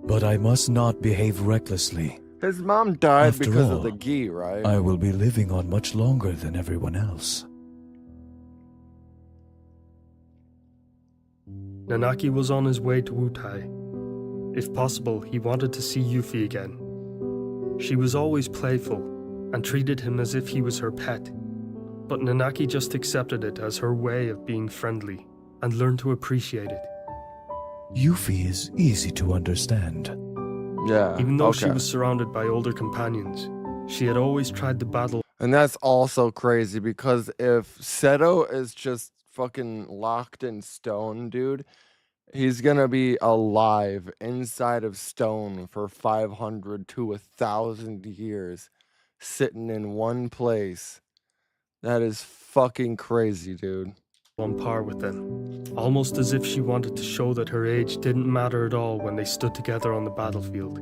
But I must not behave recklessly. His mom died After because all, of the ghee, right? I will be living on much longer than everyone else. Nanaki was on his way to Wutai. If possible, he wanted to see Yuffie again. She was always playful and treated him as if he was her pet, but Nanaki just accepted it as her way of being friendly and learned to appreciate it. Yuffie is easy to understand. Yeah, Even though she was surrounded by older companions, she had always tried to battle. And that's also crazy because if Seto is just fucking locked in stone, dude, he's gonna be alive inside of stone for 500 to 1,000 years, sitting in one place. That is fucking crazy, dude. On par with them, almost as if she wanted to show that her age didn't matter at all when they stood together on the battlefield.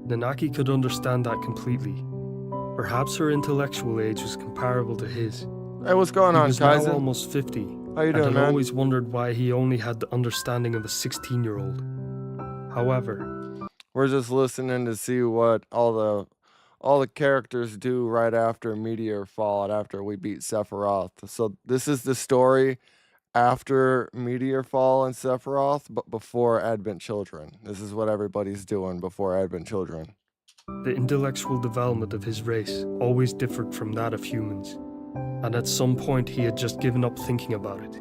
Nanaki could understand that completely. Perhaps her intellectual age was comparable to his. Hey, what's going He on, was now Kaizen? almost 50. How you and doing, had man? always wondered why he only had the understanding of a 16-year-old. However, we're just listening to see what all the characters do right after Meteor Fall and after we beat Sephiroth. So this is the story after Meteor Fall and Sephiroth, but before Advent Children. This is what everybody's doing before Advent Children. the intellectual development of his race always differed from that of humans, and at some point he had just given up thinking about it.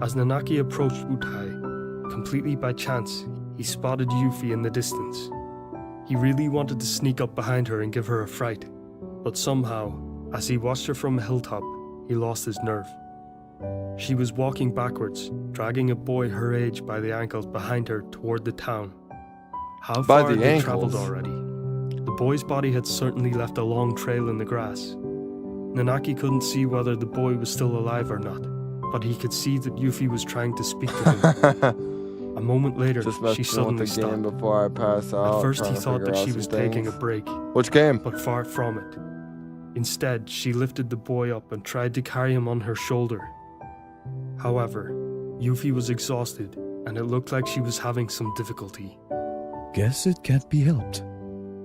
As Nanaki approached Wutai, completely by chance, he spotted Yuffie in the distance. He really wanted to sneak up behind her and give her a fright, but somehow, as he watched her from a hilltop, he lost his nerve. She was walking backwards, dragging a boy her age by the ankles behind her toward the town. How By far the had they ankles? traveled already? The boy's body had certainly left a long trail in the grass. Nanaki couldn't see whether the boy was still alive or not, but he could see that Yuffie was trying to speak to him. A moment later, Just she messing suddenly with the game stopped. before I pass out. At first he trying to thought figure that out she some was taking a things. break. Which game? But far from it. Instead, she lifted the boy up and tried to carry him on her shoulder. However, Yuffie was exhausted, and it looked like she was having some difficulty. Guess it can't be helped.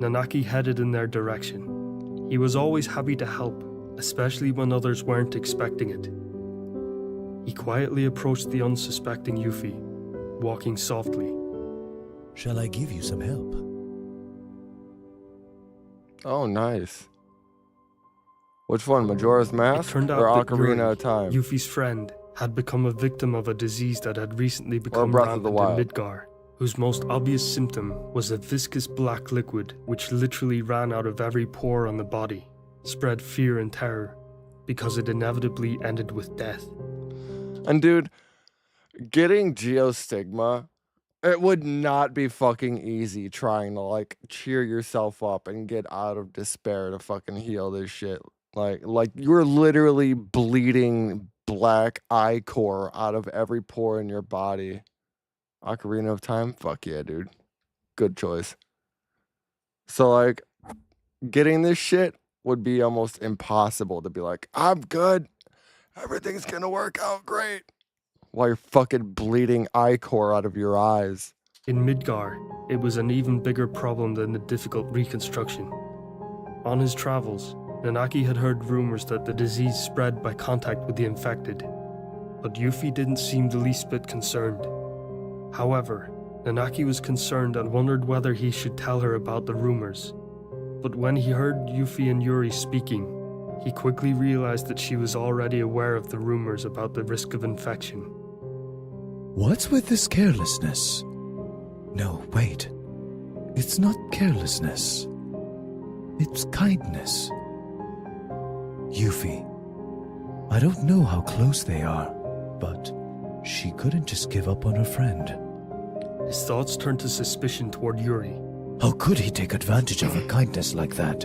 Nanaki headed in their direction. He was always happy to help, especially when others weren't expecting it. He quietly approached the unsuspecting Yuffie, walking softly. Shall I give you some help? Oh, nice. Which one, Majora's Mask It turned or out that Ocarina Yuri, of Time? Yuffie's friend, had become a victim of a disease that had recently become Breath of the rampant in Wild. Midgar, whose most obvious symptom was a viscous black liquid which literally ran out of every pore on the body, spread fear and terror, because it inevitably ended with death. And dude, getting Geostigma, it would not be fucking easy trying to like cheer yourself up and get out of despair to fucking heal this shit. Like you're literally bleeding black eye core out of every pore in your body. Ocarina of Time? Fuck yeah, dude. Good choice. So like getting this shit would be almost impossible to be like, I'm good. Everything's gonna work out great. While you're fucking bleeding eye core out of your eyes. In Midgar, it was an even bigger problem than the difficult reconstruction. On his travels, Nanaki had heard rumors that the disease spread by contact with the infected, but Yuffie didn't seem the least bit concerned. However, Nanaki was concerned and wondered whether he should tell her about the rumors. But when he heard Yuffie and Yuri speaking, he quickly realized that she was already aware of the rumors about the risk of infection. What's with this carelessness? No, wait. It's not carelessness. It's kindness. Yuffie, I don't know how close they are, but she couldn't just give up on her friend. His thoughts turned to suspicion toward Yuri. How could he take advantage of her kindness like that?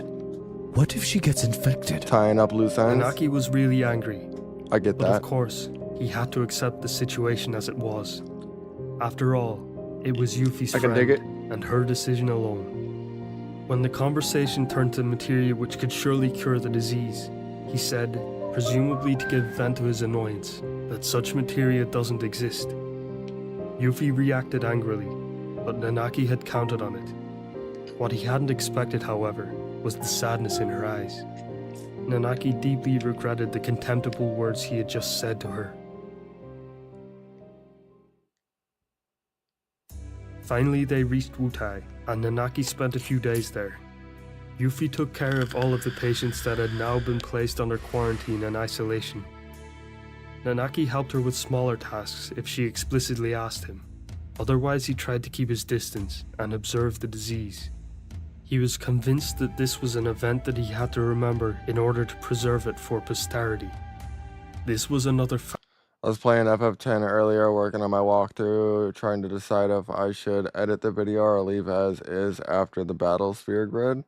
What if she gets infected? Tying up loose ends. Nanaki was really angry. I get But that. of course, he had to accept the situation as it was. After all, it was Yuffie's I can friend dig it. and her decision alone. When the conversation turned to materia which could surely cure the disease, he said, presumably to give vent to his annoyance, that such materia doesn't exist. Yuffie reacted angrily, but Nanaki had counted on it. What he hadn't expected, however, was the sadness in her eyes. Nanaki deeply regretted the contemptible words he had just said to her. Finally, they reached Wutai, and Nanaki spent a few days there. Yuffie took care of all of the patients that had now been placed under quarantine and isolation. Nanaki helped her with smaller tasks if she explicitly asked him. Otherwise, he tried to keep his distance and observe the disease. He was convinced that this was an event that he had to remember in order to preserve it for posterity. This was another I was playing FF10 earlier, working on my walkthrough, trying to decide if I should edit the video or leave as is after the battle sphere grid.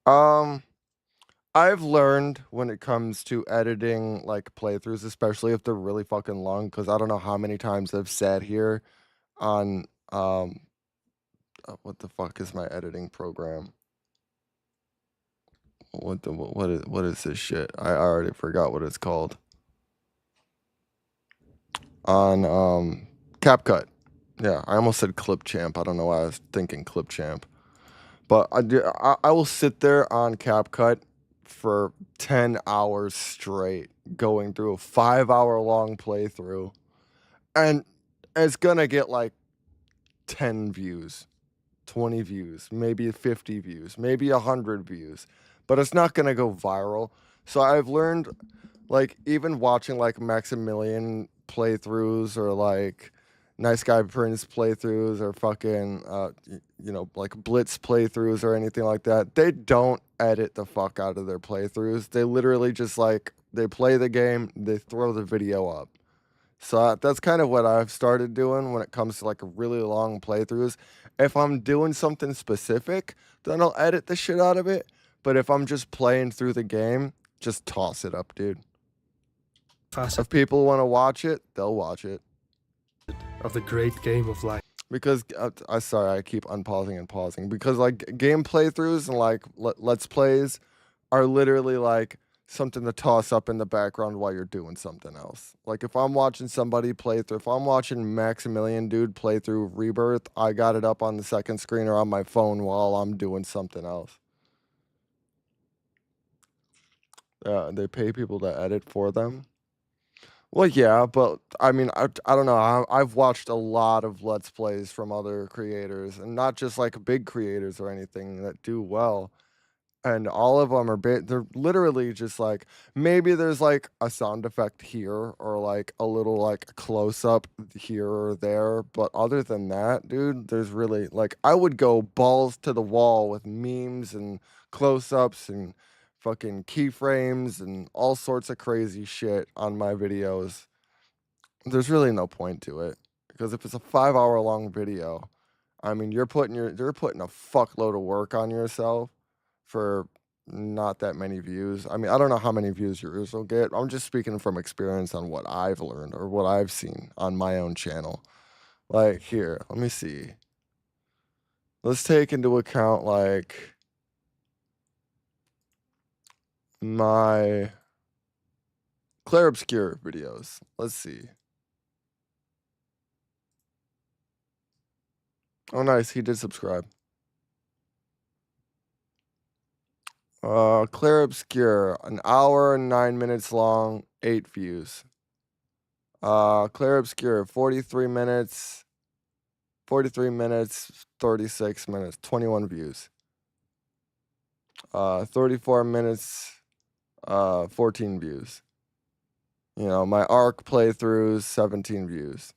I've learned when it comes to editing like playthroughs, especially if they're really fucking long, because I don't know how many times I've sat here on what the fuck is my editing program? What is this shit? I already forgot what it's called. On CapCut. Yeah, I almost said Clipchamp. I don't know why I was thinking Clipchamp. But I will sit there on CapCut for 10 hours straight going through a 5-hour long playthrough. And it's gonna get like 10 views, 20 views, maybe 50 views, maybe 100 views. But it's not gonna go viral. So I've learned, like, even watching like Maximilian playthroughs or like Nice Guy Prince playthroughs or fucking like Blitz playthroughs or anything like that, they don't edit the fuck out of their playthroughs. They literally just like they play the game, they throw the video up. So that's kind of what I've started doing when it comes to like really long playthroughs. If I'm doing something specific, then I'll edit the shit out of it. But if I'm just playing through the game, just toss it up, dude. If people want to watch it, they'll watch it. of the great game of life. Because I keep unpausing and pausing. Because like game playthroughs and like let's plays are literally like something to toss up in the background while you're doing something else. Like if I'm watching somebody play through, if I'm watching Maximilian dude play through Rebirth, I got it up on the second screen or on my phone while I'm doing something else. They pay people to edit for them. Well, yeah, but I mean, I don't know. I've watched a lot of Let's Plays from other creators, and not just like big creators or anything that do well. And all of them are they're literally just like maybe there's like a sound effect here or like a little like close up here or there, but other than that, dude, there's really like I would go balls to the wall with memes and close ups and fucking keyframes and all sorts of crazy shit on my videos. There's really no point to it because if it's a 5-hour long video, I mean, you're putting a fuckload of work on yourself for not that many views. I mean, I don't know how many views yours will get. I'm just speaking from experience on what I've learned or what I've seen on my own channel. Like here, let me see. Let's take into account like my Claire Obscure videos. Let's see. Oh, nice. He did subscribe. Claire Obscure, an hour and 9 minutes long, 8 views. Claire Obscure, 43 minutes, 36 minutes, 21 views. 34 minutes, 14 views. You know, my ARC playthroughs, 17 views.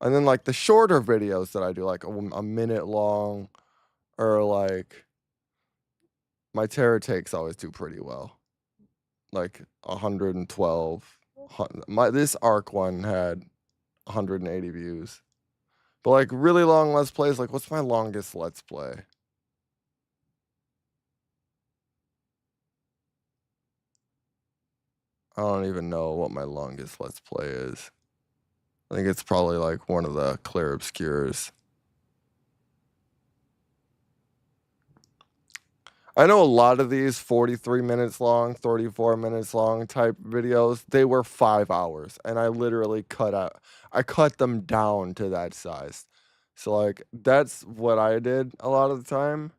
And then like the shorter videos that I do, like a minute long, or like my Terror Takes always do pretty well. Like 112. This ARC one had 180 views. But like really long Let's Plays, like what's my longest Let's Play? I don't even know what my longest Let's Play is. I think it's probably like one of the Claire Obscures. I know a lot of these 43 minutes long, 34 minutes long type videos, they were 5 hours. And I literally I cut them down to that size. So like that's what I did a lot of the time.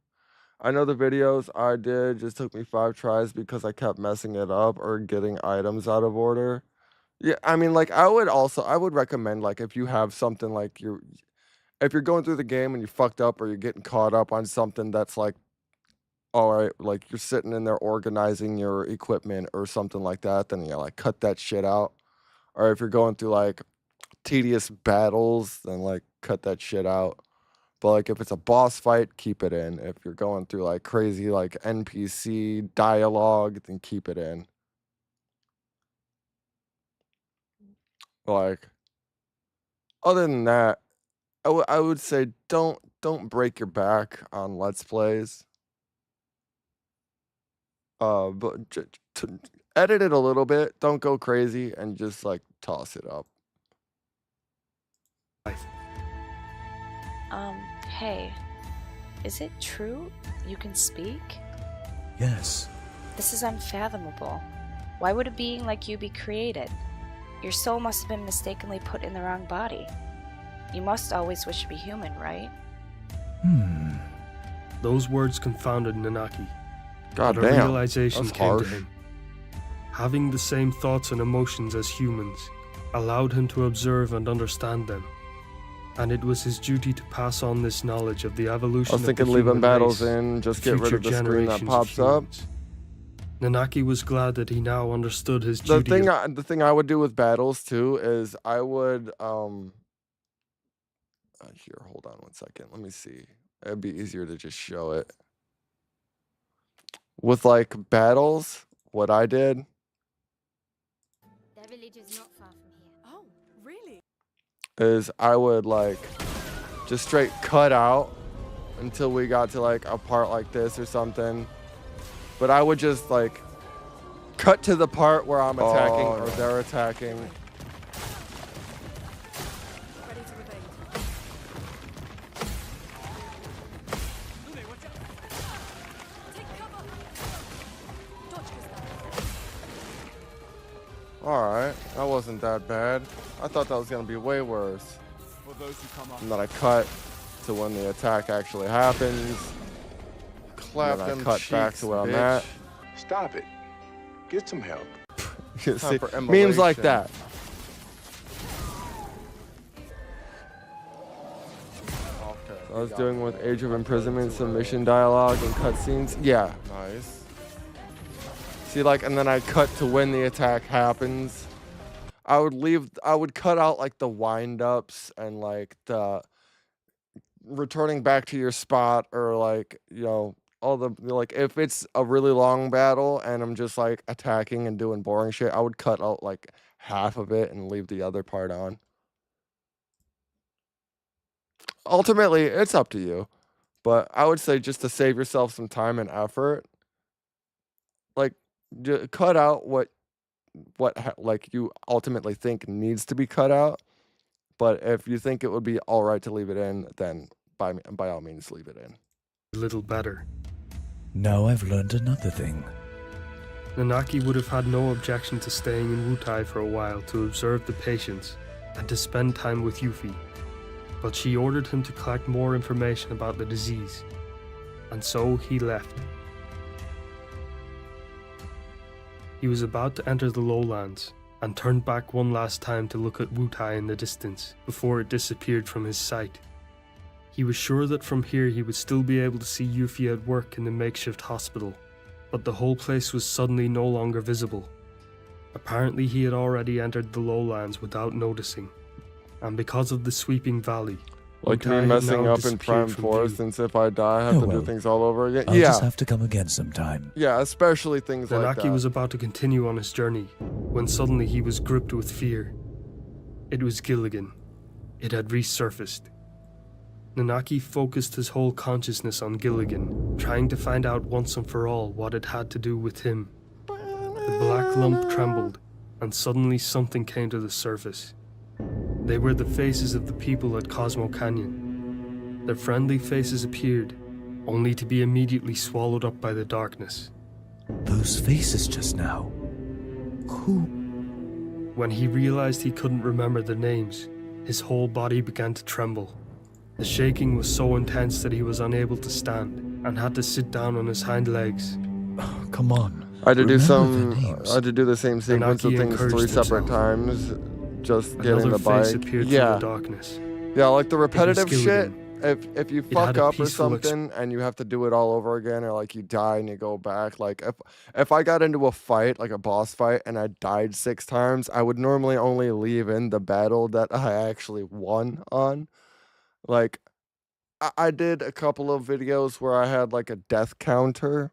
I know the videos I did just took me 5 tries because I kept messing it up or getting items out of order. Yeah, I mean, like, I would recommend, like, if you have something like if you're going through the game and you fucked up or you're getting caught up on something that's like, all right, like you're sitting in there organizing your equipment or something like that, then you like cut that shit out. Or if you're going through like tedious battles, then like cut that shit out. But like if it's a boss fight, keep it in. If you're going through like crazy like NPC dialogue, then keep it in. Like other than that, I would say don't break your back on Let's Plays. But edit it a little bit. Don't go crazy and just like toss it up. Hey, is it true you can speak? Yes. This is unfathomable. Why would a being like you be created? Your soul must have been mistakenly put in the wrong body. You must always wish to be human, right? Those words confounded Nanaki. God but damn, a realization that's came harsh. to him. Having the same thoughts and emotions as humans allowed him to observe and understand them. And it was his duty to pass on this knowledge of the evolution I was of thinking the leaving human battles race in, just to get rid future of the screen that generations of pops up. humans. Nanaki was glad that he now understood his The duty. the thing I would do with battles too is I would here, hold on one second. Let me see. It'd be easier to just show it. With like battles, what I did Their village is not far from here. Oh, really? is I would like just straight cut out until we got to like a part like this or something. But I would just like cut to the part where I'm attacking or they're attacking. Ready to evade. Take cover. Dodge Alright, that wasn't that bad. I thought that was gonna be way worse. For those who come up. And then I cut to when the attack actually happens. Clap and then them I cut back cheeks, to where I'm bitch. at. Stop it. Get some help. You Time see, for memes like immolation. that. I was doing with Age of Imprisonment, submission dialogue and cutscenes. Yeah. Nice. See, like, and then I cut to when the attack happens. I would cut out like the wind-ups and like the returning back to your spot, or like, you know, all the, like, if it's a really long battle and I'm just like attacking and doing boring shit, I would cut out like half of it and leave the other part on. Ultimately, it's up to you, but I would say just to save yourself some time and effort, like, cut out what like you ultimately think needs to be cut out. But if you think it would be all right to leave it in, then by all means leave it in. A little better. Now I've learned another thing. Nanaki would have had no objection to staying in Wutai for a while to observe the patients and to spend time with Yuffie, but she ordered him to collect more information about the disease, and so he left. He was about to enter the lowlands and turned back one last time to look at Wutai in the distance before it disappeared from his sight. He was sure that from here he would still be able to see Yuffie at work in the makeshift hospital, but the whole place was suddenly no longer visible. Apparently he had already entered the lowlands without noticing, and because of the sweeping valley, Like Wutai me had messing now up in disappeared Prime from 4, view. since if I die, I have Oh, to well. do things all over again. I'll Yeah. just have to come again sometime. Yeah, especially things like Nanaki that. was about to continue on his journey when suddenly he was gripped with fear. It was Gilligan. It had resurfaced. Nanaki focused his whole consciousness on Gilligan, trying to find out once and for all what it had to do with him. The black lump trembled, and suddenly something came to the surface. They were the faces of the people at Cosmo Canyon. Their friendly faces appeared, only to be immediately swallowed up by the darkness. Those faces just now. Who? When he realized he couldn't remember their names, his whole body began to tremble. The shaking was so intense that he was unable to stand and had to sit down on his hind legs. Come on. I had to do remember their some. names. I had to do the same sequence of Nanaki things 3 encouraged separate himself. times, just getting Another the bike. face appeared Yeah, from the darkness. yeah, like the repetitive shit. Gilligan. If you It fuck had a up or peaceful something and you have to do it all over again, or like you die and you go back, like if I got into a fight, like a boss fight, and I died 6 times, I would normally only leave in the battle that I actually won on. Like, I did a couple of videos where I had like a death counter.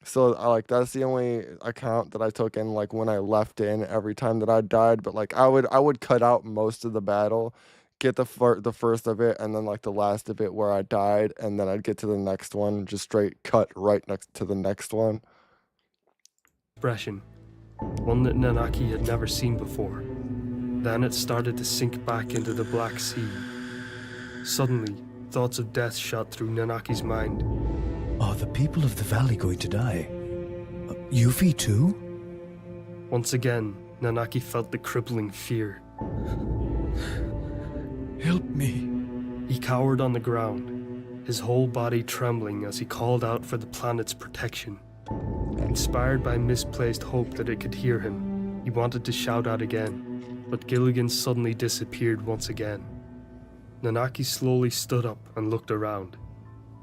So like that's the only account that I took in like when I left in every time that I died. But like I would cut out most of the battle, get the first of it, and then like the last of it where I died, and then I'd get to the next one, just straight cut right next to the next one. Expression, one that Nanaki had never seen before. Then it started to sink back into the Black Sea. Suddenly, thoughts of death shot through Nanaki's mind. Are the people of the valley going to die? Yuffie too? Once again, Nanaki felt the crippling fear. Help me. He cowered on the ground, his whole body trembling as he called out for the planet's protection. Inspired by misplaced hope that it could hear him, he wanted to shout out again, but Gilligan suddenly disappeared once again. Nanaki slowly stood up and looked around.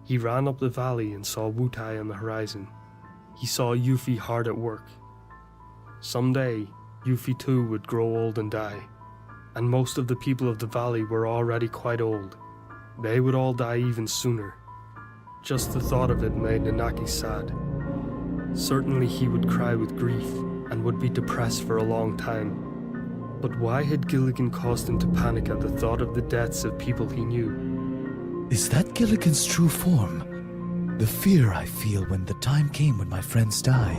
He ran up the valley and saw Wutai on the horizon. He saw Yuffie hard at work. Someday, Yuffie too would grow old and die, and most of the people of the valley were already quite old. They would all die even sooner. Just the thought of it made Nanaki sad. Certainly he would cry with grief and would be depressed for a long time. But why had Gilligan caused him to panic at the thought of the deaths of people he knew? Is that Gilligan's true form? The fear I feel when the time came when my friends die.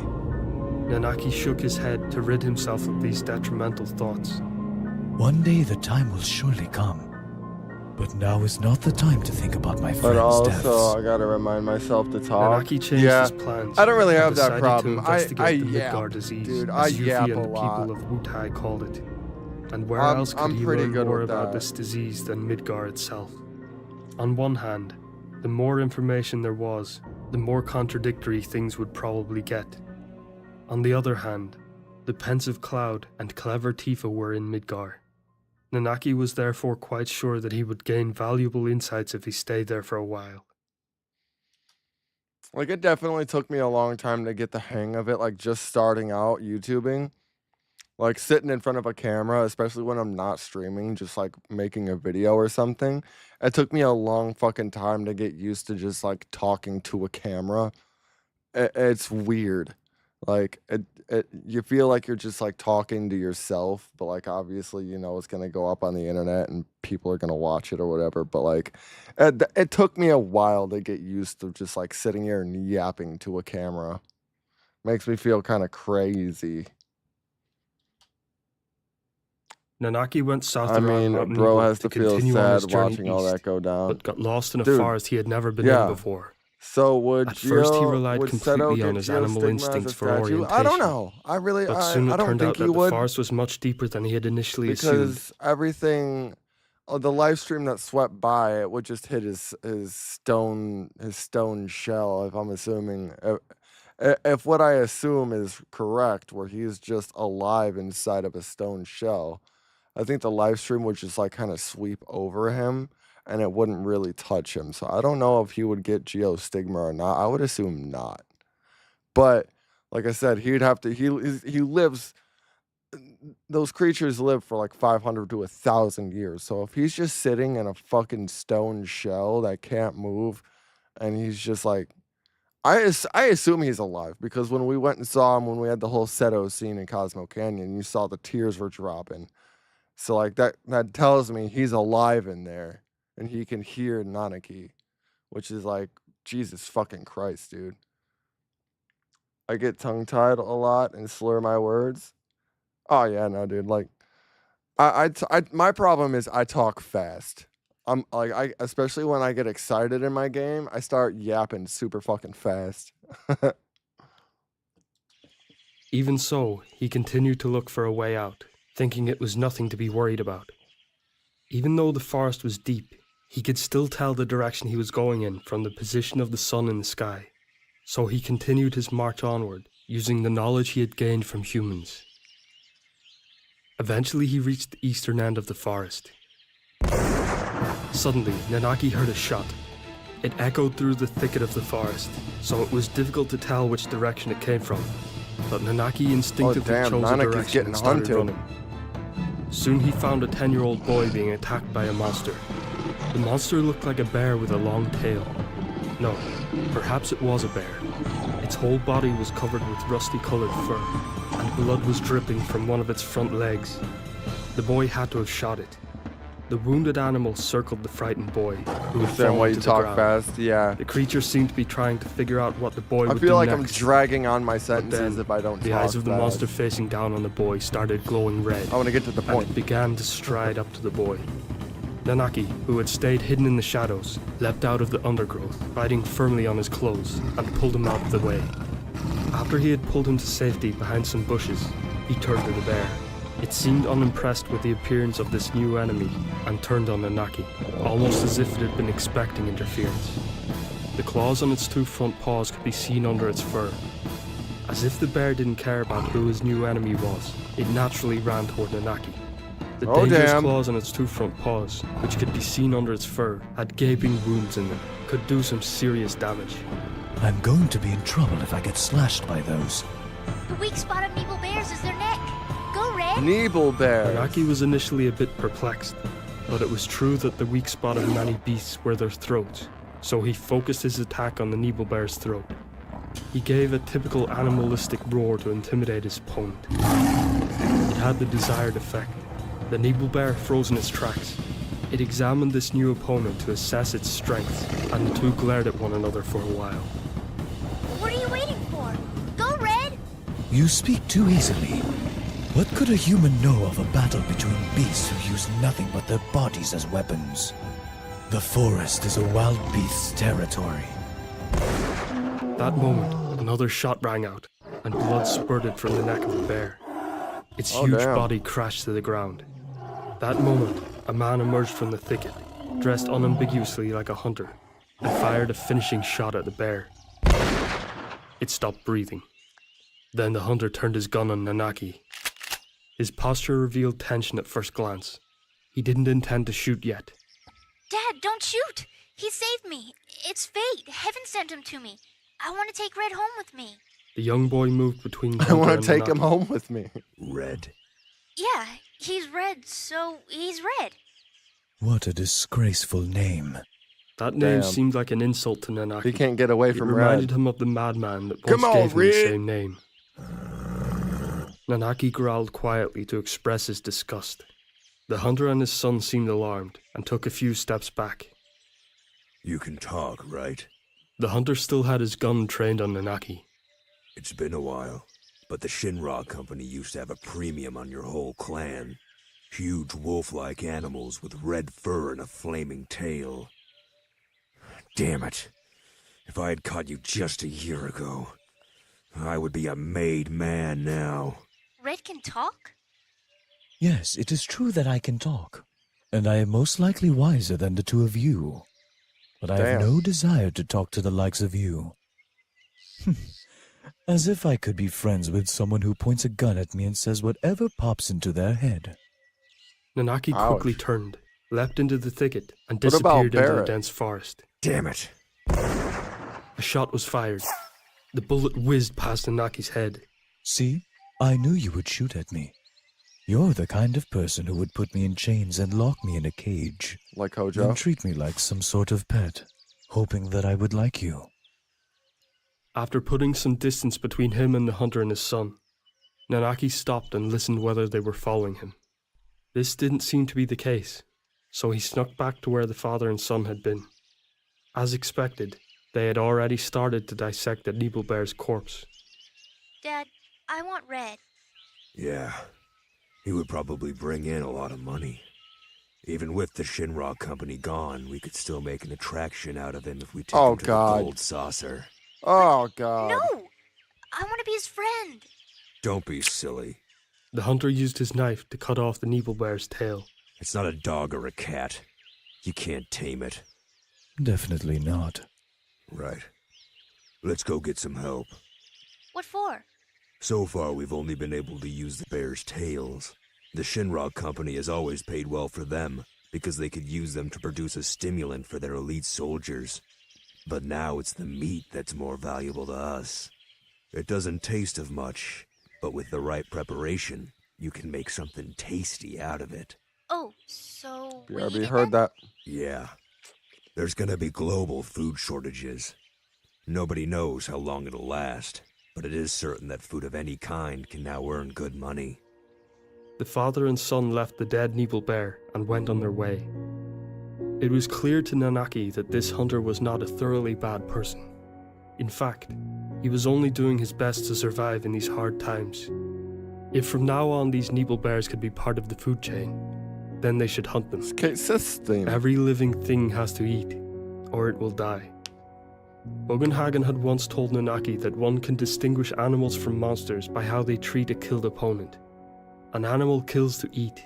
Nanaki shook his head to rid himself of these detrimental thoughts. One day the time will surely come. But now is not the time to think about my But friends' also, deaths. I gotta remind myself to talk. Nanaki changed his plans. I don't really and have that decided problem. To investigate the yap, Midgar disease, dude. as I Yuffie yap and a the lot. people of Wutai called it. And where I'm- else could I'm he pretty learn good more with about that. this disease than Midgar itself? On one hand, the more information there was, the more contradictory things would probably get. On the other hand, the pensive Cloud and clever Tifa were in Midgar. Nanaki was therefore quite sure that he would gain valuable insights if he stayed there for a while. Like, it definitely took me a long time to get the hang of it, like, just starting out YouTubing. Like, sitting in front of a camera, especially when I'm not streaming, just, like, making a video or something. It took me a long fucking time to get used to just, like, talking to a camera. It's weird. Like, you feel like you're just, like, talking to yourself, but, like, obviously, you know, it's gonna go up on the internet and people are gonna watch it or whatever, but, like, it took me a while to get used to just, like, sitting here and yapping to a camera. Makes me feel kinda crazy. Nanaki went south I around mean, Mountain bro Eagle has to to feel continue on his sad journey watching all east, that go down. but got lost in a Dude, forest he had never been yeah. in before. So would At first he Gio- relied would Seto completely get on his Geo animal Stigma as a instincts for statue? orientation. I don't know. I really, But soon I it don't turned think out he that would. the forest was much deeper than he had initially assumed. Because everything, the live stream that swept by, it would just hit his stone shell. If I'm assuming, if what I assume is correct, where he's just alive inside of a stone shell, I think the live stream would just like kind of sweep over him, and it wouldn't really touch him. So I don't know if he would get geostigma or not. I would assume not. But like I said, he'd have to. He lives. Those creatures live for like 500 to 1,000 years. So if he's just sitting in a fucking stone shell that can't move, and he's just like, I assume he's alive, because when we went and saw him, when we had the whole Seto scene in Cosmo Canyon, you saw the tears were dropping. So like that tells me he's alive in there, and he can hear Nanaki, which is like, Jesus fucking Christ, dude. I get tongue-tied a lot and slur my words. Oh yeah, no, dude. Like, my problem is I talk fast. I'm like, especially when I get excited in my game, I start yapping super fucking fast. Even so, he continued to look for a way out, thinking it was nothing to be worried about. Even though the forest was deep, he could still tell the direction he was going in from the position of the sun in the sky. So he continued his march onward, using the knowledge he had gained from humans. Eventually he reached the eastern end of the forest. Suddenly, Nanaki heard a shot. It echoed through the thicket of the forest, so it was difficult to tell which direction it came from. But Nanaki instinctively chose a Nanaki's direction getting and started hunted. running. Soon he found a 10-year-old boy being attacked by a monster. The monster looked like a bear with a long tail. No, perhaps it was a bear. Its whole body was covered with rusty-colored fur, and blood was dripping from one of its front legs. The boy had to have shot it. The wounded animal circled the frightened boy, who had Same way fallen you to the talk ground. fast, yeah. The creature seemed to be trying to figure out what the boy I would do feel like I'm next. dragging on my But sentences then, if I don't the talk eyes of the fast. monster facing down on the boy started glowing red. I want to get to the point. And it began to stride up to the boy. Nanaki, who had stayed hidden in the shadows, leapt out of the undergrowth, biting firmly on his clothes, and pulled him out of the way. After he had pulled him to safety behind some bushes, he turned to the bear. It seemed unimpressed with the appearance of this new enemy and turned on Nanaki, almost as if it had been expecting interference. The claws on its two front paws could be seen under its fur. As if the bear didn't care about who his new enemy was, it naturally ran toward Nanaki. The dangerous claws on its two front paws, which could be seen under its fur, had gaping wounds in them, could do some serious damage. I'm going to be in trouble if I get slashed by those. The weak spot of Neeble Bears is their neck. Go, Red! Neeble Bears! Nanaki was initially a bit perplexed, but it was true that the weak spot of many beasts were their throats, so he focused his attack on the Neeble Bear's throat. He gave a typical animalistic roar to intimidate his opponent. It had the desired effect. The Neeble Bear froze in its tracks. It examined this new opponent to assess its strength, and the two glared at one another for a while. What are you waiting for? Go, Red! You speak too easily. What could a human know of a battle between beasts who use nothing but their bodies as weapons? The forest is a wild beast's territory. That moment, another shot rang out, and blood spurted from the neck of the bear. Its huge body crashed to the ground. That moment, a man emerged from the thicket, dressed unambiguously like a hunter, and fired a finishing shot at the bear. It stopped breathing. Then the hunter turned his gun on Nanaki. His posture revealed tension at first glance. He didn't intend to shoot yet. Dad, don't shoot! He saved me. It's fate. Heaven sent him to me. I want to take Red home with me. The young boy moved between I Hunter want and to take him Nanaki. home with me. Red. Yeah, he's red, so he's red. What a disgraceful name. That name Damn. seemed like an insult to Nanaki. He can't get away It from reminded Red. him of the madman that Come once on, gave him the Red. same name. Nanaki growled quietly to express his disgust. The hunter and his son seemed alarmed and took a few steps back. You can talk, right? The hunter still had his gun trained on Nanaki. It's been a while, but the Shinra Company used to have a premium on your whole clan. Huge wolf-like animals with red fur and a flaming tail. Damn it. If I had caught you just a year ago, I would be a made man now. Red can talk? Yes, it is true that I can talk, and I am most likely wiser than the two of you. But I have no desire to talk to the likes of you. As if I could be friends with someone who points a gun at me and says whatever pops into their head. Nanaki quickly turned, leapt into the thicket, and What about disappeared into the Barrett? dense forest. Damn it. A shot was fired. The bullet whizzed past Nanaki's head. See, I knew you would shoot at me. You're the kind of person who would put me in chains and lock me in a cage. Like Hojo? Then treat me like some sort of pet, hoping that I would like you. After putting some distance between him and the hunter and his son, Nanaki stopped and listened whether they were following him. This didn't seem to be the case, so he snuck back to where the father and son had been. As expected, they had already started to dissect the Neeble Bear's corpse. Dad, I want Red. Yeah, he would probably bring in a lot of money. Even with the Shinra Company gone, we could still make an attraction out of him if we take him to the gold saucer. Oh, God. No! I want to be his friend. Don't be silly. The hunter used his knife to cut off the Neeble Bear's tail. It's not a dog or a cat. You can't tame it. Definitely not. Right. Let's go get some help. What for? So far, we've only been able to use the bear's tails. The Shinra Company has always paid well for them, because they could use them to produce a stimulant for their elite soldiers. But now it's the meat that's more valuable to us. It doesn't taste of much, but with the right preparation, you can make something tasty out of it. Oh, so we BRB eat it heard then? that. Yeah, There's gonna be global food shortages. Nobody knows how long it'll last, but it is certain that food of any kind can now earn good money. The father and son left the dead Nebel bear and went on their way. It was clear to Nanaki that this hunter was not a thoroughly bad person. In fact, he was only doing his best to survive in these hard times. If from now on these Nebel bears could be part of the food chain, then they should hunt them. System. Every living thing has to eat, or it will die. Bugenhagen had once told Nanaki that one can distinguish animals from monsters by how they treat a killed opponent. An animal kills to eat,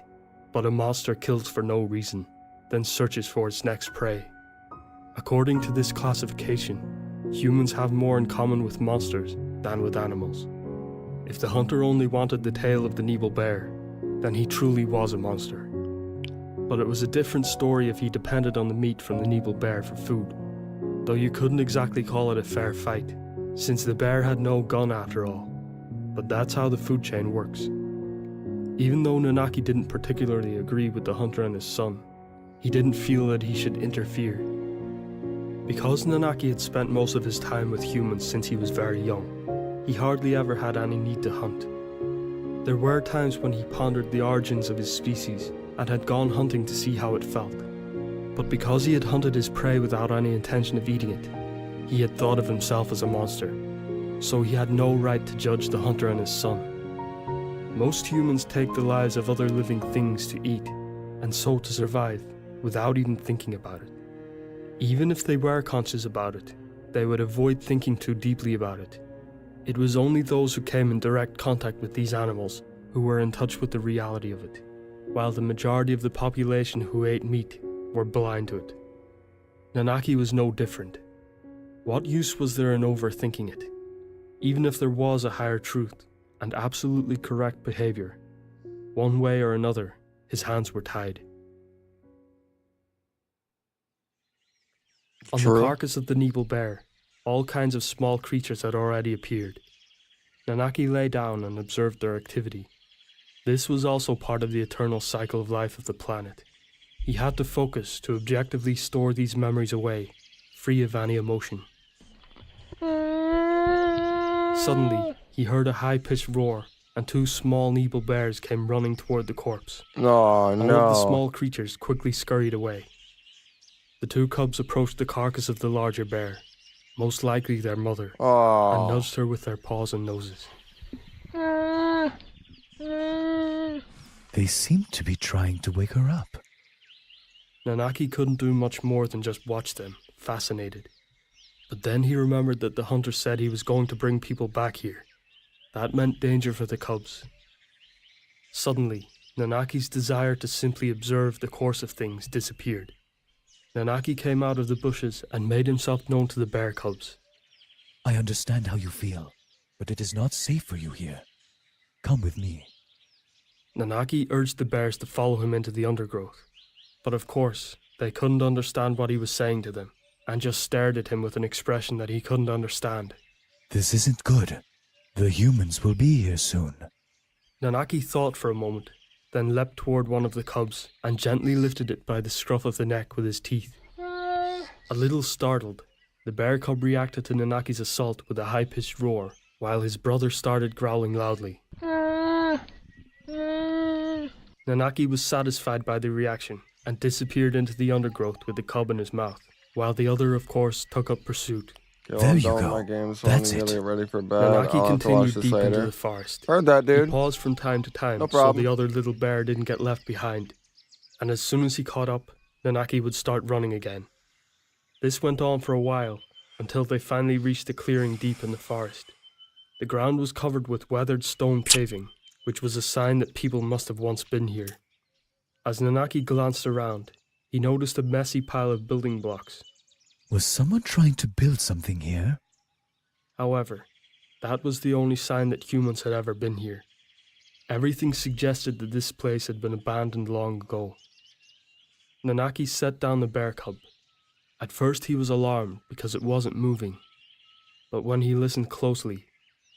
but a monster kills for no reason, then searches for its next prey. According to this classification, humans have more in common with monsters than with animals. If the hunter only wanted the tail of the Nebel bear, then he truly was a monster. But it was a different story if he depended on the meat from the Nebel bear for food, though you couldn't exactly call it a fair fight, since the bear had no gun after all. But that's how the food chain works. Even though Nanaki didn't particularly agree with the hunter and his son, he didn't feel that he should interfere. Because Nanaki had spent most of his time with humans since he was very young, he hardly ever had any need to hunt. There were times when he pondered the origins of his species and had gone hunting to see how it felt. But because he had hunted his prey without any intention of eating it, he had thought of himself as a monster, so he had no right to judge the hunter and his son. Most humans take the lives of other living things to eat, and so to survive, without even thinking about it. Even if they were conscious about it, they would avoid thinking too deeply about it. It was only those who came in direct contact with these animals who were in touch with the reality of it, while the majority of the population who ate meat were blind to it. Nanaki was no different. What use was there in overthinking it? Even if there was a higher truth and absolutely correct behavior, one way or another, his hands were tied. On the carcass of the Nebel bear, all kinds of small creatures had already appeared. Nanaki lay down and observed their activity. This was also part of the eternal cycle of life of the planet. He had to focus to objectively store these memories away, free of any emotion. Suddenly, he heard a high-pitched roar, and two small Nebel bears came running toward the corpse. Oh, All of the no. small creatures quickly scurried away. The two cubs approached the carcass of the larger bear, most likely their mother, and nudged her with their paws and noses. They seem to be trying to wake her up. Nanaki couldn't do much more than just watch them, fascinated. But then he remembered that the hunter said he was going to bring people back here. That meant danger for the cubs. Suddenly, Nanaki's desire to simply observe the course of things disappeared. Nanaki came out of the bushes and made himself known to the bear cubs. I understand how you feel, but it is not safe for you here. Come with me. Nanaki urged the bears to follow him into the undergrowth. But of course, they couldn't understand what he was saying to them, and just stared at him with an expression that he couldn't understand. This isn't good. The humans will be here soon. Nanaki thought for a moment, then leapt toward one of the cubs and gently lifted it by the scruff of the neck with his teeth. A little startled, the bear cub reacted to Nanaki's assault with a high-pitched roar, while his brother started growling loudly. Nanaki was satisfied by the reaction and disappeared into the undergrowth with the cub in his mouth, while the other, of course, took up pursuit. There you go. My game, so That's I'm it. really ready for bed. Nanaki I'll have to watch continued this deep into later. the forest. Heard that, dude. He paused from time to time No so problem. the other little bear didn't get left behind, and as soon as he caught up, Nanaki would start running again. This went on for a while, until they finally reached a clearing deep in the forest. The ground was covered with weathered stone paving, which was a sign that people must have once been here. As Nanaki glanced around, he noticed a messy pile of building blocks. Was someone trying to build something here? However, that was the only sign that humans had ever been here. Everything suggested that this place had been abandoned long ago. Nanaki set down the bear cub. At first he was alarmed because it wasn't moving, but when he listened closely,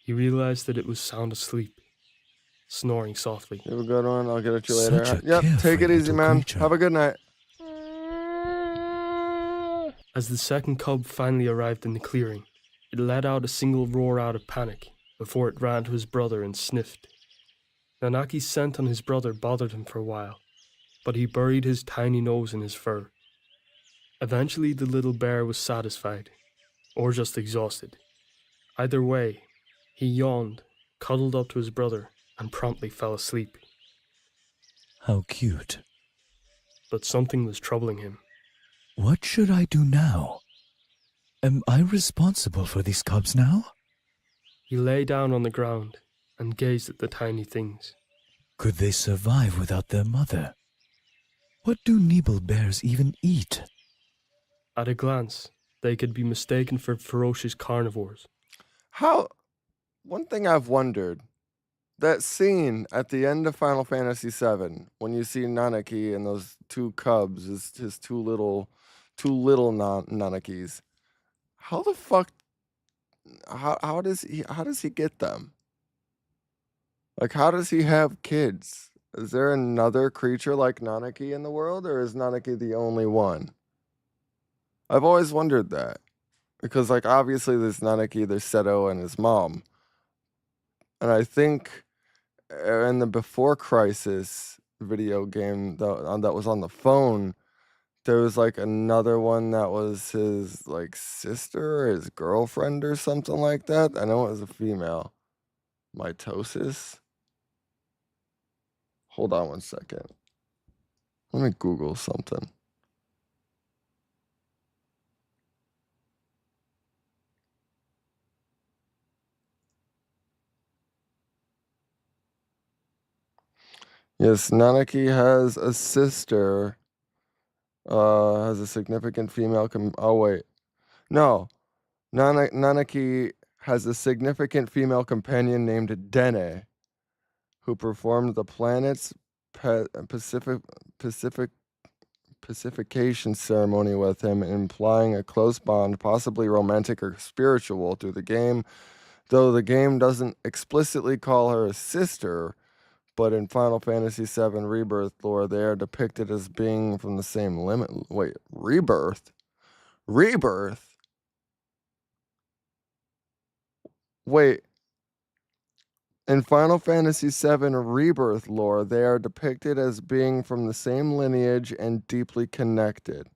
he realized that it was sound asleep, snoring softly. You have a good one. I'll get at you later. Such a Yep, take it carefree easy, little man. creature. Have a good night. As the second cub finally arrived in the clearing, it let out a single roar out of panic before it ran to his brother and sniffed. Nanaki's scent on his brother bothered him for a while, but he buried his tiny nose in his fur. Eventually the little bear was satisfied, or just exhausted. Either way, he yawned, cuddled up to his brother, and promptly fell asleep. How cute. But something was troubling him. What should I do now? Am I responsible for these cubs now? He lay down on the ground and gazed at the tiny things. Could they survive without their mother? What do Nibel bears even eat? At a glance, they could be mistaken for ferocious carnivores. One thing I've wondered, that scene at the end of Final Fantasy VII, when you see Nanaki and those two cubs, his two little Nanakis, how the fuck, how does he get them? Like, how does he have kids? Is there another creature like Nanaki in the world, or is Nanaki the only one? I've always wondered that. Because, like, obviously there's Nanaki, there's Seto, and his mom. And I think in the Before Crisis video game that was on the phone, there was, like, another one that was his, like, sister or his girlfriend or something like that. I know it was a female. Mitosis? Hold on one second. Let me Google something. Yes, Nanaki has a sister, has a significant female oh wait. No. Nanaki has a significant female companion named Dene, who performed the planet's pacification ceremony with him, implying a close bond, possibly romantic or spiritual, through the game, though the game doesn't explicitly call her a sister. But in Final Fantasy VII Rebirth lore, they are depicted as being from the same limit. Wait, Rebirth? Rebirth? Wait. In Final Fantasy VII Rebirth lore, they are depicted as being from the same lineage and deeply connected.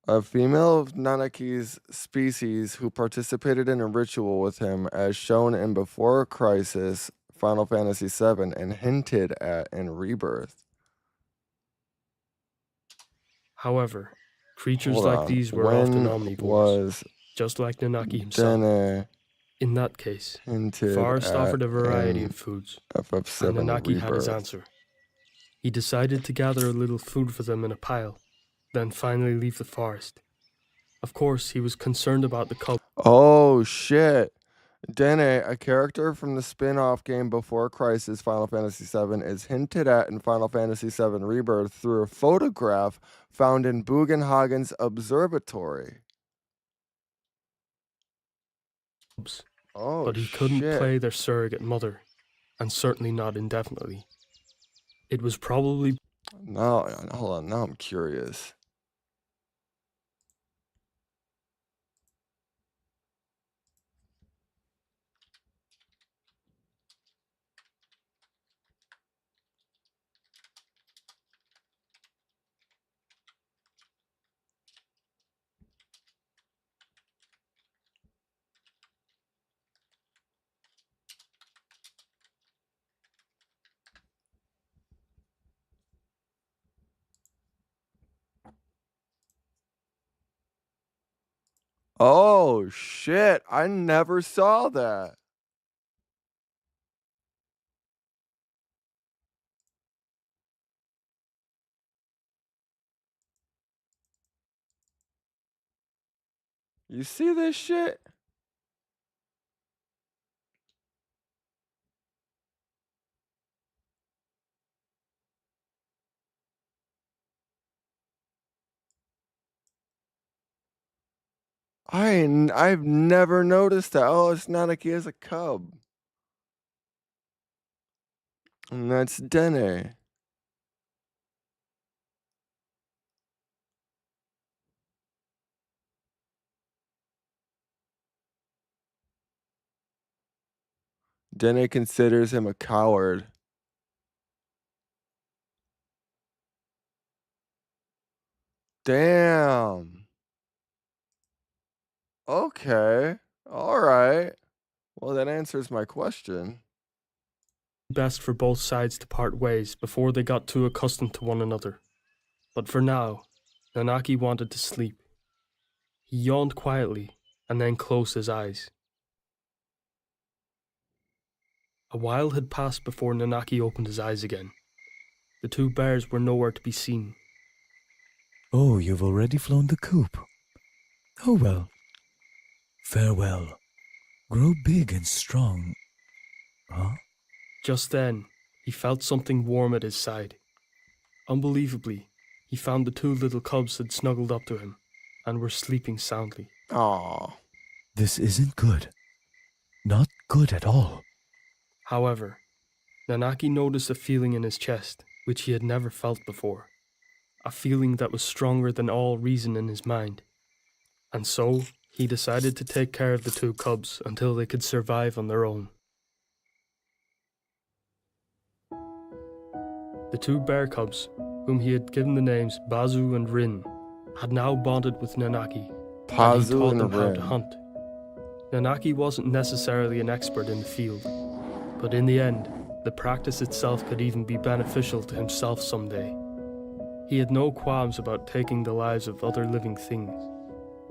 A female of Nanaki's species who participated in a ritual with him, as shown in Before Crisis Final Fantasy VII and hinted at in Rebirth. However, creatures Hold like on. these were often When omnivores, was just like Nanaki himself. Dene In that case, hinted Forrest offered a at variety in of foods, FF7 and Nanaki had his Rebirth? answer. He decided to gather a little food for them in a pile, then finally leave the forest. Of course, he was concerned about the cub. Oh shit. Dene, a character from the spin-off game Before Crisis Final Fantasy VII, is hinted at in Final Fantasy VII Rebirth through a photograph found in Bugenhagen's observatory. Oh, But he couldn't shit. play their surrogate mother, and certainly not indefinitely. It was probably... No, hold on, now I'm curious. Oh, shit, I never saw that. You see this shit? I've never noticed that. Oh, it's Nanaki as a cub. And that's Dene. Dene considers him a coward. Damn. Okay. All right. Well, that answers my question. Best for both sides to part ways before they got too accustomed to one another. But for now, Nanaki wanted to sleep. He yawned quietly and then closed his eyes. A while had passed before Nanaki opened his eyes again. The two bears were nowhere to be seen. Oh, you've already flown the coop. Oh well. Farewell. Grow big and strong. Huh? Just then, he felt something warm at his side. Unbelievably, he found the two little cubs had snuggled up to him and were sleeping soundly. Aww. This isn't good. Not good at all. However, Nanaki noticed a feeling in his chest which he had never felt before. A feeling that was stronger than all reason in his mind. And so, he decided to take care of the two cubs until they could survive on their own. The two bear cubs, whom he had given the names Bazu and Rin, had now bonded with Nanaki, and he Pazu taught and them how Rin. to hunt. Nanaki wasn't necessarily an expert in the field, but in the end, the practice itself could even be beneficial to himself someday. He had no qualms about taking the lives of other living things.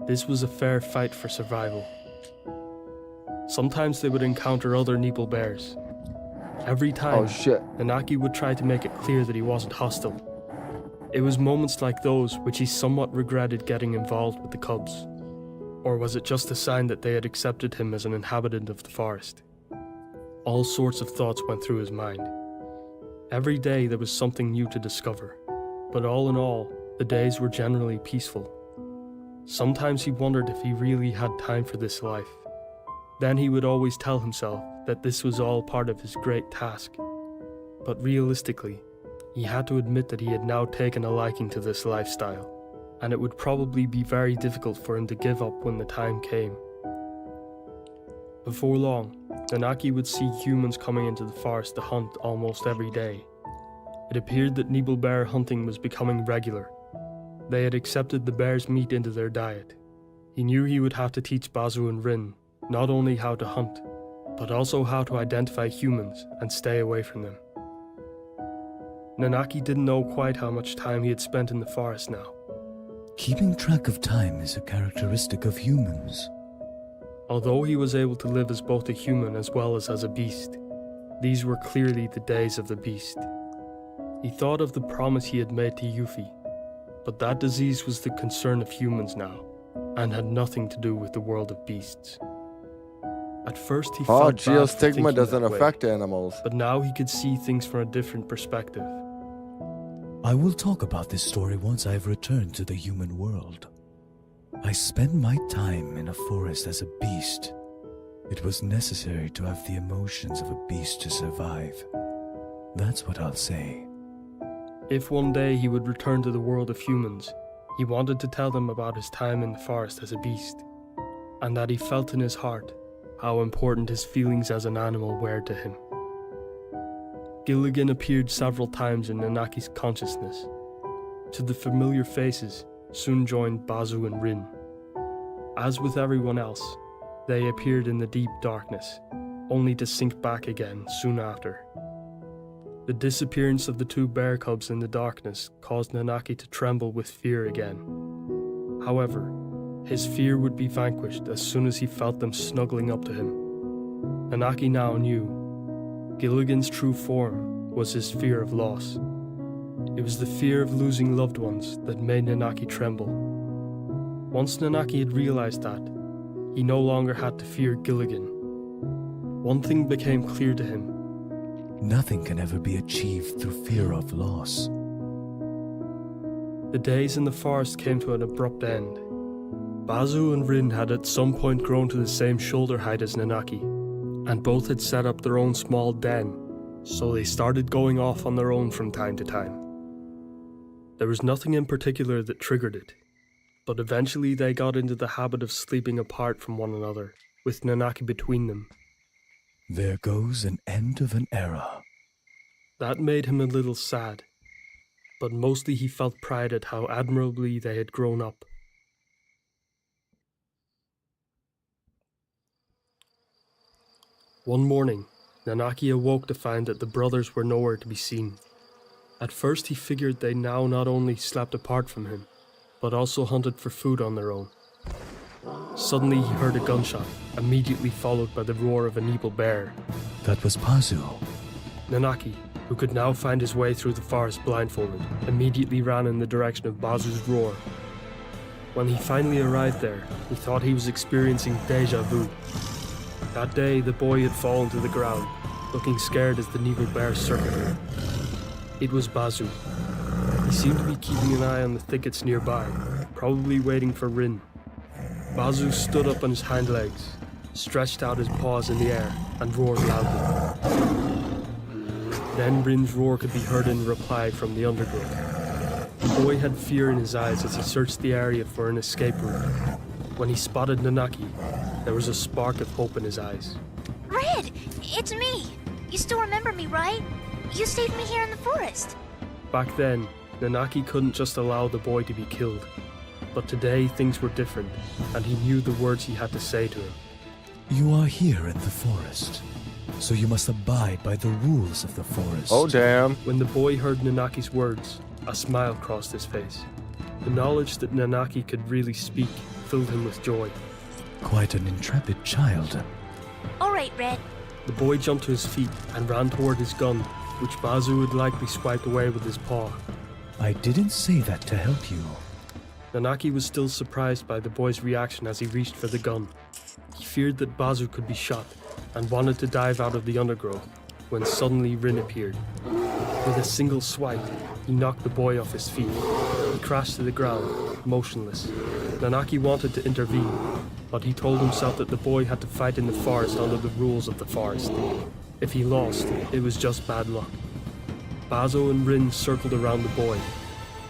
This was a fair fight for survival. Sometimes they would encounter other Neeple bears. Every time, Nanaki would try to make it clear that he wasn't hostile. It was moments like those which he somewhat regretted getting involved with the cubs. Or was it just a sign that they had accepted him as an inhabitant of the forest? All sorts of thoughts went through his mind. Every day there was something new to discover, but all in all, the days were generally peaceful. Sometimes he wondered if he really had time for this life. Then he would always tell himself that this was all part of his great task. But realistically, he had to admit that he had now taken a liking to this lifestyle, and it would probably be very difficult for him to give up when the time came. Before long, Nanaki would see humans coming into the forest to hunt almost every day. It appeared that Neeple bear hunting was becoming regular. They had accepted the bear's meat into their diet. He knew he would have to teach Bazu and Rin not only how to hunt, but also how to identify humans and stay away from them. Nanaki didn't know quite how much time he had spent in the forest now. Keeping track of time is a characteristic of humans. Although he was able to live as both a human as well as a beast, these were clearly the days of the beast. He thought of the promise he had made to Yuffie, but that disease was the concern of humans now, and had nothing to do with the world of beasts. At first he felt bad for geostigma thinking doesn't that way, affect animals. but now he could see things from a different perspective. I will talk about this story once I've returned to the human world. I spent my time in a forest as a beast. It was necessary to have the emotions of a beast to survive. That's what I'll say. If one day he would return to the world of humans, he wanted to tell them about his time in the forest as a beast, and that he felt in his heart how important his feelings as an animal were to him. Gilligan appeared several times in Nanaki's consciousness. To the familiar faces soon joined Bazu and Rin. As with everyone else, they appeared in the deep darkness, only to sink back again soon after. The disappearance of the two bear cubs in the darkness caused Nanaki to tremble with fear again. However, his fear would be vanquished as soon as he felt them snuggling up to him. Nanaki now knew Gilligan's true form was his fear of loss. It was the fear of losing loved ones that made Nanaki tremble. Once Nanaki had realized that, he no longer had to fear Gilligan. One thing became clear to him. Nothing can ever be achieved through fear of loss. The days in the forest came to an abrupt end. Bazu and Rin had at some point grown to the same shoulder height as Nanaki, and both had set up their own small den, so they started going off on their own from time to time. There was nothing in particular that triggered it, but eventually they got into the habit of sleeping apart from one another, with Nanaki between them. There goes an end of an era. That made him a little sad, but mostly he felt pride at how admirably they had grown up. One morning, Nanaki awoke to find that the brothers were nowhere to be seen. At first he figured they now not only slept apart from him, but also hunted for food on their own. Suddenly he heard a gunshot, immediately followed by the roar of an evil bear. That was Pazu. Nanaki, who could now find his way through the forest blindfolded, immediately ran in the direction of Bazu's roar. When he finally arrived there, he thought he was experiencing deja vu. That day, the boy had fallen to the ground, looking scared as the evil bear circled him. It was Bazu. He seemed to be keeping an eye on the thickets nearby, probably waiting for Rin. Bazu stood up on his hind legs, stretched out his paws in the air, and roared loudly. Then Rin's roar could be heard in reply from the undergrowth. The boy had fear in his eyes as he searched the area for an escape route. When he spotted Nanaki, there was a spark of hope in his eyes. Red! It's me! You still remember me, right? You saved me here in the forest. Back then, Nanaki couldn't just allow the boy to be killed. But today things were different, and he knew the words he had to say to him. You are here in the forest, so you must abide by the rules of the forest. Oh, damn. When the boy heard Nanaki's words, a smile crossed his face. The knowledge that Nanaki could really speak filled him with joy. Quite an intrepid child. All right, Red. The boy jumped to his feet and ran toward his gun, which Bazu had likely swiped away with his paw. I didn't say that to help you. Nanaki was still surprised by the boy's reaction as he reached for the gun. He feared that Bazu could be shot and wanted to dive out of the undergrowth when suddenly Rin appeared. With a single swipe, he knocked the boy off his feet. He crashed to the ground, motionless. Nanaki wanted to intervene, but he told himself that the boy had to fight in the forest under the rules of the forest. If he lost, it was just bad luck. Bazo and Rin circled around the boy.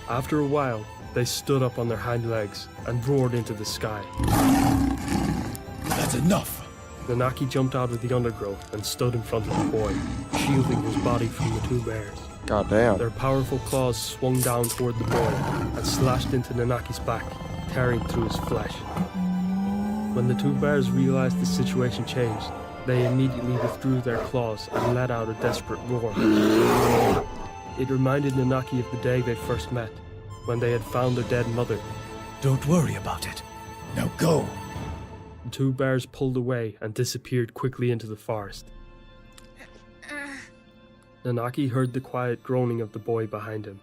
After a while, they stood up on their hind legs and roared into the sky. That's enough! Nanaki jumped out of the undergrowth and stood in front of the boy, shielding his body from the two bears. Goddamn. Their powerful claws swung down toward the boy and slashed into Nanaki's back, tearing through his flesh. When the two bears realized the situation changed, they immediately withdrew their claws and let out a desperate roar. It reminded Nanaki of the day they first met, when they had found their dead mother. Don't worry about it. Now go! The two bears pulled away and disappeared quickly into the forest. Nanaki heard the quiet groaning of the boy behind him.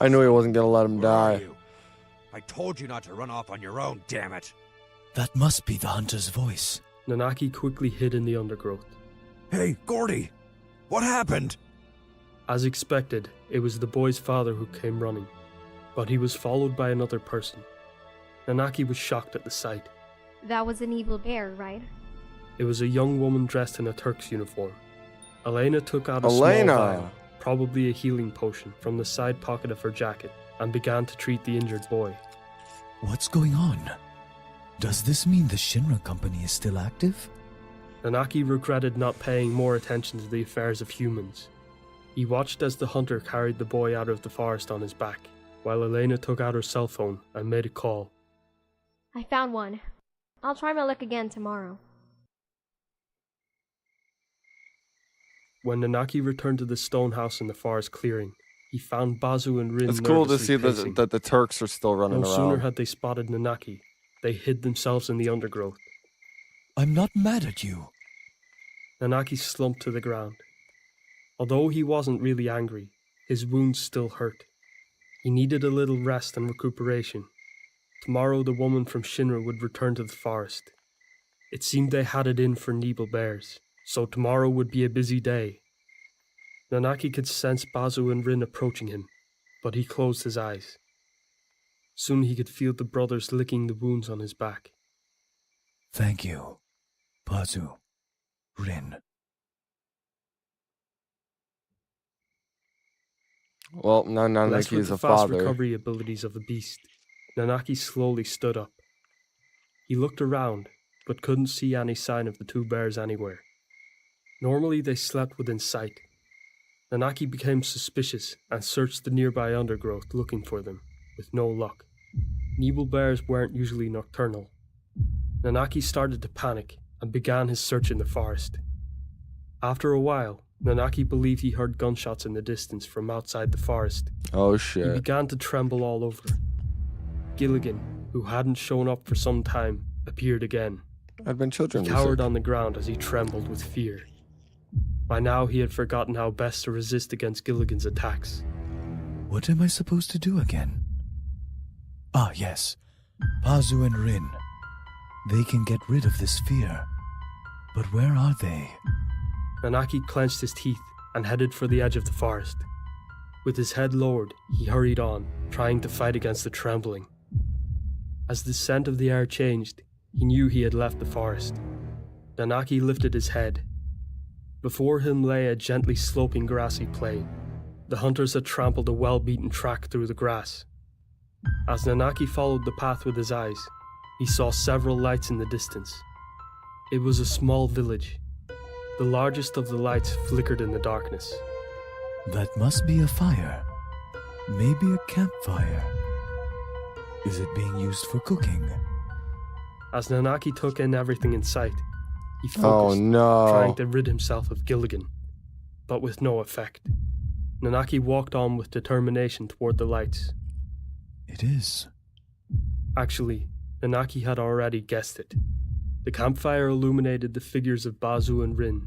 I knew he wasn't gonna let him Where are die. you? I told you not to run off on your own, damn it! That must be the hunter's voice. Nanaki quickly hid in the undergrowth. Hey, Gordy! What happened? As expected, it was the boy's father who came running, but he was followed by another person. Nanaki was shocked at the sight. That was an evil bear, right? It was a young woman dressed in a Turk's uniform. Elena took out a Elena! small vial, probably a healing potion, from the side pocket of her jacket and began to treat the injured boy. What's going on? Does this mean the Shinra company is still active? Nanaki regretted not paying more attention to the affairs of humans. He watched as the hunter carried the boy out of the forest on his back, while Elena took out her cell phone and made a call. I found one. I'll try my luck again tomorrow. When Nanaki returned to the stone house in the forest clearing, he found Bazu and Rin It's cool to nervously see pacing. that the Turks are still running No around. sooner had they spotted Nanaki, they hid themselves in the undergrowth. I'm not mad at you. Nanaki slumped to the ground. Although he wasn't really angry, his wounds still hurt. He needed a little rest and recuperation. Tomorrow the woman from Shinra would return to the forest. It seemed they had it in for Nebel bears, so tomorrow would be a busy day. Nanaki could sense Bazu and Rin approaching him, but he closed his eyes. Soon he could feel the brothers licking the wounds on his back. Thank you, Pazu, Rin. Well, now Blessed Nanaki with is the a fast father. recovery abilities of the beast, Nanaki slowly stood up. He looked around, but couldn't see any sign of the two bears anywhere. Normally they slept within sight. Nanaki became suspicious and searched the nearby undergrowth looking for them, with no luck. Nebel bears weren't usually nocturnal. Nanaki started to panic and began his search in the forest. After a while, Nanaki believed he heard gunshots in the distance from outside the forest. Oh He shit. began to tremble all over. Gilligan, who hadn't shown up for some time, appeared again. I'd been children. He cowered on the ground as he trembled with fear. By now he had forgotten how best to resist against Gilligan's attacks. What am I supposed to do again? Ah, yes. Pazu and Rin. They can get rid of this fear. But where are they? Nanaki clenched his teeth and headed for the edge of the forest. With his head lowered, he hurried on, trying to fight against the trembling. As the scent of the air changed, he knew he had left the forest. Nanaki lifted his head. Before him lay a gently sloping grassy plain. The hunters had trampled a well-beaten track through the grass. As Nanaki followed the path with his eyes, he saw several lights in the distance. It was a small village. The largest of the lights flickered in the darkness. That must be a fire. Maybe a campfire. Is it being used for cooking? As Nanaki took in everything in sight, he focused, trying to rid himself of Gilligan, but with no effect. Nanaki walked on with determination toward the lights. It is. Actually, Nanaki had already guessed it. The campfire illuminated the figures of Bazu and Rin.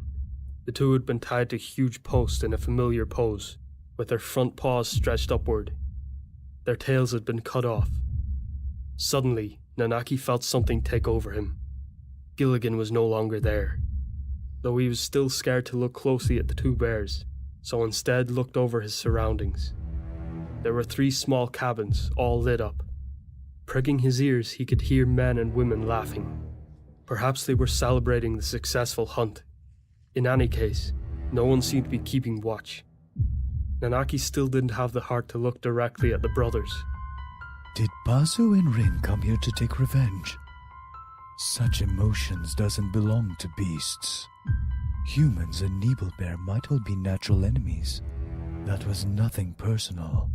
The two had been tied to huge posts in a familiar pose, with their front paws stretched upward. Their tails had been cut off. Suddenly, Nanaki felt something take over him. Gilligan was no longer there, though he was still scared to look closely at the two bears, so instead looked over his surroundings. There were 3 small cabins, all lit up. Pricking his ears, he could hear men and women laughing. Perhaps they were celebrating the successful hunt. In any case, no one seemed to be keeping watch. Nanaki still didn't have the heart to look directly at the brothers. Did Bazu and Rin come here to take revenge? Such emotions doesn't belong to beasts. Humans and Nebelbear might all be natural enemies. That was nothing personal.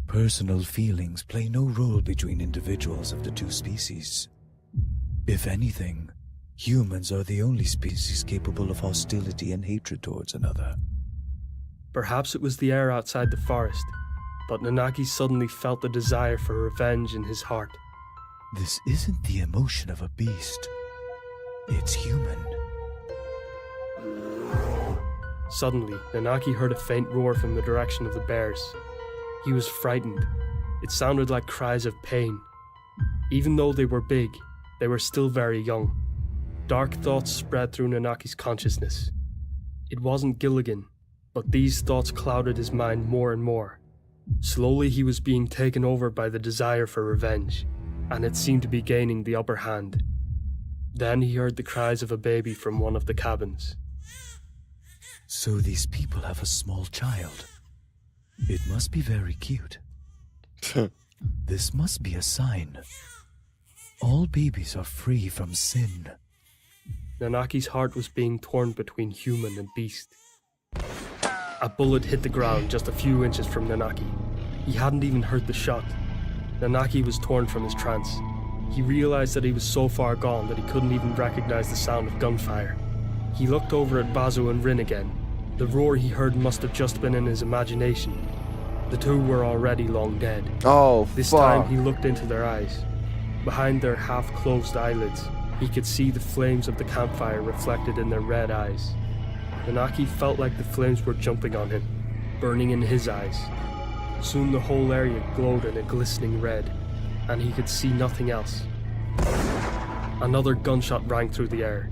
Personal feelings play no role between individuals of the two species. If anything, humans are the only species capable of hostility and hatred towards another. Perhaps it was the air outside the forest, but Nanaki suddenly felt the desire for revenge in his heart. This isn't the emotion of a beast. It's human. Suddenly, Nanaki heard a faint roar from the direction of the bears. He was frightened. It sounded like cries of pain. Even though they were big, they were still very young. Dark thoughts spread through Nanaki's consciousness. It wasn't Gilligan, but these thoughts clouded his mind more and more. Slowly he was being taken over by the desire for revenge, and it seemed to be gaining the upper hand. Then he heard the cries of a baby from one of the cabins. So these people have a small child. It must be very cute. This must be a sign. All babies are free from sin. Nanaki's heart was being torn between human and beast. A bullet hit the ground just a few inches from Nanaki. He hadn't even heard the shot. Nanaki was torn from his trance. He realized that he was so far gone that he couldn't even recognize the sound of gunfire. He looked over at Bazu and Rin again. The roar he heard must have just been in his imagination. The two were already long dead. This time he looked into their eyes. Behind their half-closed eyelids, he could see the flames of the campfire reflected in their red eyes. Nanaki felt like the flames were jumping on him, burning in his eyes. Soon the whole area glowed in a glistening red, and he could see nothing else. Another gunshot rang through the air.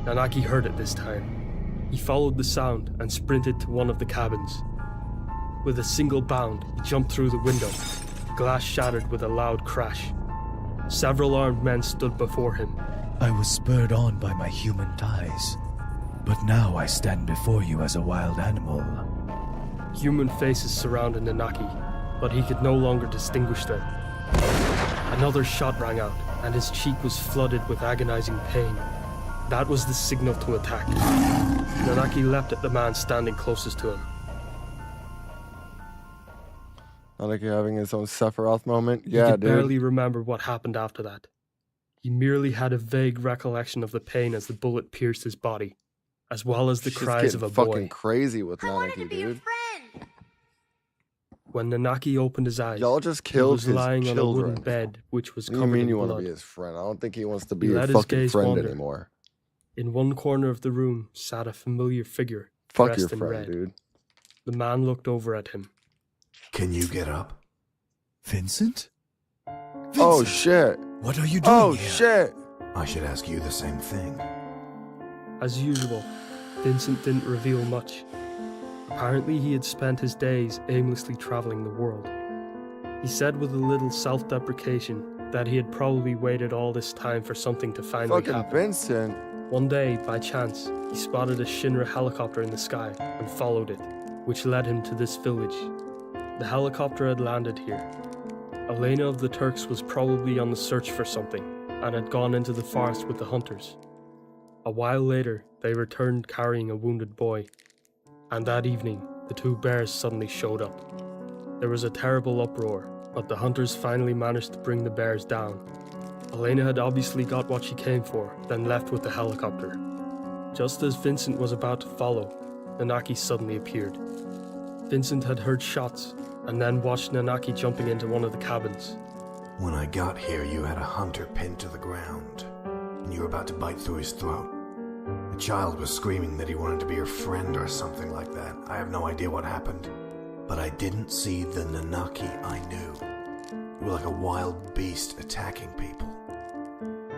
Nanaki heard it this time. He followed the sound and sprinted to one of the cabins. With a single bound, he jumped through the window. Glass shattered with a loud crash. Several armed men stood before him. I was spurred on by my human ties, but now I stand before you as a wild animal. Human faces surrounded Nanaki, but he could no longer distinguish them. Another shot rang out, and his cheek was flooded with agonizing pain. That was the signal to attack. Nanaki leapt at the man standing closest to him. Not like you're having his own Sephiroth moment. He Yeah, could dude. barely remember what happened after that. He merely had a vague recollection of the pain as the bullet pierced his body, as well as the She's cries of getting a fucking boy. crazy with Nanaki, dude. When Nanaki opened his eyes, Y'all just he killed was his lying on a children. wooden bed, which was What do you covered mean in you blood. want to be his friend? I don't think he wants to He be your let his fucking gaze friend wander. anymore. In one corner of the room sat a familiar figure, Fuck dressed your in friend, red. dude. The man looked over at him. Can you get up? Vincent? Oh shit! What are you doing Oh here? shit! I should ask you the same thing. As usual, Vincent didn't reveal much. Apparently he had spent his days aimlessly traveling the world. He said with a little self-deprecation that he had probably waited all this time for something to finally Fucking happen. Vincent. One day, by chance, he spotted a Shinra helicopter in the sky and followed it, which led him to this village. The helicopter had landed here. Elena of the Turks was probably on the search for something and had gone into the forest with the hunters. A while later, they returned carrying a wounded boy, and that evening, the two bears suddenly showed up. There was a terrible uproar, but the hunters finally managed to bring the bears down. Elena had obviously got what she came for, then left with the helicopter. Just as Vincent was about to follow, Nanaki suddenly appeared. Vincent had heard shots, and then watched Nanaki jumping into one of the cabins. When I got here, you had a hunter pinned to the ground, and you were about to bite through his throat. The child was screaming that he wanted to be your friend or something like that. I have no idea what happened. But I didn't see the Nanaki I knew. You were like a wild beast attacking people.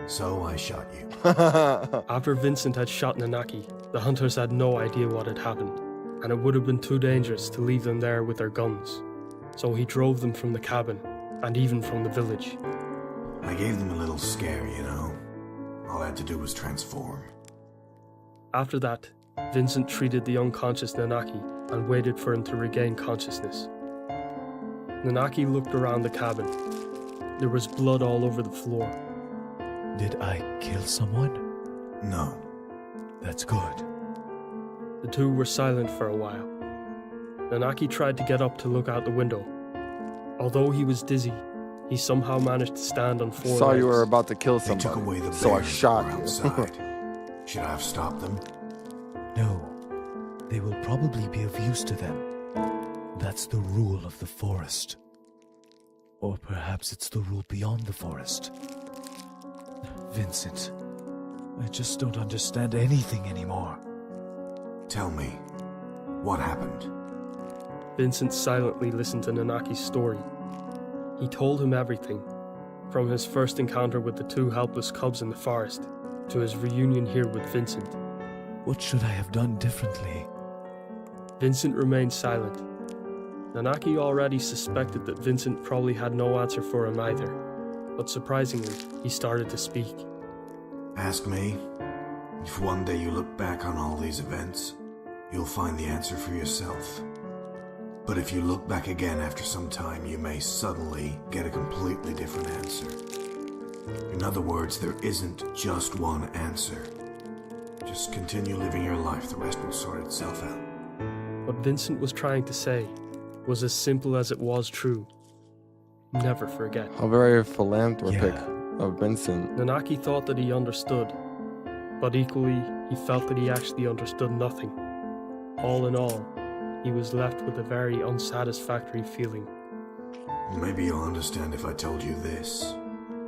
So I shot you. After Vincent had shot Nanaki, the hunters had no idea what had happened, and it would have been too dangerous to leave them there with their guns. So he drove them from the cabin, and even from the village. I gave them a little scare, you know. All I had to do was transform. After that, Vincent treated the unconscious Nanaki and waited for him to regain consciousness. Nanaki looked around the cabin. There was blood all over the floor. Did I kill someone? No. That's good. The two were silent for a while. Nanaki tried to get up to look out the window. Although he was dizzy, he somehow managed to stand on four Saw legs. you were about to kill They somebody, took away the so I bears shot that were you. outside. Should I have stopped them? No. They will probably be of use to them. That's the rule of the forest. Or perhaps it's the rule beyond the forest. Vincent, I just don't understand anything anymore. Tell me, what happened? Vincent silently listened to Nanaki's story. He told him everything, from his first encounter with the two helpless cubs in the forest, to his reunion here with Vincent. What should I have done differently? Vincent remained silent. Nanaki already suspected that Vincent probably had no answer for him either, but surprisingly, he started to speak. Ask me. If one day you look back on all these events, you'll find the answer for yourself. But if you look back again after some time, you may suddenly get a completely different answer. In other words, there isn't just one answer. Just continue living your life, the rest will sort itself out. What Vincent was trying to say was as simple as it was true. Never forget. How very philanthropic of Vincent. Nanaki thought that he understood, but equally, he felt that he actually understood nothing. All in all, he was left with a very unsatisfactory feeling. Maybe you'll understand if I told you this.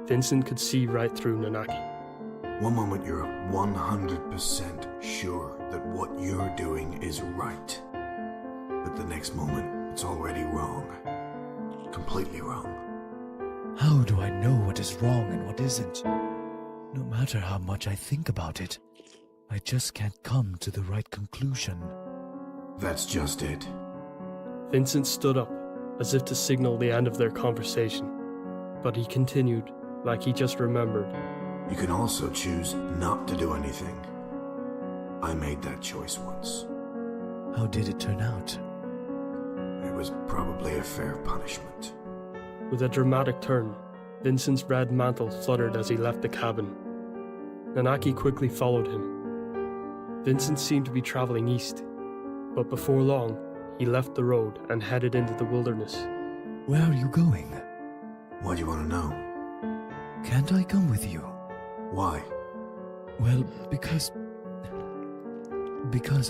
Vincent could see right through Nanaki. One moment you're 100% sure that what you're doing is right. But the next moment, it's already wrong. Completely wrong. How do I know what is wrong and what isn't? No matter how much I think about it, I just can't come to the right conclusion. That's just it. Vincent stood up, as if to signal the end of their conversation, but he continued, like he just remembered. You can also choose not to do anything. I made that choice once. How did it turn out? It was probably a fair punishment. With a dramatic turn, Vincent's red mantle fluttered as he left the cabin. Nanaki quickly followed him. Vincent seemed to be traveling east, but before long, he left the road and headed into the wilderness. Where are you going? Why do you want to know? Can't I come with you? Why? Well, because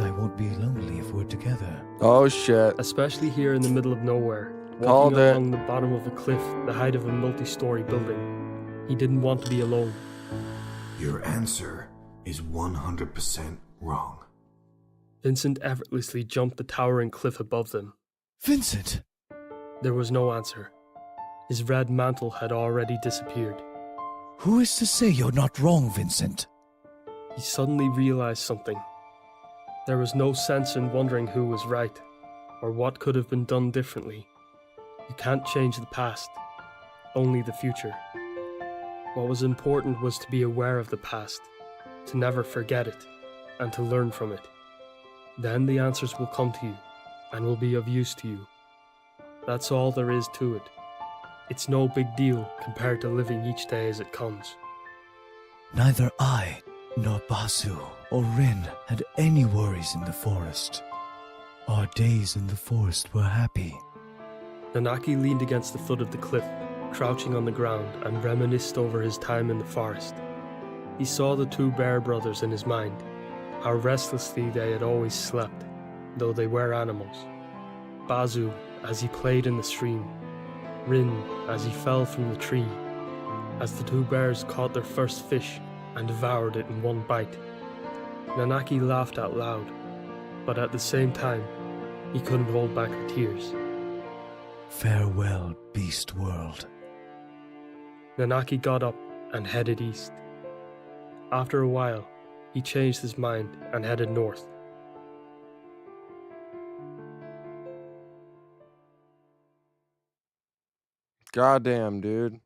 I won't be lonely if we're together. Oh shit. Especially here in the middle of nowhere, Called walking it. along the bottom of a cliff, the height of a multi-story building. He didn't want to be alone. Your answer is 100% wrong. Vincent effortlessly jumped the towering cliff above them. Vincent! There was no answer. His red mantle had already disappeared. Who is to say you're not wrong, Vincent? He suddenly realized something. There was no sense in wondering who was right, or what could have been done differently. You can't change the past, only the future. What was important was to be aware of the past, to never forget it, and to learn from it. Then the answers will come to you, and will be of use to you. That's all there is to it. It's no big deal compared to living each day as it comes. Neither I, nor Basu, or Rin had any worries in the forest. Our days in the forest were happy. Nanaki leaned against the foot of the cliff, crouching on the ground, and reminisced over his time in the forest. He saw the two bear brothers in his mind, how restlessly they had always slept, though they were animals. Bazu, as he played in the stream. Rin, as he fell from the tree. As the two bears caught their first fish and devoured it in one bite. Nanaki laughed out loud, but at the same time, he couldn't hold back the tears. Farewell, beast world. Nanaki got up and headed east. After a while, he changed his mind and headed north. Goddamn, dude.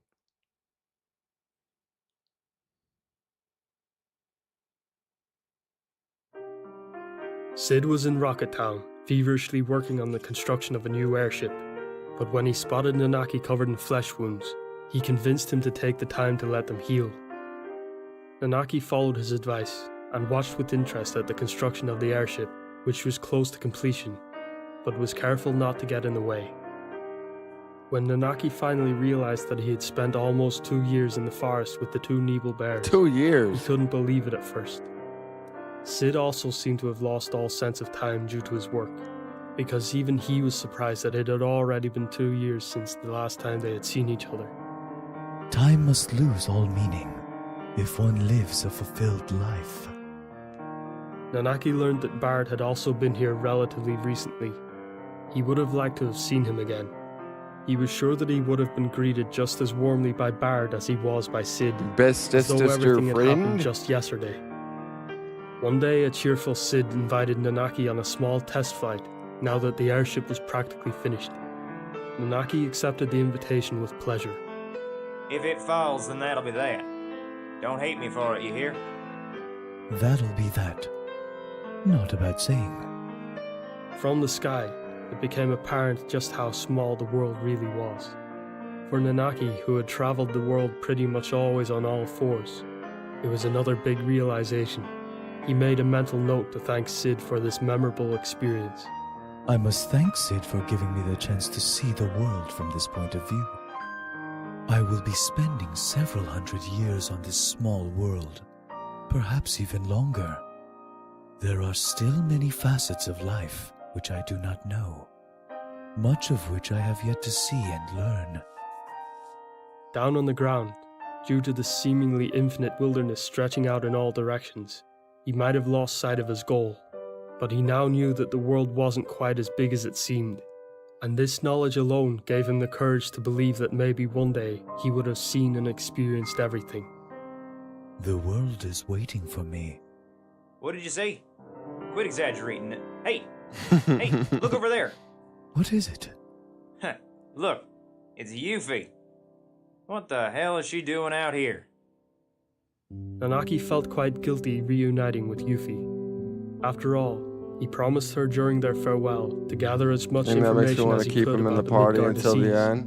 Sid was in Rocket Town, feverishly working on the construction of a new airship. But when he spotted Nanaki covered in flesh wounds, he convinced him to take the time to let them heal. Nanaki followed his advice and watched with interest at the construction of the airship, which was close to completion, but was careful not to get in the way. When Nanaki finally realized that he had spent almost 2 years in the forest with the two Nebel bears, 2 years? He couldn't believe it at first. Sid also seemed to have lost all sense of time due to his work, because even he was surprised that it had already been 2 years since the last time they had seen each other. Time must lose all meaning if one lives a fulfilled life. Nanaki learned that Bard had also been here relatively recently. He would have liked to have seen him again. He was sure that he would have been greeted just as warmly by Bard as he was by Sid, as though everything had happened just yesterday. One day, a cheerful Sid invited Nanaki on a small test flight, now that the airship was practically finished. Nanaki accepted the invitation with pleasure. If it falls, then that'll be that. Don't hate me for it, you hear? That'll be that. Not about saying. From the sky, it became apparent just how small the world really was. For Nanaki, who had traveled the world pretty much always on all fours, it was another big realization. He made a mental note to thank Sid for this memorable experience. I must thank Sid for giving me the chance to see the world from this point of view. I will be spending several hundred years on this small world, perhaps even longer. There are still many facets of life which I do not know, much of which I have yet to see and learn. Down on the ground, due to the seemingly infinite wilderness stretching out in all directions, he might have lost sight of his goal, but he now knew that the world wasn't quite as big as it seemed, and this knowledge alone gave him the courage to believe that maybe one day he would have seen and experienced everything. The world is waiting for me. What did you say? Quit exaggerating it. Hey! Hey, look over there! What is it? Huh, look, it's Yuffie. What the hell is she doing out here? Nanaki felt quite guilty reuniting with Yuffie. After all, he promised her during their farewell to gather as much information as he could about the Midgard disease.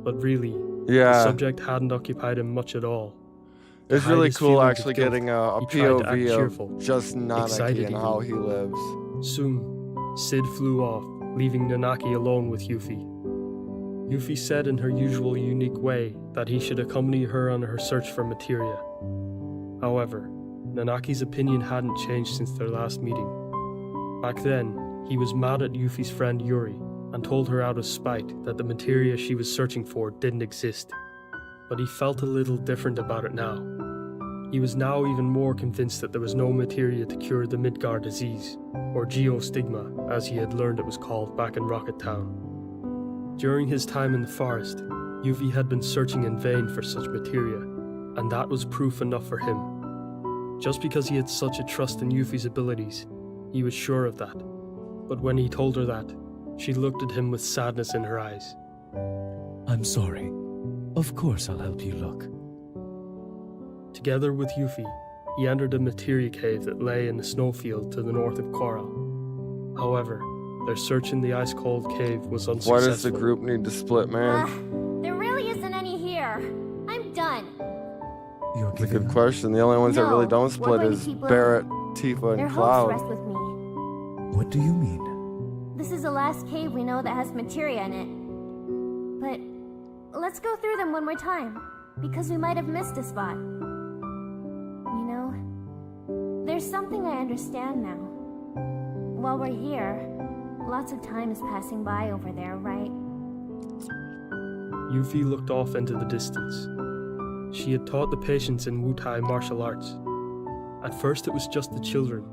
But really, the subject hadn't occupied him much at all. To It's hide really his cool feelings of actually guilt, getting a he tried to act POV cheerful, of just Nanaki excited and how he lives. Soon, Sid flew off, leaving Nanaki alone with Yuffie. Yuffie said in her usual unique way that he should accompany her on her search for materia. However, Nanaki's opinion hadn't changed since their last meeting. Back then, he was mad at Yuffie's friend Yuri and told her out of spite that the materia she was searching for didn't exist. But he felt a little different about it now. He was now even more convinced that there was no materia to cure the Midgar disease, or geostigma as he had learned it was called back in Rocket Town. During his time in the forest, Yuffie had been searching in vain for such materia, and that was proof enough for him. Just because he had such a trust in Yuffie's abilities, he was sure of that. But when he told her that, she looked at him with sadness in her eyes. I'm sorry. Of course I'll help you look. Together with Yuffie, he entered a materia cave that lay in the snowfield to the north of Coral. However, their search in the ice-cold cave was unsuccessful. Why does the group need to split, man? There really isn't any here. I'm done. That's a good question. The only ones that really don't we're split going to is keep Barrett, looking. Tifa, Their and hopes Cloud. rest with me. What do you mean? This is the last cave we know that has materia in it. But let's go through them one more time, because we might have missed a spot. You know, there's something I understand now. While we're here, lots of time is passing by over there, right? Yuffie looked off into the distance. She had taught the patients in Wutai martial arts. At first it was just the children,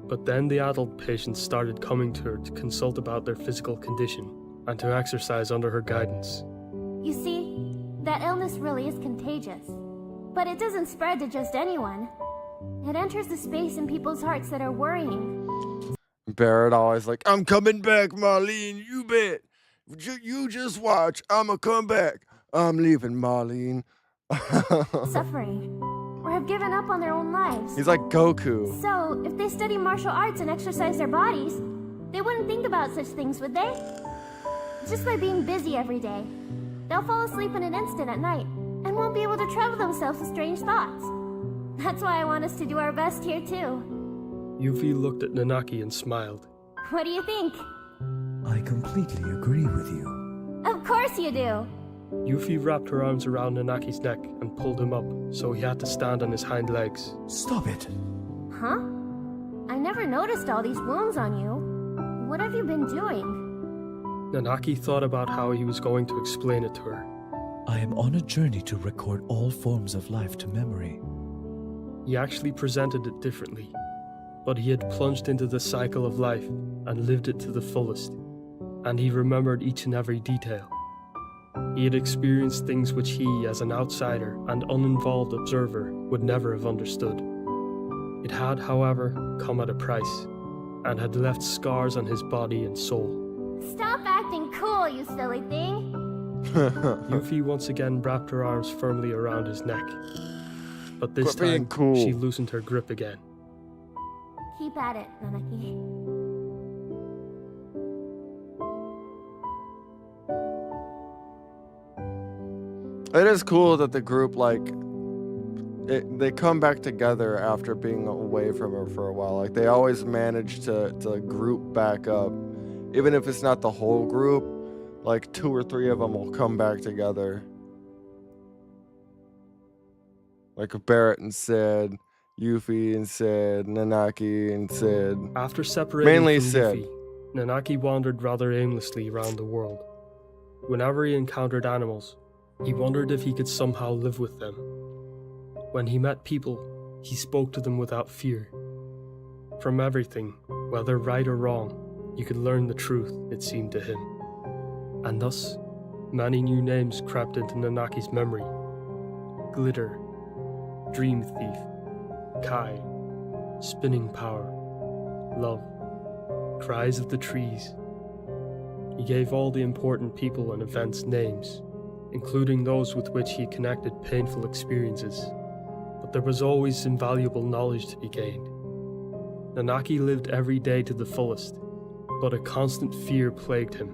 but then the adult patients started coming to her to consult about their physical condition and to exercise under her guidance. You see, that illness really is contagious. But it doesn't spread to just anyone. It enters the space in people's hearts that are worrying. Barrett always like, I'm coming back, Marlene, you bet. You just watch, I'ma come back. I'm leaving, Marlene. Suffering. Or have given up on their own lives. He's like Goku. So, if they study martial arts and exercise their bodies, they wouldn't think about such things, would they? Just by being busy every day, they'll fall asleep in an instant at night and won't be able to trouble themselves with strange thoughts. That's why I want us to do our best here, too. Yuffie looked at Nanaki and smiled. What do you think? I completely agree with you. Of course you do! Yuffie wrapped her arms around Nanaki's neck and pulled him up, so he had to stand on his hind legs. Stop it! Huh? I never noticed all these wounds on you. What have you been doing? Nanaki thought about how he was going to explain it to her. I am on a journey to record all forms of life to memory. He actually presented it differently, but he had plunged into the cycle of life and lived it to the fullest, and he remembered each and every detail. He had experienced things which he, as an outsider and uninvolved observer, would never have understood. It had, however, come at a price, and had left scars on his body and soul. Stop acting cool, you silly thing! Yuffie once again wrapped her arms firmly around his neck, but this Quit being time cool. she loosened her grip again. Keep at it, Nanaki. It is cool that the group, like, they come back together after being away from her for a while. Like, they always manage to group back up. Even if it's not the whole group, like 2 or 3 of them will come back together. Like Barrett and Sid, Yuffie and Sid, Nanaki and Sid. After separating Mainly from Sid. Yuffie, Nanaki wandered rather aimlessly around the world. Whenever he encountered animals, he wondered if he could somehow live with them. When he met people, he spoke to them without fear. From everything, whether right or wrong, you could learn the truth, it seemed to him. And thus, many new names crept into Nanaki's memory. Glitter, Dream Thief, Kai, Spinning Power, Love, Cries of the Trees. He gave all the important people and events names, including those with which he connected painful experiences, but there was always invaluable knowledge to be gained. Nanaki lived every day to the fullest, but a constant fear plagued him.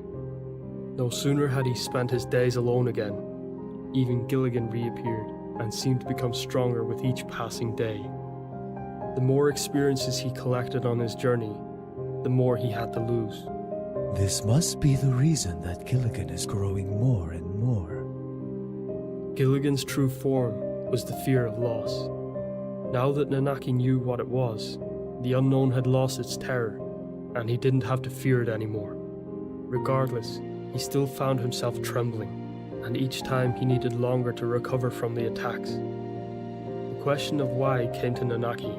No sooner had he spent his days alone again, even Gilligan reappeared and seemed to become stronger with each passing day. The more experiences he collected on his journey, the more he had to lose. This must be the reason that Gilligan is growing more and more. Gilligan's true form was the fear of loss. Now that Nanaki knew what it was, the unknown had lost its terror, and he didn't have to fear it anymore. Regardless, he still found himself trembling, and each time he needed longer to recover from the attacks. The question of why came to Nanaki,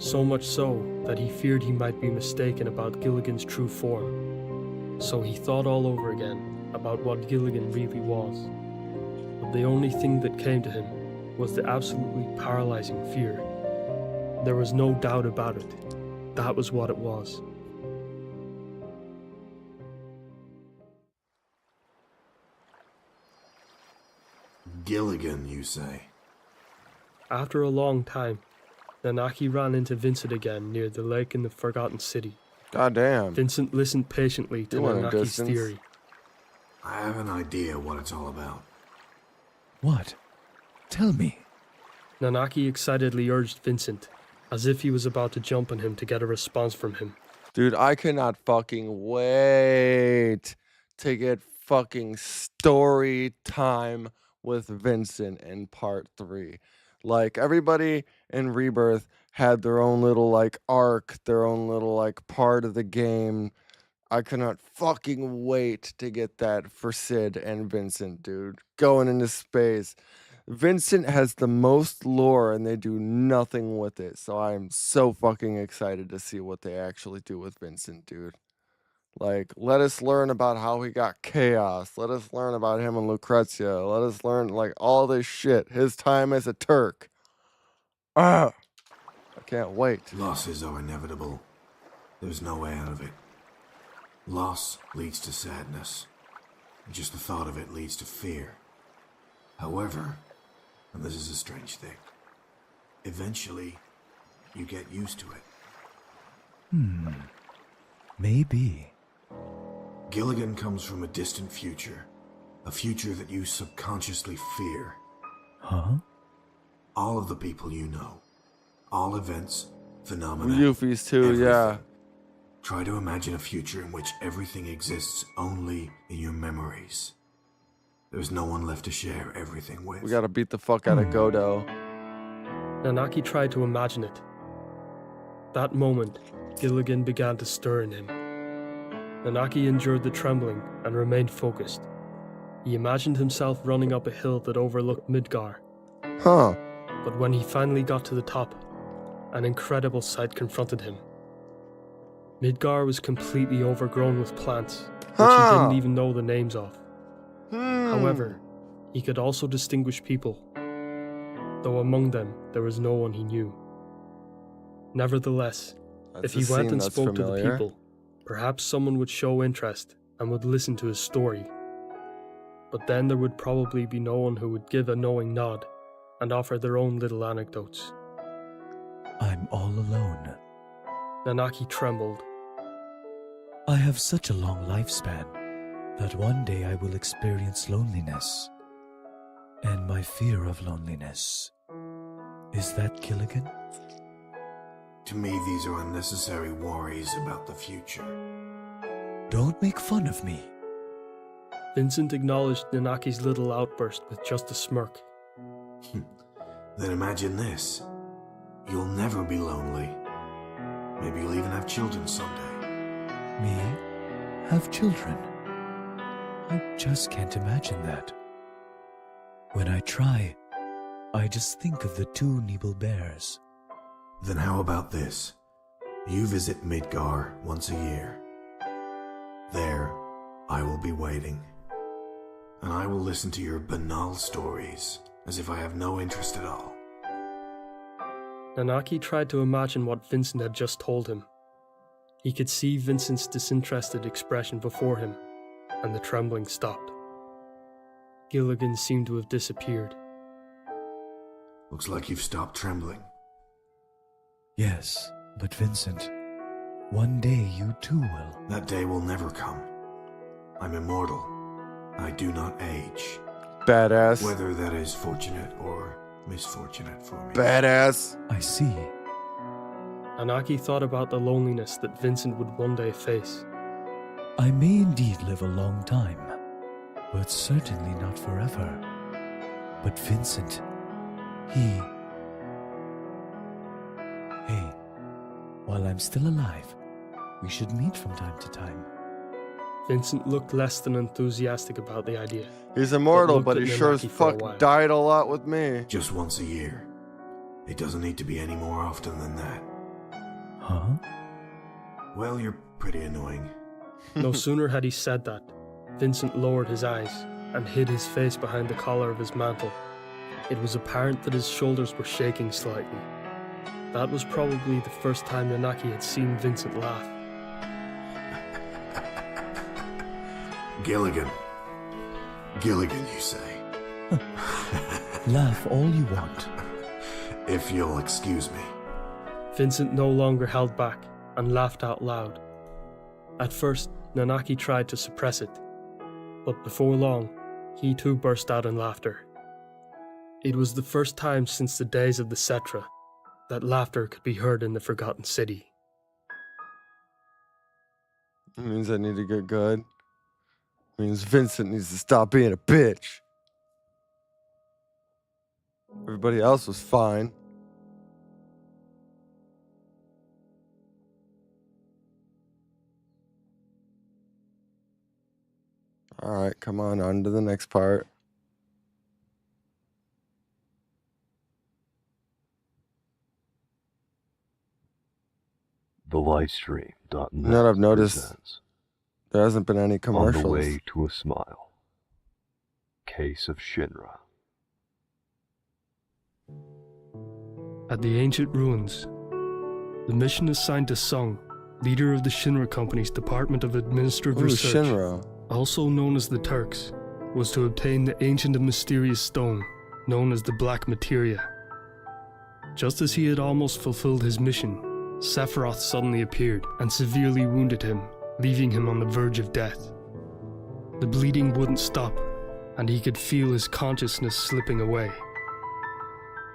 so much so that he feared he might be mistaken about Gilligan's true form. So he thought all over again about what Gilligan really was. But the only thing that came to him was the absolutely paralyzing fear. There was no doubt about it. That was what it was. Gilligan, you say? After a long time, Nanaki ran into Vincent again near the lake in the Forgotten City. Goddamn. Vincent listened patiently to Nanaki's theory. I have an idea what it's all about. What? Tell me. Nanaki excitedly urged Vincent, as if he was about to jump on him to get a response from him. Dude, I cannot fucking wait to get fucking story time with Vincent in part 3. Like, everybody in Rebirth had their own little, like, arc, their own little, like, part of the game. I cannot fucking wait to get that for Sid and Vincent, dude. Going into space. Vincent has the most lore and they do nothing with it. So I'm so fucking excited to see what they actually do with Vincent, dude. Like, let us learn about how he got chaos. Let us learn about him and Lucrezia. Let us learn, like, all this shit. His time as a Turk. I can't wait. Losses are inevitable. There's no way out of it. Loss leads to sadness. And just the thought of it leads to fear. However, and this is a strange thing, eventually you get used to it. Maybe. Gilligan comes from a distant future. A future that you subconsciously fear. Huh? All of the people you know. All events, phenomena. Yuffie's too, everything. yeah. Try to imagine a future in which everything exists only in your memories. There's no one left to share everything with. We gotta beat the fuck out of Godo. Nanaki tried to imagine it. That moment, Gilligan began to stir in him. Nanaki endured the trembling and remained focused. He imagined himself running up a hill that overlooked Midgar. Huh. But when he finally got to the top, an incredible sight confronted him. Midgar was completely overgrown with plants, which he didn't even know the names of. However, he could also distinguish people, though among them there was no one he knew. Nevertheless, if he went and spoke to the people, perhaps someone would show interest and would listen to his story. But then there would probably be no one who would give a knowing nod and offer their own little anecdotes. I'm all alone. Nanaki trembled. I have such a long lifespan that one day I will experience loneliness. And my fear of loneliness. Is that Gilligan? To me, these are unnecessary worries about the future. Don't make fun of me. Vincent acknowledged Nanaki's little outburst with just a smirk. Then imagine this. You'll never be lonely. Maybe you'll even have children someday. Me? Have children? I just can't imagine that. When I try, I just think of the 2 Nibel bears. Then how about this? You visit Midgar once a year. There, I will be waiting. And I will listen to your banal stories as if I have no interest at all. Nanaki tried to imagine what Vincent had just told him. He could see Vincent's disinterested expression before him, and the trembling stopped. Gilligan seemed to have disappeared. Looks like you've stopped trembling. Yes, but Vincent, one day you too will. That day will never come. I'm immortal. I do not age. Badass. Whether that is fortunate or misfortunate for me. Badass. I see. Anaki thought about the loneliness that Vincent would one day face. I may indeed live a long time, but certainly not forever. But Vincent, he... Hey, while I'm still alive, we should meet from time to time. Vincent looked less than enthusiastic about the idea. He's immortal, looked but at he sure as Nanaki for a fuck while. died a lot with me. Just once a year. It doesn't need to be any more often than that. Huh? Well, you're pretty annoying. No sooner had he said that, Vincent lowered his eyes and hid his face behind the collar of his mantle. It was apparent that his shoulders were shaking slightly. That was probably the first time Nanaki had seen Vincent laugh. Gilligan. Gilligan, you say? Laugh all you want. If you'll excuse me. Vincent no longer held back and laughed out loud. At first, Nanaki tried to suppress it, but before long, he too burst out in laughter. It was the first time since the days of the Cetra that laughter could be heard in the Forgotten City. It means I need to get good. It means Vincent needs to stop being a bitch. Everybody else was fine. Alright, come on to the next part. The Livestream.net. You know what I've noticed? presents There hasn't been any commercials. On the Way to a Smile. Case of Shinra. At the ancient ruins, the mission assigned to Sung, leader of the Shinra Company's Department of Administrative Ooh, Research, Shinra. also known as the Turks, was to obtain the ancient and mysterious stone known as the Black Materia. Just as he had almost fulfilled his mission, Sephiroth suddenly appeared and severely wounded him, leaving him on the verge of death. The bleeding wouldn't stop, and he could feel his consciousness slipping away.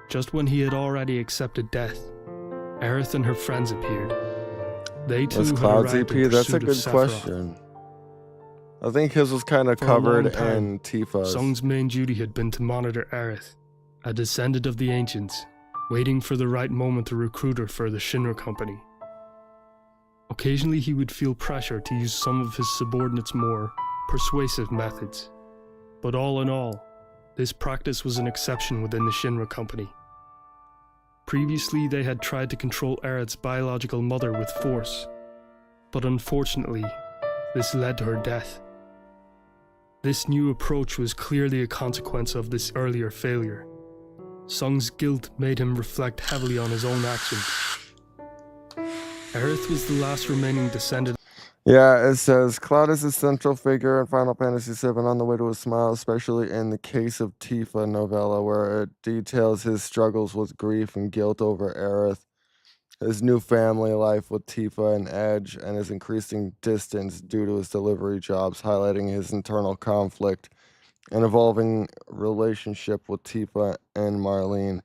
Just when he had already accepted death, Aerith and her friends appeared. They too Was had Cloud's arrived EP? in That's a pursuit of good Sephiroth. question. I think his was kind of For a covered long time, in Tifa's. Sung's main duty had been to monitor Aerith, a descendant of the Ancients, waiting for the right moment to recruit her for the Shinra Company. Occasionally he would feel pressure to use some of his subordinates' more persuasive methods, but all in all, this practice was an exception within the Shinra Company. Previously they had tried to control Aerith's biological mother with force, but unfortunately, this led to her death. This new approach was clearly a consequence of this earlier failure. Sung's guilt made him reflect heavily on his own actions. Aerith was the last remaining descendant. Yeah, it says Cloud is a central figure in Final Fantasy VII On the Way to a Smile, especially in the Case of Tifa novella, where it details his struggles with grief and guilt over Aerith, his new family life with Tifa and Edge, and his increasing distance due to his delivery jobs, highlighting his internal conflict and evolving relationship with Tifa and Marlene.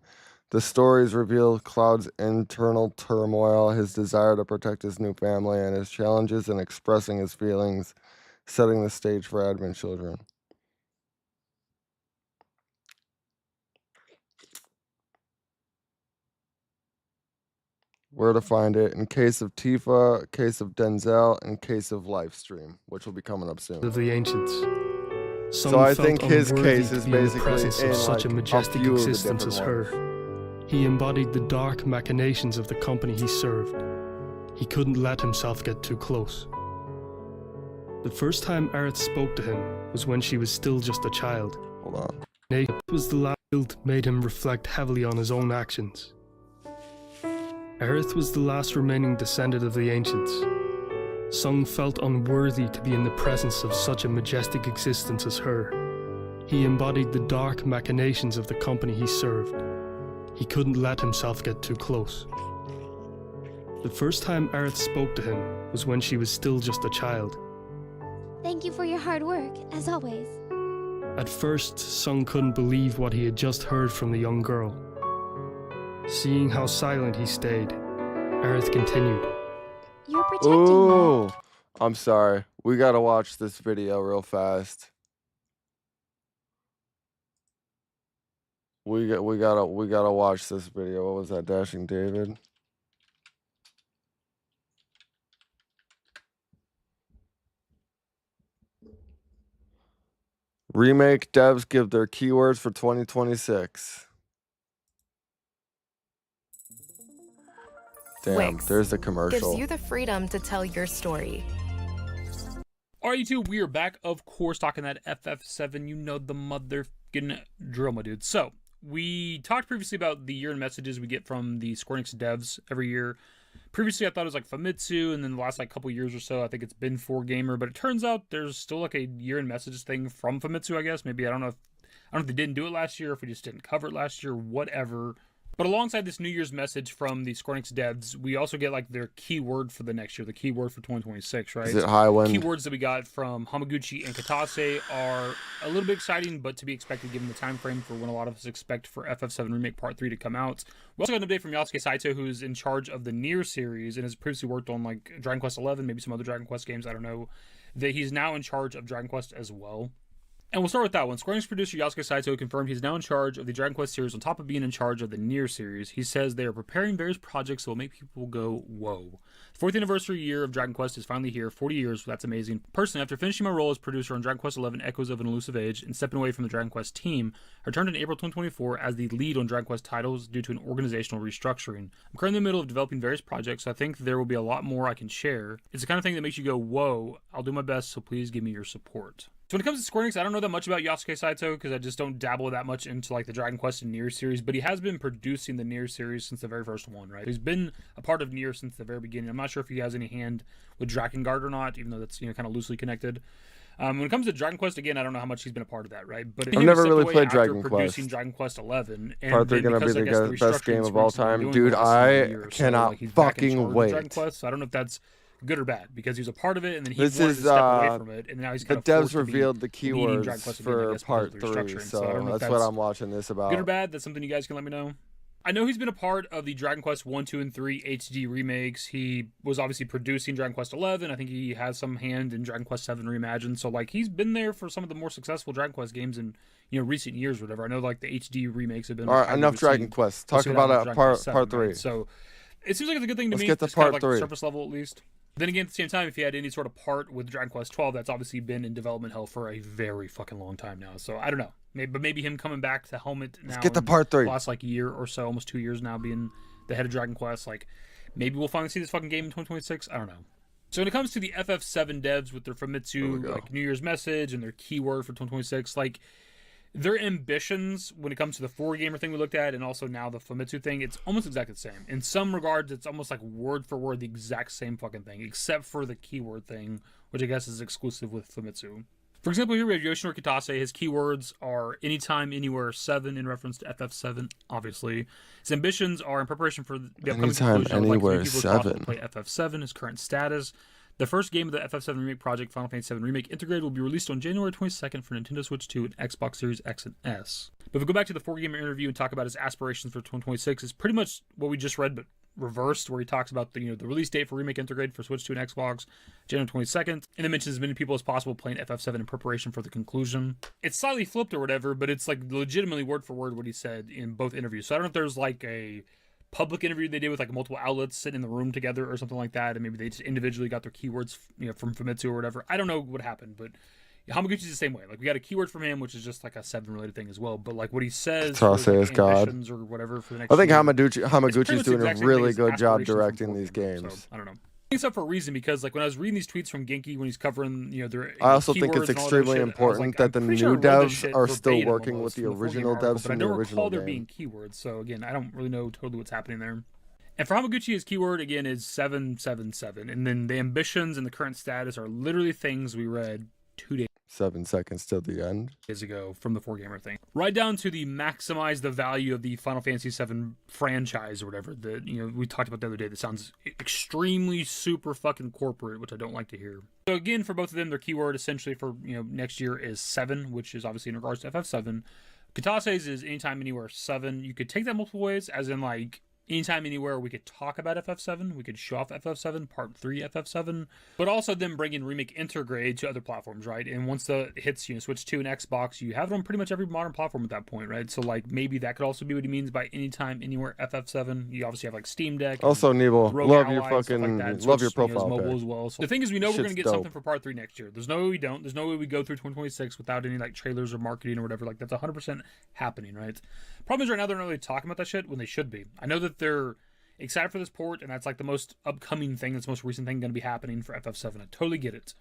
The stories reveal Cloud's internal turmoil, his desire to protect his new family, and his challenges in expressing his feelings, setting the stage for advent children. Where to find it? In Case of Tifa, Case of Denzel, and Case of Livestream, which will be coming up soon. Of the Ancients. So I felt think his unworthy case to is be in the basically presence of in such like a majestic few of the existence as different her. ones. He embodied the dark machinations of the company he served. He couldn't let himself get too close. The first time Aerith spoke to him was when she was still just a child. Hold on. It was the last guilt made him reflect heavily on his own actions. Aerith was the last remaining descendant of the Ancients. Sung felt unworthy to be in the presence of such a majestic existence as her. He embodied the dark machinations of the company he served. He couldn't let himself get too close. The first time Aerith spoke to him was when she was still just a child. Thank you for your hard work, as always. At first, Sung couldn't believe what he had just heard from the young girl. Seeing how silent he stayed, Aerith continued. You're protecting Ooh, me. I'm sorry. We gotta watch this video real fast. We gotta watch this video. What was that, Dashing David? Remake devs give their keywords for 2026. Damn, Wix there's the gives commercial. you the freedom to tell your story. Alright, YouTube, we are back, of course, talking that FF7. You know the motherfucking drill, my dude. So, we talked previously about the year-end messages we get from the Square Enix devs every year. Previously, I thought it was like Famitsu, and then the last like couple years or so, I think it's been 4Gamer. But it turns out there's still like a year-end messages thing from Famitsu, I guess. Maybe I don't know if they didn't do it last year, if we just didn't cover it last year, whatever. But alongside this New Year's message from the Square Enix devs, we also get like their keyword for the next year, the keyword for 2026, right? Is it Highwind? Keywords that we got from Hamaguchi and Katase are a little bit exciting, but to be expected given the time frame for when a lot of us expect for FF7 Remake Part 3 to come out. We also got an update from Yasuke Saito, who's in charge of the Nier series and has previously worked on like Dragon Quest XI, maybe some other Dragon Quest games, I don't know, that he's now in charge of Dragon Quest as well. And we'll start with that one. Square Enix producer Yasuke Saito confirmed he's now in charge of the Dragon Quest series on top of being in charge of the Nier series. He says they are preparing various projects that will make people go, whoa. The 4th anniversary year of Dragon Quest is finally here, 40 years, that's amazing. Personally, after finishing my role as producer on Dragon Quest XI Echoes of an Elusive Age and stepping away from the Dragon Quest team, I returned in April 2024 as the lead on Dragon Quest titles due to an organizational restructuring. I'm currently in the middle of developing various projects, so I think there will be a lot more I can share. It's the kind of thing that makes you go, whoa, I'll do my best, so please give me your support. So when it comes to Square Enix, I don't know that much about Yasuke Saito because I just don't dabble that much into like the Dragon Quest and Nier series, but he has been producing the Nier series since the very first one, right? He's been a part of Nier since the very beginning. I'm not sure if he has any hand with Drakengard or not, even though that's, you know, kind of loosely connected. When it comes to Dragon Quest, again, I don't know how much he's been a part of that, right? But I've never really played Dragon producing Quest. Dragon Quest 11, and Part 3 gonna be the best game of all time, dude. I cannot fucking wait. Dragon Quest, so I don't know if that's good or bad because he was a part of it and then he This wanted is, to step away from it and now he's kind the of devs forced to be revealed the leading Dragon keywords Quest again, I for guess, part because of the 3, restructuring. so I don't know if that's what I'm watching this about. Good or bad, that's something you guys can let me know. I know he's been a part of the Dragon Quest 1, 2, and 3 HD remakes. He was obviously producing Dragon Quest 11. I think he has some hand in Dragon Quest 7 Reimagined. So, like, he's been there for some of the more successful Dragon Quest games in, you know, recent years or whatever. I know, like, the HD remakes have been... All right, enough Dragon Quest. Talk about part 3. Right? So, it seems like it's a good thing to Let's me. get to Just kind part of, like, 3. surface level, at least. Then again, at the same time, if he had any sort of part with Dragon Quest 12, that's obviously been in development hell for a very fucking long time now. So, I don't know. Maybe him coming back to helmet now. Let's get to part 3. The last like year or so, almost 2 years now, being the head of Dragon Quest. Like, maybe we'll finally see this fucking game in 2026. I don't know. So when it comes to the FF7 devs with their Famitsu like New Year's message and their keyword for 2026, like their ambitions when it comes to the 4Gamer thing we looked at and also now the Famitsu thing, it's almost exactly the same. In some regards, it's almost like word for word the exact same fucking thing, except for the keyword thing, which I guess is exclusive with Famitsu. For example, here we have Yoshinori Kitase. His keywords are anytime, anywhere, 7 in reference to FF7, obviously. His ambitions are in preparation for the upcoming Anytime, conclusion of anywhere, like, people as possible 7. to play FF7, his current status. The first game of the FF7 Remake project, Final Fantasy VII Remake Integrated, will be released on January 22nd for Nintendo Switch 2 and Xbox Series X and S. But if we go back to the 4Gamer interview and talk about his aspirations for 2026, it's pretty much what we just read, but reversed, where he talks about the the release date for Remake Integrated for Switch 2 and Xbox, January 22nd, and then mentions as many people as possible playing FF7 in preparation for the conclusion. It's slightly flipped or whatever, but it's like legitimately word for word what he said in both interviews. So I don't know if there's like a public interview they did with like multiple outlets sitting in the room together or something like that, and maybe they just individually got their keywords from Famitsu or whatever. I don't know what happened, but Hamaguchi's the same way. Like, we got a keyword from him, which is just like a 7 related thing as well. But like what he says, Is God. or whatever for the next I think year, Hamaguchi's it's doing a pretty much the exact same really thing good as job aspirations directing from these 4Gamer, games. So, I don't know. I think it's up for a reason because like when I was reading these tweets from Genki when he's covering their I also think keywords it's and all that extremely shit, I was important like, that I'm the pretty sure new I read this devs shit are still verbatim working almost with the from 4Gamer original article, devs but I from the don't original recall there game. being keywords. So again, I don't really know totally what's happening there. And for Hamaguchi, his keyword again is 777, and then the ambitions and the current status are literally things we read 2 days. 7 seconds till the end. Days ago from the 4Gamer thing, right down to the maximize the value of the Final Fantasy VII franchise or whatever that we talked about the other day. That sounds extremely super fucking corporate, which I don't like to hear. So again, for both of them, their keyword essentially for next year is 7, which is obviously in regards to FF7. Katase's is anytime, anywhere 7. You could take that multiple ways, as in like anytime, anywhere we could talk about FF7. We could show off FF7, Part 3 FF7, but also then bringing Remake Intergrade to other platforms, right? And once the hits, Switch 2 and Xbox, you have it on pretty much every modern platform at that point, right? So like maybe that could also be what he means by anytime, anywhere FF7. You obviously have like Steam Deck. Also, Nebo, Rogue love Ally, your stuff fucking, like that. love your Switch, profile mobile pic. as well. So the thing is, we know we're Shit's gonna get dope. something for Part 3 next year. There's no way we don't. There's no way we go through 2026 without any like trailers or marketing or whatever. Like that's 100% happening, right? Problem is right now they're not really talking about that shit when they should be. I know that they're excited for this port, and that's like the most upcoming thing, that's the most recent thing going to be happening for FF7. I totally get it.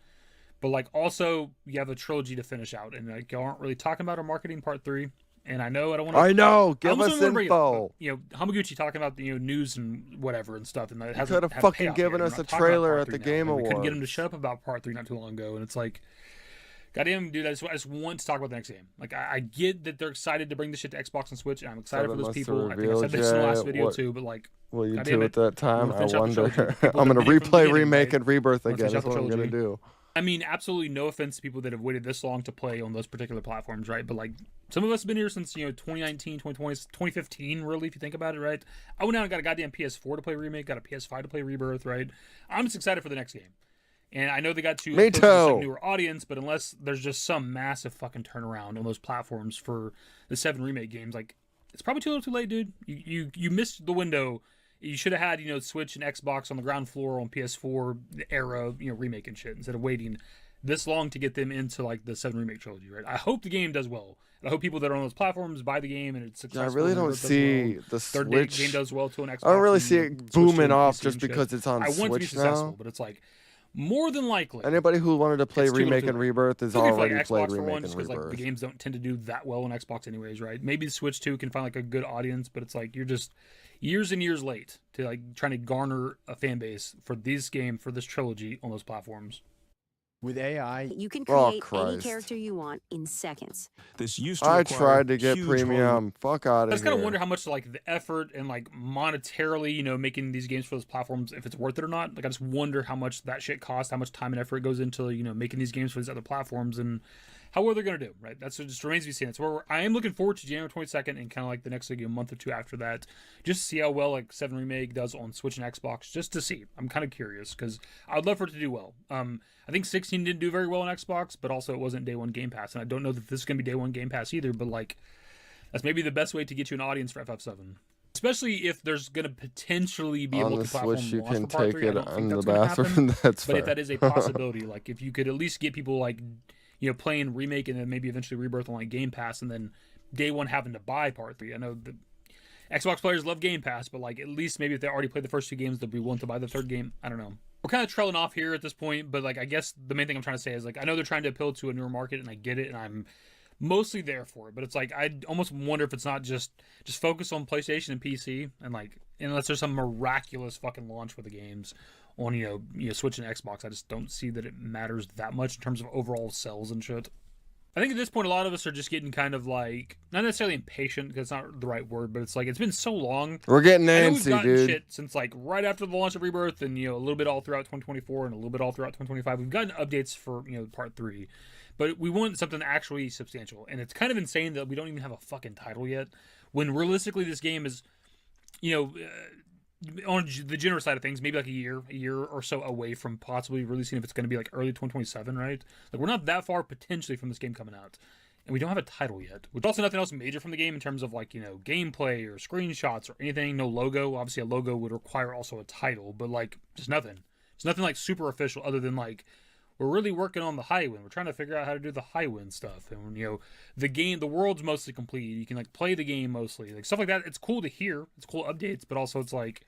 But like also, you have a trilogy to finish out, and like you aren't really talking about our marketing Part 3. And I know I don't want to. I know. Give us info. Hamaguchi talking about the news and whatever and stuff, and it You could have fucking given us a trailer at the Game Awards. We couldn't get him to shut up about Part 3 not too long ago, and it's like, goddamn, dude, I just want to talk about the next game. Like, I get that they're excited to bring this shit to Xbox and Switch, and I'm excited for those people. I think I said this in the last video too, but like, will you goddamn do it, at that time? I wonder. People I'm that gonna made it from the replay, beginning, remake, right? and rebirth Wanna again. finish out That's the what I'm gonna trilogy. do. I mean, absolutely no offense to people that have waited this long to play on those particular platforms, right? But like, some of us have been here since 2019, 2020, 2015, really, if you think about it, right? I went out and got a goddamn PS4 to play Remake, got a PS5 to play Rebirth, right? I'm just excited for the next game. And I know they got to Me approach this, like, too. newer audience, but unless there's just some massive fucking turnaround on those platforms for the 7 Remake games, like, it's probably too little too late, dude. You missed the window. You should have had, Switch and Xbox on the ground floor on PS4 era, remake and shit, instead of waiting this long to get them into like the 7 Remake trilogy, right? I hope the game does well. I hope people that are on those platforms buy the game and it's successful. I really don't see the Third Switch. game does well to an Xbox. I don't really and see it Switch booming to off PC just and shit. because it's on I want it to be Switch successful, now. but it's like more than likely. Anybody who wanted to play it's too little Remake too and late. Rebirth has Maybe for, already like, played Xbox for Remake one, and just because like the Rebirth. games don't tend to do that well on Xbox anyways, right? Maybe the Switch 2 can find like a good audience, but it's like you're just years and years late to like trying to garner a fan base for this game, for this trilogy on those platforms. With AI, you can Oh, create any Christ. character you want in seconds. this used to I require tried to get huge premium. Fuck out I of just here. kind of wonder how much like the effort and like monetarily, making these games for those platforms, if it's worth it or not. Like I just wonder how much that shit costs, how much time and effort goes into making these games for these other platforms, and how well they're gonna do. Right, that's what just remains to be seen. It's where I am looking forward to January 22nd and kind of like the next month or two after that, just to see how well like 7 Remake does on Switch and Xbox. Just to see, I'm kind of curious because I'd love for it to do well. I think 16 didn't do very well on Xbox, but also it wasn't day one Game Pass, and I don't know that this is gonna be day one Game Pass either. But like, that's maybe the best way to get you an audience for FF7. Especially if there's going to potentially be a On the multi-platform Switch, you launch can for Part take 3. I it don't think in the that's gonna bathroom. happen. That's but if fair. that is a possibility, like if you could at least get people like, playing Remake and then maybe eventually Rebirth on like Game Pass, and then day one having to buy Part 3. I know the Xbox players love Game Pass, but like at least maybe if they already played the first 2 games, they'll be willing to buy the third game. I don't know. We're kind of trailing off here at this point, but like I guess the main thing I'm trying to say is like I know they're trying to appeal to a newer market, and I get it, and I'm mostly there for it. But it's like I almost wonder if it's not just focus on PlayStation and PC, and like unless there's some miraculous fucking launch for the games on Switch and Xbox, I just don't see that it matters that much in terms of overall sales and shit. I think at this point, a lot of us are just getting kind of like, not necessarily impatient, because it's not the right word, but it's like, it's been so long. We're getting I know we've antsy, gotten dude. shit since like right after the launch of Rebirth, and a little bit all throughout 2024 and a little bit all throughout 2025. We've gotten updates for Part 3, but we want something actually substantial. And it's kind of insane that we don't even have a fucking title yet, when realistically this game is, on the generous side of things, maybe like a year or so away from possibly releasing, if it's going to be like early 2027, right? Like we're not that far potentially from this game coming out, and we don't have a title yet. Which also nothing else major from the game in terms of like gameplay or screenshots or anything. No logo. Obviously, a logo would require also a title, but like just nothing. It's nothing like super official other than like we're really working on the Highwind. We're trying to figure out how to do the Highwind stuff, and the world's mostly complete. You can like play the game mostly, like stuff like that. It's cool to hear. It's cool updates, but also it's like,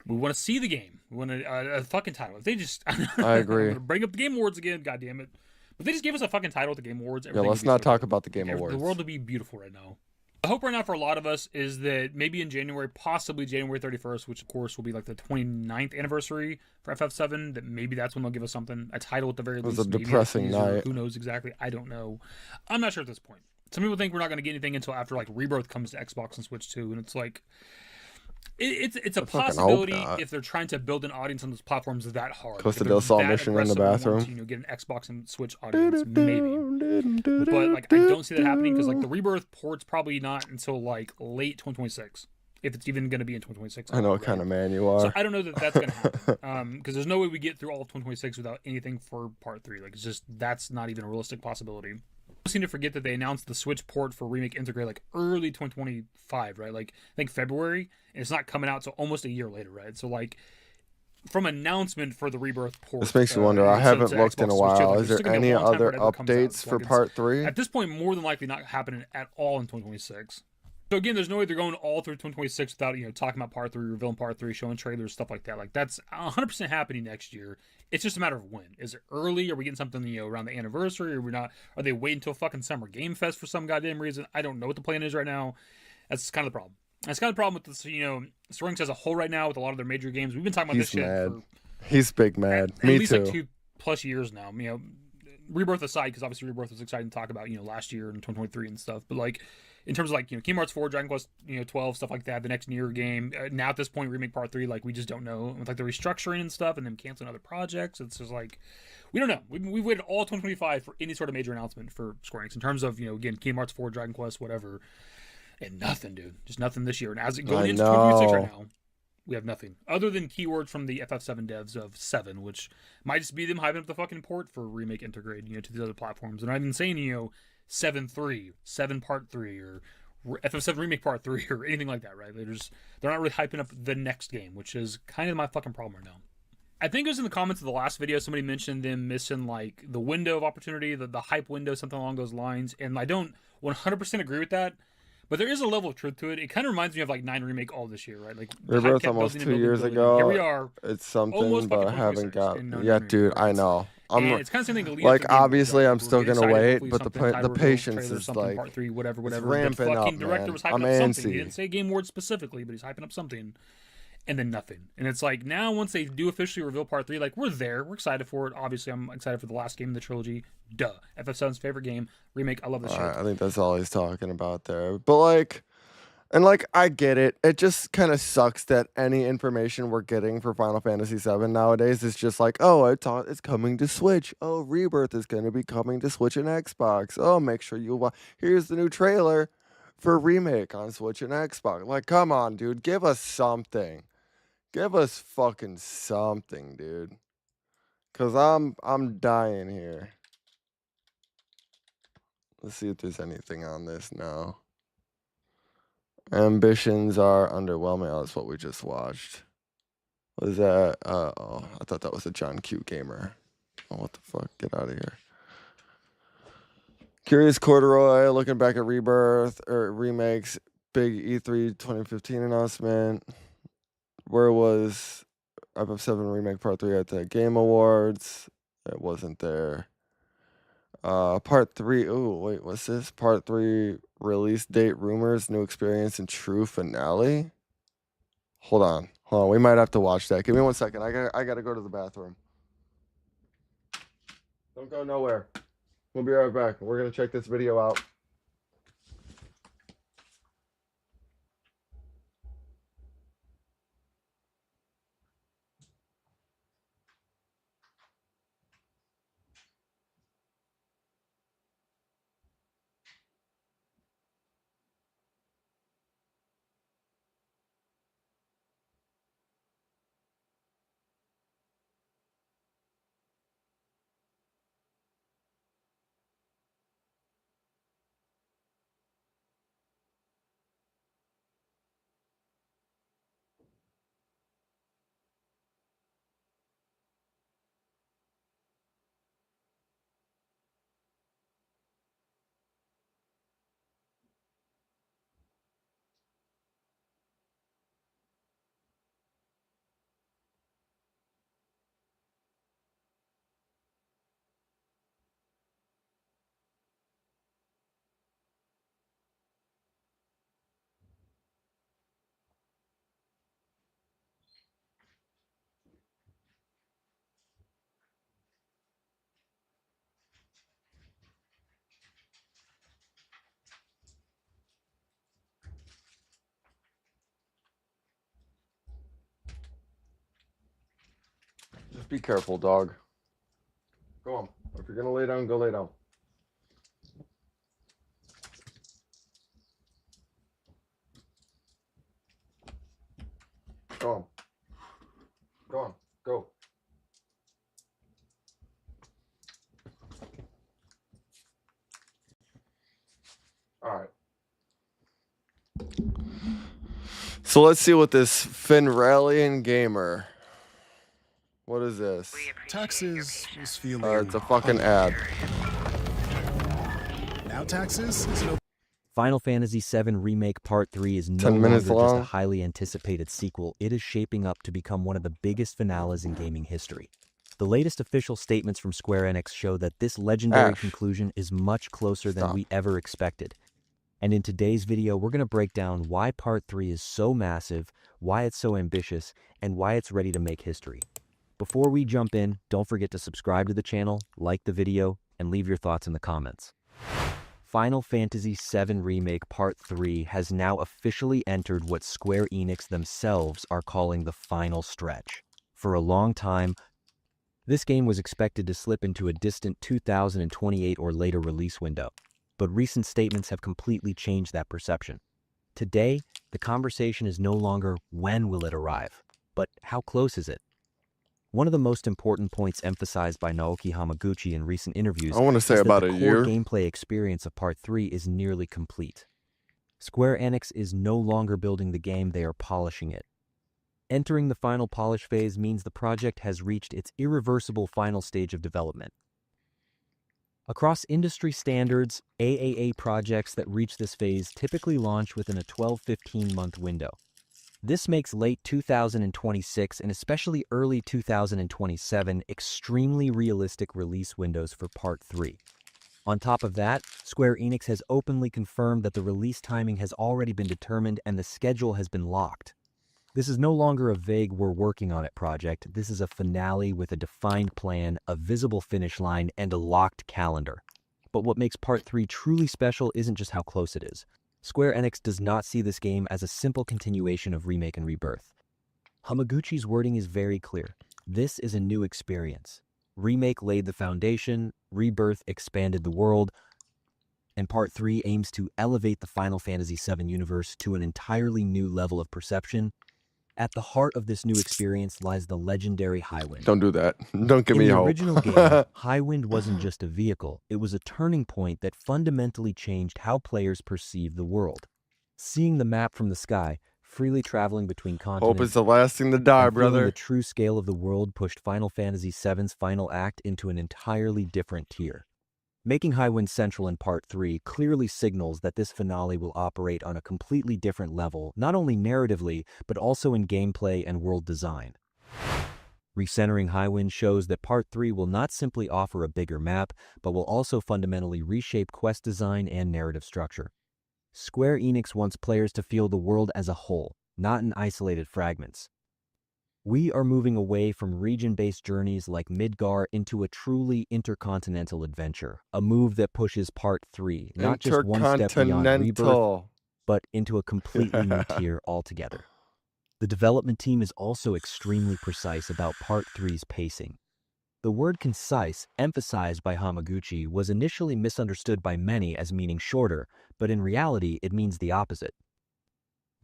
we want to see the game. We want a fucking title. If they just, I agree. I'm gonna bring up the Game Awards again. God damn it! But they just gave us a fucking title at the Game Awards. Yeah, everything let's would be not so talk good. about the Game Like, Awards. The world would be beautiful right now. The hope right now for a lot of us is that maybe in January, possibly January 31st, which of course will be like the 29th anniversary for FF7, that maybe that's when they'll give us something, a title at the very least. It was a maybe depressing teaser, night. Who knows exactly? I don't know. I'm not sure at this point. Some people think we're not going to get anything until after like Rebirth comes to Xbox and Switch 2, and it's like, it's a I fucking hope possibility not. if they're trying to build an audience on those platforms that hard. Costa Like, if del they're Sol that mission in the aggressive and want bathroom. to, you know, get an Xbox and Switch audience, maybe. But like, I don't see that happening because like the Rebirth port's probably not until like late 2026, if it's even going to be in 2026. I know what kind of man you are. So I don't know that that's going to happen because there's no way we get through all of 2026 without anything for Part 3. Like, it's just, that's not even a realistic possibility. I seem to forget that they announced the Switch port for Remake Integrate like early 2025, right? Like, I think February, and it's not coming out until almost a year later, right? So like, from announcement for the Rebirth port, This makes you wonder. I haven't looked in a Xbox Switch 2, while. like, Is there's there still gonna be any a long time other before it ever comes out. updates So, for like, Part 3? At this point, more than likely not happening at all in 2026. So again, there's no way they're going all through 2026 without, you know, talking about Part 3, revealing Part 3, showing trailers, stuff like that. Like, that's 100% happening next year. It's just a matter of when. Is it early? Are we getting something, you know, around the anniversary? Or we're not? Are they waiting until fucking Summer Game Fest for some goddamn reason? I don't know what the plan is right now. That's kind of the problem. That's kind of the problem with this, you know, Square Enix as a whole right now with a lot of their major games. We've been talking about He's this shit mad. for He's big mad. at Me least too. like 2+ years now. You know, Rebirth aside, because obviously Rebirth was exciting to talk about, you know, last year in 2023 and stuff. But like, in terms of like, you know, Kingdom Hearts 4, Dragon Quest, you know, 12, stuff like that, the next Nier game. Now at this point, Remake Part 3, like, we just don't know. With like the restructuring and stuff, and then canceling other projects, it's just like, we don't know. We've waited all 2025 for any sort of major announcement for Square Enix in terms of, you know, again, Kingdom Hearts 4, Dragon Quest, whatever, and nothing, dude. Just nothing this year. And as it going into 2026 right now, we have nothing other than keywords from the FF7 devs of 7, which might just be them hyping up the fucking port for Remake Integrate, you know, to these other platforms. And I've been saying, you know, 7-3, 7 Part 3, or FF7 Remake Part 3, or anything like that, right? They're not really hyping up the next game, which is kind of my fucking problem right now. I think it was in the comments of the last video, somebody mentioned them missing like the window of opportunity, the hype window, something along those lines. And I don't 100% agree with that. But there is a level of truth to it. It kind of reminds me of like 9 Remake all this year, right? Like the hype Rebirth kept almost building and 2 years building. ago. Here we are. It's something, almost but I fucking haven't 2026 got. in no Yeah, Nine dude, Remake, I right? know. And it's kind of something to lead like up to the game obviously, right? I'm We're still getting gonna excited, wait, hopefully but something, the title reveal, patience trailer, is something, like Part 3, whatever. it's The ramping fucking up, director man. was hyping I'm up something. He antsy. didn't say Game Awards specifically, but he's hyping up something. And then nothing. And it's like, now once they do officially reveal Part 3, like, we're there. We're excited for it. Obviously, I'm excited for the last game in the trilogy. Duh. FF7's favorite game. Remake. I love this shit. I think that's all he's talking about there. But like, and like, I get it. It just kind of sucks that any information we're getting for Final Fantasy VII nowadays is just like, oh, it's coming to Switch. Oh, Rebirth is going to be coming to Switch and Xbox. Oh, make sure you watch. Here's the new trailer for Remake on Switch and Xbox. Like, come on, dude. Give us something. Give us fucking something, dude. Cause I'm dying here. Let's see if there's anything on this now. Ambitions are underwhelming. Oh, that's what we just watched. What is that? Oh, I thought that was a John Q Gamer. Oh, what the fuck? Get out of here. Curious Corduroy, looking back at Rebirth or remakes, big E3 2015 announcement. Where was FF7 Remake Part 3 at the Game Awards? It wasn't there. Part 3. Oh, wait, what's this? Part 3 release date rumors, new experience, and true finale. Hold on. We might have to watch that. Give me 1 second. I gotta go to the bathroom. Don't go nowhere. We'll be right back. We're gonna check this video out. Be careful, dog. Go on. If you're gonna lay down, go lay down. Go on. Go on. Go. All right. So let's see what this Finralian gamer. What is this? Taxes was feeling. It's a fucking ad. Now taxes is no. Final Fantasy VII Remake Part 3 is no 10 longer minutes just a long. highly anticipated sequel. It is shaping up to become one of the biggest finales in gaming history. The latest official statements from Square Enix show that this legendary conclusion is much closer than we ever expected. And in today's video, we're going to break down why Part 3 is so massive, why it's so ambitious, and why it's ready to make history. Before we jump in, don't forget to subscribe to the channel, like the video, and leave your thoughts in the comments. Final Fantasy VII Remake Part 3 has now officially entered what Square Enix themselves are calling the final stretch. For a long time, this game was expected to slip into a distant 2028 or later release window, but recent statements have completely changed that perception. Today, the conversation is no longer when will it arrive, but how close is it? One of the most important points emphasized by Naoki Hamaguchi in recent interviews I want to say is about that a the year. core gameplay experience of Part 3 is nearly complete. Square Enix is no longer building the game, they are polishing it. Entering the final polish phase means the project has reached its irreversible final stage of development. Across industry standards, AAA projects that reach this phase typically launch within a 12-15 month window. This makes late 2026 and especially early 2027 extremely realistic release windows for Part 3. On top of that, Square Enix has openly confirmed that the release timing has already been determined and the schedule has been locked. This is no longer a vague "we're working on it" project. This is a finale with a defined plan, a visible finish line, and a locked calendar. But what makes Part 3 truly special isn't just how close it is. Square Enix does not see this game as a simple continuation of Remake and Rebirth. Hamaguchi's wording is very clear. This is a new experience. Remake laid the foundation, Rebirth expanded the world, and Part 3 aims to elevate the Final Fantasy VII universe to an entirely new level of perception. At the heart of this new experience lies the legendary Highwind. Don't do that. Don't give me In the hope. original game, Highwind wasn't just a vehicle, it was a turning point that fundamentally changed how players perceive the world. Seeing the map from the sky, freely traveling between continents, Hope is the last thing to die, and feeling brother. the true scale of the world pushed Final Fantasy VII's final act into an entirely different tier. Making Highwind central in Part 3 clearly signals that this finale will operate on a completely different level, not only narratively, but also in gameplay and world design. Recentering Highwind shows that Part 3 will not simply offer a bigger map, but will also fundamentally reshape quest design and narrative structure. Square Enix wants players to feel the world as a whole, not in isolated fragments. We are moving away from region-based journeys like Midgar into a truly intercontinental adventure, a move that pushes Part 3 not just one step beyond Rebirth, Intercontinental. but into a completely new tier altogether. The development team is also extremely precise about Part 3's pacing. The word concise, emphasized by Hamaguchi, was initially misunderstood by many as meaning shorter, but in reality it means the opposite.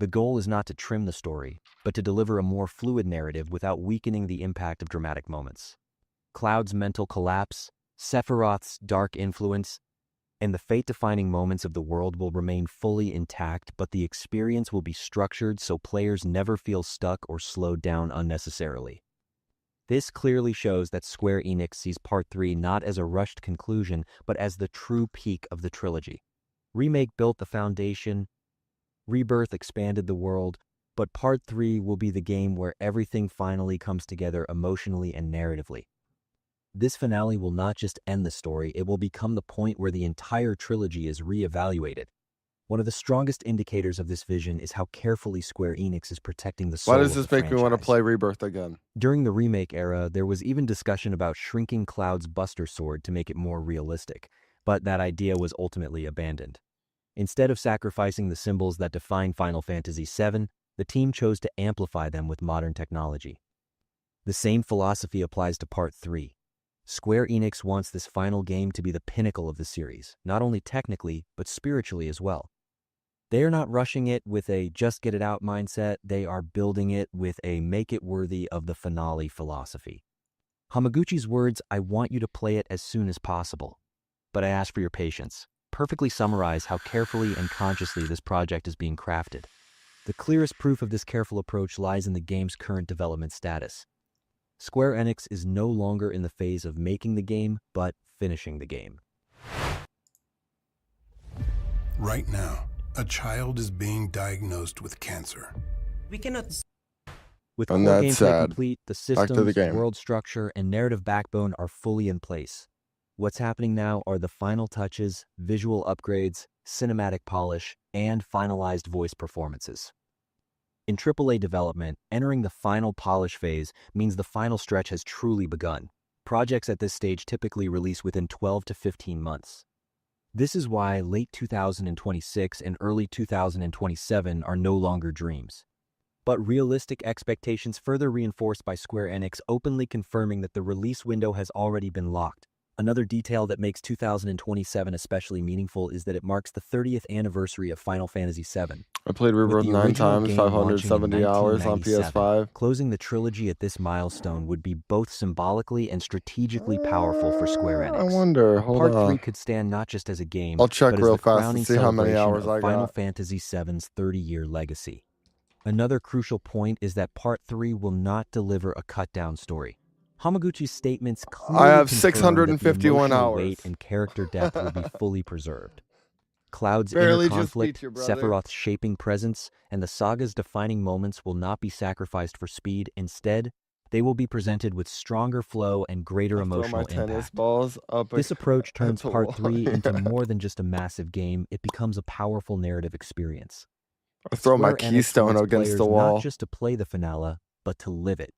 The goal is not to trim the story, but to deliver a more fluid narrative without weakening the impact of dramatic moments. Cloud's mental collapse, Sephiroth's dark influence, and the fate-defining moments of the world will remain fully intact, but the experience will be structured so players never feel stuck or slowed down unnecessarily. This clearly shows that Square Enix sees Part 3 not as a rushed conclusion, but as the true peak of the trilogy. Remake built the foundation, Rebirth expanded the world, but Part 3 will be the game where everything finally comes together emotionally and narratively. This finale will not just end the story, it will become the point where the entire trilogy is re-evaluated. One of the strongest indicators of this vision is how carefully Square Enix is protecting the soul Why of does the this make me want to franchise. play Rebirth again? During the remake era, there was even discussion about shrinking Cloud's Buster Sword to make it more realistic, but that idea was ultimately abandoned. Instead of sacrificing the symbols that define Final Fantasy VII, the team chose to amplify them with modern technology. The same philosophy applies to Part 3. Square Enix wants this final game to be the pinnacle of the series, not only technically, but spiritually as well. They are not rushing it with a just-get-it-out mindset, they are building it with a make-it-worthy of the finale philosophy. Hamaguchi's words, "I want you to play it as soon as possible, but I ask for your patience," perfectly summarize how carefully and consciously this project is being crafted. The clearest proof of this careful approach lies in the game's current development status. Square Enix is no longer in the phase of making the game, but finishing the game. Right now, a child is being diagnosed with cancer. We cannot. With And core that's gameplay sad. complete, the Back to the systems, game. world structure, and narrative backbone are fully in place. What's happening now are the final touches, visual upgrades, cinematic polish, and finalized voice performances. In AAA development, entering the final polish phase means the final stretch has truly begun. Projects at this stage typically release within 12 to 15 months. This is why late 2026 and early 2027 are no longer dreams. But realistic expectations further reinforced by Square Enix openly confirming that the release window has already been locked. Another detail that makes 2027 especially meaningful is that it marks the 30th anniversary of Final Fantasy VII. I played With Rebirth the 9 original times, game 570 launching in hours on 1997, PS5. Closing the trilogy at this milestone would be both symbolically and strategically powerful for Square Enix. I wonder, hold Part on. 3 could stand not just as a game, I'll check but as real the fast to crowning see how many celebration hours of I Final got. Fantasy VII's 30-year legacy. Another crucial point is that Part 3 will not deliver a cut-down story. Hamaguchi's statements clearly I have confirm that the 651 emotional hours. weight and character depth will be fully preserved. Cloud's Barely inner just beat conflict, you, brother. Sephiroth's shaping presence, and the saga's defining moments will not be sacrificed for speed. Instead, they will be presented with stronger flow and greater I'll throw my emotional tennis impact. balls up This approach turns the Part wall. 3 into Yeah. more than just a massive game, it becomes a powerful narrative experience. I throw my Square Enix keystone wants against players the wall. not just to play the finale, but to live it.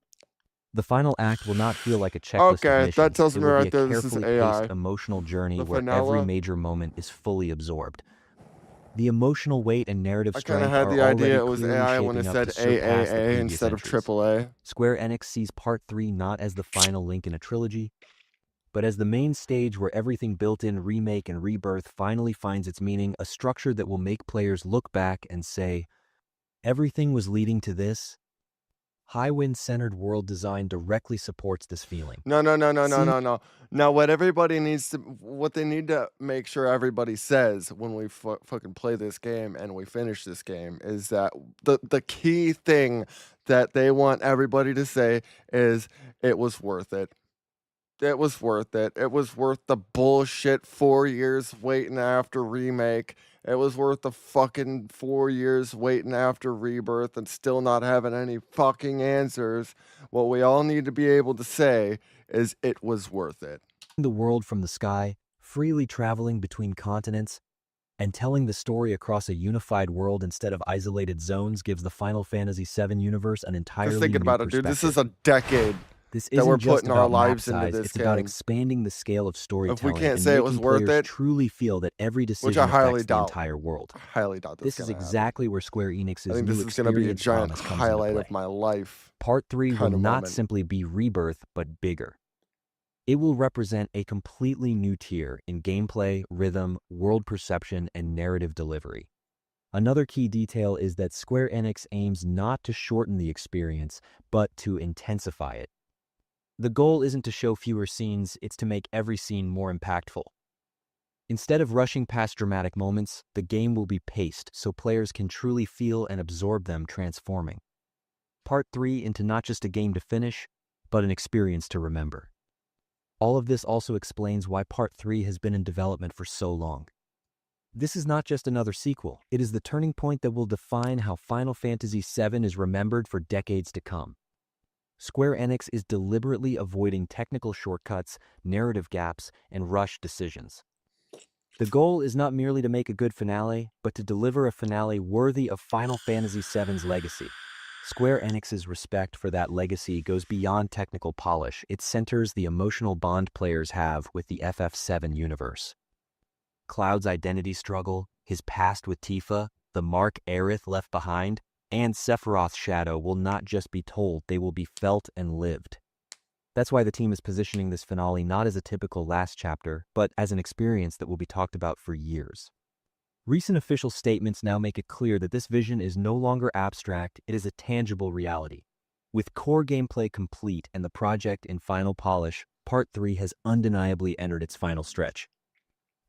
The final act will not feel like a checklist of Okay, missions. that tells It me will right be a there this is carefully AI. paced emotional journey The where every finale. major moment is fully absorbed. The emotional weight and narrative I kind of strength had are the already idea it was clearly AI when it shaping up to said surpass the AAA previous instead of entries. AAA. Square Enix sees Part 3 not as the final link in a trilogy, but as the main stage where everything built in Remake and Rebirth finally finds its meaning, a structure that will make players look back and say, everything was leading to this. Highwind-centered world design directly supports this feeling. No. Seeing- Now, what they need to make sure everybody says when we fucking play this game and we finish this game is that the key thing that they want everybody to say is it was worth it. It was worth it. It was worth the bullshit 4 years waiting after Remake. It was worth the fucking 4 years waiting after Rebirth and still not having any fucking answers. What we all need to be able to say is it was worth it. the world from the sky, freely traveling between continents, and telling the story across a unified world instead of isolated zones gives the Final Fantasy VII universe an entirely Just thinking new about it, dude. This is perspective. a decade This that we're isn't just putting our about map lives into size, this it's about game. expanding the scale of storytelling can't and say it making was worth players it, truly feel that every decision which I highly affects the doubt. entire world. I highly doubt This that's is gonna happen. exactly where Square Enix's I think new this is going to be a experience giant promise comes into highlight play. of my life. Part 3 will kind of not moment. simply be Rebirth, but bigger. It will represent a completely new tier in gameplay, rhythm, world perception, and narrative delivery. Another key detail is that Square Enix aims not to shorten the experience, but to intensify it. The goal isn't to show fewer scenes, it's to make every scene more impactful. Instead of rushing past dramatic moments, the game will be paced so players can truly feel and absorb them transforming. Part 3 into not just a game to finish, but an experience to remember. All of this also explains why Part 3 has been in development for so long. This is not just another sequel, it is the turning point that will define how Final Fantasy VII is remembered for decades to come. Square Enix is deliberately avoiding technical shortcuts, narrative gaps, and rushed decisions. The goal is not merely to make a good finale, but to deliver a finale worthy of Final Fantasy VII's legacy. Square Enix's respect for that legacy goes beyond technical polish. It centers the emotional bond players have with the FF7 universe. Cloud's identity struggle, his past with Tifa, the mark Aerith left behind, and Sephiroth's shadow will not just be told, they will be felt and lived. That's why the team is positioning this finale not as a typical last chapter, but as an experience that will be talked about for years. Recent official statements now make it clear that this vision is no longer abstract, it is a tangible reality. With core gameplay complete and the project in final polish, Part 3 has undeniably entered its final stretch.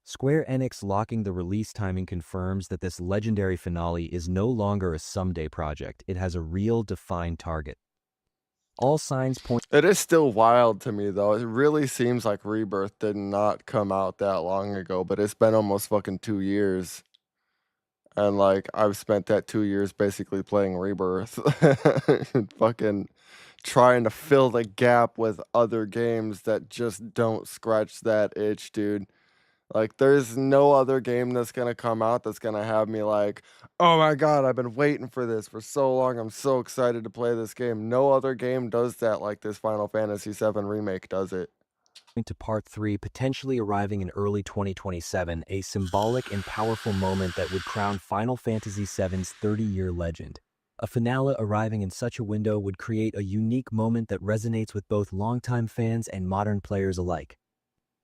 Square Enix locking the release timing confirms that this legendary finale is no longer a someday project, it has a real defined target. All signs point. It is still wild to me, though. It really seems like Rebirth did not come out that long ago, but it's been almost fucking 2 years. And, like, I've spent that 2 years basically playing Rebirth. Fucking trying to fill the gap with other games that just don't scratch that itch, dude. Like, there's no other game that's gonna come out that's gonna have me like, oh my god, I've been waiting for this for so long. I'm so excited to play this game. No other game does that like this Final Fantasy VII Remake does it. To Part 3 potentially arriving in early 2027, a symbolic and powerful moment that would crown Final Fantasy VII's 30-year legend. A finale arriving in such a window would create a unique moment that resonates with both longtime fans and modern players alike.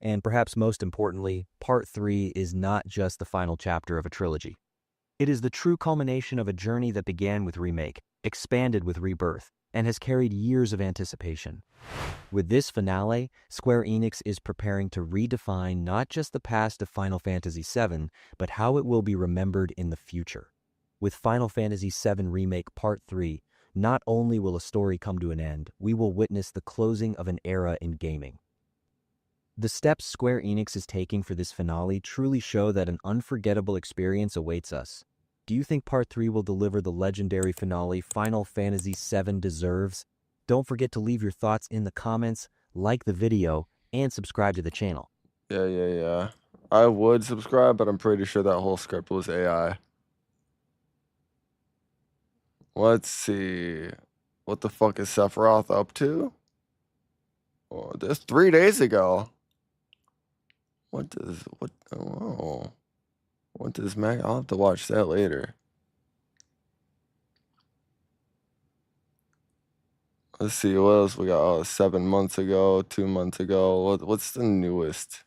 And perhaps most importantly, Part 3 is not just the final chapter of a trilogy. It is the true culmination of a journey that began with Remake, expanded with Rebirth, and has carried years of anticipation. With this finale, Square Enix is preparing to redefine not just the past of Final Fantasy VII, but how it will be remembered in the future. With Final Fantasy VII Remake Part 3, not only will a story come to an end, we will witness the closing of an era in gaming. The steps Square Enix is taking for this finale truly show that an unforgettable experience awaits us. Do you think Part 3 will deliver the legendary finale Final Fantasy VII deserves? Don't forget to leave your thoughts in the comments, like the video, and subscribe to the channel. Yeah. I would subscribe, but I'm pretty sure that whole script was AI. Let's see. What the fuck is Sephiroth up to? Oh, this 3 days ago. What does Mac? I'll have to watch that later. Let's see what else we got. Oh, 7 months ago, 2 months ago. What's the newest?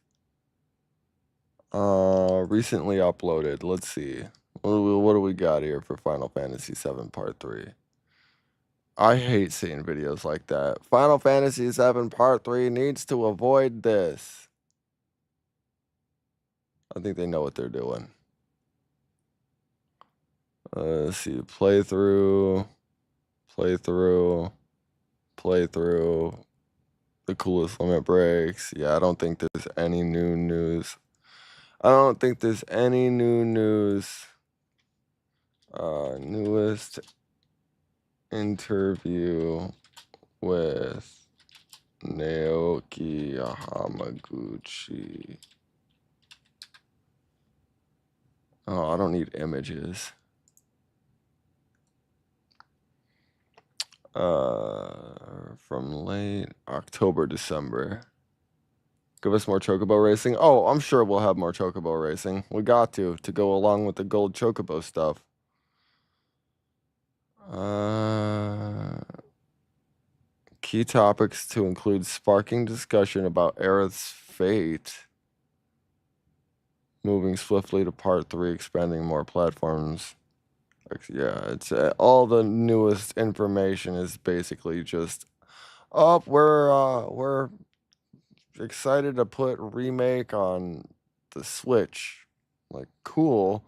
Recently uploaded. Let's see. What do we got here for Final Fantasy VII Part 3? I hate seeing videos like that. Final Fantasy VII Part 3 needs to avoid this. I think they know what they're doing. Let's see. Playthrough. The coolest limit breaks. Yeah, I don't think there's any new news. Newest interview with Naoki Hamaguchi. Oh, I don't need images. From late October, December. Give us more Chocobo racing. Oh, I'm sure we'll have more Chocobo racing. We got to go along with the gold Chocobo stuff. Key topics to include sparking discussion about Aerith's fate. Moving swiftly to Part 3, expanding more platforms. Yeah, it's all the newest information is basically just up. We're excited to put Remake on the Switch. Like, cool.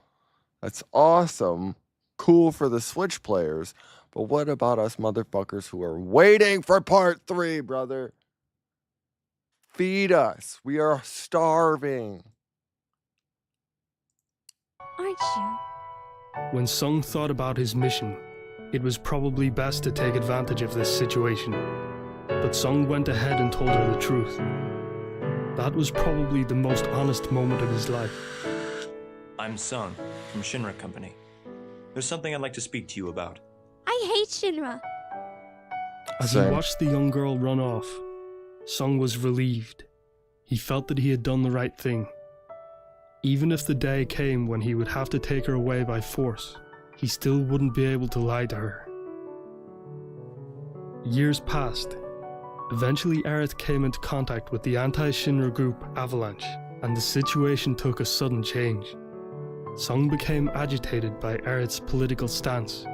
That's awesome. Cool for the Switch players. But what about us motherfuckers who are waiting for Part 3, brother? Feed us. We are starving. Aren't you? When Sung thought about his mission, it was probably best to take advantage of this situation. But Sung went ahead and told her the truth. That was probably the most honest moment of his life. I'm Sung, from Shinra Company. There's something I'd like to speak to you about. I hate Shinra. As he watched the young girl run off, Sung was relieved. He felt that he had done the right thing. Even if the day came when he would have to take her away by force, he still wouldn't be able to lie to her. Years passed, Eventually, Aerith came into contact with the anti-Shinra group Avalanche, and the situation took a sudden change. Sung became agitated by Aerith's political stance.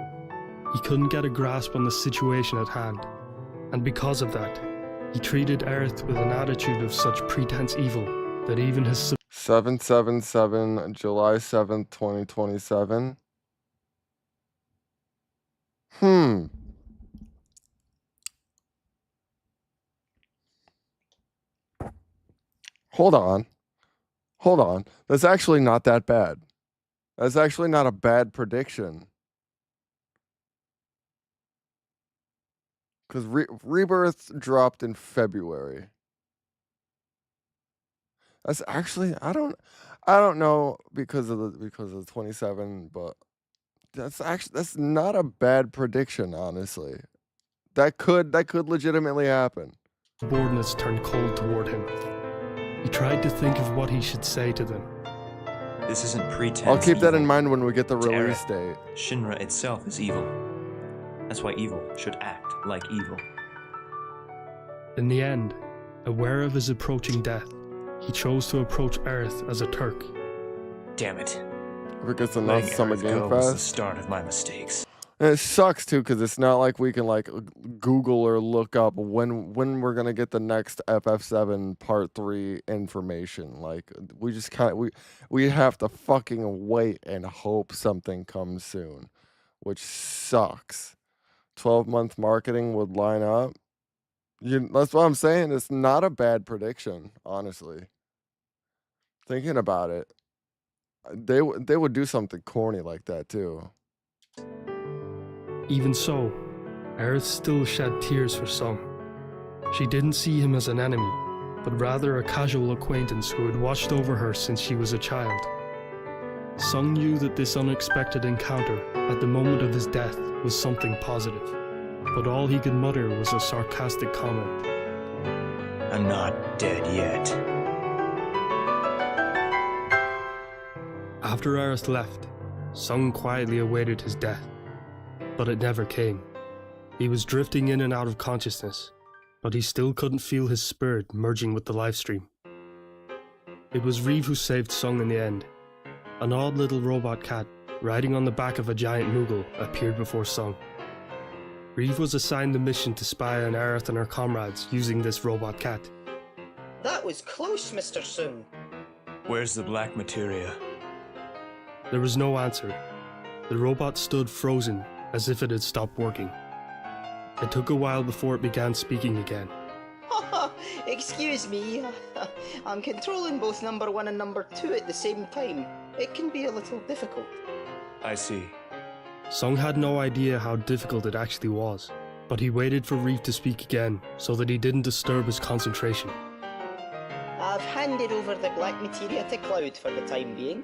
He couldn't get a grasp on the situation at hand, and because of that, he treated Aerith with an attitude of such pretense evil that even his 777, July 7th, 2027. Hold on. Hold on. That's actually not that bad. That's actually not a bad prediction. Because Rebirth dropped in February. That's actually I don't know because of the 27, but that's not a bad prediction, honestly. That could legitimately happen. subordinates turned cold toward him. He tried to think of what he should say to them. This isn't pretense. I'll keep that evil. in mind when we get the To release Aerith, date. Shinra itself is evil. That's why evil should act like evil. In the end, aware of his approaching death, he chose to approach Aerith as a Turk. Damn it. Because the Letting last Summer Aerith Game go was the Fest. start of my mistakes. And it sucks too, because it's not like we can like Google or look up when we're gonna get the next FF7 Part 3 information. Like we just we have to fucking wait and hope something comes soon, which sucks. 12-month marketing would line up. That's what I'm saying. It's not a bad prediction, honestly. Thinking about it, they would do something corny like that too. Even so, Aerith still shed tears for Sung. She didn't see him as an enemy, but rather a casual acquaintance who had watched over her since she was a child. Sung knew that this unexpected encounter at the moment of his death was something positive, but all he could mutter was a sarcastic comment. I'm not dead yet. After Aerith left, Sung quietly awaited his death, but it never came. He was drifting in and out of consciousness, but he still couldn't feel his spirit merging with the livestream. It was Reeve who saved Sung in the end. An odd little robot cat riding on the back of a giant Moogle appeared before Sung. Reeve was assigned the mission to spy on Aerith and her comrades using this robot cat. That was close, Mr. Sung. Where's the black materia? There was no answer. The robot stood frozen, as if it had stopped working. It took a while before it began speaking again. Excuse me, I'm controlling both number 1 and number 2 at the same time. It can be a little difficult. I see. Sung had no idea how difficult it actually was, but he waited for Reeve to speak again so that he didn't disturb his concentration. I've handed over the black materia to Cloud for the time being.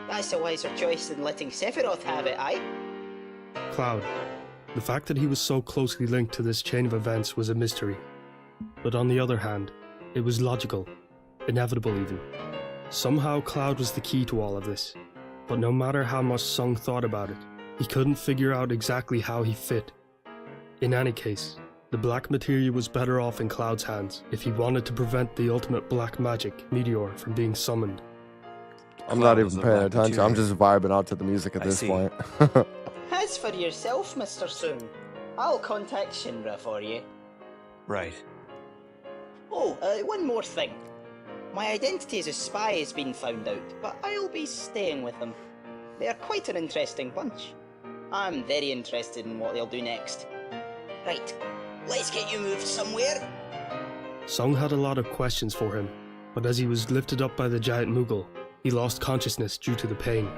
That's a wiser choice than letting Sephiroth have it, aye? Cloud. The fact that he was so closely linked to this chain of events was a mystery. But on the other hand, it was logical, inevitable even. Somehow Cloud was the key to all of this, but no matter how much Sung thought about it, he couldn't figure out exactly how he fit. In any case, the black materia was better off in Cloud's hands if he wanted to prevent the ultimate black magic, Meteor, from being summoned. I'm not even paying attention. I'm just vibing out to the music at this point. As for yourself, Mr. Sung, I'll contact Shinra for you. Right. Oh, one more thing. My identity as a spy has been found out, but I'll be staying with them. They're quite an interesting bunch. I'm very interested in what they'll do next. Right, let's get you moved somewhere. Sung had a lot of questions for him, but as he was lifted up by the giant Moogle, he lost consciousness due to the pain.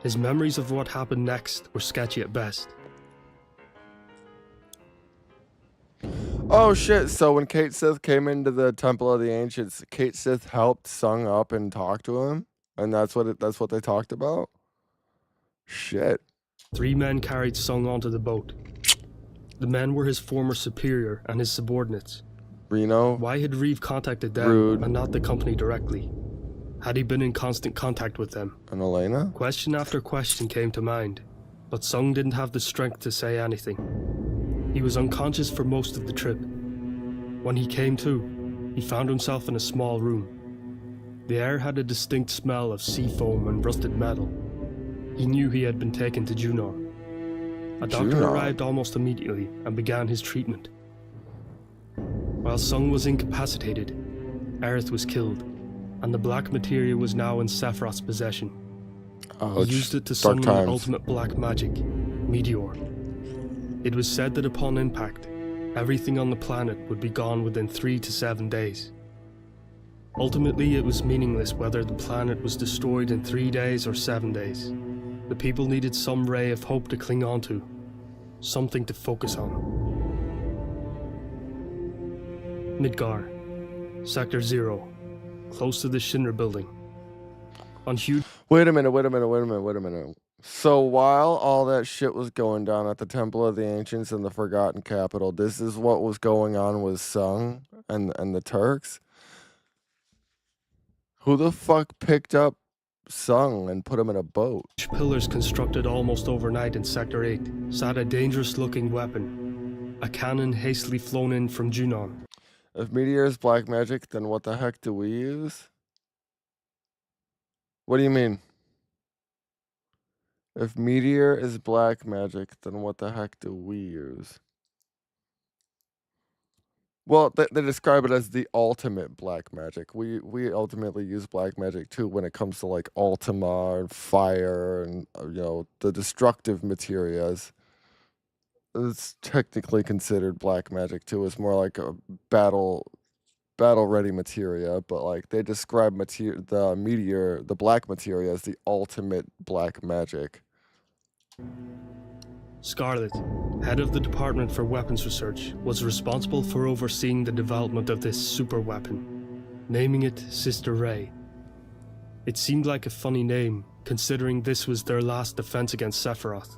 His memories of what happened next were sketchy at best. Oh shit, so when Kate Sith came into the Temple of the Ancients, Kate Sith helped Sung up and talk to him? And that's what they talked about? Shit. 3 men carried Sung onto the boat. The men were his former superior and his subordinates. Reno? Why had Reeve contacted them and not the company directly? Had he been in constant contact with them? And Elena? Question after question came to mind, but Sung didn't have the strength to say anything. He was unconscious for most of the trip. When he came to, he found himself in a small room. The air had a distinct smell of sea foam and rusted metal. He knew he had been taken to Junon. A doctor arrived almost immediately and began his treatment. While Sung was incapacitated, Aerith was killed, and the black materia was now in Sephiroth's possession. He used it to summon the ultimate black magic, Meteor. It was said that upon impact, everything on the planet would be gone within 3 to 7 days. Ultimately, it was meaningless whether the planet was destroyed in 3 days or 7 days. The people needed some ray of hope to cling on to, something to focus on. Midgar, Sector 0, close to the Shinra building. On huge... Wait a minute. So while all that shit was going down at the Temple of the Ancients in the Forgotten Capital, this is what was going on with Sung and the Turks? Who the fuck picked up Sung and put him in a boat? Pillars constructed almost overnight in Sector 8 sat a dangerous-looking weapon, a cannon hastily flown in from Junon. If Meteor is black magic, then what the heck do we use? What do you mean? If Meteor is black magic, then what the heck do we use? Well, they describe it as the ultimate black magic. We ultimately use black magic too when it comes to like Ultima and fire and the destructive materias. It's technically considered black magic too. It's more like a battle ready materia, but like they describe the black materia as the ultimate black magic. Scarlet, head of the Department for Weapons Research, was responsible for overseeing the development of this super weapon, naming it Sister Ray. It seemed like a funny name, considering this was their last defense against Sephiroth.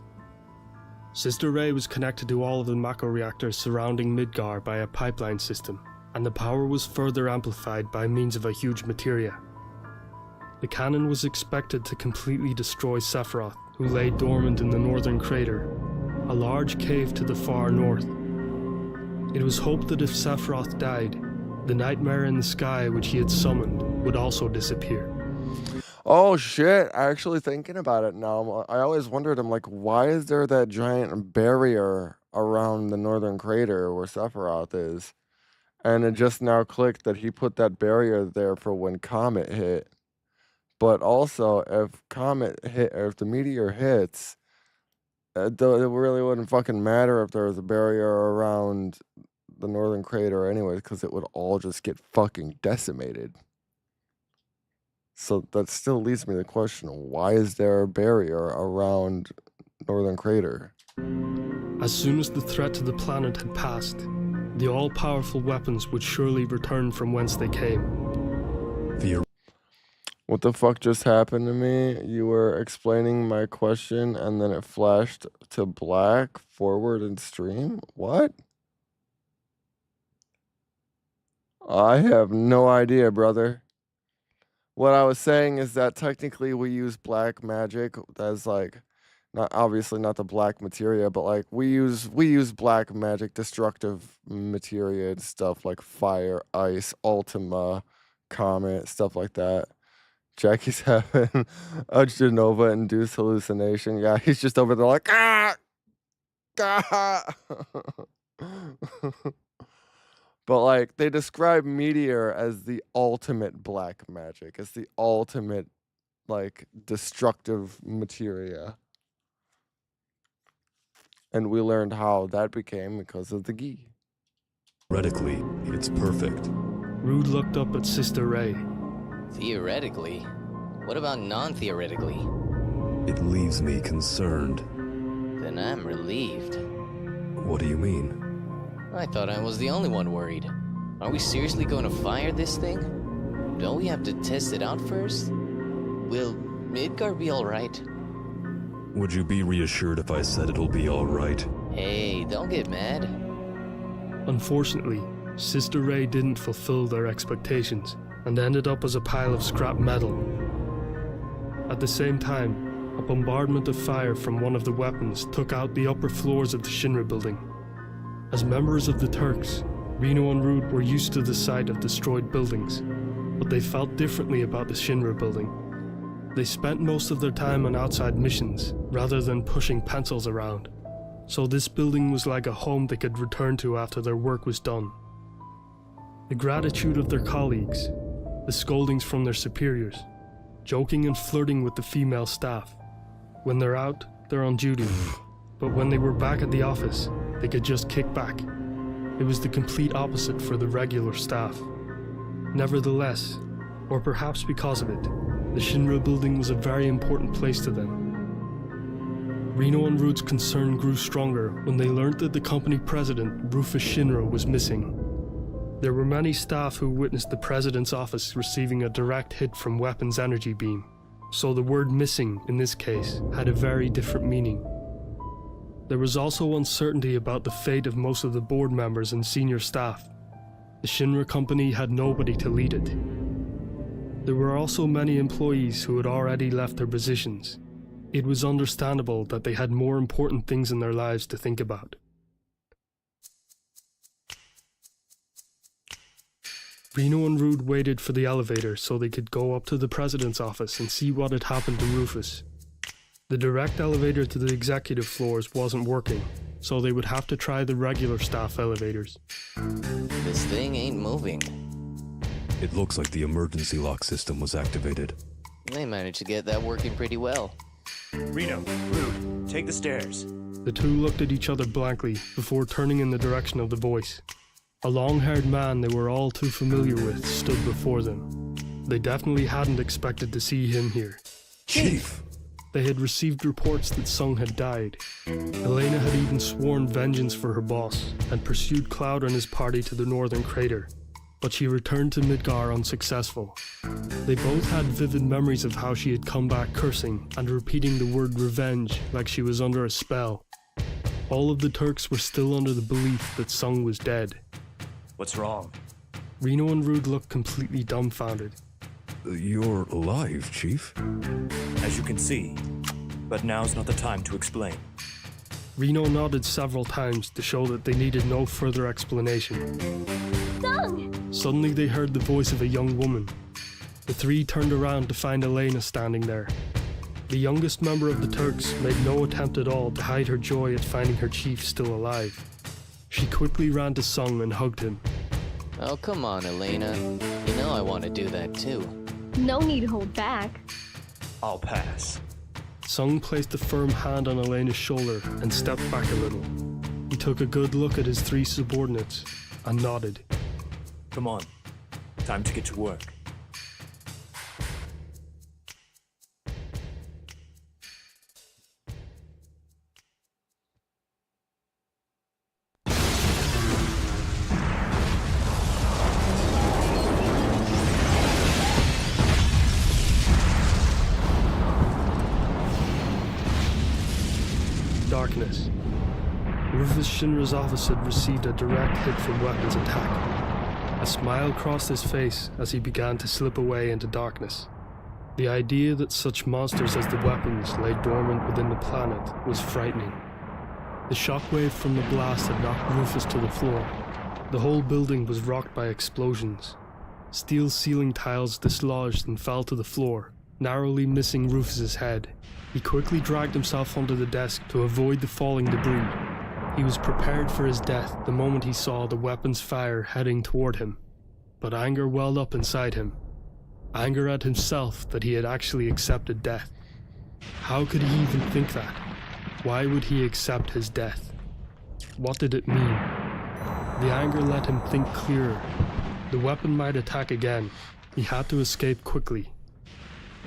Sister Ray was connected to all of the Mako reactors surrounding Midgar by a pipeline system, and the power was further amplified by means of a huge materia. The cannon was expected to completely destroy Sephiroth, who lay dormant in the northern crater, a large cave to the far north. It was hoped that if Sephiroth died, the nightmare in the sky which he had summoned would also disappear. Oh shit, actually thinking about it now, I always wondered, I'm like, why is there that giant barrier around the northern crater where Sephiroth is? And it just now clicked that he put that barrier there for when Comet hit. But also, if if the meteor hits, it really wouldn't fucking matter if there was a barrier around the northern crater anyways, because it would all just get fucking decimated. So that still leads me to the question, why is there a barrier around northern crater? As soon as the threat to the planet had passed, the all-powerful weapons would surely return from whence they came. What the fuck just happened to me? You were explaining my question and then it flashed to black forward in stream? What? I have no idea, brother. What I was saying is that technically we use black magic as like, obviously not the black materia, but like we use black magic destructive materia and stuff like fire, ice, Ultima, Comet, stuff like that. Jackie's having a Genova-induced hallucination. Yeah, he's just over there like, ah! But like, they describe Meteor as the ultimate black magic. It's the ultimate, like, destructive materia. And we learned how that became because of the Gi. Theoretically, it's perfect. Rude looked up at Sister Ray. Theoretically? What about non-theoretically? It leaves me concerned. Then I'm relieved. What do you mean? I thought I was the only one worried. Are we seriously going to fire this thing? Don't we have to test it out first? Will Midgar be alright? Would you be reassured if I said it'll be alright? Hey, don't get mad. Unfortunately, Sister Ray didn't fulfill their expectations and ended up as a pile of scrap metal. At the same time, a bombardment of fire from one of the weapons took out the upper floors of the Shinra building. As members of the Turks, Reno and Rude were used to the sight of destroyed buildings, but they felt differently about the Shinra building. They spent most of their time on outside missions, rather than pushing pencils around, so this building was like a home they could return to after their work was done. The gratitude of their colleagues, the scoldings from their superiors, joking and flirting with the female staff. When they're out, they're on duty, but when they were back at the office, they could just kick back. It was the complete opposite for the regular staff. Nevertheless, or perhaps because of it, the Shinra building was a very important place to them. Reno and Rude's concern grew stronger when they learned that the company president, Rufus Shinra, was missing. There were many staff who witnessed the president's office receiving a direct hit from weapons energy beam, so the word missing, in this case, had a very different meaning. There was also uncertainty about the fate of most of the board members and senior staff. The Shinra company had nobody to lead it. There were also many employees who had already left their positions. It was understandable that they had more important things in their lives to think about. Reno and Rude waited for the elevator so they could go up to the president's office and see what had happened to Rufus. The direct elevator to the executive floors wasn't working, so they would have to try the regular staff elevators. This thing ain't moving. It looks like the emergency lock system was activated. They managed to get that working pretty well. Reno, Rude, take the stairs. The two looked at each other blankly before turning in the direction of the voice. A long-haired man they were all too familiar with stood before them. They definitely hadn't expected to see him here. Chief! They had received reports that Sung had died. Elena had even sworn vengeance for her boss and pursued Cloud and his party to the northern crater, but she returned to Midgar unsuccessful. They both had vivid memories of how she had come back cursing and repeating the word revenge like she was under a spell. All of the Turks were still under the belief that Sung was dead. What's wrong? Reno and Rude looked completely dumbfounded. You're alive, Chief? As you can see, but now's not the time to explain. Reno nodded several times to show that they needed no further explanation. Sung! Suddenly they heard the voice of a young woman. The three turned around to find Elena standing there. The youngest member of the Turks made no attempt at all to hide her joy at finding her chief still alive. She quickly ran to Sung and hugged him. Oh, come on, Elena. You know I want to do that too. No need to hold back. I'll pass. Sung placed a firm hand on Elena's shoulder and stepped back a little. He took a good look at his three subordinates and nodded. Come on. Time to get to work. Darkness. Rufus Shinra's office had received a direct hit from weapons attack. A smile crossed his face as he began to slip away into darkness. The idea that such monsters as the weapons lay dormant within the planet was frightening. The shockwave from the blast had knocked Rufus to the floor. The whole building was rocked by explosions. Steel ceiling tiles dislodged and fell to the floor, narrowly missing Rufus's head. He quickly dragged himself onto the desk to avoid the falling debris. He was prepared for his death the moment he saw the weapon's fire heading toward him. But anger welled up inside him. Anger at himself that he had actually accepted death. How could he even think that? Why would he accept his death? What did it mean? The anger let him think clearer. The weapon might attack again. He had to escape quickly.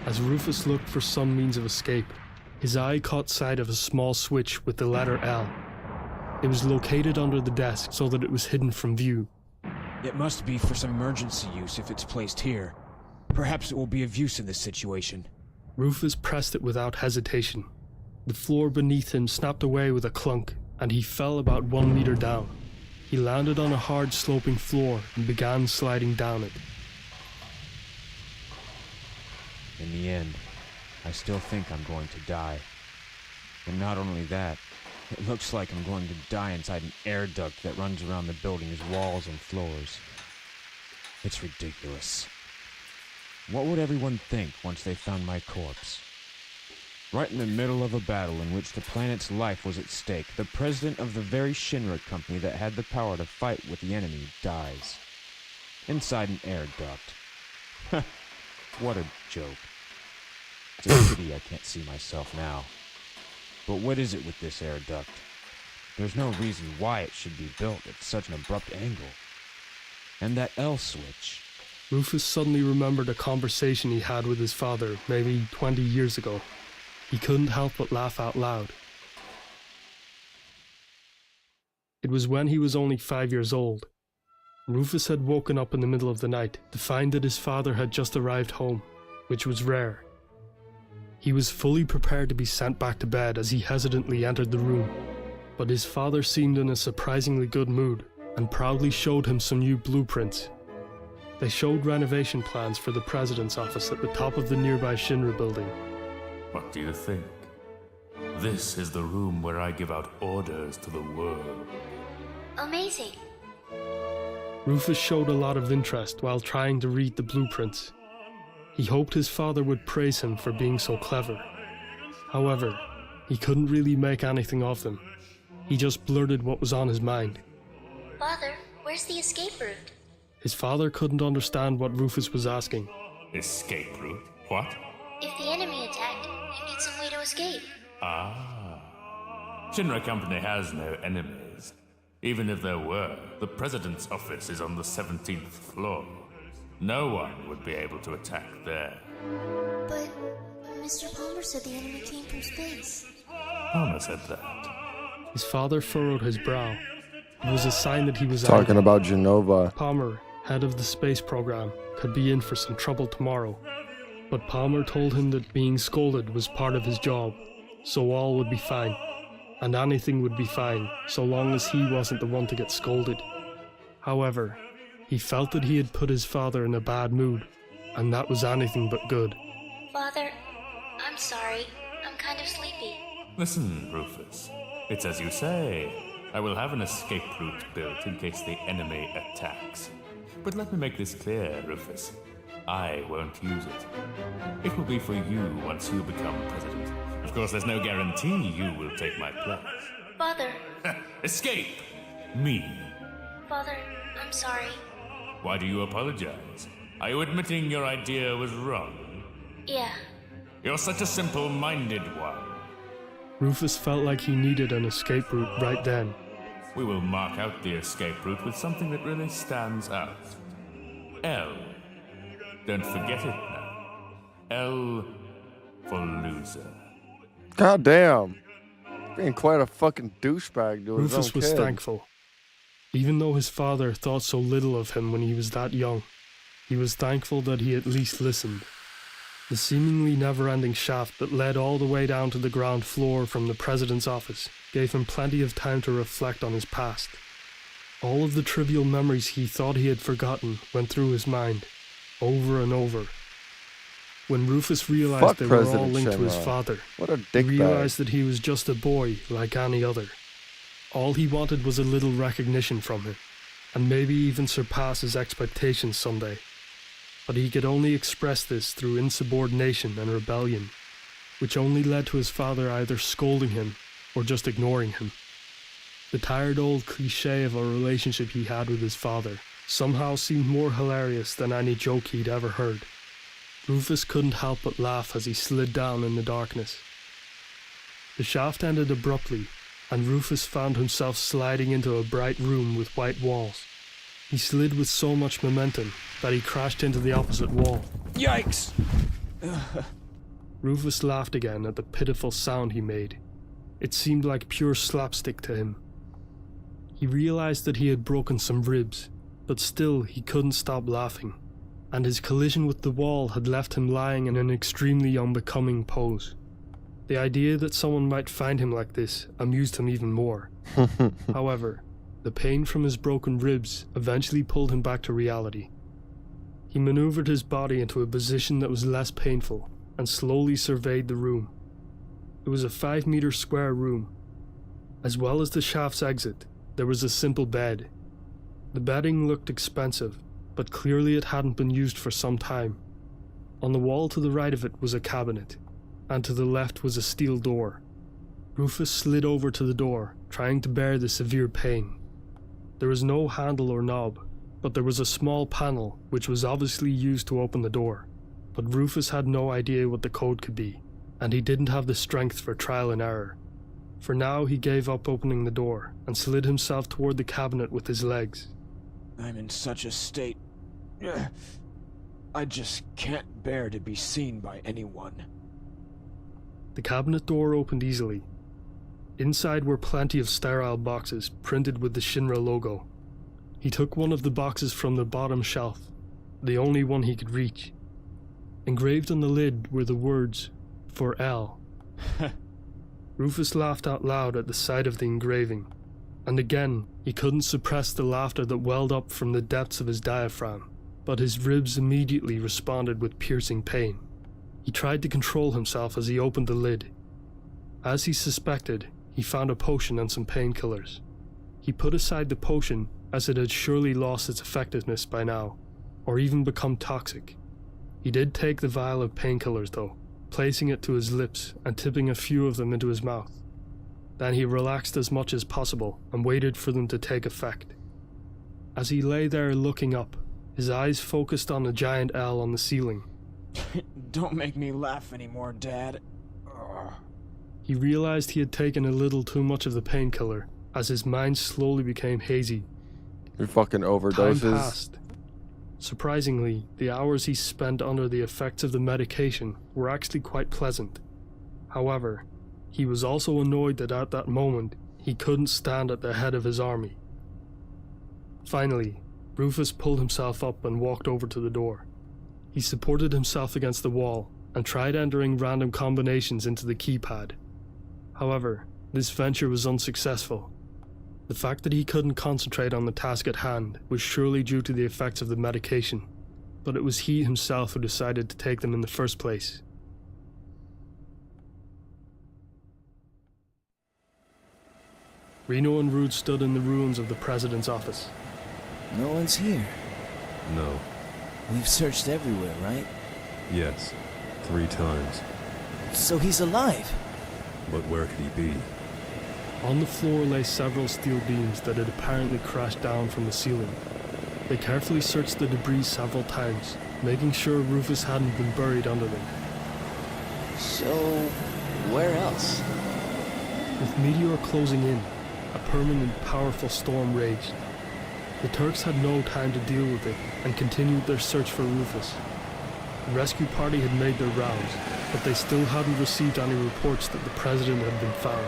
As Rufus looked for some means of escape, his eye caught sight of a small switch with the letter L. It was located under the desk so that it was hidden from view. It must be for some emergency use if it's placed here. Perhaps it will be of use in this situation. Rufus pressed it without hesitation. The floor beneath him snapped away with a clunk, and he fell about 1 meter down. He landed on a hard sloping floor and began sliding down it. In the end, I still think I'm going to die. And not only that, It looks like I'm going to die inside an air duct that runs around the building's walls and floors. It's ridiculous. What would everyone think once they found my corpse? Right in the middle of a battle in which the planet's life was at stake, the president of the very Shinra company that had the power to fight with the enemy dies. Inside an air duct. What a joke. It's a pity I can't see myself now. But what is it with this air duct? There's no reason why it should be built at such an abrupt angle. And that L switch. Rufus suddenly remembered a conversation he had with his father maybe 20 years ago. He couldn't help but laugh out loud. It was when he was only 5 years old. Rufus had woken up in the middle of the night to find that his father had just arrived home, which was rare. He was fully prepared to be sent back to bed as he hesitantly entered the room, but his father seemed in a surprisingly good mood and proudly showed him some new blueprints. They showed renovation plans for the president's office at the top of the nearby Shinra building. What do you think? This is the room where I give out orders to the world. Amazing. Rufus showed a lot of interest while trying to read the blueprints. He hoped his father would praise him for being so clever. However, he couldn't really make anything of them. He just blurted what was on his mind. Father, where's the escape route? His father couldn't understand what Rufus was asking. Escape route? What? If the enemy attacked, you need some way to escape. Ah. Shinra Company has no enemies. Even if there were, the President's office is on the 17th floor. No one would be able to attack there. But Mr. Palmer said the enemy came from space. Palmer said that. His father furrowed his brow. It was a sign that he was Talking angry. about Genova. Palmer, head of the space program, could be in for some trouble tomorrow. But Palmer told him that being scolded was part of his job, so all would be fine. And anything would be fine, so long as he wasn't the one to get scolded. However, he felt that he had put his father in a bad mood, and that was anything but good. Father, I'm sorry. I'm kind of sleepy. Listen, Rufus. It's as you say. I will have an escape route built in case the enemy attacks. But let me make this clear, Rufus. I won't use it. It will be for you once you become president. Of course, there's no guarantee you will take my place. Father. Escape! Me. Father, I'm sorry. Why do you apologize? Are you admitting your idea was wrong? Yeah. You're such a simple-minded one. Rufus felt like he needed an escape route right then. We will mark out the escape route with something that really stands out. L. Don't forget it now. L for loser. God damn. Being quite a fucking douchebag to his own Rufus was kid. thankful. Even though his father thought so little of him when he was that young, he was thankful that he at least listened. The seemingly never-ending shaft that led all the way down to the ground floor from the president's office gave him plenty of time to reflect on his past. All of the trivial memories he thought he had forgotten went through his mind, over and over. When Rufus realized Fuck they were all President linked to his Shenron. father, What a he dickbag. realized that he was just a boy like any other. All he wanted was a little recognition from him, and maybe even surpass his expectations someday. But he could only express this through insubordination and rebellion, which only led to his father either scolding him or just ignoring him. The tired old cliché of a relationship he had with his father somehow seemed more hilarious than any joke he'd ever heard. Rufus couldn't help but laugh as he slid down in the darkness. The shaft ended abruptly, and Rufus found himself sliding into a bright room with white walls. He slid with so much momentum that he crashed into the opposite wall. Yikes! Rufus laughed again at the pitiful sound he made. It seemed like pure slapstick to him. He realized that he had broken some ribs, but still he couldn't stop laughing, and his collision with the wall had left him lying in an extremely unbecoming pose. The idea that someone might find him like this amused him even more. However, the pain from his broken ribs eventually pulled him back to reality. He maneuvered his body into a position that was less painful and slowly surveyed the room. It was a 5-meter square room. As well as the shaft's exit, there was a simple bed. The bedding looked expensive, but clearly it hadn't been used for some time. On the wall to the right of it was a cabinet, and to the left was a steel door. Rufus slid over to the door, trying to bear the severe pain. There was no handle or knob, but there was a small panel which was obviously used to open the door. But Rufus had no idea what the code could be, and he didn't have the strength for trial and error. For now, he gave up opening the door and slid himself toward the cabinet with his legs. I'm in such a state. I just can't bear to be seen by anyone. The cabinet door opened easily. Inside were plenty of sterile boxes printed with the Shinra logo. He took one of the boxes from the bottom shelf, the only one he could reach. Engraved on the lid were the words, "For L." Rufus laughed out loud at the sight of the engraving, and again he couldn't suppress the laughter that welled up from the depths of his diaphragm, but his ribs immediately responded with piercing pain. He tried to control himself as he opened the lid. As he suspected, he found a potion and some painkillers. He put aside the potion as it had surely lost its effectiveness by now, or even become toxic. He did take the vial of painkillers though, placing it to his lips and tipping a few of them into his mouth. Then he relaxed as much as possible and waited for them to take effect. As he lay there looking up, his eyes focused on a giant L on the ceiling. Don't make me laugh anymore, Dad. He realized he had taken a little too much of the painkiller as his mind slowly became hazy. Your fucking overdoses. Time passed. Surprisingly, the hours he spent under the effects of the medication were actually quite pleasant. However, he was also annoyed that at that moment, he couldn't stand at the head of his army. Finally, Rufus pulled himself up and walked over to the door. He supported himself against the wall and tried entering random combinations into the keypad. However, this venture was unsuccessful. The fact that he couldn't concentrate on the task at hand was surely due to the effects of the medication, but it was he himself who decided to take them in the first place. Reno and Rude stood in the ruins of the president's office. No one's here. No. We've searched everywhere, right? Yes. 3 times. So he's alive. But where could he be? On the floor lay several steel beams that had apparently crashed down from the ceiling. They carefully searched the debris several times, making sure Rufus hadn't been buried under them. So, where else? With Meteor closing in, a permanent, powerful storm raged. The Turks had no time to deal with it and continued their search for Rufus. The rescue party had made their rounds, but they still hadn't received any reports that the president had been found.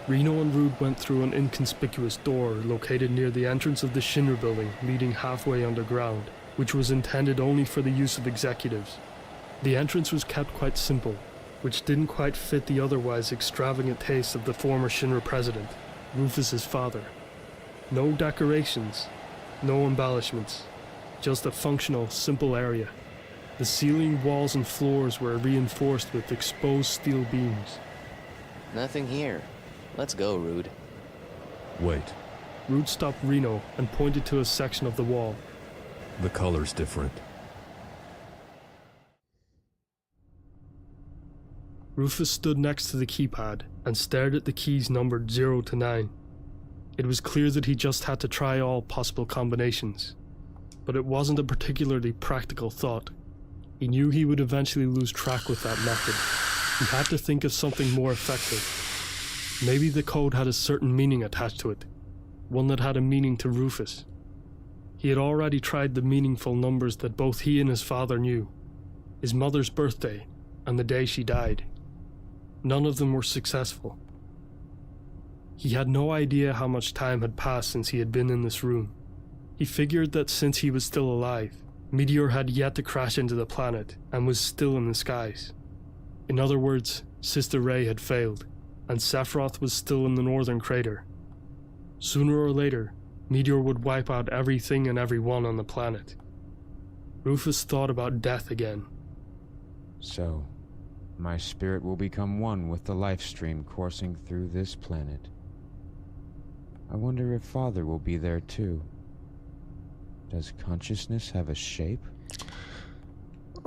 Reno and Rude went through an inconspicuous door located near the entrance of the Shinra building leading halfway underground, which was intended only for the use of executives. The entrance was kept quite simple, which didn't quite fit the otherwise extravagant taste of the former Shinra president, Rufus's father. No decorations, no embellishments, just a functional, simple area. The ceiling, walls, and floors were reinforced with exposed steel beams. Nothing here. Let's go, Rude. Wait. Rude stopped Reno and pointed to a section of the wall. The color's different. Rufus stood next to the keypad and stared at the keys numbered 0 to 9. It was clear that he just had to try all possible combinations. But it wasn't a particularly practical thought. He knew he would eventually lose track with that method. He had to think of something more effective. Maybe the code had a certain meaning attached to it, one that had a meaning to Rufus. He had already tried the meaningful numbers that both he and his father knew, his mother's birthday and the day she died. None of them were successful. He had no idea how much time had passed since he had been in this room. He figured that since he was still alive, Meteor had yet to crash into the planet and was still in the skies. In other words, Sister Ray had failed, and Sephiroth was still in the northern crater. Sooner or later, Meteor would wipe out everything and everyone on the planet. Rufus thought about death again. So, My spirit will become one with the life stream coursing through this planet. I wonder if Father will be there too. Does consciousness have a shape?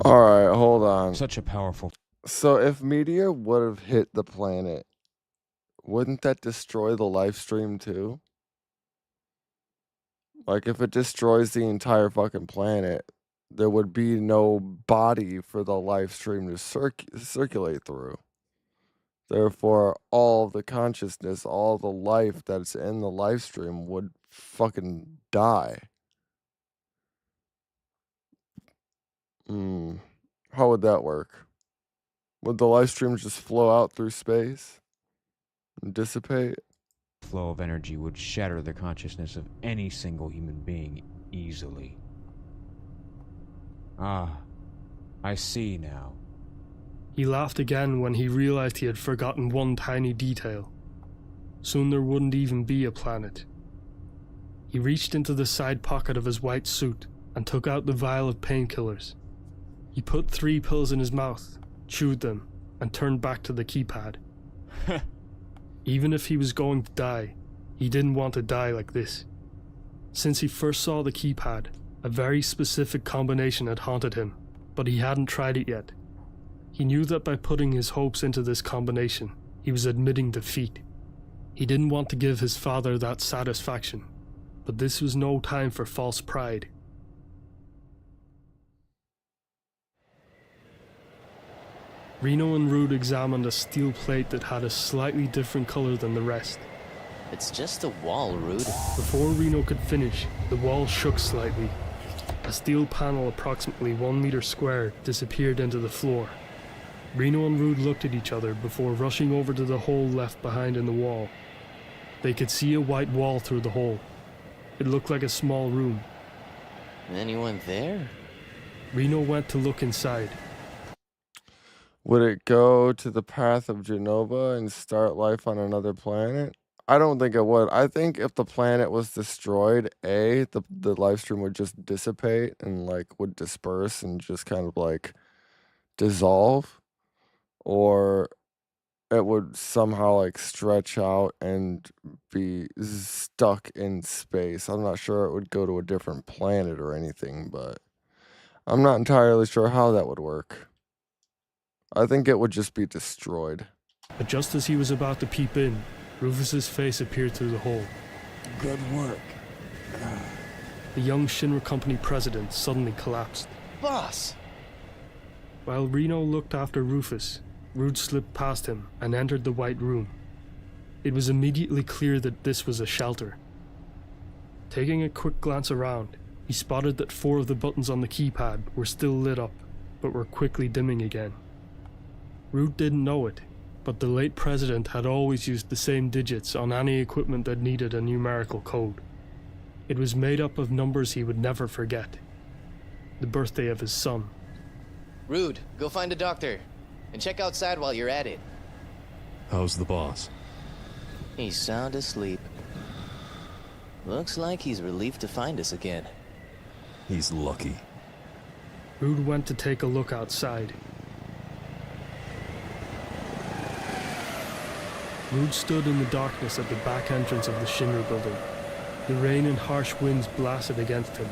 Alright, hold on. Such a powerful... So if meteor would have hit the planet, wouldn't that destroy the life stream too? Like, if it destroys the entire fucking planet, there would be no body for the life stream to circulate through. Therefore, all the consciousness, all the life that's in the life stream would fucking die. How would that work? Would the life stream just flow out through space and dissipate? Flow of energy would shatter the consciousness of any single human being easily. Ah, I see now. He laughed again when he realized he had forgotten one tiny detail. Soon there wouldn't even be a planet. He reached into the side pocket of his white suit and took out the vial of painkillers. He put 3 pills in his mouth, chewed them, and turned back to the keypad. Even if he was going to die, he didn't want to die like this. Since he first saw the keypad, a very specific combination had haunted him, but he hadn't tried it yet. He knew that by putting his hopes into this combination, he was admitting defeat. He didn't want to give his father that satisfaction, but this was no time for false pride. Reno and Rude examined a steel plate that had a slightly different color than the rest. It's just a wall, Rude. Before Reno could finish, the wall shook slightly. A steel panel approximately 1 meter square disappeared into the floor. Reno and Rude looked at each other before rushing over to the hole left behind in the wall. They could see a white wall through the hole. It looked like a small room. Anyone there? Reno went to look inside. Would it go to the path of Genova and start life on another planet? I don't think it would. I think if the planet was destroyed, the life stream would just dissipate and would disperse and just kind of dissolve, or it would somehow stretch out and be stuck in space. I'm not sure it would go to a different planet or anything, but I'm not entirely sure how that would work. I think it would just be destroyed. But just as he was about to peep in, Rufus's face appeared through the hole. Good work. The young Shinra Company president suddenly collapsed. Boss! While Reno looked after Rufus, Rude slipped past him and entered the white room. It was immediately clear that this was a shelter. Taking a quick glance around, he spotted that 4 of the buttons on the keypad were still lit up, but were quickly dimming again. Rude didn't know it, but the late president had always used the same digits on any equipment that needed a numerical code. It was made up of numbers he would never forget. The birthday of his son. Rude, go find a doctor. And check outside while you're at it. How's the boss? He's sound asleep. Looks like he's relieved to find us again. He's lucky. Rude went to take a look outside. Rude stood in the darkness at the back entrance of the Shinra building. The rain and harsh winds blasted against him.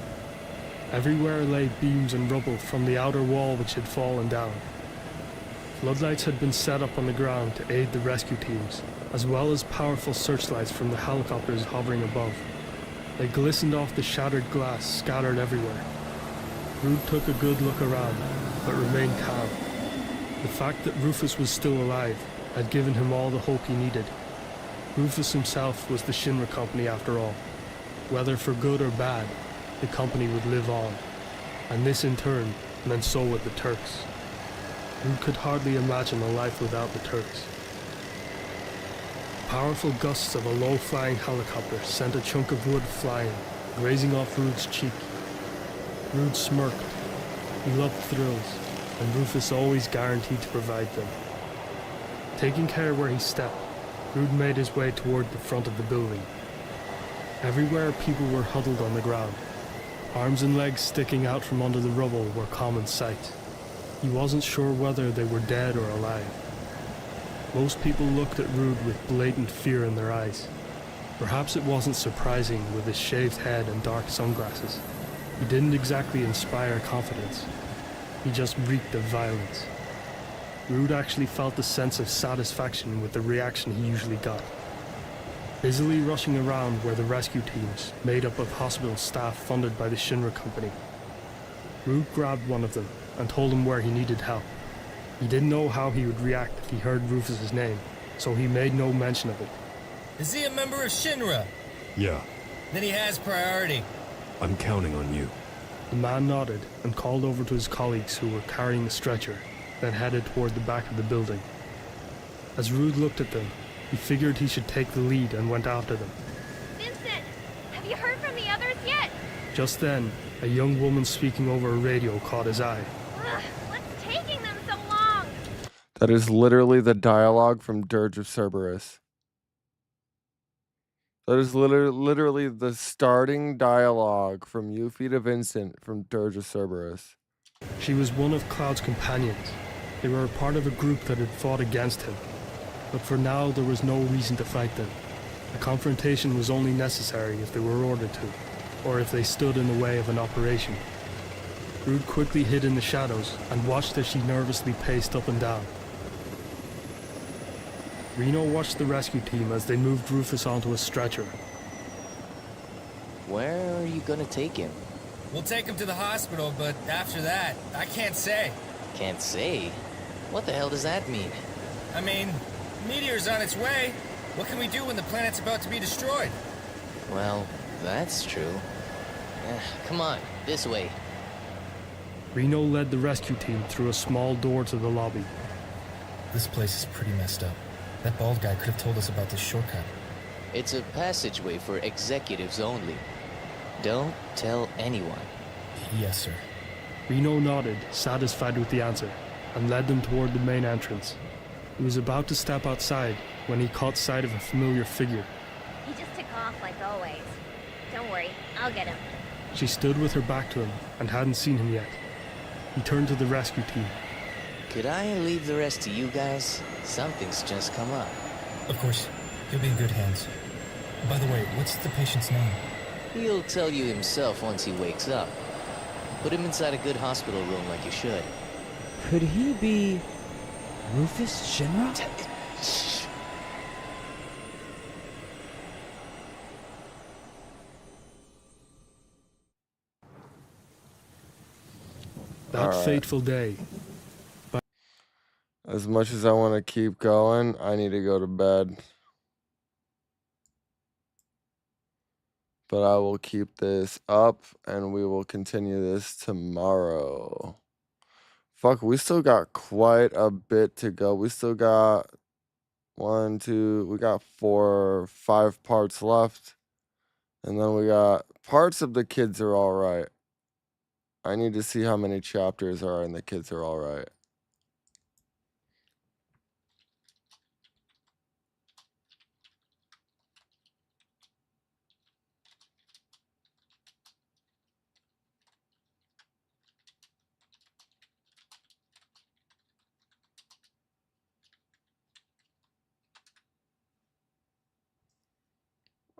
Everywhere lay beams and rubble from the outer wall which had fallen down. Floodlights had been set up on the ground to aid the rescue teams, as well as powerful searchlights from the helicopters hovering above. They glistened off the shattered glass scattered everywhere. Rude took a good look around, but remained calm. The fact that Rufus was still alive had given him all the hope he needed. Rufus himself was the Shinra Company after all. Whether for good or bad, the company would live on, and this in turn meant so would the Turks. Rude could hardly imagine a life without the Turks. Powerful gusts of a low-flying helicopter sent a chunk of wood flying, grazing off Rude's cheek. Rude smirked. He loved thrills, and Rufus always guaranteed to provide them. Taking care where he stepped, Rude made his way toward the front of the building. Everywhere people were huddled on the ground. Arms and legs sticking out from under the rubble were common sight. He wasn't sure whether they were dead or alive. Most people looked at Rude with blatant fear in their eyes. Perhaps it wasn't surprising with his shaved head and dark sunglasses. He didn't exactly inspire confidence. He just reeked of violence. Rude actually felt a sense of satisfaction with the reaction he usually got. Busily rushing around were the rescue teams, made up of hospital staff funded by the Shinra Company. Rude grabbed one of them and told him where he needed help. He didn't know how he would react if he heard Rufus's name, so he made no mention of it. Is he a member of Shinra? Yeah, Then he has priority. I'm counting on you. The man nodded and called over to his colleagues who were carrying the stretcher, then headed toward the back of the building. As Rude looked at them, he figured he should take the lead and went after them. Vincent, have you heard from the others yet? Just then, a young woman speaking over a radio caught his eye. Ugh, what's taking them so long? That is literally the dialogue from Dirge of Cerberus. That is literally the starting dialogue from Yuffie to Vincent from Dirge of Cerberus. She was one of Cloud's companions. They were a part of a group that had fought against him. But for now, there was no reason to fight them. A confrontation was only necessary if they were ordered to, or if they stood in the way of an operation. Rude quickly hid in the shadows and watched as she nervously paced up and down. Reno watched the rescue team as they moved Rufus onto a stretcher. Where are you gonna take him? We'll take him to the hospital, but after that, I can't say. Can't say? What the hell does that mean? I mean, meteor's on its way. What can we do when the planet's about to be destroyed? Well, that's true. Come on, this way. Reno led the rescue team through a small door to the lobby. This place is pretty messed up. That bald guy could have told us about this shortcut. It's a passageway for executives only. Don't tell anyone. Yes, sir. Reno nodded, satisfied with the answer, and led them toward the main entrance. He was about to step outside when he caught sight of a familiar figure. He just took off like always. Don't worry, I'll get him. She stood with her back to him and hadn't seen him yet. He turned to the rescue team. Could I leave the rest to you guys? Something's just come up. Of course. He'll be in good hands. By the way, what's the patient's name? He'll tell you himself once he wakes up. Put him inside a good hospital room like you should. Could he be Rufus Shinra? That fateful day. As much as I want to keep going, I need to go to bed. But I will keep this up and we will continue this tomorrow. Fuck, we still got quite a bit to go. We still got we got 5 parts left. And then we got parts of The Kids Are Alright. I need to see how many chapters are in The Kids Are Alright.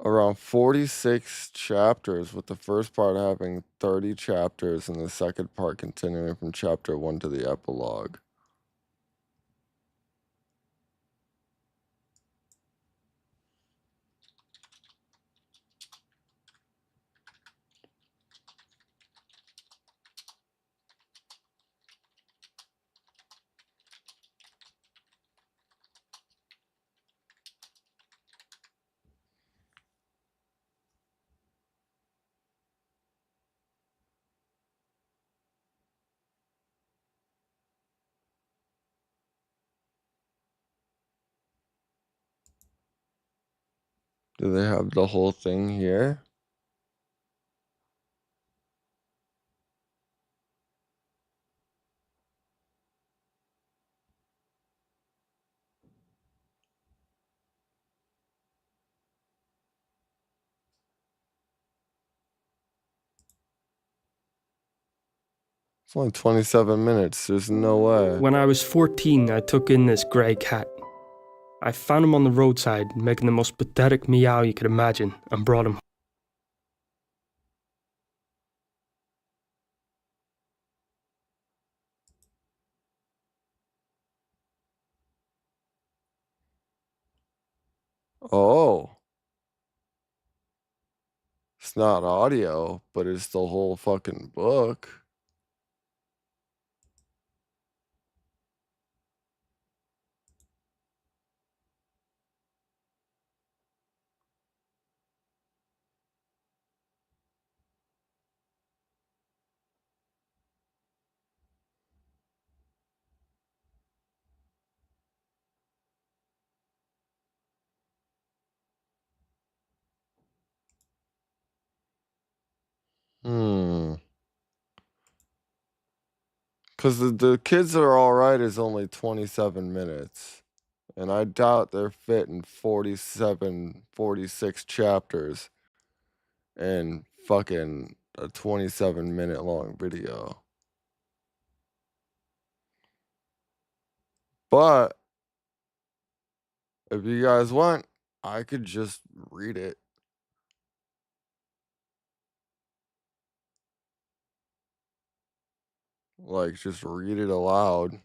Around 46 chapters, with the first part having 30 chapters and the second part continuing from chapter 1 to the epilogue. Do they have the whole thing here? It's only 27 minutes. There's no way. When I was 14, I took in this grey cat. I found him on the roadside, making the most pathetic meow you could imagine, and brought him. Oh. It's not audio, but it's the whole fucking book. Because the kids that are alright is only 27 minutes. And I doubt they're fitting 47, 46 chapters in fucking a 27-minute long video. But if you guys want, I could just read it. Like, just read it aloud.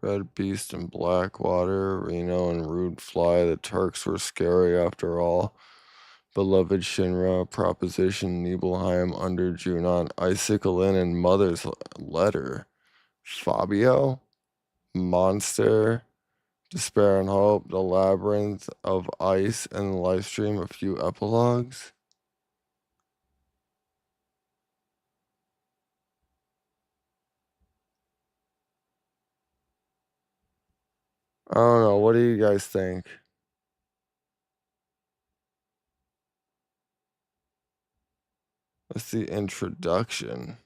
Red Beast and Blackwater, Reno and Rude Fly, the Turks were scary after all. Beloved Shinra, Proposition, Nibelheim, Under Junon, Icicle Inn, and Mother's Letter. Fabio, Monster, Despair and Hope, The Labyrinth of Ice, and the live stream, a few epilogues. I don't know. What do you guys think? That's the introduction.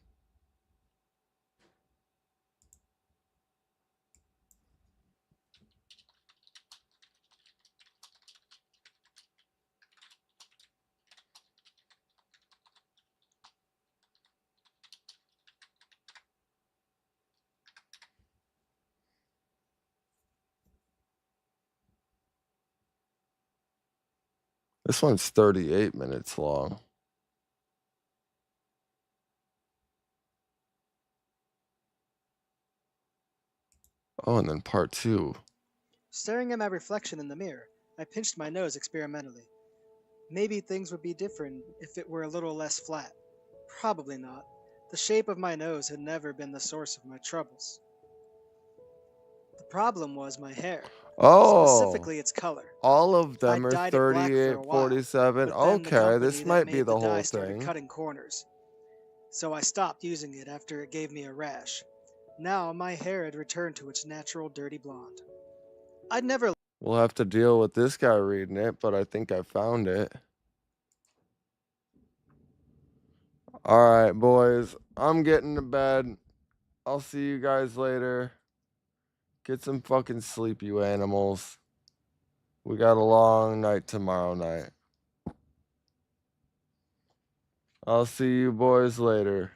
This one's 38 minutes long. Oh, and then part 2. Staring at my reflection in the mirror, I pinched my nose experimentally. Maybe things would be different if it were a little less flat. Probably not. The shape of my nose had never been the source of my troubles. The problem was my hair. Oh, specifically its color. all of them I are dyed it black for 38, a while, 47. but then the Okay, company this that might made be the dye whole started thing. cutting corners. So I stopped using it after it gave me a rash. Now my hair had returned to its natural dirty blonde. I'd never. We'll have to deal with this guy reading it, but I think I found it. All right, boys. I'm getting to bed. I'll see you guys later. Get some fucking sleep, you animals. We got a long night tomorrow night. I'll see you boys later.